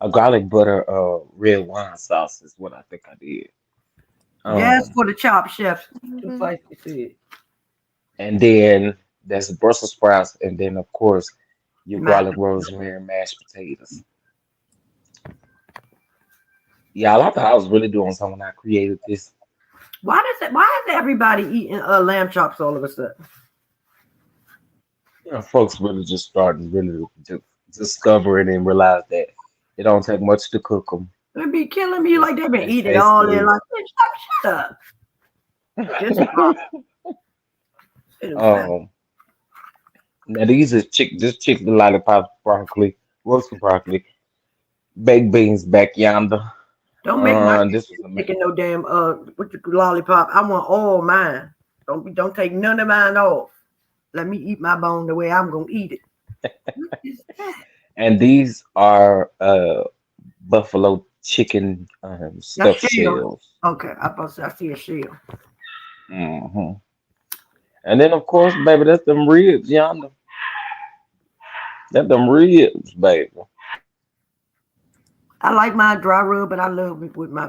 a garlic butter red wine sauce is what I think I did. Just Um, for the chop chefs. Too Mm-hmm. feisty said. and then there's Brussels sprouts, and then of course your Mashed garlic rosemary mashed potatoes. Y'all, I thought I was really doing something when I created this. Why is everybody eating lamb chops all of a sudden? Folks really just starting really to discover it and realize that it don't take much to cook them. They be killing me like they've been They eating taste all their good. life. Bitch, shut up. Just stop. It'll fat. um, Now these are this chicken lollipop broccoli, roasted broccoli, baked beans back yonder. Don't make my This was a chicken no damn what you lollipop. I want all mine. Don't take none of mine off. Let me eat my bone the way I'm gonna eat it. What is that? and these are buffalo chicken That's stuffed shell. shells. Okay, I thought I see a shell. hmm And then of course, baby, that's them ribs yonder. That's them ribs, baby. I like my dry rub, but I love it with my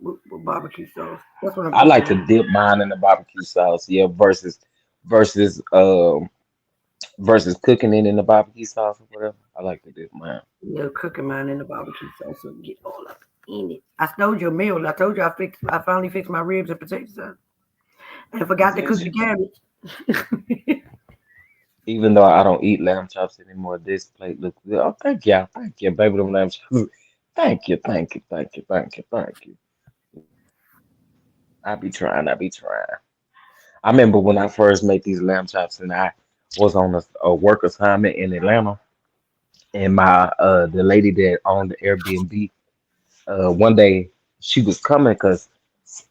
with barbecue sauce. That's what I'm I eating like now. to dip mine in the barbecue sauce, yeah, versus versus cooking it in the barbecue sauce or whatever. I like to dip mine. Yeah, cooking mine in the barbecue sauce so get all up in it. I stole your meal. I told you I finally fixed my ribs and potato salad. And I forgot to Did cook the you? cabbage. Even though I don't eat lamb chops anymore, this plate looks good. Oh, thank you, baby, them lamb chops. Thank you, thank you, thank you, thank you, thank you. I be trying. I remember when I first made these lamb chops and I was on a work assignment in Atlanta, and my the lady that owned the Airbnb, one day she was coming because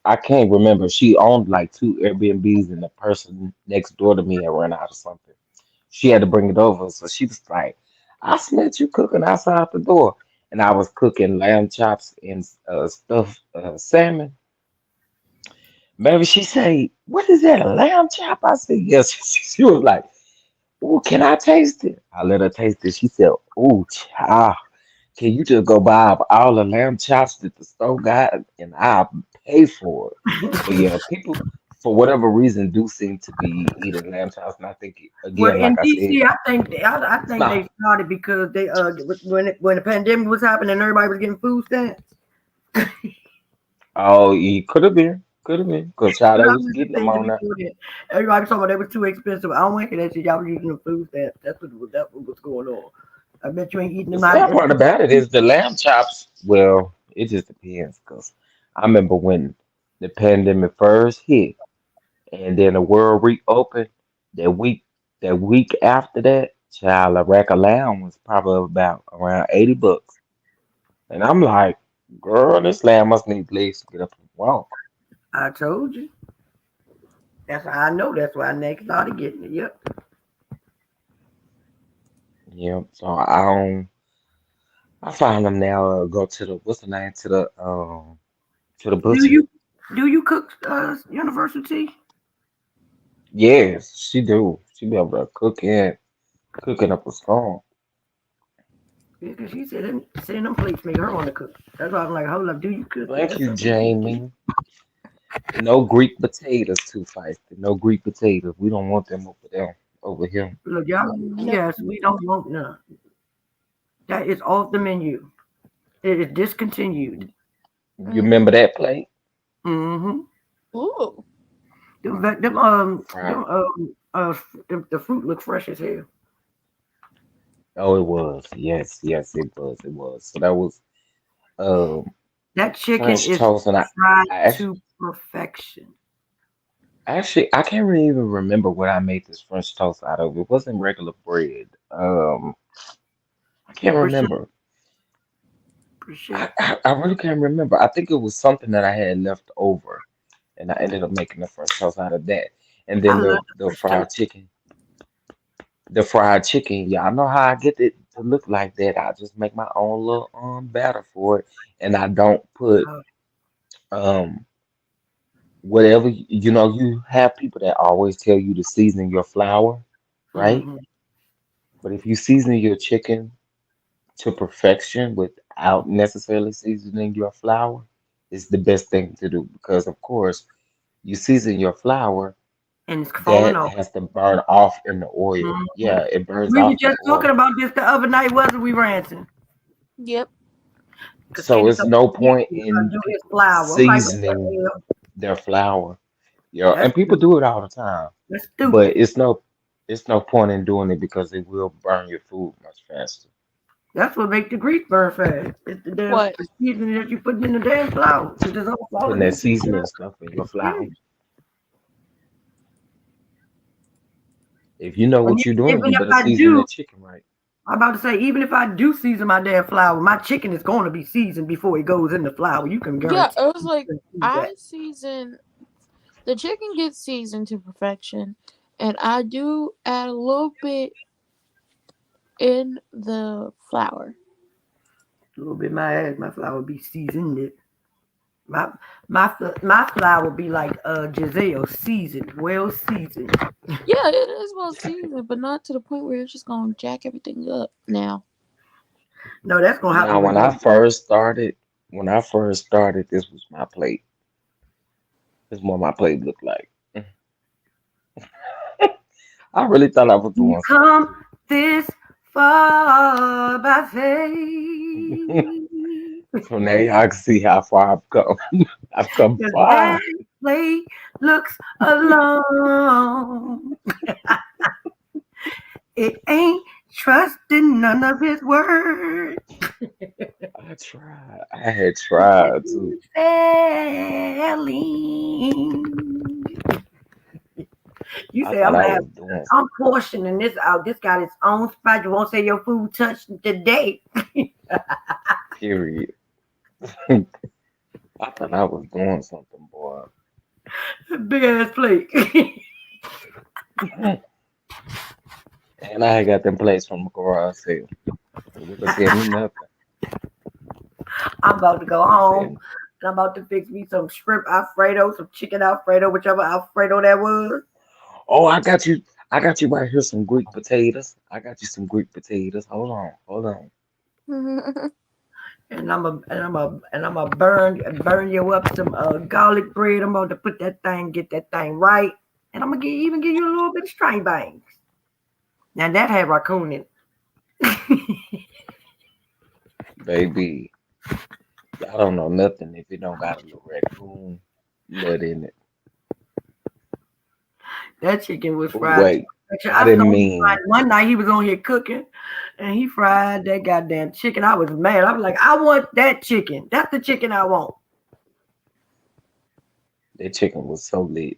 I can't remember. She owned like two Airbnbs, and the person next door to me had run out or something. She had to bring it over. So she was like, I smelled you cooking outside the door. And I was cooking lamb chops and stuffed salmon. Maybe she said, what is that, a lamb chop? I said, yes. She was like, oh, can I taste it? I let her taste it. She said, oh, child, can you just go buy up all the lamb chops that the store got and I'll pay for it? But yeah, people, for whatever reason, do seem to be eating lamb chops. And I think, Well, again, in like I said, DC, I it's think not. they started because they when the pandemic was happening and everybody was getting food stamps. Oh, he could have been, because child, But they I was was just getting them thinking on that. before that. Everybody was talking about they was too expensive. I don't want that shit. Y'all was using the food stamps. That's what was going on. I bet you ain't eating The them out. sad part about it is the lamb chops. Well, it just depends, because I remember when the pandemic first hit, and then the world reopened. That week, that week after that, child, a rack of lamb was probably about around $80, and I'm like, girl, this lamb must need legs to get up and walk. I told you. That's how I know. That's why I next started getting it. Yep. Yeah, so I don't. I find them now. Go to the what's the name to the Do butcher. you do you cook university? Yes, she do. She be able to cook and cooking up a storm. Yeah, because she said sending them plates make her want to cook. That's why I'm like, hold up, do you cook? Thank Yes, you, I do. Jamie. No Greek potatoes too feisty. No Greek potatoes. We don't want them over there. Over here. Look, y'all. No. Yes, we don't want none. That is off the menu. It is discontinued. You remember that plate? Mm-hmm. Ooh. Them Fried. the fruit looks fresh as hell. Oh, it was. Yes, yes, it was. It was. So that was um That chicken French is toast, and fried I actually, to perfection. I can't really even remember what I made this French toast out of. It wasn't regular bread. I can't Bruschetta, remember. bruschetta. I really can't remember. I think it was something that I had left over, and I ended up making the French toast out of that. And I then love the the French toast. fried chicken. The fried chicken, yeah, I know how I get it to look like that. I just make my own little batter for it, and I don't put Uh, um whatever you know. You have people that always tell you to season your flour, right? hmm But if you season your chicken to perfection without necessarily seasoning your flour, it's the best thing to do because, of course, you season your flour, And it's falling that off. has to burn off in the oil. Mhm. Yeah, it burns We were off the just talking oil. about this the other night, wasn't we, Ransom? Yep. Because So Kenny it's told no me point he in do his flour. I'm like, what the seasoning. hell? their flour. Yeah, That's and people do it all the time, that's stupid. but it's no point in doing it because it will burn your food much faster. That's what makes the grease burn fast. It's the damn What? seasoning that you put in the damn flour. It just all Putting falling that in. seasoning stuff in your Yeah. flour. If you know And what you're doing, even you if better I season do, that chicken right. I'm about to say, even if I do season my damn flour, my chicken is going to be seasoned before it goes in the flour. You can Yeah, guarantee it was like that. I season the chicken gets seasoned to perfection, and I do add a little bit in the flour. A little bit my ass, my flour be seasoned. It. My my flour be like Giselle, seasoned, well seasoned. Yeah, it is well seasoned, but not to the point where it's just gonna jack everything up. Now, No, that's gonna Now, happen with me. when I first started, this was my plate. This is what my plate looked like. I really thought I was We doing something come this far by faith. so now y'all can see how far I've come. I've come Cause far. daddy's plate looks alone. It ain't trusting none of his words. I tried. I had tried to. Failing. You I say thought I'm I gonna have was doing I'm portioning this out. This got its own spot. You won't say your food touched today. something. Period. I thought I was doing something, boy. Big ass plate. And I had got them plates from a garage sale. It would have said me nothing. I'm about to go home And, and I'm about to fix me some shrimp Alfredo, some chicken Alfredo, whichever Alfredo that was. oh, I got you. I got you right here some Greek potatoes. I got you some Greek potatoes. Hold on. Hold on. And I'm a burn you up some garlic bread. I'm about to put that thing, get that thing right, and I'm gonna even give you a little bit of string bangs. Now that had raccoon in it. Baby, y'all don't know nothing if it don't got a little raccoon blood in it. That chicken was fried. Wait, I I didn't saw him fried mean one night. He was on here cooking, and he fried that goddamn chicken. I was mad. I was like, I want that chicken. That's the chicken I want. that chicken was so lit.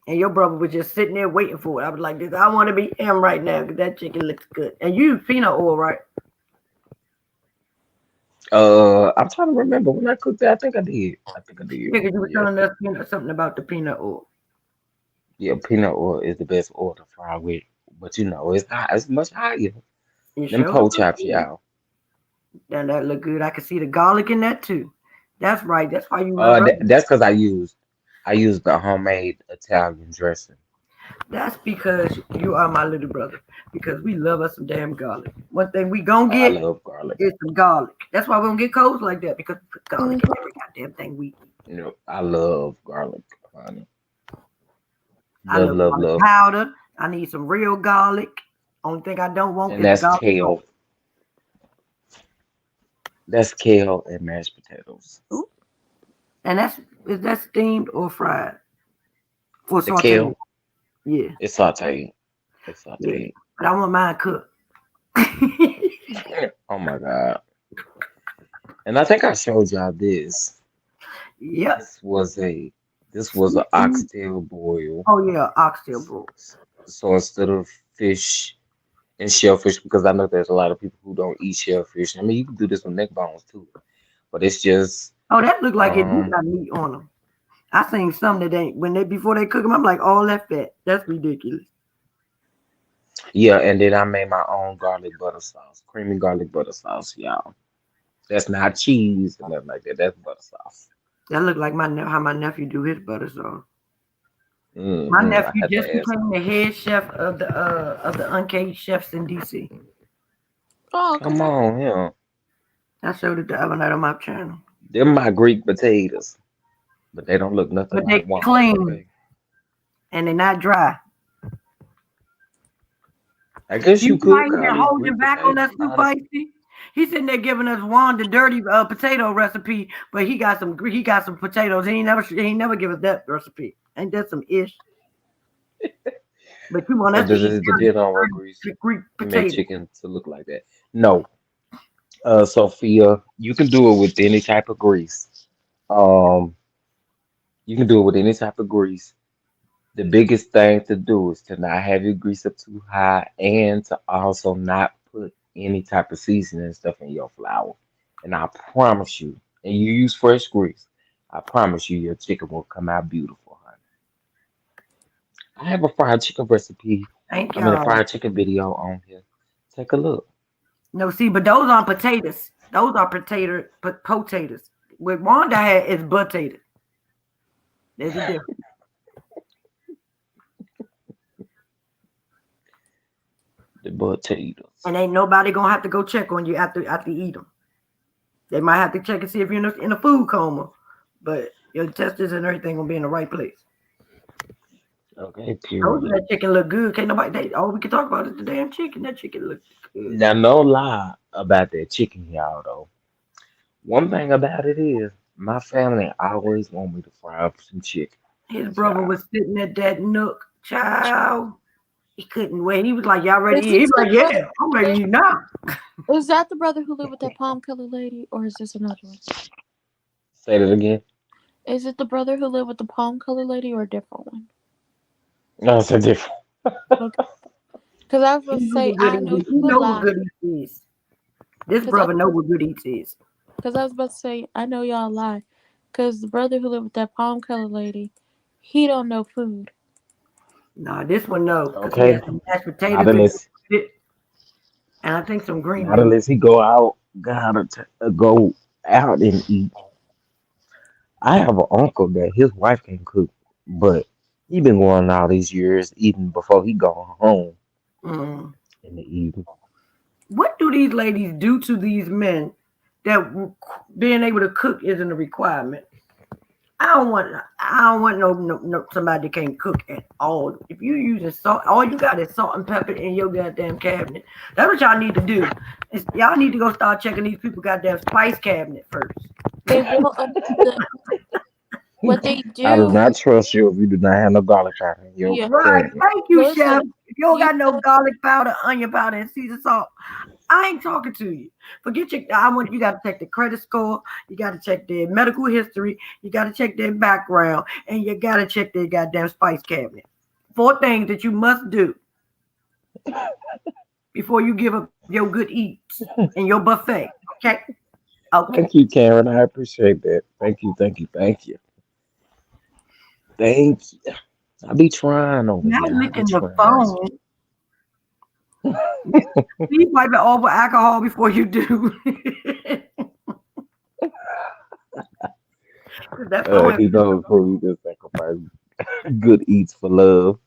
And your brother was just sitting there waiting for it. I was like, this, I want to be him right now because that chicken looks good. And you use peanut oil, right? I'm trying to remember when I cooked that. I think I did. I think I did. Because you were Yeah, telling us something about the peanut oil. yeah. Peanut oil is the best oil to fry with, but you know it's hot. It's much higher. You Them sure pork look chops, good. y'all. And that look good. I can see the garlic in that too. That's right. That's why you love us. That's because I used the homemade Italian dressing. That's because you are my little brother. Because we love us some damn garlic. One thing we gonna Oh, I get love garlic. is some garlic. That's why we don't get colds like that because we put garlic in every goddamn thing we eat. You know, I love garlic, honey. I Love, love love, garlic love. powder. I need some real garlic. Only thing I don't want And is the that's garlic salt. kale. That's kale and mashed potatoes. Ooh. And is that steamed or fried? Or The sauteed? kale, Yeah, it's sauteed. It's yeah. sauteed. But I want mine cooked. Oh my God. And I think I showed y'all this. Yep. This was a this was an oxtail boil. Oh yeah, oxtail boil. So instead of fish and shellfish, because I know there's a lot of people who don't eat shellfish. I mean, you can do this with neck bones too, but it's just Oh, that look like it do um got meat on them. I seen some that ain't when they before they cook them. I'm like, all that fat. That's ridiculous. yeah, and then I made my own garlic butter sauce, creamy garlic butter sauce, y'all. That's not cheese and nothing like that. That's butter sauce. That look like how my nephew do his butter sauce. My I nephew had just to ask. became the head chef of the Uncaged Chefs in DC. Oh, Come congrats. on, yeah. I showed it the other night on my channel. Them my Greek potatoes, but they don't look nothing But they like Walmart, clean okay? and they're not dry. I guess You you see how could he been call these holding Greek back on potatoes, that soup honestly. icy? He's sitting there giving us Juan the dirty potato recipe, but he got some potatoes. He ain't never give us that recipe. Ain't that some ish? But you want So us to does eat it depend on what grease dirty Greek you make potato. chicken to look like that? No. Sophia, you can do it with any type of grease. Um, you can do it with any type of grease. The biggest thing to do is to not have your grease up too high and to also not put any type of seasoning and stuff in your flour. And I promise you, and you use fresh grease, I promise you your chicken will come out beautiful, honey. I have a fried chicken recipe. Thank I mean a y'all. fried chicken video on here. Take a look. No, see, but those aren't potatoes. Those are potatoes. What Wanda had is potatoes. There's a difference. The potatoes. And ain't nobody gonna have to go check on you after you eat them. They might have to check and see if you're in a food coma, but your testes and everything gonna be in the right place. Okay, Told you period. that chicken look good. Can't nobody. All we can talk about is the damn chicken. That chicken look good. Now no lie about that chicken, y'all though. One thing about it is my family always want me to fry up some chicken. His brother Child. was sitting at that nook, child. He couldn't wait. He was like, "Y'all ready to Is eat?" He this was the like, brother "Yeah, I'm who ready to eat now." is that the brother who lived with that palm colored lady, or is this another one? Say that again. Is it the brother who lived with the palm colored lady or a different one? No, it's a different. Okay. Because I was He going to know say, what good I eats know is. you He would know what lie. good eats is. This Because I, brother know what good eats is. cause I was about to say, I know y'all lie. Because the brother who lived with that palm colored lady, he don't know food. Nah, this one no, because he Okay. had some mashed Not potatoes to go unless with it, and I think some green not beans. unless he go out and eat. I have an uncle that his wife can cook, but he been going all these years even before he gone home Mm. in the evening. What do these ladies do to these men that being able to cook isn't a requirement? I don't want no somebody that can't cook at all. If you using salt, all you got is salt and pepper in your goddamn cabinet. That's what y'all need to do. Y'all need to go start checking these people goddamn spice cabinet first. They will, what they I do do, not trust you if you do not have no garlic powder in your yeah. Right. cabinet. Thank you, chef. Listen, If you don't you got no garlic powder, onion powder, and seasoned salt, I ain't talking to you. Forget your. I want you got to check the credit score. You got to check their medical history. You got to check their background, and you got to check their goddamn spice cabinet. 4 things that you must do before you give up your good eats and your buffet. Okay. Okay. Thank you, Karen. I appreciate that. Thank you, thank you, thank you. Thank you. I be trying over Not here. I be licking the trying. phone. Please wipe it off with alcohol before you do. That phone. He knows who he just sacrifice good eats for love.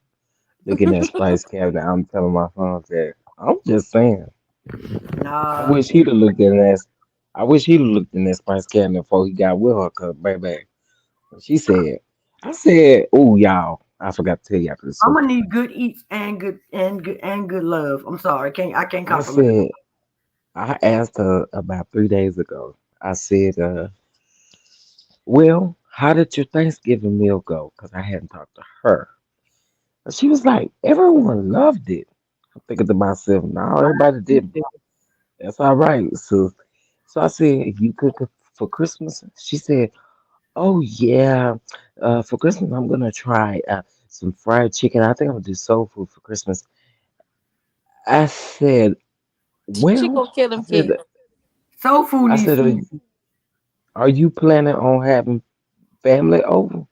Looking at Spice Cabinet, I'm telling my son that I'm just saying. I Nah. wish he'd have looked in that. I wish he'd have looked in that Spice Cabinet before he got with her. Cause baby, when she said, I said, "Oh y'all, I forgot to tell you after the I'm story." gonna need good eats and good love. I'm sorry, I can't I compromise. said, I asked her about 3 days ago. I said, "Well, how did your Thanksgiving meal go?" Because I hadn't talked to her. And she was like, "Everyone loved it." I'm thinking to myself, "No, everybody didn't." That's all right. So I said, "You cook it for Christmas?" She said, "Oh yeah, for Christmas I'm gonna try some fried chicken. I think I'm gonna do soul food for Christmas." I said, she "Well," gonna kill I them said, kids. Soul food "I needs said, food. are you planning on having family over?"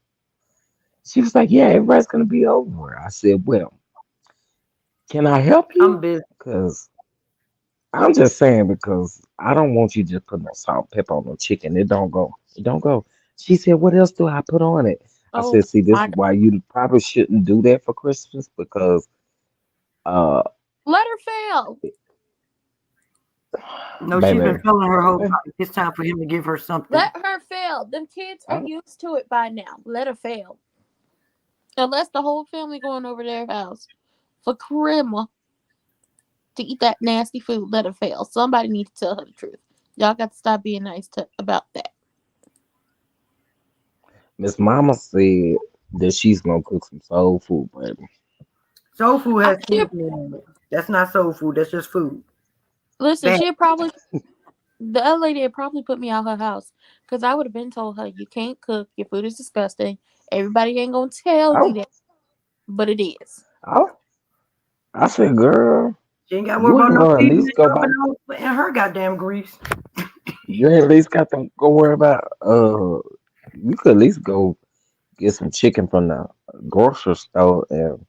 She was like, "Yeah, everybody's gonna be over." I said, "Well, can I help I'm you? busy. Because I'm just saying because I don't want you just putting no salt, pepper on no chicken. It don't go. It don't go." She said, "What else do I put on it?" I Oh said, "See, this my is god. why you probably shouldn't do that for Christmas because uh Let her fail. No, she's been baby, feeling her whole okay. life. It's time for him to give her something. Let her fail. Them kids are I, used to it by now. Let her fail. Unless the whole family going over their house for Christmas. to eat that nasty food, let her fail. Somebody needs to tell her the truth. Y'all got to stop being nice about that. Miss Mama said that she's gonna cook some soul food, baby. Soul food I has should, seasoning in it. That's not soul food. That's just food. listen, Bad. the other lady had probably put me out her house because I would have been told her, you can't cook, your food is disgusting. Everybody ain't going to tell you Oh, that, but it is. oh, I said, girl, She ain't got to worry you about ain't no gonna at seasoning least go coming by. out in her goddamn grease. You ain't at least got to go worry about. You could at least go get some chicken from the grocery store and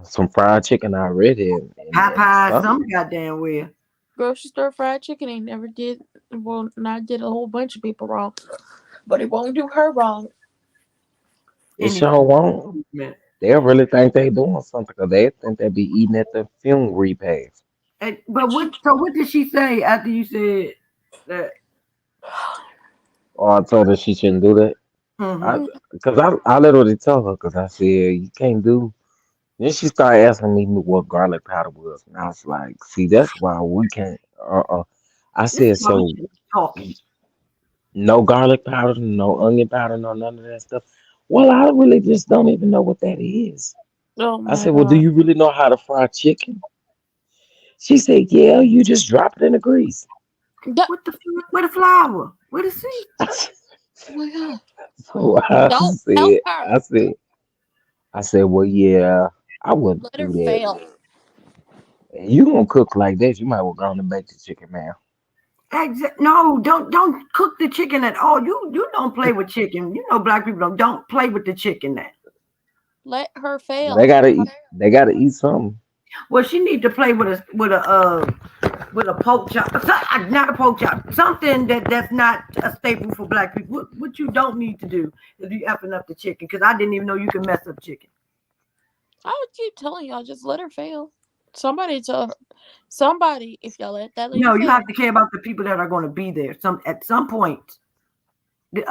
some fried chicken already, and Popeye, some. some goddamn well. Grocery store fried chicken ain't never did, well, not did a whole bunch of people wrong, but it won't do her wrong. It Any sure won't. improvement. They'll really think they doing something because they think they be eating at the funeral repast. But what did she say after you said that? Or I told her she shouldn't do that. I, Mm-hmm. cause I literally told her because I said you can't do. Then she started asking me what garlic powder was, and I was like, see, that's why we can't. I This is said why we so. should be talking. No garlic powder, no onion powder, no none of that stuff. Well, I really just don't even know what that is. Oh I my said, well, do God. you really know how to fry chicken? She said, yeah, you just drop it in the grease. That, What the fuck? Where the flour? Where the seed? oh my God. So I Don't help said, her. I said, well, yeah, I wouldn't Let her do that. fail. And you gonna cook like that, you might well go on and bake the chicken, man. No, don't cook the chicken at all. You don't play with chicken. You know black people don't play with the chicken now. Let her They fail. gotta eat. They gotta eat something. Well, she need to play with a pork chop, not a pork chop, something that's not a staple for black people. What you don't need to do is you effing up the chicken because I didn't even know you can mess up chicken. I would keep telling y'all, just let her fail. Somebody tell her. Somebody, if y'all let that lady No, you have fail. to care about the people that are going to be there. At some point,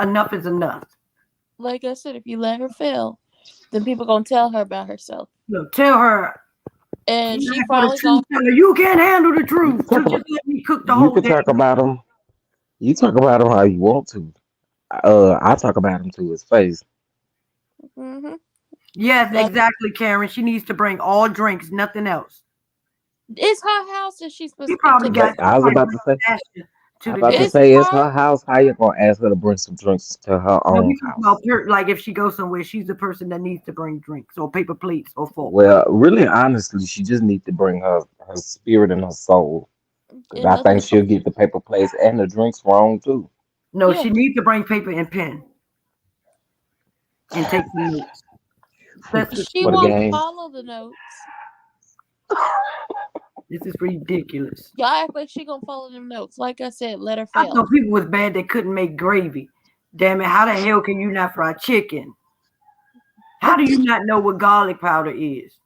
enough is enough. Like I said, if you let her fail, then people gonna tell her about herself. Tell her. And You she ask for the finally truth. gonna Tell her you can't handle the You truth. can So talk just about. let me cook the You whole can damn. talk about them. You talk about him how you want to. I talk about him to his face. mm-hmm. Yes, Like, exactly, Karen. She needs to bring all drinks, nothing else. it's her house and she's She supposed probably to. got I was somebody about to say. ask you I to was the about to damn. It's say it's her. her house. How you gonna ask her to bring some drinks to her No, own we talk house? about like if she goes somewhere, she's the person that needs to bring drinks or paper plates or forks. Well, really, honestly, she just needs to bring her spirit and her soul. Because And I think nothing. she'll get the paper plates and the drinks wrong too. No, Yeah. she needs to bring paper and pen and take some notes. Especially She For the won't game. follow the notes. this is ridiculous. Y'all act like she gonna follow them notes. Like I said, let her I fail. thought people was bad they couldn't make gravy. Damn it, how the hell can you not fry chicken? How do you not know what garlic powder is?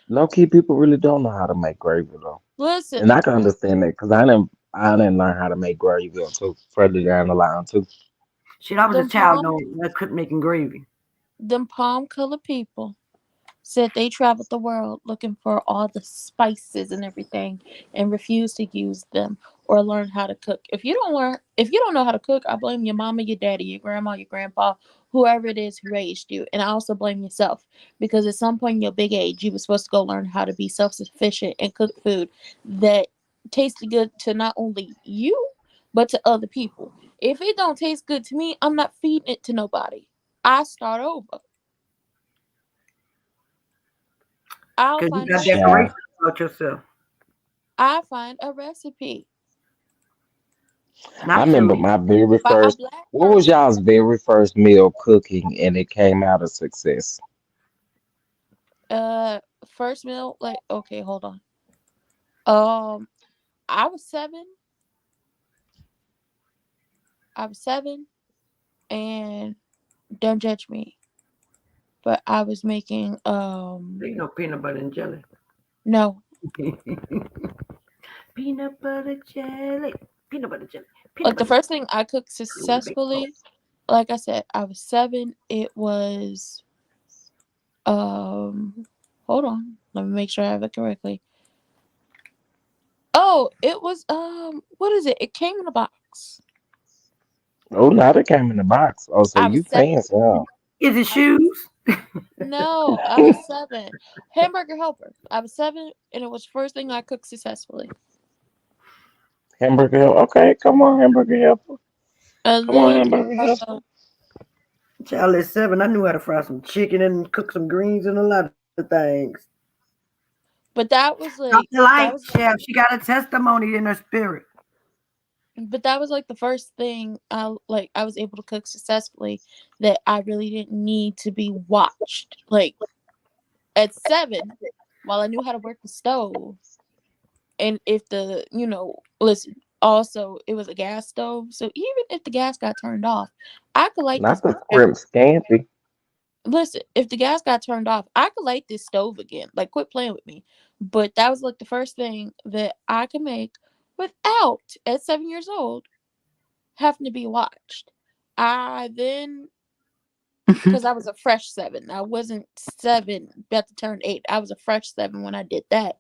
Low key, people really don't know how to make gravy though, and Listen, I can understand that because I didn't learn how to make gravy until further down the line too. Shit, I was a them child palm, though. I couldn't making gravy. them palm colored people said they traveled the world looking for all the spices and everything and refused to use them or learn how to cook. If you don't know how to cook, I blame your mama, your daddy, your grandma, your grandpa, whoever it is who raised you. And I also blame yourself because at some point in your big age, you were supposed to go learn how to be self-sufficient and cook food that tasted good to not only you, but to other people. If it don't taste good to me, I'm not feeding it to nobody. I start over. I'll Because you find got a Child, decorations about yourself. I find a recipe I Not remember Celine. my very by a first. black What was person. y'all's very first meal cooking, and it came out a success? Uh, first meal, like okay, hold on. Um, I was seven. I was seven, and don't judge me, but I was making Ain't no peanut butter and jelly. no, Peanut butter jelly. Peanut butter jelly. Peanut like the butter first thing I cooked jelly. successfully. Like I said, I was seven. It was hold on, let me make sure I have it correctly. Oh, it was what is it? It came in a box. Oh, now they came in the box. Oh, so I was you 7. fancy, huh? Is it I was, shoes? no, I was 7. Hamburger helper. I was 7, and it was the first thing I cooked successfully. Hamburger helper. Okay, come on, hamburger helper. And Come on, then hamburger helper. Child at 7, I knew how to fry some chicken and cook some greens and a lot of things. but that was Drop like the light, that was chef. She got a testimony in her spirit. but that was like the first thing I was able to cook successfully that I really didn't need to be watched. Like at 7, while I knew how to work the stove, and if listen, also it was a gas stove, so even if the gas got turned off, I could light this Not the back. scrimp scampi. Listen, if the gas got turned off, I could light this stove again. Like, quit playing with me. But that was like the first thing that I could make without, at 7 years old, having to be watched. I then, because I was a fresh 7, I wasn't 7, about to turn 8. I was a fresh 7 when I did that.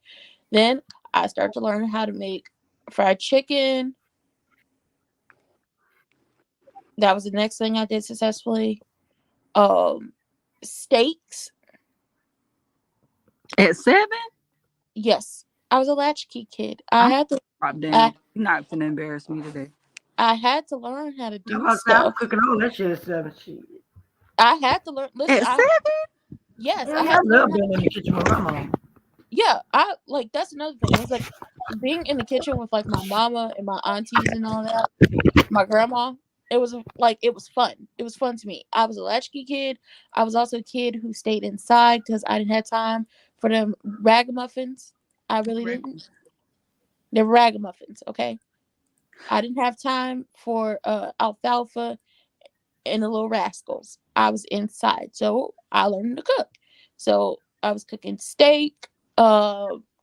Then I started to learn how to make fried chicken. That was the next thing I did successfully. Steaks. At 7? Yes, I was a latchkey kid. I'm drop I down. You're not finna embarrass me today. I had to learn how to I do was I was stuff. cooking all that shit at 7. Shit. I had to learn. Listen, At 7? yes, Hell I yeah, I had to learn love how. being in the kitchen with my mom. Yeah, I like that's another thing. It's like being in the kitchen with like my mama and my aunties and all that. My grandma. It was like it was fun. It was fun to me. I was a latchkey kid. I was also a kid who stayed inside because I didn't have time for them ragamuffins. I really didn't. They're ragamuffins, okay? I didn't have time for alfalfa and the Little Rascals. I was inside, so I learned to cook. So I was cooking steak,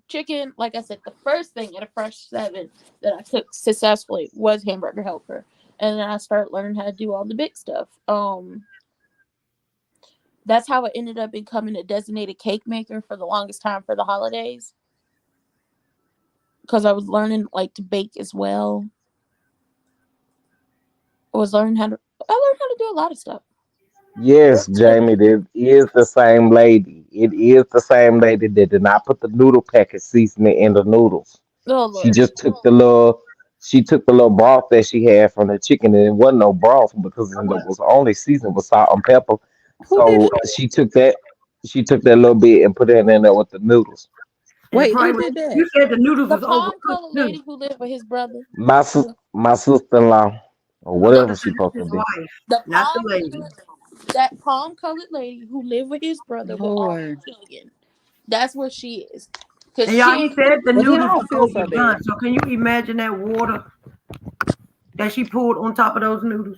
chicken. Like I said, the first thing at a fresh 7 that I cooked successfully was hamburger helper, and then I started learning how to do all the big stuff. That's how I ended up becoming a designated cake maker for the longest time for the holidays, because I was learning like to bake as well. I learned how to do a lot of stuff. Yes, Jamie, it is the same lady. It is the same lady that did not put the noodle packet seasoning in the noodles. Oh She Lord. just took the little, she took the little broth that she had from the chicken, and it wasn't no broth because it was only seasoned with salt and pepper. Who did So that? she took that little bit and put it in there with the noodles. And it Wait, who probably was, did that? you said the noodles The was palm overcooked colored too. lady who lived with his brother. My sister-in-law or I thought whatever this she was supposed to his be. wife, The not the palm lady. that palm colored lady who lived with his brother with all Lord. the children. That's what she is. Cause And y'all, she he ain't said cook. the Well, then I noodles don't was feel so bad. overdone. So can you imagine that water that she poured on top of those noodles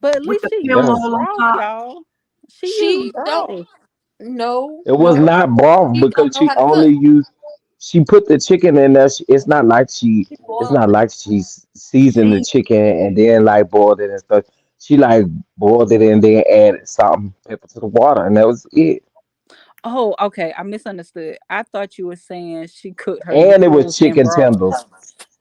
But at with least the she film used Yes. all on broth, top? y'all. She used She don't broth. no It was no. not broth She don't because know she how to cook. only used. She put the chicken in there. It's not like She It's boiled not it. like she seasoned the See, chicken and then like boiled it and stuff. She like boiled it and then added salt and pepper to the water, and that was it. Oh, okay. I misunderstood. I thought you were saying she cooked her And it was noodles in chicken broth. tenders.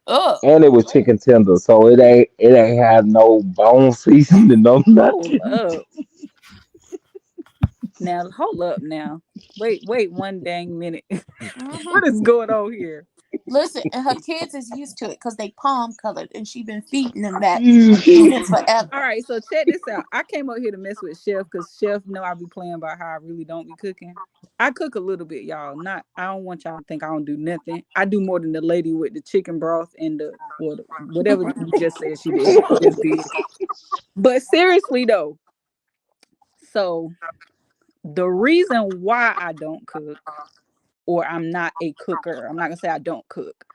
Ugh. And it was chicken tenders. So it ain't had no bone seasoning, no Hold nothing. up. Now, hold up now. Wait one dang minute. Hmm. What is going on here? Listen, and her kids is used to it because they palm colored, and she been feeding them that since All forever. right, so check this out. I came up here to mess with Chef because Chef know I be playing about how I really don't be cooking. I cook a little bit, y'all. Not I don't want y'all to think I don't do nothing. I do more than the lady with the chicken broth and whatever you just said she did. She just did. But seriously though, so the reason why I don't cook or I'm not a cooker, I'm not gonna say I don't cook.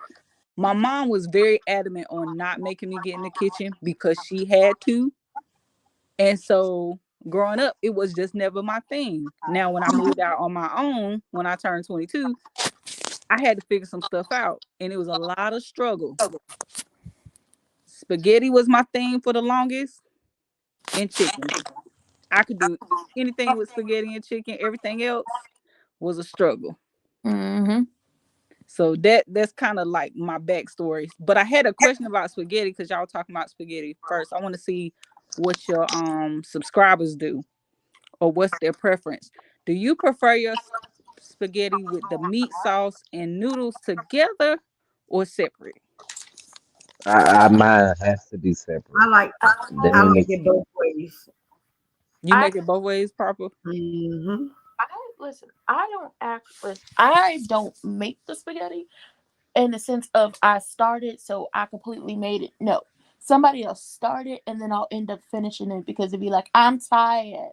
My mom was very adamant on not making me get in the kitchen because she had to. And so growing up, it was just never my thing. Now, when I moved out on my own, when I turned 22, I had to figure some stuff out. And it was a lot of struggle. Spaghetti was my thing for the longest, and chicken. I could do anything with spaghetti and chicken. Everything else was a struggle. Hmm. So that's kind of like my backstory. But I had a question about spaghetti because y'all talking about spaghetti first. I want to see what your subscribers do or what's their preference. Do you prefer your spaghetti with the meat sauce and noodles together or separate? Mine has to be separate. I like Let I me like mix it it. both ways. You I make it both ways, proper? Mm-hmm. I listen. I don't make the spaghetti in the sense of I started, so I completely made it. No, somebody else started, and then I'll end up finishing it because it'd be like, I'm tired.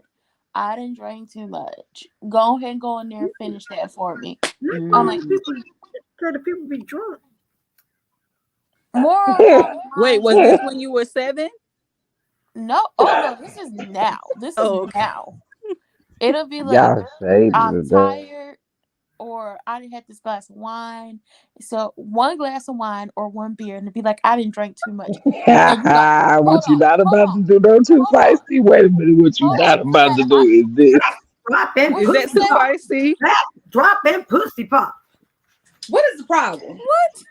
I didn't drink too much. Go ahead and go in there and finish that for me. Not I'm all like, the people. Try the people be drunk. more along the Wait, lines was of this when you were 7? no. Oh no, this is now. This is Oh, okay. now. It'll be like Y'all shady I'm today. tired, or I didn't have this glass of wine. So one glass of wine or one beer, and it'd be like I didn't drink too much. And you like, hold What you on, not hold about on, to do? Don't too hold on, feisty. Wait a minute. What you hold on. not You about said to do is this. Dropping what Is you that pussy too say? pop. feisty? That dropping pussy pop. What is the problem? What?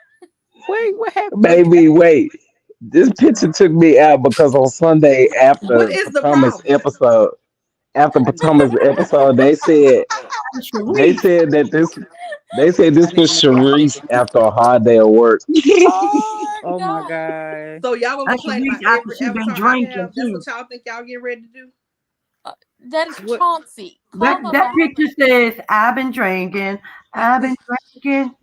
Wait, what happened? Baby, wait. This picture took me out because on Sunday What is the problem? after Potomac's episode, they Sharice. said that this they said I this was didn't know that. Sharice after a hard day of work. Oh Oh my God. God. So y'all gonna That's complain Sharice about after every she been avatar I drinking have? That's too. what y'all think y'all getting ready to do? That is What? Chauncey. That Calm her that behind. picture says, I've been drinking, I've been drinking,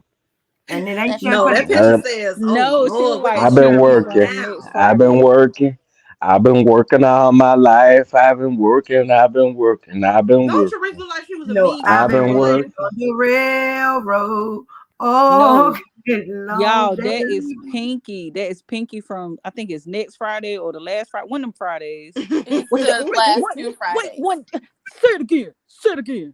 and it ain't That's No, that Chauncey. picture Yep. says, "Oh No, she looked Lord, what like is I've she been Sharice doing working. from now?" next I've been Friday. working. I've been working all my life. I've been working. I've been working. I've been Don't Sharice working. look like she was a no, mean I've I've been been Caucasian working lady? on working. the railroad. Oh, No, getting long y'all, that is day. Pinky. That is Pinky from I think it's next Friday or the last Friday. One of them Fridays. It's Wait, the wait, last what? two Wait, Fridays. one. Say it again. Say it again.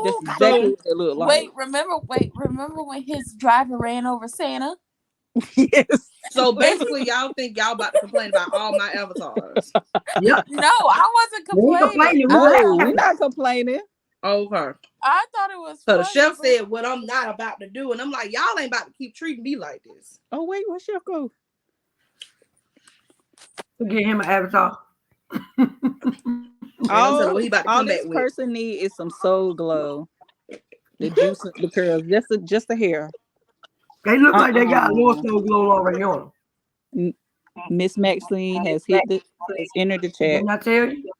That's Oh exactly So what they look wait, like. remember when his driver ran over Santa? Yes. so And basically y'all think y'all about to complain about all my avatars. Yep, no, I wasn't we ain't complaining. complaining. We No, we're laughing. not complaining. Okay. I thought it was So the funny, chef but said what I'm not about to do, and I'm like, y'all ain't about to keep treating me like this. Oh wait, where Chef go? We get him an avatar. And I'm telling All what he about to all come back this with. person need is some soul glow. The juice, the curls, just a hair. They look like they got a little Uh-uh. soul glow already on M- Miss Maxine has entered the them. chat. Didn't I tell you?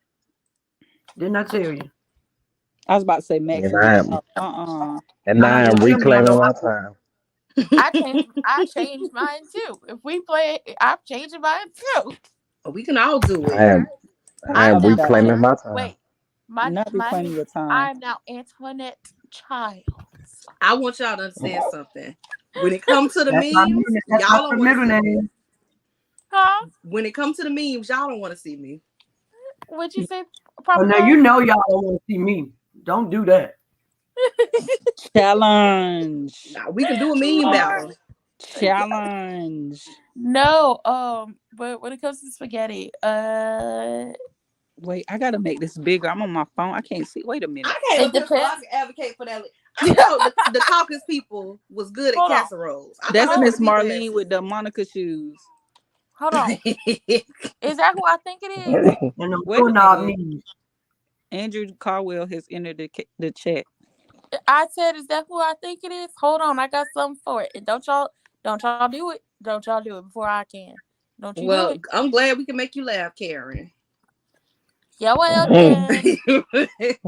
Didn't I tell you? I was about to say And Maxine. I am Uh-uh. and I I ain't am gonna tell me I reclaiming know. my time. I changed mine too. If we play it, I'm changing mine too. We can all do I it. am I I I'm am now forgot reclaiming that. my time. wait. My Not mine reclaiming is your time. I'm now Antoinette Childs. I want y'all to understand something. When it comes to the That's my memes, middle, that's y'all my don't want to middle see me. name. Huh? When it comes to the memes, y'all don't want to see me. What'd you say, Oh Papa no, you Carl? know y'all don't want to see me. Don't do that. Challenge. Now we can do a meme Lord. battle. Challenge. No, but when it comes to spaghetti, Wait, I gotta make this bigger. I'm on my phone. I can't see. Wait a minute. I came it up here so I depends. can advocate for that. I thought the caucus people was good at Hold on, casseroles. I thought That's that's what hold, the Miss people had Marlene with the Monica shoes. hold on. said. Is that who I think it is? And them Wait a doorknob minute. knees. Andrew Caldwell has entered the chat. I said, is that who I think it is? Hold on, I got something for it. And don't y'all do it. Don't y'all do it before I can. Don't you do Well, it. I'm glad we can make you laugh, Karen. Yeah, well then.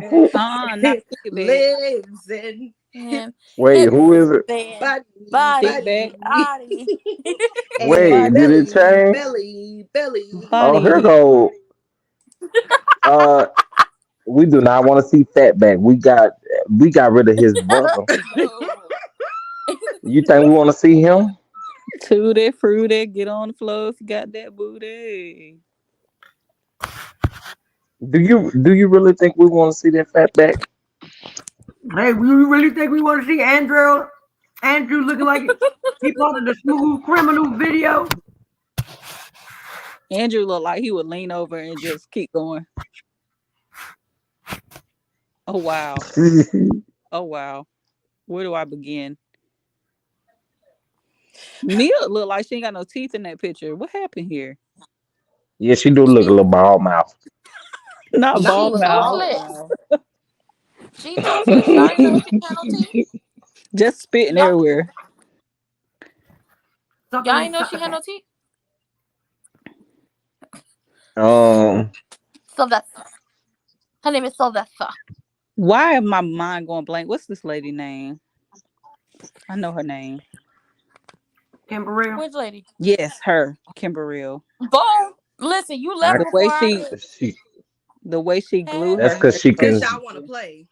Not sticky bag. Legs and And Wait, hips, who is it? then body, Stick body, back. body, body, and Wait, body. did it belly, change? belly, belly. Oh, here Body. go. Uh, we do not want to see Fatback. We got rid of his brother. Oh. You think we want to see him? Tutti fruity. Get on the floor if you got that booty. Do you really think we want to see that Fatback? Hey, we really think we want to see Andrew looking like he part of the Smooth Criminal video? Andrew looked like he would lean over and just keep going. Oh wow. Oh wow. Where do I begin? Mia look like she ain't got no teeth in that picture. What happened here? Yeah, she do look a She little bald mouth. Not Not ball she with mouth. all toothless. mouth. She toothless. Y'all ain't know she had no teeth. Just spitting Y'all everywhere. y'all Suckling, ain't know she had succotash. no teeth. um, Sylvester. Her name is Sylvester. Why is my mind going blank? What's this lady name? I know her name. Kimberly. Which lady? Yes, her, Kimberly. Boom. Listen, you I left The way before I she, could. she. the way she Hey. glued That's her because hair she so Since can. y'all want to beautiful. play,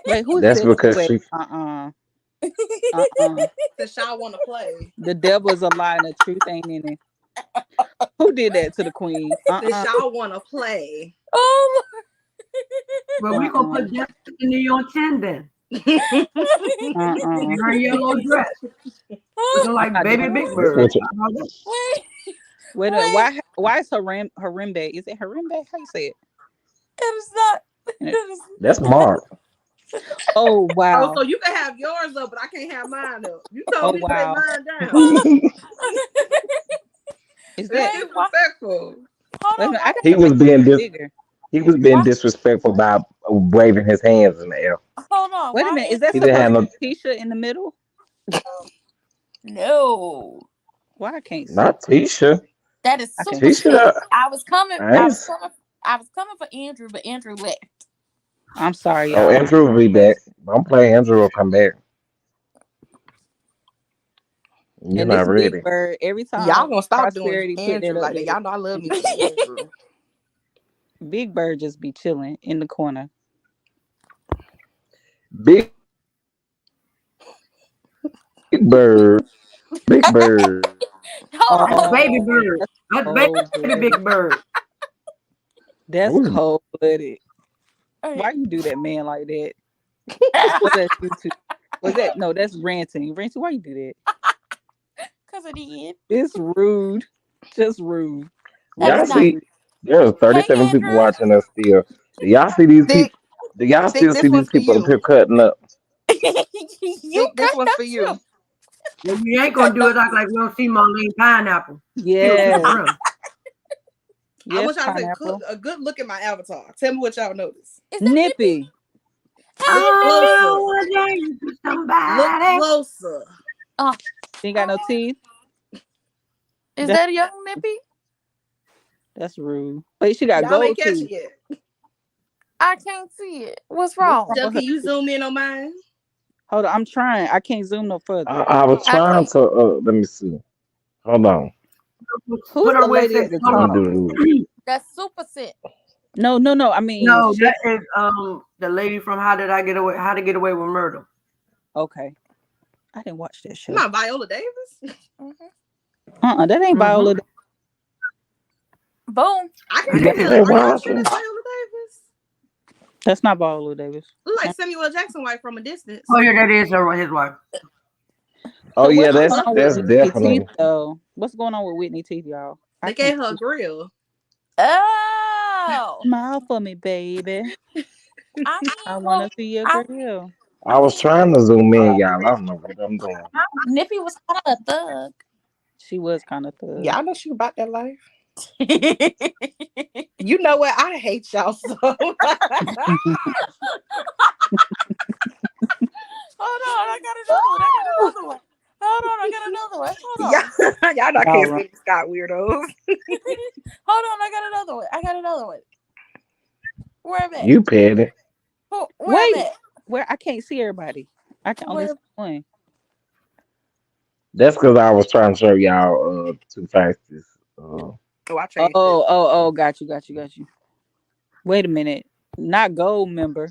Wait, who is That's this? because Wait, she. uh. since y'all want to play, The devil is a lie and the truth ain't in it. Who did that to the queen? since y'all want to play. Oh. Well, we gonna Uh-uh. put Destiny on 10 then. Uh-uh. In her yellow dress, looking I'm like not Baby doing Big that. That's Bird. what you. How about that? Wait, Wait a minute. wait. Why is Harimbe? Is it Harimbe? How you say it? It is not. And It is. That's Mark. oh Oh, so wow. you can have yours up, but I can't have mine up. You told Oh me to put wow. mine down. Hold on. Is That's that Wait. Why? disrespectful. Hold wait a on. minute, Why? I he gotta was make being it dis. bigger. He was being Why? disrespectful by waving his hands in the air. Hold on. Wait a Why minute, is is that He it? didn't supposed have to no. be Tisha in the middle? No. Why I can't see? Not Tisha. That is I can't super see. Tisha. sick. I was coming. I I ain't. was coming. I was coming for Andrew, but Andrew left. I'm sorry, Oh, y'all. Andrew will be back. Don't play. Andrew will come back. You're And not this ready. big bird, every Y'all time gonna stop doing Prosperity put that Andrew up like that. there, Y'all know I love me some Andrew. Big Bird just be chilling in the corner. Big Bird. Big Bird. Hold on. Baby Oh, Bird. that's That's cold Baby Big blooded. Bird. That's Ooh. cold blooded. Okay. Why you do that, man, like that? Was that YouTube? Was that no? That's ranting. Ranting. Why you do that? Cause of the end. It's rude. Just rude. That Y'all is Real not. see, rude. there's Hey 37 people Andrew. watching us still. Do y'all see these Thick, people? Do y'all thick. still see This these one's for people up you. here cutting up? You Thick. This cut one's up for too. you. What we You ain't cut gonna do up. is act like we don't see Marlene Pineapple peeled to the Yes. brim. I Yes, want y'all to take pineapple. a good look at my avatar. Tell me what y'all notice. Is that Nippy? Nippy. Look I closer. wanna dare you to Look somebody. closer. Oh, She ain't got no teeth. is That, that a young Nippy? that's rude. Wait, she got Y'all ain't gold catch teeth. it yet. I can't see it. What's What's wrong? wrong Chef, with can her you teeth? zoom in on mine? Hold on, I'm trying. I can't zoom no further. I was I trying can't. to. Let me see. Hold on. Who's Put her the with lady it. at the Let me top? do. That's super sick. No. I mean, No, shit. that is the lady from How to Get Away with Murder. Okay, I didn't watch that show. Not Viola Davis. Mhm. That ain't Mm-hmm. Viola. Boom. I It can't That is. tell. ain't Are y'all wild. sure that's Viola Davis? That's not Viola Davis. Look like Uh, Samuel Jackson wife from a Oh distance. yeah, that is his wife. Oh So yeah, what's I going that's love on with that's her. Whitney Teeth definitely. though? What's going on with Whitney Teeth, y'all? I They can't gave her a see. grill. Oh. Smile for me, baby. I I mean, wanna well, see your I grill. I was mean, trying to zoom in, y'all. I don't know what I'm doing. Nippy was kind of a thug. She was kind of thug. Yeah, I know she about that life. You know what? I hate y'all so. Hold on, I got another one. I got another one. Hold on, I got another one. Hold on. y'all know I All can't right. see the Scott weirdos. Hold on, I got another one. I got another one. Where am I? You petty. Where am Wait, I? where I can't see everybody. I can only see Where? one. That's because I was trying to show y'all two faces. Oh, I Oh, changed it. got you. Wait a minute. Not gold member.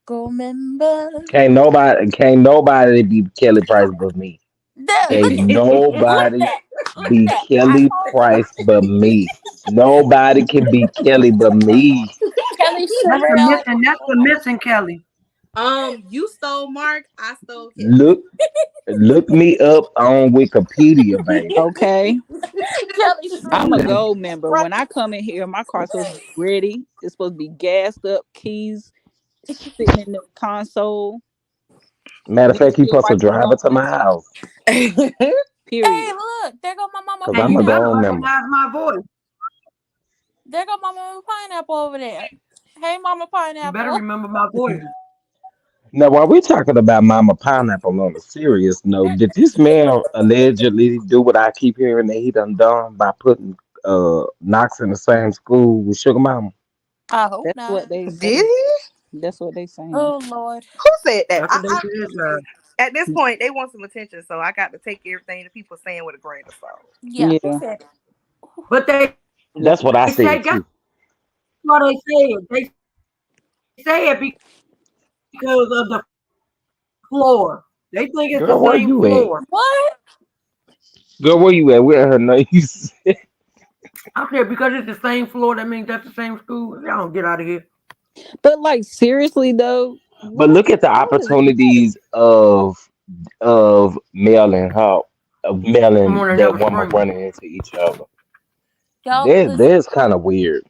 Go member. Can't nobody be Kelly Price but me. There, Can't look at nobody that. Look at be that. I Kelly told you. Price but me. Nobody can be Kelly but me. Kelly That's the Sherrill. missing. That's the missing Kelly. You stole Mark. I stole Kelly. Look look me up on Wikipedia, baby. Okay. Kelly I'm a Sherrill. gold member. Right. When I come in here, my car's supposed to be ready. It's supposed to be gassed up, keys sitting in the console. Matter of Then fact, he she'll supposed to wipe her drive it to my butt. house Hey, Period. look, there go my mama because And I'm you a gotta gold pineapple. member. recognize my voice. There go my mama pineapple over there. Hey, mama You better pineapple. remember my voice. Now, while we're talking about Mama Pineapple on a serious note, did this man allegedly do what I keep hearing that he done by putting Knox in the same school with Sugar Mama? I hope That's not. what they Did say. he? That's what they saying. Oh Lord. Who said that? That's what they said, sir. At this point, they want some attention, so I got to take everything that people saying with a grain of salt. Yeah, who Yeah. said it? But they That's what I say, said guess too. what they said? They say it because of the floor. They think it's the Girl, where same you at? floor. What? Girl, where you at? Where her niece? I said because it's the same floor, that means that's the same school. Y'all don't get out of here. But like seriously though, But what look at the what is that? opportunities of Mel and her, of Mel I'm and gonna that have a woman scream. running into each other. Y'all listen. That's kind of weird.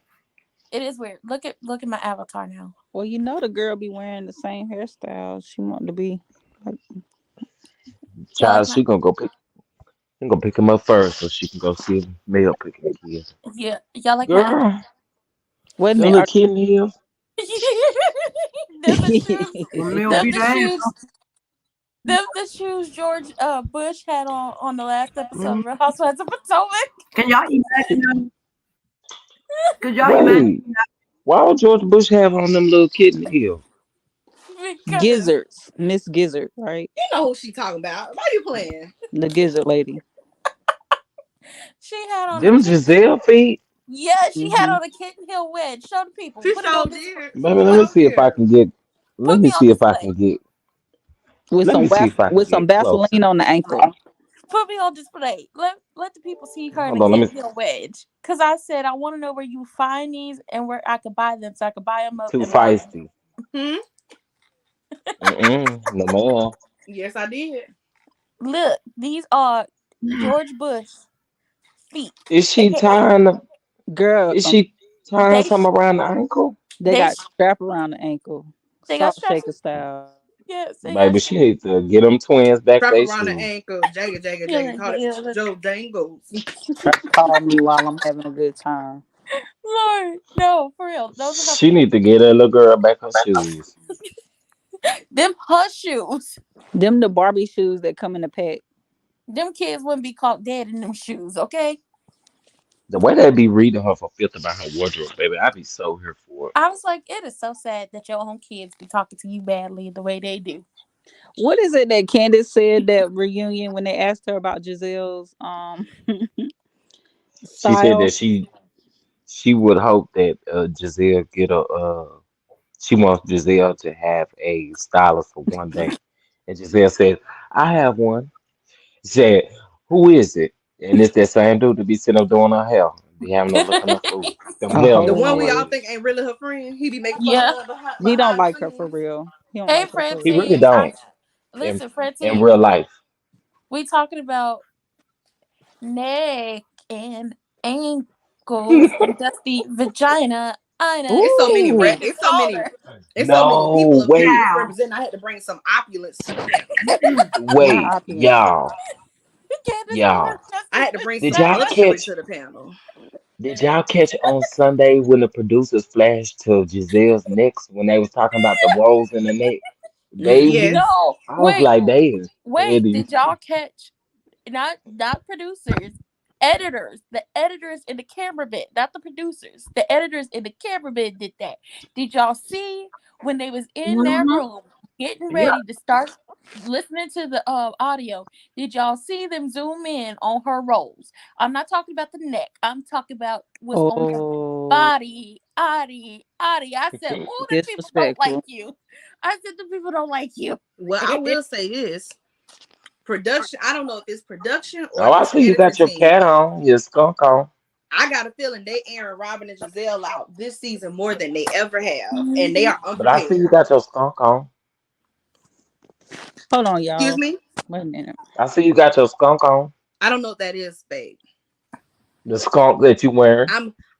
It is weird. Look at my avatar now. Well, you know the girl be wearing the same hairstyle. She want to be like, Y'all like Child, my she gonna pick him up first so she can go see Mel picking the kids. yeah. Y'all like my avatar. Girl, wait a them minute. little kitten heels. them the shoes. When Mel Them beat the the ass. shoes. Them the shoes George Bush had on the last episode Mhm. of Real Housewives of Potomac. Can y'all imagine them? Could y'all imagine? Wait, why would George Bush have on them little kitten heels? Because Gizzards, Miss Gizzard, right? You know who she talking about. Why you playing? The Gizzard lady. she had on a Them kitten. Giselle feet. Yeah, she had Hmm. on a kitten heel wedge. Show the people. She Put it sure on display. did. Baby, let I me don't see if I care. can get. Let Put me me on see if I display. can get. With Let me some see if I can with some get closer. Vaseline on the ankle. Put me on display. Let the people see her in a Hold on, let me. kitten heel wedge. Cause I said I want to know where you find these and where I could buy them, so I could buy them up Too and wear them. feisty. Hmm? No man. Yes, I did. Look, these are George Bush feet, Is she aka tying? Girl, Is she tying they something around the ankle? they they got strap around the ankle, they got salt straps. shaker style. Yes, they got Baby, she straps. needs to get them twins back Strap they around the shoes. ankle. Jagger, jagger, jagger. Yeah, Call it yeah. Joe Dangles. Try to call me while I'm having a good time. Lord, no, for real. Those are her She need to get that little girl back her shoes. them her shoes. Them the Barbie shoes that come in the pack. Them kids wouldn't be caught dead in them shoes, okay? The way they be reading her for filth about her wardrobe, baby, I be so here for it. I was like, it is so sad that your own kids be talking to you badly the way they do. What is it that Candace said that reunion when they asked her about Giselle's She said that style? she would hope that Giselle get a she wants Giselle to have a stylist for one day. And Giselle said, I have one. She said, who is it? And it's that same dude to be sitting up doing her hair, be having her looking a fool. Them hair The looking one we Oh, all crazy. think ain't really her friend. He be making fun Yeah. of her he don't behind the like her for scenes. real. He don't Hey, like her for He real. really Francine. don't in Listen, in Francine, real life. we talking about neck and ankles and dusty vagina. Ina, It's so many Candace it's so many Caller. it's so many people No, of wait, Candace Now, representing. I had to bring some opulence to the panel. Not wait, opulent. Candace y'all. Caller, I dusty had to bring Did some y'all vagina. luxury catch? to the panel. Did y'all catch on Sunday when the producers flashed to Giselle's necks when they was talking about the rolls in the neck? Mm-hmm. Baby, Yes. No, I was wait, like, they is wait. petty. Did y'all catch? Not producers, editors. The editors and the cameraman, not the producers. The editors and the cameraman did that. Did y'all see when they was in that mhm, room getting yeah, ready to start listening to the audio? Did y'all see them zoom in on her rolls? I'm not talking about the neck. I'm talking about what's on her Oh, body. I said, oh, the people don't like disrespectful. you. I said, the people don't like you. Well, I will say this. Production, I don't know if it's production or Oh, I this see you editing got your team. cat on, your skunk on. I got a feeling they airing Robin and Giselle out this season more than they ever have. And they are But I see you unprepared. got your skunk on. Hold on, Excuse y'all. me? Wait a minute. I see you got your skunk on. I don't know what that is, babe. The skunk that you wearing.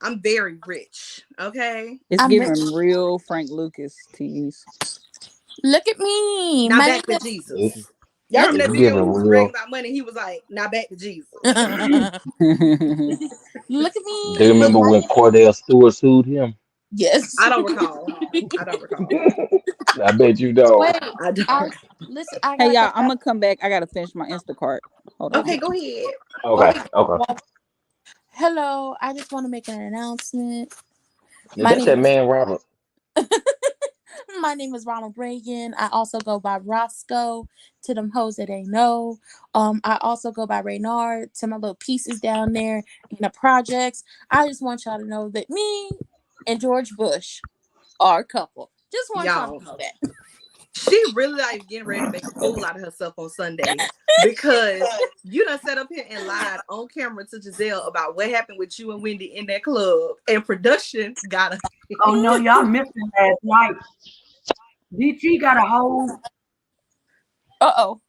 I'm very rich. Okay. It's I'm rich. giving real Frank Lucas tease. Look at me. Now My back name to is. Jesus. Y'all Look remember at that It's video when giving he was bragging real. about money? He was like, now back to Jesus. Look at Do you me. Look remember at My when me. Cordell Stewart sued him? yes. I don't recall. I don't recall. I bet you don't. Wait. I don't I recall. listen. I Hey got y'all, the. I'm gonna come back. I gotta finish my Instacart. Hold on. Okay, Okay. go ahead. Well, Okay, we. okay. Well, hello. I just want to make an announcement. Is My that name that is. man Robert? My name is Ronald Reagan. I also go by Roscoe to them hoes that ain't know. I also go by Raynard to my little pieces down there in the projects. I just want y'all to know that me and George Bush are a couple. Just want y'all Y'all. to know that. She really like getting ready to make a fool out of herself on Sunday because you done sat up here and lied on camera to Giselle about what happened with you and Wendy in that club, and production got her. Oh no, y'all missed it last night. DT got a whole. Uh-oh.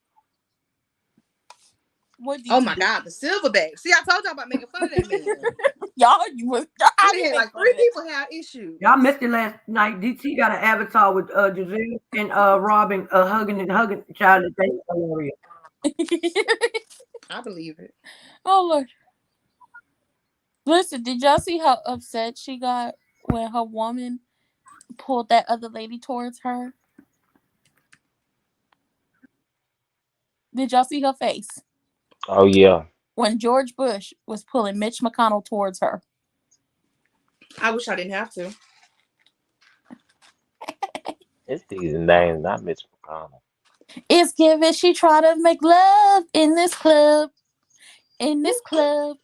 What Oh did you my do? God, the silverback. See, I told y'all about making fun of that man. How We you had make like fun of three it? people have issues. Y'all missed it last night. DT got an avatar with Giselle and Robin hugging the child. That's hilarious. I believe it. Oh Lord. Listen, did y'all see how upset she got when her woman pulled that other lady towards her? Did y'all see her face Oh yeah. when George Bush was pulling Mitch McConnell towards her? I wish I didn't have to. It's these names, not Mitch McConnell. It's given she tried to make love in this club, in this club,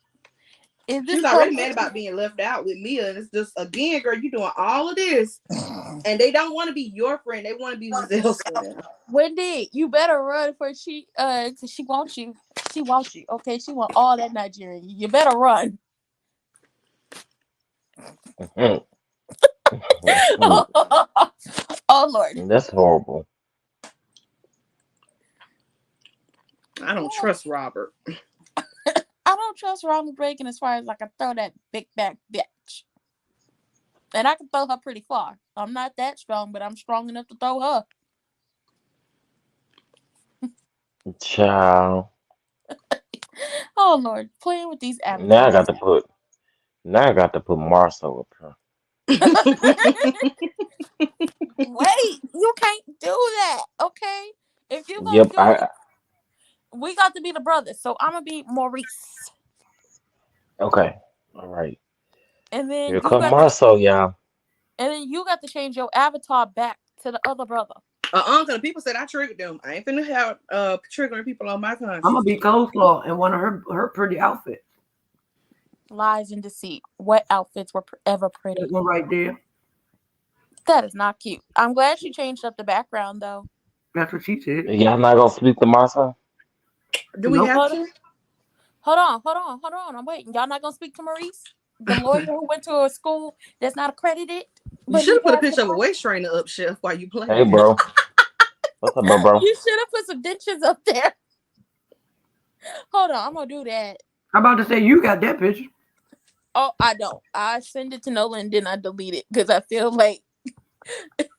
in She this was club. already mad about being left out with Mia, and it's just again, girl, you doing all of this, and they don't want to be your friend; they want to be Giselle's friend. Wendy, you better run for she cause she wants you. She wants you. Okay, she want all that Nigerian. You better run. Mhm. Oh Lord. That's horrible. I don't trust Robert. I don't trust Ronald Reagan as far as I can throw that big back bitch. And I can throw her pretty far. I'm not that strong, but I'm strong enough to throw her. Child. Oh Lord, playing with these Now I avatars. got to put now I got to put Marcel up here. Wait, you can't do that, okay? If you gonna Yep, do it, we got to be the brothers. So I'm gonna be Maurice, okay. All right. and then Here you come got to, Marcel, y'all. change your avatar back to the other brother. Cause people said I triggered them. I ain't finna have triggering people on my I'm gonna conscience. be coleslaw in one of her pretty outfits. Lies and deceit. What outfits were ever That pretty? one right there. That is not cute. I'm glad she changed up the background though. That's what she said. Y'all not gonna speak to Marcel? Do we Nope. have Hold on, to? hold on. I'm waiting. Y'all not gonna speak to Maurice, the lawyer who went to a school that's not accredited, You but should he have put a passed the picture of a class. waist trainer up, Chef, while you Hey playing. bro. What's up, bro? You should have put some dentures up there. Hold on, I'm gonna do that. I'm about to say you got that picture. Oh, I don't. I send it to Nola and then I delete it because I feel like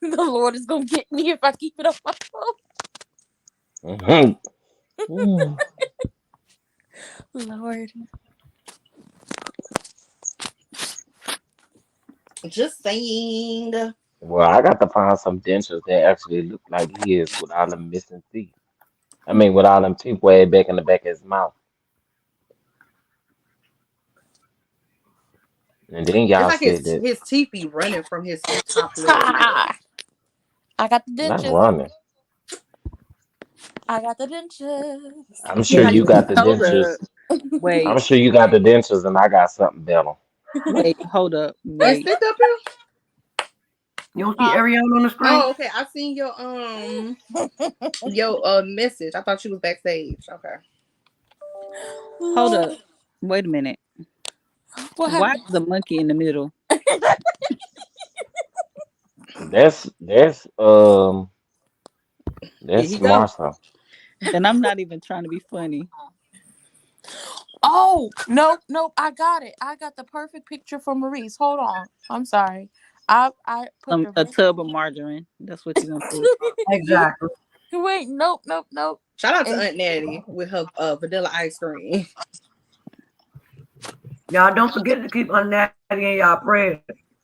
the Lord is gonna get me if I keep it on my Hmm. Mm. phone. Lord. Just saying. Well, I got to find some dentures that actually look like his with all them missing teeth. I mean, with all them teeth way back in the back of his mouth. And then It's y'all like said that his teeth be running from his top lip. Ha! I got the not dentures. running. I got the dentures. I'm See sure how you you got the Hold up. dentures. I'm Wait. sure you got the dentures, and I got something better. Wait. Hold up. is Wait. this up here? You don't see Huh? Ariana on the screen? Oh, okay. I seen your message. I thought you was backstage. Okay. Hold up. Lord. Wait a minute. What Why happened? is the monkey in the middle? That's Here that's he go. Martha. And I'm not even trying to be funny. Oh, nope. I got it. I got the perfect picture for Maurice. Hold on. I'm sorry. I put the A rest. tub of margarine. That's what you're gonna put. Exactly. Wait, nope. Shout out to And Aunt Natty with her vanilla ice cream. Y'all don't forget to keep Natty in y'all prayers.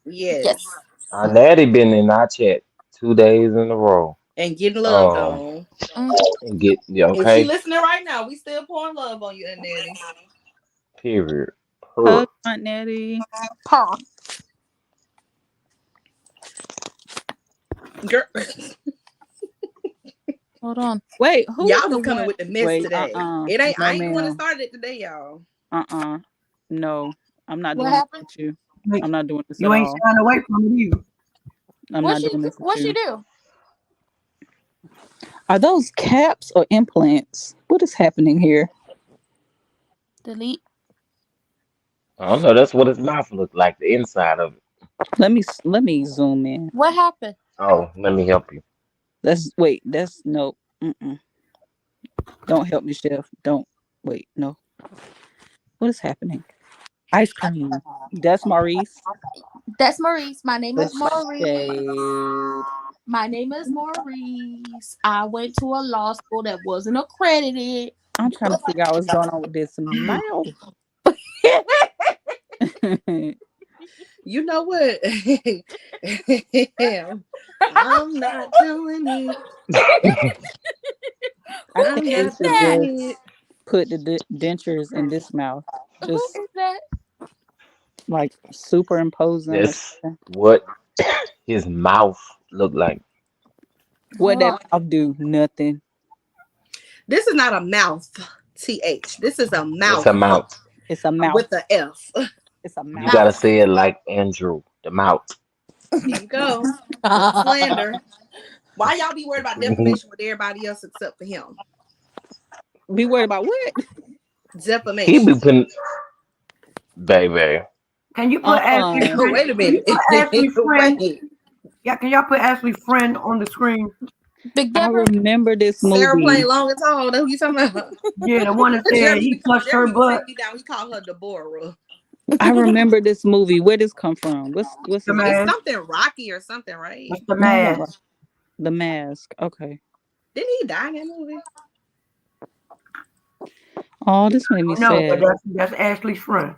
Yes. yes. Natty been in our chat 2 days in a row. And getting loved Um, on. Mm. and get yeah, If she okay. listening right now, we still pouring love on you, Aunt Natty. Period. Hug Per. Aunt Natty. Paw. Girl, Hold on. Wait, who was y'all the was coming one? with the mess Wait, today. It ain't. no, I ain't the one that ma'am. started it today, y'all. No, I'm not What doing this happened? with you. I'm not doing this at You ain't all. shying away from it either. I'm not doing this with What she you. do? Are those caps or implants? What is happening here? Delete. I don't know. That's what his mouth looked like. The inside of it. Let me zoom in. What happened? Oh, let me help you. That's no. Don't help me, Chef. Don't wait. No. What is happening? Ice cream. That's Maurice. That's Maurice. My name is That's Maurice. shade. My name is Maurice. I went to a law school that wasn't accredited. I'm trying to figure out what's going on with this mouth. You know what? I'm not doing it. I I'm think we not should doing just it. put the dentures in this mouth. Who Just is that? like superimpose them or That's something. what his mouth looked like. What that mouth do? Nothing. This is not a mouth, TH. This is a It's mouth a mouth. It's a mouth. with the F. It's a You mouth. gotta say it like Andrew. The mouth. Here you go. No slander. Why y'all be worried about defamation with everybody else except for him? Be worried about what? He be Defamation. putting, baby. Can you put Ashley friend? Wait a Can you minute. put Ashley friend? Wait. Yeah, can y'all put Ashley friend on the screen? Big I Deborah. remember this Sarah movie. playing long and tall. That's who you talking about? Yeah, the one that said Jeremy, he touched her Jeremy butt. take me down. He called her Deborah. I remember this movie. Where this come from? What's The his It's mask. something Rocky or something, right? That's the No, no, mask. The Mask. Okay. Didn't he die in that movie? Oh, this made me No, but sad. that's Ashley's friend.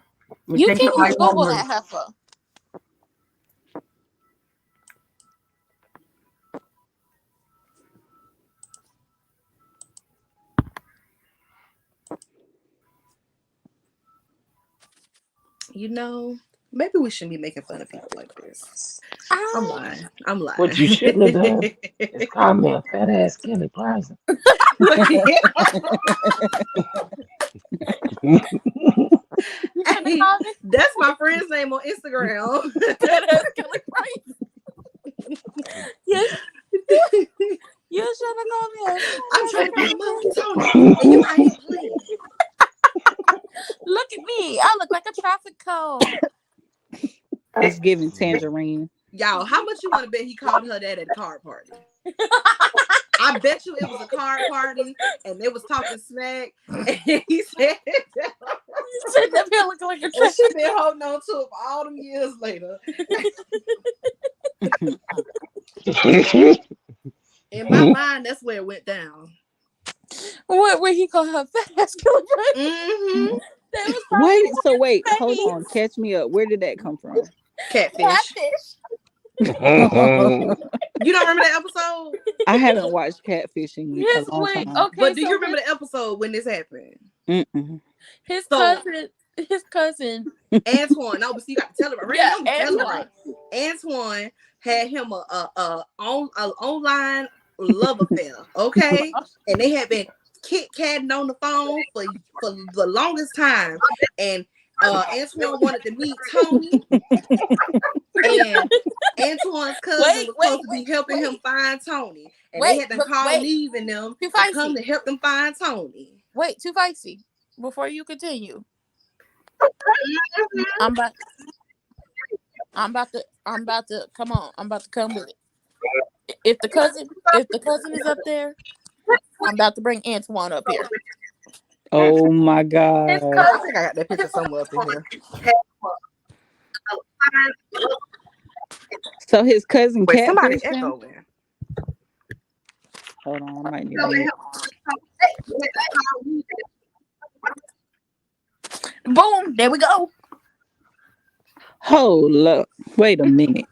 We You think can't somebody even Google wrong that heifer. You know, maybe we shouldn't be making fun of people like this. I'm lying. I'm lying. What you shouldn't have done is call me a fat ass Kelly Price. You shouldn't have Hey, called me. that's my friend's name on Instagram. That's Kelly Price. Yes. You should have called me. I'm trying to find Mama Tony, and you out here playing. Look at me. I look like a traffic cone. It's giving tangerine. Y'all, how much you want to bet he called her that at a card party? I bet you it was a card party and they was talking smack. And he said, Sitting up here looking like a and traffic she been holding on to it for all them years later. In my mind, that's where it went down. Where he called her fat ass Kelly Price. Mm-hmm. Wait, hold on. Catch me up. Where did that come from? Catfish. You don't remember that episode? I haven't watched Catfish in a long time. Okay, But do you remember the episode when this happened? Mm-mm. His cousin. Antoine. No, but see, you got to tell it right. Yeah, Tell it right. Antoine had him a online love affair. Okay, and they had been kit-katting on the phone for the longest time, and Antoine wanted to meet Tony, and Antoine's cousin was supposed to be helping him find Tony, and they had to call Neve and them to come to help them find Tony. Wait, too feisty. Before you continue, I'm about to come on. I'm about to come with it. If the cousin is up there, I'm about to bring Antoine up here. Oh my God. I think I got that picture somewhere up in here. So his cousin Wait, somebody catfished him. echoing. Hold on, I might need to. Boom, there we go. Hold up. Wait a minute.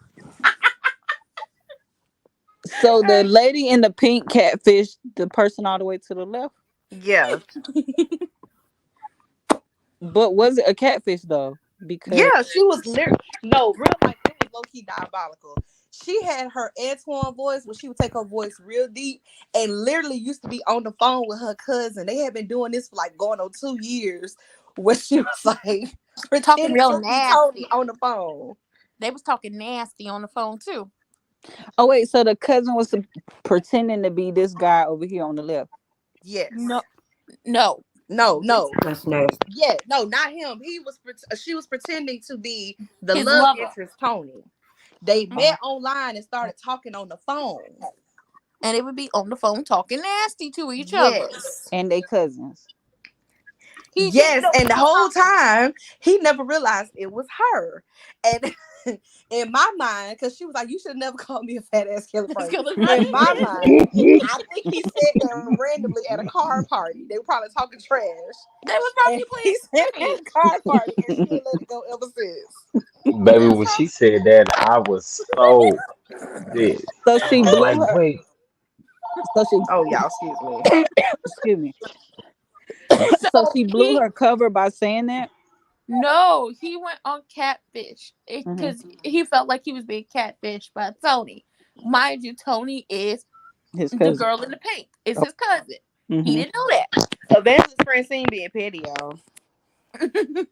So the lady in the pink catfish, the person all the way to the left. Yeah. But was it a catfish though? Because Yeah, she was no, real life, it was low key diabolical. She had her Antoine voice where she would take her voice real deep and literally used to be on the phone with her cousin. They had been doing this for like going on 2 years where she was like Talking pretending real to be Tony nasty. on the phone. They was talking nasty on the phone too. oh wait, so the cousin was pretending to be this guy over here on the left. Yes. No. No. That's nasty. Yeah, no, not him. She was pretending to be the His love lover. interest Tony. They met online and started talking on the phone. And they would be on the phone talking nasty to each other. Yes. And they cousins. He Yes, and the whole time he never realized it was her. And in my mind, because she was like, "You should never call me a fat ass Kelly Price." In my mind, I think he said that randomly at a car party. They were probably talking trash. They was probably And playing he said at a car party, and she ain't let it go ever since. Baby, when she said that, I was so dead. So she I was blew like, her. wait, Oh, y'all, excuse me. Excuse me. So So she blew he her cover by saying that. no, he went on catfish Mm-hmm. because he felt like he was being catfished by Tony. Mind you, Tony is His the cousin. girl in the pink. It's his cousin. Mm-hmm. He didn't know that. Evangelist Francine being petty, y'all. In the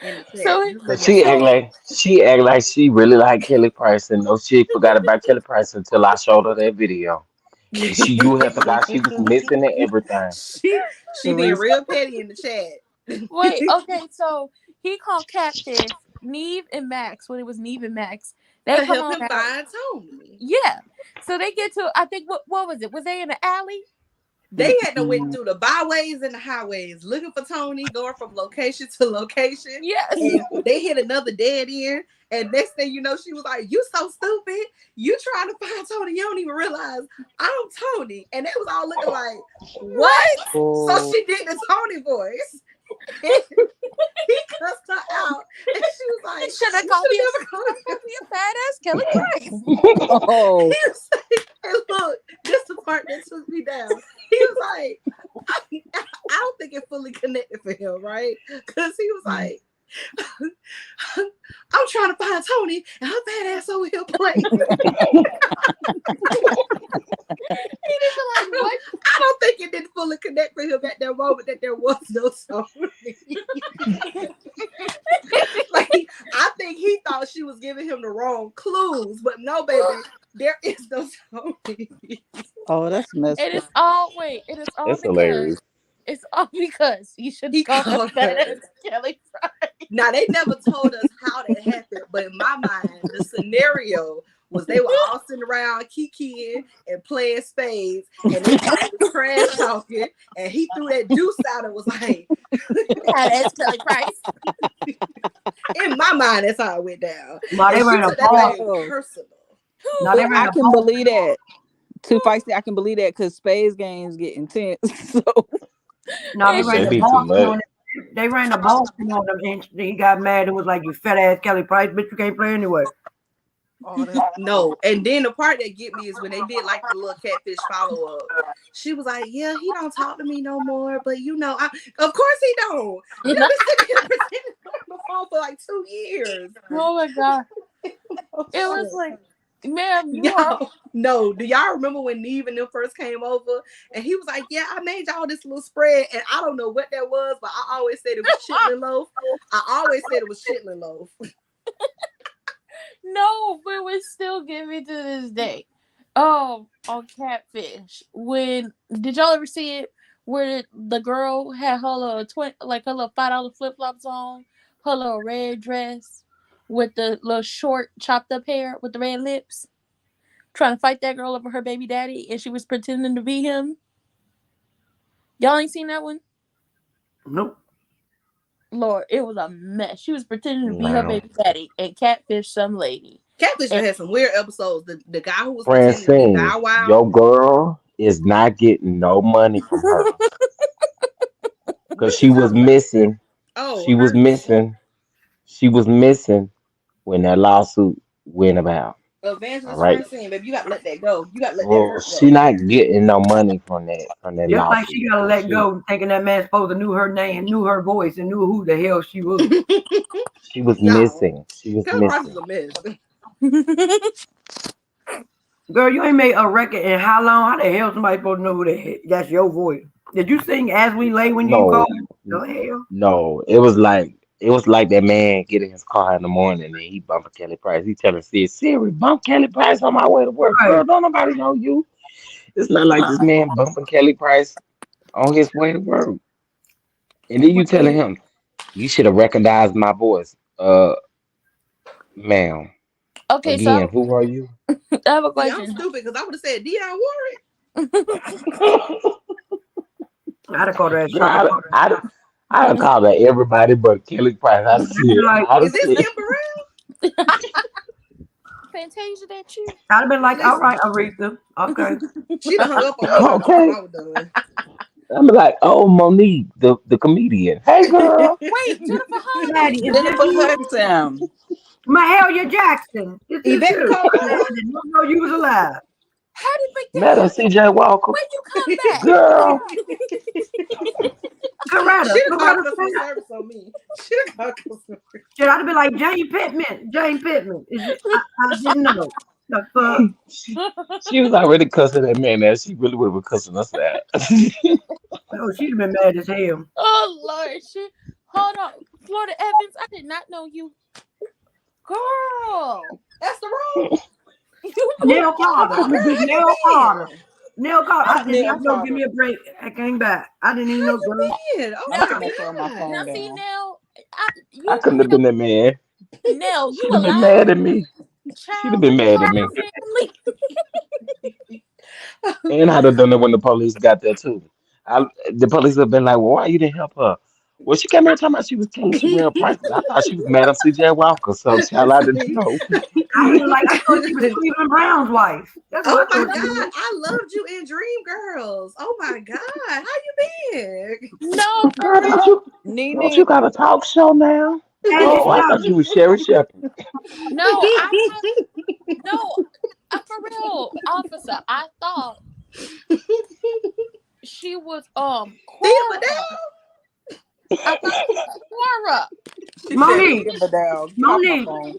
chat. So Just cause letting y'all know. she act like she really like Kelly Price, and no, she forgot about Kelly Price until I showed her that video. And you would have forgot she was missing and everything. she being real petty in the chat. wait, okay, so he called catfish Neve and Max when it was Neve and Max. They To come help on him out. find Tony. Yeah. So they get to I think what was it? Was they in the alley? They had to went through the byways and the highways looking for Tony, going from location to location. Yes. And they hit another dead end. And next thing you know, she was like, "You so stupid. You trying to find Tony. You don't even realize I'm Tony." And they was all looking like, "What?" Oh. So she did the Tony voice. He cussed her out. And she was like, Should have "You called me never called me a fat ass Kelly Price. Oh. He was like, and look, this the part that took me down. He was like, I don't think it fully connected for him, right? Because he was like, I'm trying to find Tony, and her fat ass over here playing. I don't think it did fully connect for him at that moment that there was no Tony. Like, I think he thought she was giving him the wrong clues, but no, baby, there is no Tony. Oh, that's messed It up. is all wait. It is all That's because hilarious. it's all because he should He call her called fat her. ass Kelly Price. Now, they never told us how that happened, but in my mind, the scenario was they were all sitting around kikiing and playing spades, and they was trash talking, and he threw that deuce out and was like, Fat ass Kelly Price. in my mind, that's how it went down. No, they And were she in a took that bar. thing personal. No, they were in I a can bar. believe that. Too feisty. I can believe that because spades games get intense. So No, they And ran They the be she too ball much. on it. They ran the ball on them, and he got mad. It was like, "You fat ass Kelly Price, bitch, you can't play anyway." No, and then the part that get me is when they did like the little catfish follow up. She was like, "Yeah, he don't talk to me no more, but you know, of course he don't. You've been sitting here pretending on the phone for like 2 years." oh my god. It was like, ma'am, you are Y'all, no, do y'all remember when Neve and them first came over and he was like, "Yeah, I made y'all this little spread," and I don't know what that was, but I always said it was chitlin loaf. I always said it was chitlin loaf. no, but we still give me to this day. Oh, on catfish. When did y'all ever see it where the girl had her little her little $5 flip flops on, her little red dress with the little short chopped up hair with the red lips, trying to fight that girl over her baby daddy, and she was pretending to be him. Y'all ain't seen that one? Nope. Lord, it was a mess. She was pretending to be her No. baby daddy and catfish some lady. Catfish And had some weird episodes. The guy who was pretending to be Francine, Bow Wow. your girl is not getting no money from her because What you she was talking about? missing. Oh, She was her. missing. She was missing when that lawsuit went about. All Evangelist right. Francine, baby, you gotta let that go. You gotta let that Well, hurt she go. not getting no money from that Just like lawsuit she gotta because let go, thinking that man supposed to knew her name, knew her voice, and knew who the hell she was. she was Y'all, missing. She was Kelly Price is missing. a mess. Girl, you ain't made a record in how long? How the hell somebody supposed to know who that's your voice? Did you sing As We Lay when you called? No, The hell? no. It was like that man get in his car in the morning and he bumping Kelly Price. He telling Siri, bump Kelly Price on my way to work. Right. Girl, don't nobody know you. It's not like this man bumping Kelly Price on his way to work. And then you telling him, you should have recognized my voice. Ma'am, okay, again, so who are you? I have a See, I'm question. stupid because I would have said Dionne Warwick. I'd have called her Girl, Supa. I done called her everybody but Kelly Price. I I'd be like, Is this Kim Burrell? Fantasia, that you? I'd have been like, all Listen, right, Aretha. Okay. she'd have hung up on me by the time Okay. I was done. I'm like, oh, Monique, the comedian. Hey, girl. Wait, Jennifer Maddie, Hudson. is this Jennifer you? Hudson. Mahalia Jackson. Is this Yvette you? Nicole. I did not know you was alive. How did make that Met her, happen? CJ Walker. When you come back? Girl. Coretta. She'd have called Coretta customer Scott. service on me. She'd have called customer service. Shit, I'd have been like, Jane Pittman. Jane Pittman. I didn't know. The fuck? She was already cussing that man out. She really would have been cussing us out. Oh, she'd have been mad as hell. Oh Lord, shit. Hold on, Florida Evans. I did not know you, girl. That's the role. You Neil Girl, Carter. how Neil you Carter. been? Neil Carter. I That's did Neil not know. Give Carter. me a break. I came back. I didn't even How know, you girl. been? Oh I'm now. my finna throw my Now phone God. see down. now, I you couldn't have been that man. now you She'd have been alive, mad at me. She'd have child. been Look at mad at all me. the family. And I'd have done it when the police got there too. The police would have been like, well, why you didn't help her? Well, she came here talking about she was killing Sherelle Price, but I thought she was mad at CJ Walker. So, child, I didn't See? know. I'd have been like, I thought she was Cleveland Brown's wife. That's what Oh I my thought she God. was. I loved you in Dream Girls. Oh my God. How you been? No, for Girl, real. don't you Nene. got a talk show now? Andy Oh, I thought Stone. you was Sherry Shepherd. No, I thought no, for real, officer. I thought she was Thea Cora. Vidal? I thought she was Cora. She said Monique. Tia Vidal. Get off my Monique. phone.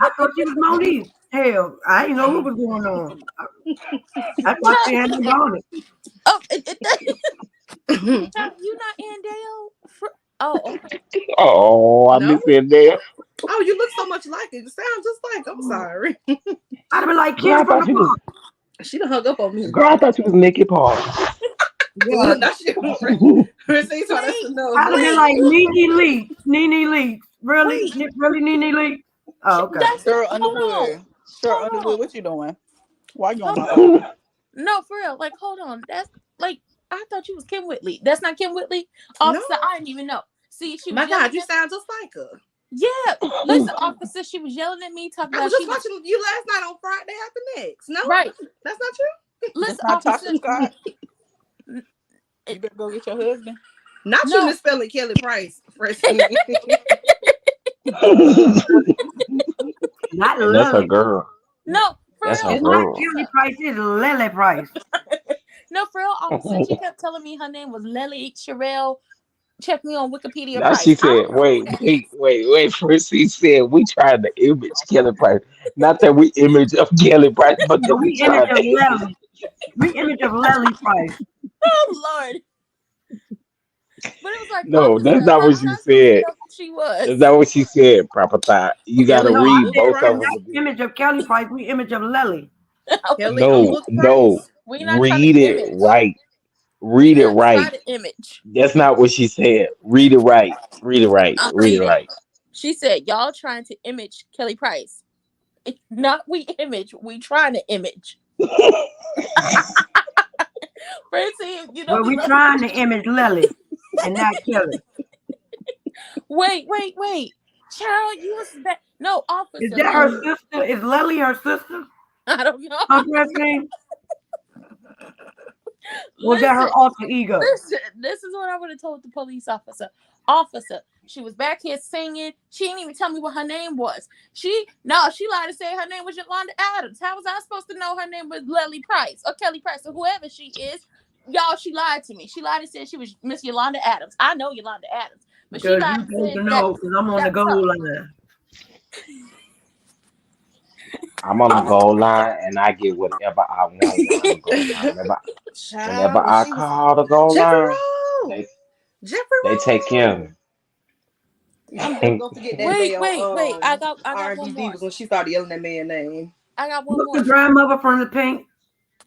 I thought she was Monique. Hell, I didn't know what was going on. I thought she had no bonnet. Oh, child, you not Andale? Oh, okay. Oh, I No? miss it there. Oh, you look so much like it. You sound just like. I'm sorry. I'd have been like Girl, Kim I from thought the you was. block. She done hung up on me. Girl, I thought you was Nikki Park. Yeah. Now she Francine told us to Wait, know. I'd have been No. like Nene Leakes. Nene Leakes. Really? wait. Really Nene Leakes? Oh, okay. That's Sir hold on, Underwood. Sir hold Underwood, on, what you doing? Why you on hold my on. phone? No, for real. Like, hold on. That's like I thought you was Kim Whitley. That's not Kim Whitley, No. officer. I didn't even know. See, she was My yelling God, you at. sound just like her. Yeah, listen, officer. She was yelling at me, talking I was about just she was watching you last night on Friday After Next. No, right. that's not true. That's Listen, not officer. Tasha Scott. You It, better go get your husband. Not you no, misspelling Kelly Price, Francine. Not And that's her Lily. girl. no, for That's her real, It's not girl. Kelly officer. Price. It's Lily Price. No, for real, officer. She kept telling me her name was Lily Sherelle. Check me on Wikipedia Now she Price. I said, don't know who wait, that wait, is. wait, wait. First she said we tried to image Kelly Price. Not that we image of Kelly Price, but No, that we we image tried of to image. Lily. We image of Lily Price. Oh Lord. But it was like, No, that's officer, not how what was she I supposed to said. know who she That's was? not what she said, proper thought. You Kelly gotta No, on I read book said both we of price. them not again. image of Kelly Price. We image of Lily. Kelly on No, book no. price. We're not trying to Read it image. right. We Read it not trying right. to image. That's not what she said. Read it right. Read it right. I'm Read it reading. right. She said, y'all trying to image Kelly Price. Not we image, we trying to image. Francine, you know Well, we we love you. trying to image Lily and not Kelly. Wait. Child, you was that No, Officer Is that her Lily. sister? Is Lily her sister? I don't know. Her first name? Or is that her Listen, alter ego? listen. This is what I would have told the police officer. Officer, she was back here singing. She didn't even tell me what her name was. She lied to say her name was Yolanda Adams. How was I supposed to know her name was Lily Price or Kelly Price or whoever she is? Y'all, she lied to me. She lied and said she was Miss Yolanda Adams. I know Yolanda Adams, but she Because lied you and supposed said to that know because I'm on the that was goal her. line. I'm on the goal line and I get whatever I want while I'm on the goal line. Whenever Child, when I she was call the goal line, Jeffrey they they take care of Jeffrey. I'm never me. gonna forget that Wait, day wait. I on got one R&B more. Divas when she started yelling that man's name. I got one What's the more. grandmother from the paint?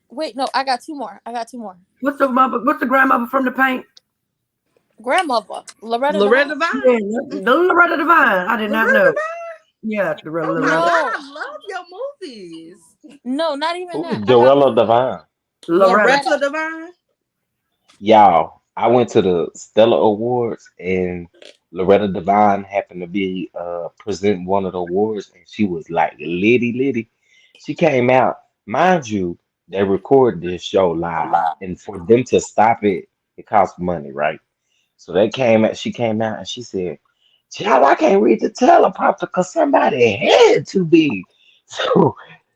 Wait, no, I got two more. What's the grandmother from the paint? Grandmother, Loretta Loretta Devine. Devine. Yeah, the Loretta Devine. I did not Loretta know. Devine? Yeah, the Oh my Loretta. God, No, I love your movies. no, not even Who is that. I got Joella one more. Devine? Loretta. Loretta Loretta. Devine? Y'all, I went to the Stella Awards and Loretta Devine happened to be presenting one of the awards and she was like litty. She came out, mind you, they record this show live and for them to stop it, it costs money, right? So she came out and she said, Child, I can't read the teleprompter because somebody had to be.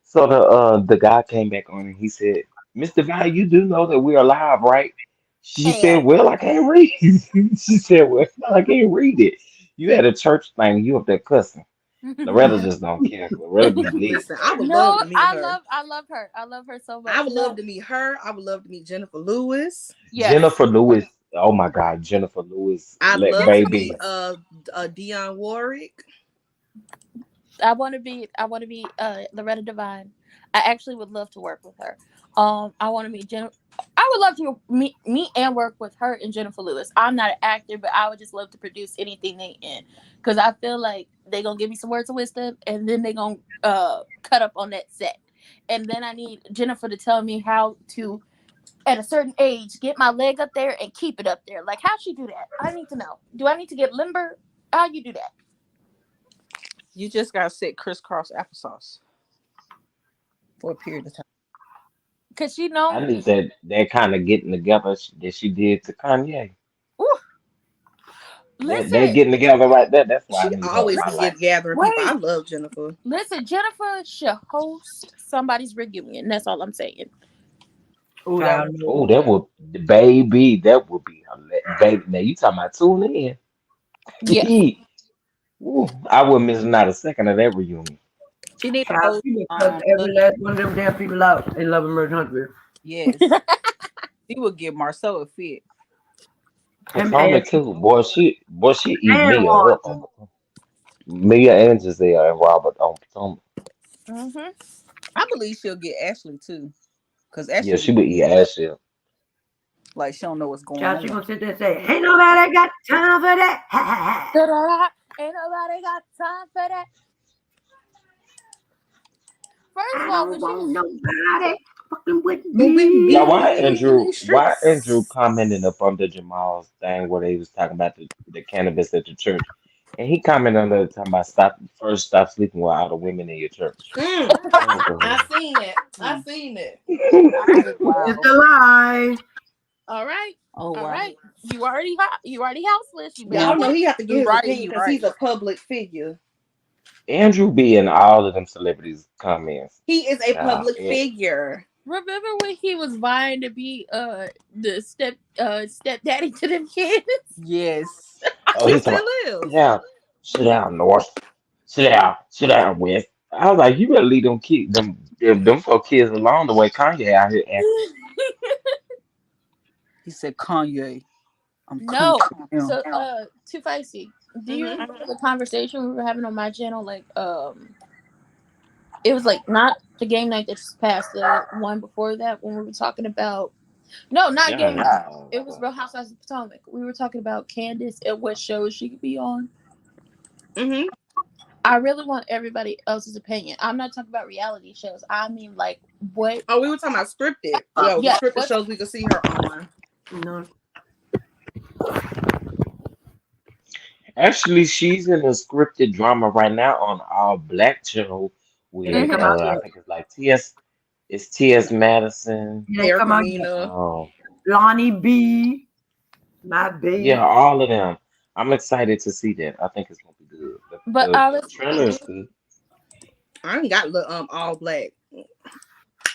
So the guy came back on and he said, Miss Devine, you do know that we're alive, right? She said, Hell well, I can't read. She said, well, I can't read it. You had a church thing, you up there cussing. no. Loretta just don't care. Loretta be lit. Listen, I would love No, to meet her. I love her. I love her so I much. would love No. to meet her. I would love to meet Jennifer Lewis. Yes. Jennifer Lewis, oh my God, Jennifer Lewis, I'd let love to Jennifer meet baby. Lewis. Dionne Warwick. I want to be Loretta Devine. I actually would love to work with her. I want to meet Jennifer. I would love to meet and work with her and Jennifer Lewis. I'm not an actor, but I would just love to produce anything they in because I feel like they gonna give me some words of wisdom and then they gonna cut up on that set. And then I need Jennifer to tell me how to, at a certain age, get my leg up there and keep it up there. Like, how'd she do that? I need to know. Do I need to get limber? How you do that? You just got to set crisscross applesauce for a period of time. Cause you I know, need that kind of getting together that she did to Kanye. ooh, That listen, getting together right there, that's why I She need her in always my be life. gathering people. I wait, love Jennifer. listen. Jennifer should host somebody's reunion. That's all I'm saying. Oh, that Child, was Oh, no. that would baby, that would be baby. Now you talking about tuning Yes. in. Ooh, I wouldn't miss not a second of that reunion. She need a Child, whole she would cuss look. every last one of them damn people out in Love and Merge Huntsville. Yes. She would give Marceau a fit. Him Potomac too, boy, she eat and Mia Ron. up on Mia and Giselle and Robert on Potomac. Mm-hmm. I believe she'll get Ashley too. Because Yeah, Ashley she be would eat ass up. like she don't know what's going Child, she on. gonna sit there and say, ain't nobody got time for that. Ha ha ha. Ain't nobody got time for that. First of I all, don't when she want was nobody fucking with But with me. Yeah, me in these Why Andrew streets. commented up under Jamal's thing where they was talking about the cannabis at the church. And he commented on the talking about stop sleeping with all the women in your church. Oh, I God. seen it. I Mm. seen it. Oh It's wow. a lie. all right, Oh all wow. right, you already hot, you already houseless. You better Y'all know Mm. he quit. have to give You his right, opinion you because right. he's a public figure. Andrew be in all of them celebrities' comments. He is a Child. public figure. Remember when he was vying to be the stepdaddy to them kids? Yes. Oh, He he's talking still about, sit is. down, sit down, North. Sit down, West. I was like, you better leave them four kids along the way Kanye out here acting. He said Kanye. I'm coming No. for him. So too feisty. Do you Mm-hmm. remember the conversation we were having on my channel? Like it was like not the game night that just passed, the one before that when we were talking about no, not Yeah, I game know. night. It was Real Housewives of Potomac. We were talking about Candace and what shows she could be on. Mm-hmm. I really want everybody else's opinion. I'm not talking about reality shows. I mean, like, what? Oh, we were talking about scripted. Yo, the Yeah, scripted what? shows we could see her on. No. Actually, she's in a scripted drama right now on All Black show It ain't with come out I yet. think it's like T.S. It's T.S. Madison. It ain't come Erica out yet. Mena. Um, Lonnie B, my yeah, baby. all of them. I'm excited to see that. I think it's gonna be good. The But the I was, trailer is good. I ain't got all black.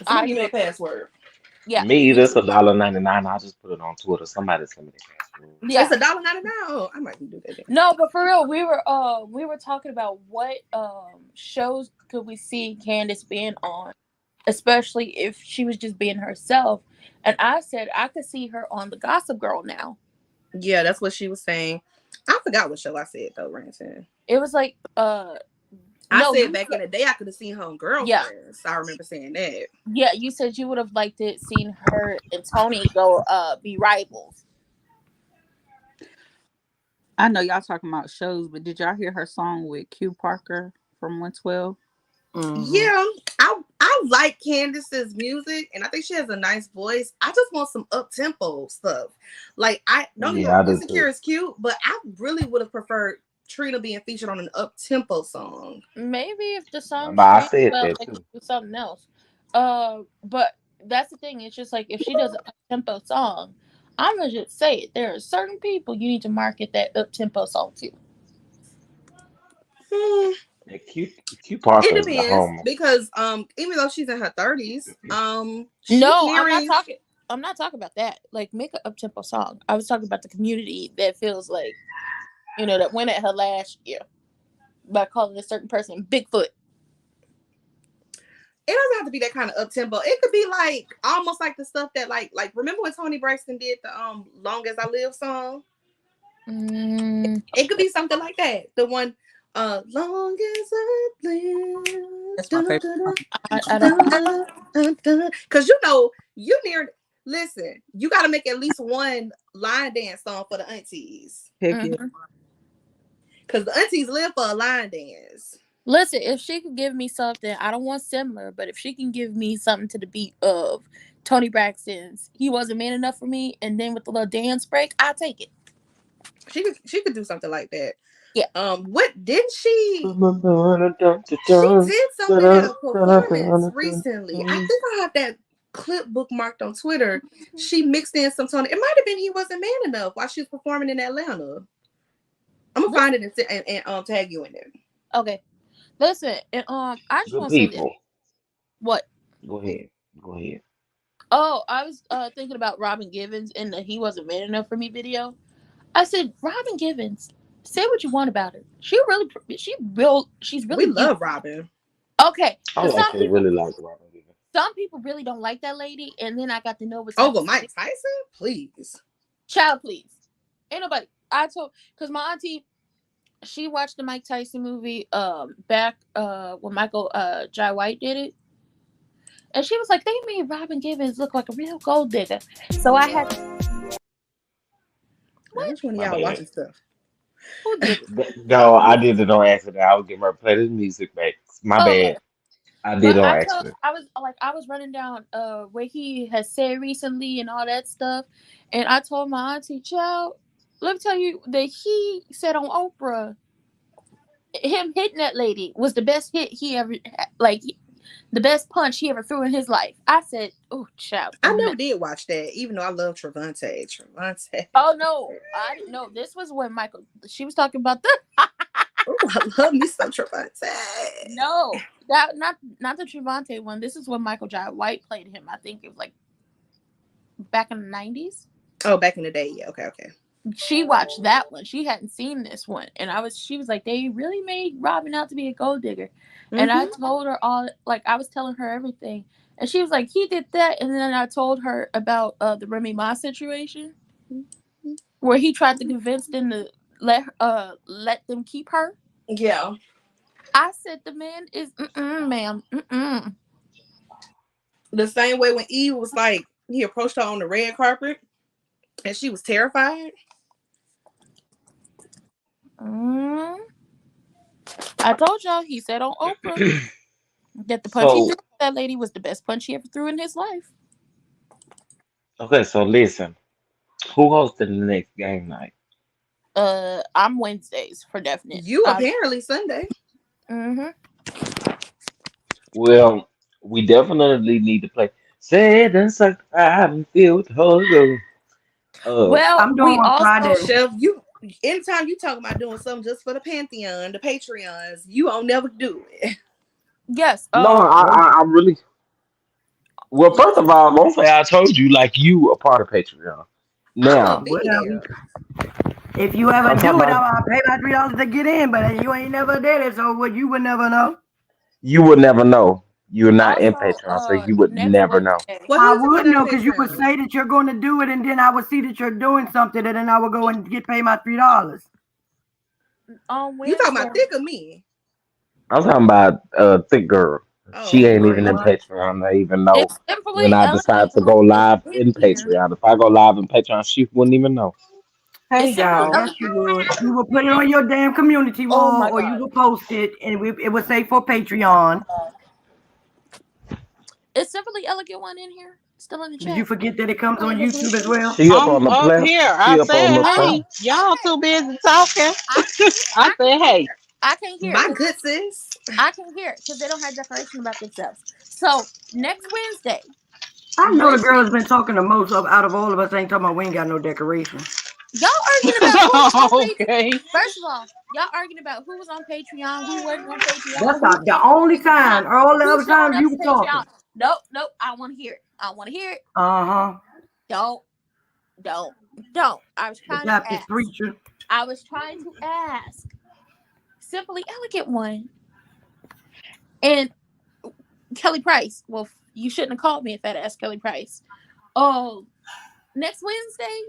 I Somebody give me a do. password. Yeah, Me me either. It's too. $1.99. I just put it on Twitter. Somebody sent me the password. It's Yeah. $1.99. Oh, I might do that then. No, but for real, we were talking about what shows could we see Candace being on, especially if she was just being herself. And I said I could see her on the Gossip Girl now. Yeah, that's what she was saying. I forgot what show I said though, Ransom. It was like I no, said you back in said, the day I could have seen her on yeah. Girlfriends. I remember saying that. Yeah, you said you would have liked it seeing her and Tony go be rivals. I know y'all talking about shows, but did y'all hear her song with Q Parker from 112? Mm-hmm. Yeah, I like Candace's music, and I think she has a nice voice. I just want some up tempo stuff. Like I don't get me Yeah, wrong, I do Insecure too. is cute, but I really would have preferred Trina being featured on an up tempo song. Maybe if the song But I streams said well, that they could too. do something else. But that's the thing. It's just like if she does a up tempo song, I'm gonna just say it. There are certain people you need to market that up tempo song to. Hmm. Yeah, Q It Parker is the depends homie. because even though she's in her 30s, she's No, I'm not nearing. talking. I'm not talking about that. Like make a up tempo song. I was talking about the community that feels like that went at her last year by calling a certain person Bigfoot. It doesn't have to be that kind of up tempo. It could be like almost like the stuff that like remember when Tony Braxton did the "Long as I Live" song? It could be something like that. The one "Long as I live," That's my favorite song. I don't. because you near. Listen, you got to make at least one line dance song for the aunties Heck yeah. Mhm. because the aunties live for a line dance. Listen, if she could give me something, I don't want similar, but if she can give me something to the beat of Tony Braxton's "He Wasn't Man Enough for Me," and then with the little dance break, I'll take it. She could do something like that. Yeah. What didn't she did something at a performance recently. I think I have that clip bookmarked on Twitter. She mixed in some Tony. It might have been "He Wasn't Man Enough" while she was performing in Atlanta. I'm gonna find it and tag you in it. Okay. Listen, and, I just Good want to say this. people. What? Go ahead. Go ahead. Oh, I was thinking about Robin Givens in the "He Wasn't Man Enough for Me" video. I said, Robin Givens, say what you want about her. She's We really beautiful. love Robin. Okay, I because actually really like Robin Gibbons. some people really don't like that lady, and then I got to know what type Over of Mike Tyson, please. child, please. Ain't nobody. I told because my auntie, she watched the Mike Tyson movie back when Michael Jai White did it, and she was like, they made Robin Givens look like a real gold digger. So I had Now, what? which one of My y'all bad. watching stuff? Who did it? No, I did it on accident. I was getting ready to play this music back. My Okay. bad. I did But it on I accident. was running down what he has said recently and all that stuff, and I told my auntie, child, let me tell you that he said on Oprah, him hitting that lady was the best hit he ever the best punch he ever threw in his life. I said, oh, child. I never did watch that, even though I love Trevante. Trevante. Oh no, I didn't know. This was when Michael. She was talking about the Oh, I love me some Trevante. no, that not the Trevante one. This is when Michael Jai White played him. I think it was like back in the 90s. Oh, back in the day, yeah. Okay, okay. She watched that one. She hadn't seen this one, and she was like, they really made Robin out to be a gold digger, and I Mm-hmm. told her all, like I was telling her everything, and she was like, he did that, and then I told her about the Remy Ma situation where he tried to convince them to let them keep her. Yeah. I said the man is ma'am. The same way when Eve was like, he approached her on the red carpet and she was terrified. Mm. I told y'all he said on Oprah that the punch he threw So, at that lady was the best punch he ever threw in his life. okay, so listen. Who hosted the next game night? I'm Wednesdays for definite. You apparently Sunday. Mm-hmm. Well, we definitely need to play. Said and sanctified and filled with the Holy Ghost. Well, I'm doing we one also Friday. Chef, anytime you talk about doing something just for the Pantheon, the Patreons, you won't never do it. yes. No, I really. Well, first of all, don't say I told you like you a part of Patreon. I'm gonna Now, be Well, there. if you ever I'm talking do it, about I'll pay my $3 to get in, but you ain't never did it, so what you would never know. you would never know. You're not in also Patreon, so you would next never know. Wednesday. Well, I who's the one would on know because you would Patreon? say that you're going to do it, and then I would see that you're doing something, and then I would go and get paid my $3. On You talking Wednesday. about Thick or me? I'm talking about Thick Girl. She Oh, ain't Right. even in Patreon. I even know It's simply when I decide elegant to one go is live in in here. Patreon. If I go live in Patreon, she wouldn't even know. Hey, It's simply y'all. Yes, elegant. you would. You would put it on your damn community Oh wall, my or you god. would post it, and it would say for Patreon. Is Simply Elegant one in here? Still in the Did you chat. forget that it comes on YouTube as well? She up I'm on the up platform. here. She I up on said, the Oh, hey, platform. y'all too busy talking. I I I said, can hey. hear. I can hear my because good sis. I can hear because they don't have decoration about themselves. So next Wednesday, I know the girl Brittany, has been talking the most out of all of us. Ain't talking about we ain't got no decoration. y'all arguing about who was on Patreon. Okay. First of all, y'all arguing about who was on Patreon, who wasn't on That's Patreon, who the came on only Patreon, time. All the who other showed times up you to were talking. Patreon. Nope, nope. I want to hear it. I want to hear it. Uh-huh. Don't, don't. I was The trying to Baptist ask. preacher. I was trying to ask. Simply Elegant one. And Kelly Price. Well, you shouldn't have called me if I'd asked Kelly Price. Oh, next Wednesday,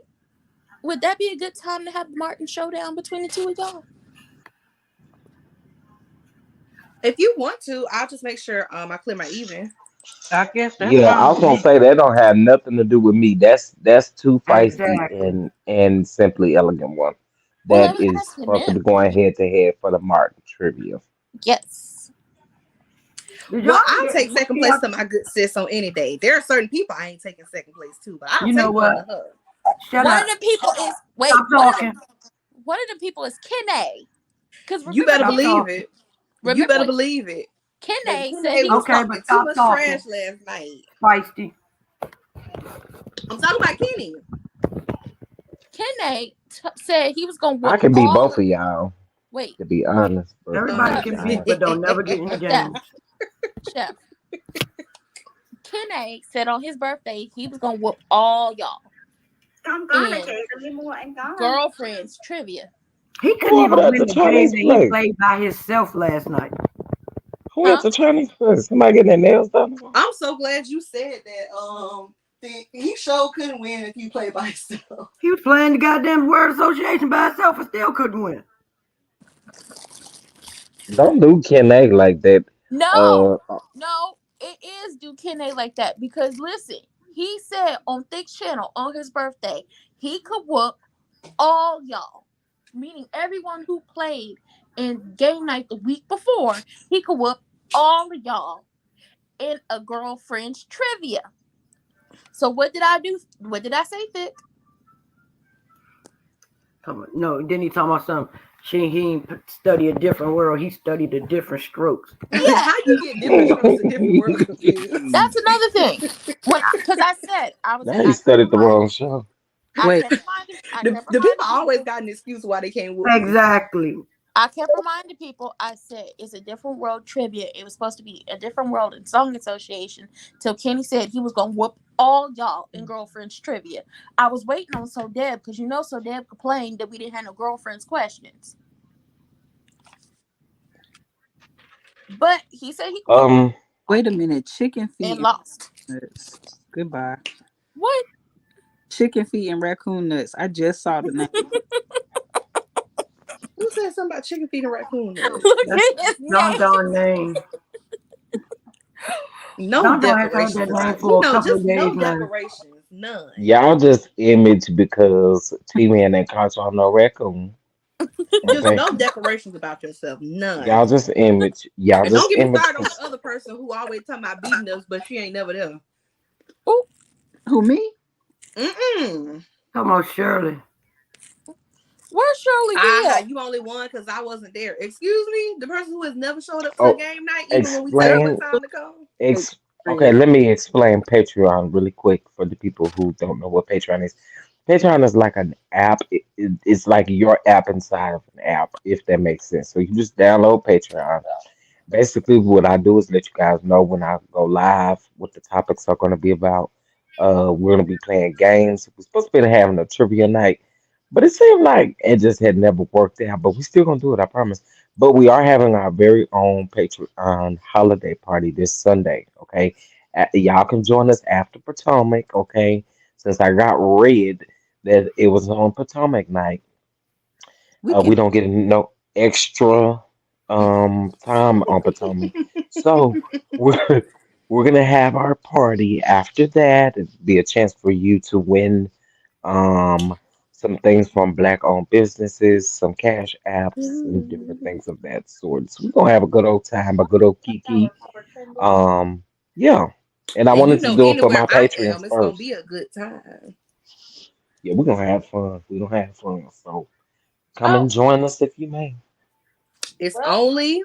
would that be a good time to have the Martin showdown between the two of y'all? If you want to, I'll just make sure I clear my evening. I guess that's Yeah, I fine was with gonna me. say that don't have nothing to do with me. That's too feisty Exactly. and simply elegant one. Well, I That was is asking supposed to them. be going head to head for the Martin trivia. Yes. Did y'all Well, I'll get? take second place to my good sis on any day. There are certain people I ain't taking second place to, but I'll You know take one to what? her. Shut One of up. the people is Stop talking. one of the people is Kenne. Because You remember better Stop believe talking. it. You remember better when believe it. Baby Kenne said Kennedy he was was Okay, going but talking too stop much trash talking. last night. Feisty. I'm talking about Kenny. Kenne said he was gonna I whoop can be all both of of y'all, wait, to be honest, but Everybody chef, can I beat, but don't never get in the chef, games. chef. Kenne said on his birthday he was gonna whoop all y'all in girlfriends trivia. He couldn't who over even there at win the the game Chinese that he place? played by himself last night. Who at Huh? the Chinese place? Somebody getting their nails done? I'm so glad you said that. He sure couldn't win if he played by himself. He was playing the goddamn word association by himself and still couldn't win. Don't do Ken A like that. No, Uh, no, it is do Kenne like that because listen, he said on Thick's channel on his birthday he could whoop all y'all, meaning everyone who played in game night the week before. He could whoop all of y'all in a girlfriend's trivia. So what did I do? What did I say, Thick? No, then he talking about something. He ain't study a different world. He studied a different strokes. Yeah, How you get different strokes in different world confused? that's another thing. Because I said now he I kept studied the reminding, wrong show. Wait, I The, kept the people reminding always people. got an excuse why they can't whoop me. Exactly. I kept reminding people, I said, it's a different world trivia. It was supposed to be a different world in Song Association till Kenny said he was going to whoop all y'all in girlfriends trivia. I was waiting on So Deb because So Deb complained that we didn't have no girlfriends questions. But he said he could whoop Um, wait a minute. Chicken and feet lost. and nuts. Goodbye. What? Chicken feet and raccoon nuts. I just saw the name. Who said something about chicken feet and raccoon nuts? Look That's at his Don name. Don name. No Don Don has had decorations that name about for a couple just of days no now. decorations. None. y'all just image because T-Man and Contra no raccoon. Just Okay, no decorations about yourself. None. y'all just image. Y'all And don't just get me image. started on the other person who always talking about beating us, but she ain't never there. who me? Mm-mm. Come on, Shirley. Where's Shirley be Aha, at? you only won because I wasn't there. Excuse me, the person who has never showed up to the Oh, game night, even when we tell them what explain. time to come. Ex. Okay, let me explain Patreon really quick for the people who don't know what Patreon is. Patreon is like an app. It's like your app inside of an app, if that makes sense. So you just download Patreon. Basically, what I do is let you guys know when I go live what the topics are going to be about. We're going to be playing games. We're supposed to be having a trivia night, but it seemed like it just had never worked out. But we still going to do it, I promise. But we are having our very own Patreon holiday party this Sunday. Okay, y'all can join us after Potomac. Okay, since I got read that it was on Potomac night, We can. we don't get no extra time on Potomac. So we're we're gonna have our party after that. It'll be a chance for you to win um some things from black owned businesses, some cash apps and different things of that sort. So we're gonna have a good old time, a good old kiki. Um yeah. And I And you wanted to know, do it for anywhere my I am, patrons it's gonna first. be a good time. Yeah, we're gonna have fun. We're gonna have fun. So come Oh, and join us if you may. It's well, only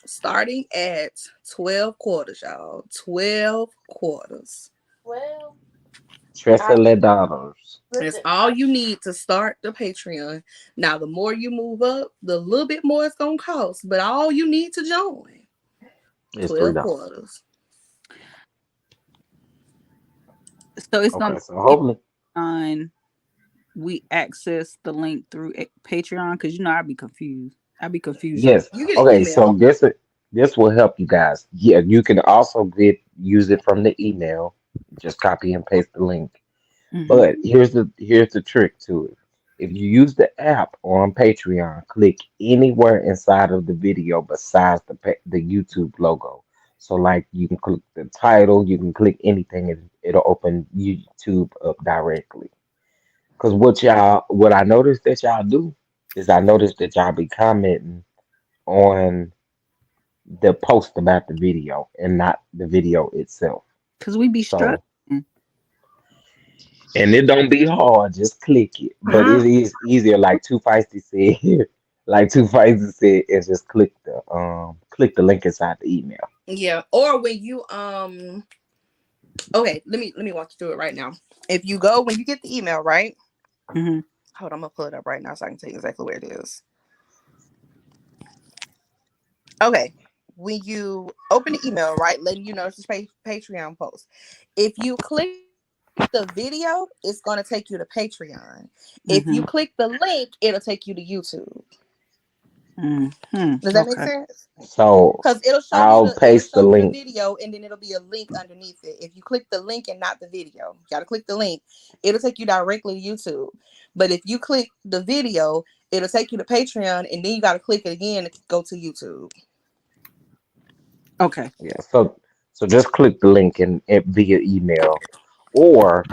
starting at 12 quarters, y'all. 12 quarters. well. I $13. It's listen. all you need to start the Patreon. Now, the more you move up, the little bit more it's gonna cost. But all you need to join, It's 12 $3. quarters. So it's gonna Okay, so be hopefully, on. We access the link through Patreon because I'd be confused. I'd be confused. yes. You get an Okay, so email. this will help you guys. Yeah, you can also use it from the email. Just copy and paste the link. Mm-hmm. But here's the trick to it. If you use the app on Patreon, click anywhere inside of the video besides the YouTube logo. So like you can click the title, you can click anything, and it'll open YouTube up directly. Cause what I noticed that y'all do is I noticed that y'all be commenting on the post about the video and not the video itself. Because we be struggling. So, and it don't be hard, just click it. But it is easier, like Two Feisty said here. Like Two Feisty said, is just click the link inside the email. Yeah. Or when you okay, let me walk you through it right now. If you go when you get the email, right? Mm-hmm. Hold on, I'm gonna pull it up right now so I can tell you exactly where it is. Okay. When you open the email, right, letting you know it's a Patreon post. If you click the video, it's gonna take you to Patreon. If you Mm-hmm. click the link, it'll take you to YouTube. Does Mm-hmm. that make Okay. sense? So Because I'll it'll paste the show you the link. video and then it'll be a link underneath it. If you click the link and not the video, you gotta click the link. It'll take you directly to YouTube. But if you click the video, it'll take you to Patreon and then you gotta click it again to go to YouTube. Okay. Yeah, so just click the link via email, or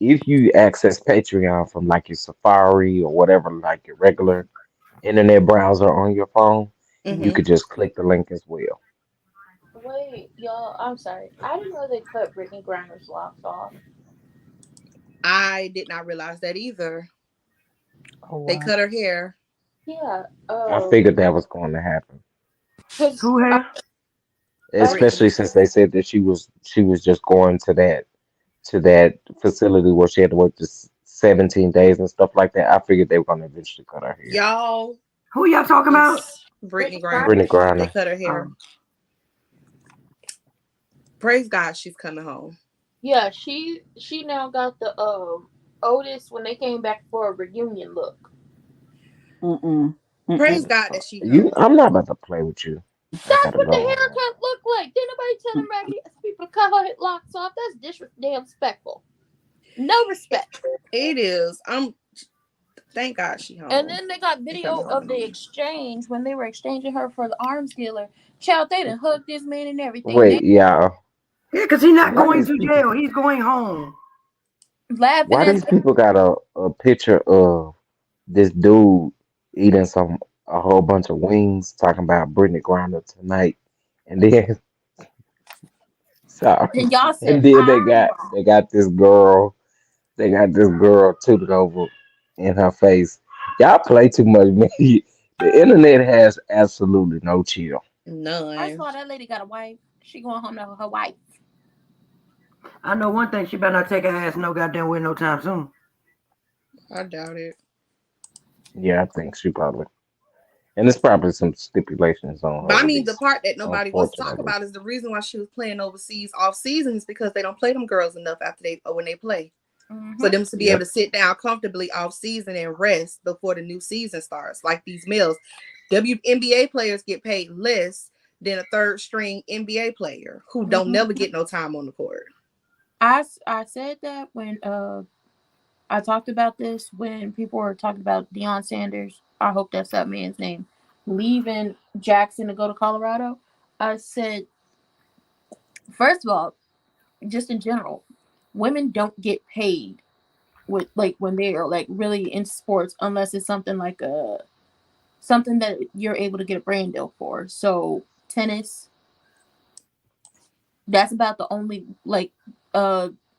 if you access Patreon from like your Safari or whatever, like your regular internet browser on your phone, you Mm-hmm. could just click the link as well. Wait, y'all. I'm sorry. I didn't know they cut Brittney Griner's locks off. I did not realize that either. Oh They wow! cut her hair. Yeah. I figured that was going to happen, Cause Who has? especially Brittany. since they said that she was just going to that facility where she had to work just 17 days and stuff like that. I figured they were going to eventually cut her hair. Y'all, Who y'all talking about? it's Brittany Brittney Griner. Brittney Griner. They Griner. cut her hair. Um, Praise God, she's coming home. Yeah, she now got the Otis when they came back for a reunion look. Mm-mm. Praise Mm-mm. God that she You, home. I'm not about to play with you. I That's gotta what the go home. haircut looked like. Didn't nobody tell them right here people to cut her locks off? That's disrespectful. No It, respect. it is. Thank God she And home. then they got She video coming of the home. exchange when they were exchanging her for the arms dealer. Child, they done hugged this man and everything. Wait, They yeah. yeah, because he's not Why going these to people? jail. He's going home. laughing Why as these people got a picture of this dude eating a whole bunch of wings, talking about Brittney Griner tonight, and then sorry, and y'all said and then I they got this girl tooted over. in her face. Y'all play too much, man. The internet has absolutely no chill. I None. saw that lady got a wife. She going home to her wife. I know one thing, she better not take her ass no goddamn way no time soon. I doubt it. Yeah, I think she probably. And there's probably some stipulations on But her I mean, the release, part that nobody wants to talk unfortunately. about is the reason why she was playing overseas off season is because they don't play them girls enough after they or when they play. For them to be able Yep. to sit down comfortably off season and rest before the new season starts, like these males. WNBA players get paid less than a third string NBA player who don't never get no time on the court. I said that when I talked about this when people were talking about Deion Sanders. I hope that's that man's name. Leaving Jackson to go to Colorado. I said, first of all, just in general, women don't get paid with like when they are like really into sports unless it's something like a something that you're able to get a brand deal for. So tennis, that's about the only like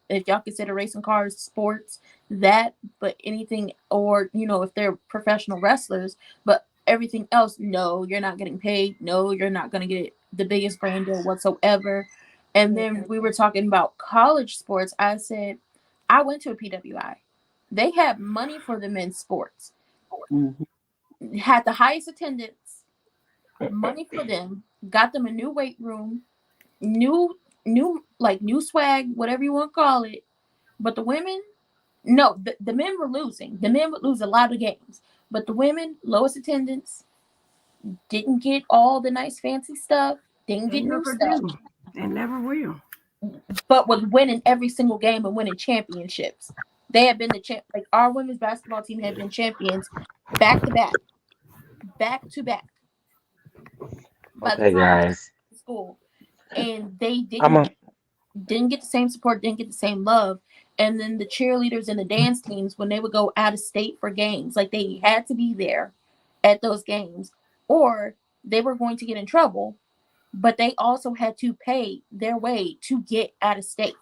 if y'all consider racing cars sports, that, but anything, or if they're professional wrestlers, but everything else, no, you're not getting paid, no, you're not going to get the biggest brand deal whatsoever. And then we were talking about college sports. I said I went to a PWI. They had money for the men's sports, had the highest attendance, money for them, got them a new weight room, new swag, whatever you want to call it. But the women, no, the men were losing. The men would lose a lot of games. But the women, lowest attendance, didn't get all the nice fancy stuff, didn't They get new never stuff, do. They never will. but was winning every single game and winning championships. They had been the champ, like our women's basketball team had been champions back to back, back to back by the Okay, time guys. school. And they I'm a didn't get the same support, didn't get the same love. And then the cheerleaders and the dance teams, when they would go out of state for games, like they had to be there at those games, or they were going to get in trouble, but they also had to pay their way to get out of state.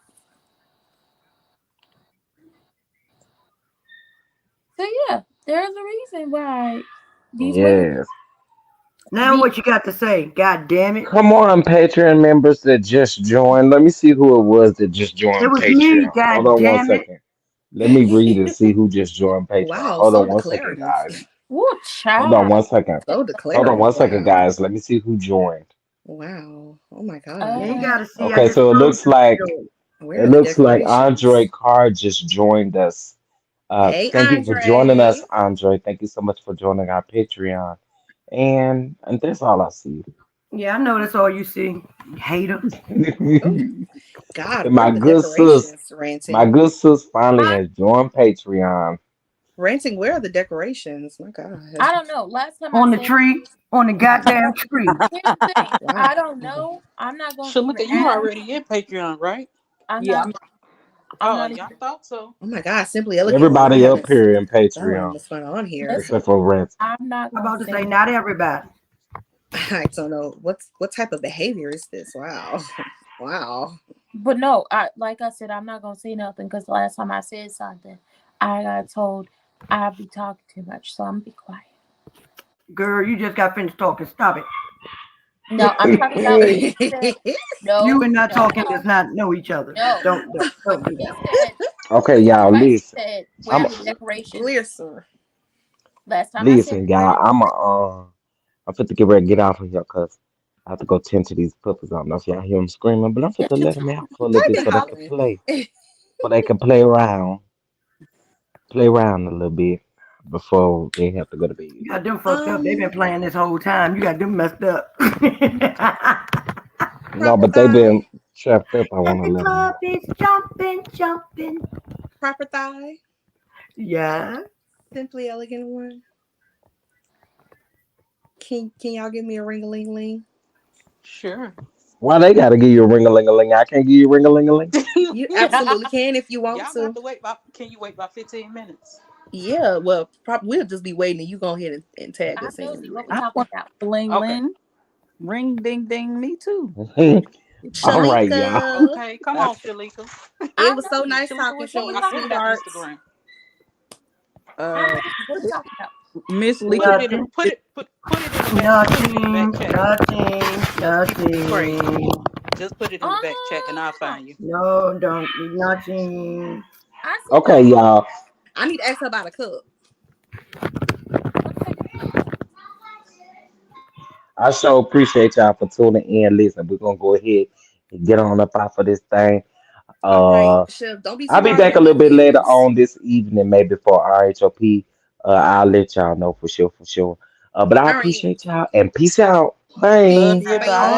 So yeah, there's a reason why these women yes. Now be what you got to say? God damn it. Come on, Patreon members that just joined. Let me see who it was that just It joined was me, Patreon. Hold god on one damn it. second. Let me read and see who just joined Patreon. Wow, Hold so on one second, declarative. guys. woo Hold on child. one second. So Hold on declarative. one second, Wow. guys. Let me see who joined. Wow. Oh my You God. ain't Uh gotta see, I Okay, just so told you. Where are the Andre decorations? Carr just joined us. Hey, Thank you for joining Andre. us, Andre. Thank you so much for joining our Patreon. And that's all I see. Yeah, I know that's all you see. You hater. Oh And God, where my are the good sis, decorations? my Ranting. good sis finally I has joined Patreon. Ranting, where are the decorations? My God. I don't know. Last time I On the said, tree. On the goddamn tree. here's the thing. Wow. I don't know. I'm not gonna even Shalika, you ask. already in Patreon, right? I'm Yeah. not. I'm Oh, not y'all even. thought so. Oh my God, Simply Elegant One. I Everybody up haven't here in done Patreon, what's going on here. Listen, except for Rent. I'm not I'm gonna about to say say nothing. not everybody. I don't know what type of behavior is this. Wow. Wow. But no, I like I said, I'm not gonna say nothing because the last time I said something, I got told I'd be talking too much, so I'm gonna be quiet. Girl, you just got finished talking. Stop it. No, I'm talking about when you said You no, and not no, talking does not know each other. no. Don't When do you that. said Okay, when y'all, Spicy listen. said where I'm are the decorations? Clear, sir. Last time I said listen, where are y'all. the I'm fit to get ready to get off of here because I have to go tend to these puppies. I don't know if y'all hear them screaming, but I'm fit yes to you let them out for a little I've bit been so they can hollering. play, so they can play around a little bit before they have to go to bed. You got them fucked up. They've been Um, playing this whole time. You got them messed up. No, proper but they've thigh. been trapped up. I And want to the let them club out. is jumping, jumping. Proper thigh. Yeah. Simply Elegant One. Can y'all give me a ring a ling ling? Sure. Why they gotta give you a ring a ling a ling? I can't give you a ring a ling a ling. You absolutely can if you want Y'all gonna have to. to wait about. Can you wait about 15 minutes? Yeah, well, we'll just be waiting and you go ahead and tag I'm us in. nosy. What we Okay. I talking want about? to. Bling Okay. ling. Ring ding ding. Me too. All right, y'all. Shalika. Okay. Come on, Shalika. It I'm was so nosy. nice Shalika, talking what to What you? we you, I see talking you got about? sweethearts. Instagram. What Miss Lee? Put it in Nothing. put it in the back Nothing. chat. Nothing. Cause people be crazy. Nothing. Just put it in the back chat and I'll find you. No, don't. Nothing. Okay, y'all. I need to ask her about a cup. I sure appreciate y'all for tuning in. Listen, we're gonna go ahead and get on up off of this thing. All right, Uh, Chef. Don't be I'll be smart back a with little me, bit later please. on this evening, maybe for RHOP. I'll let y'all know for sure, for sure. But I All right. appreciate y'all and peace out. Love Bye. you. Bye. Bye.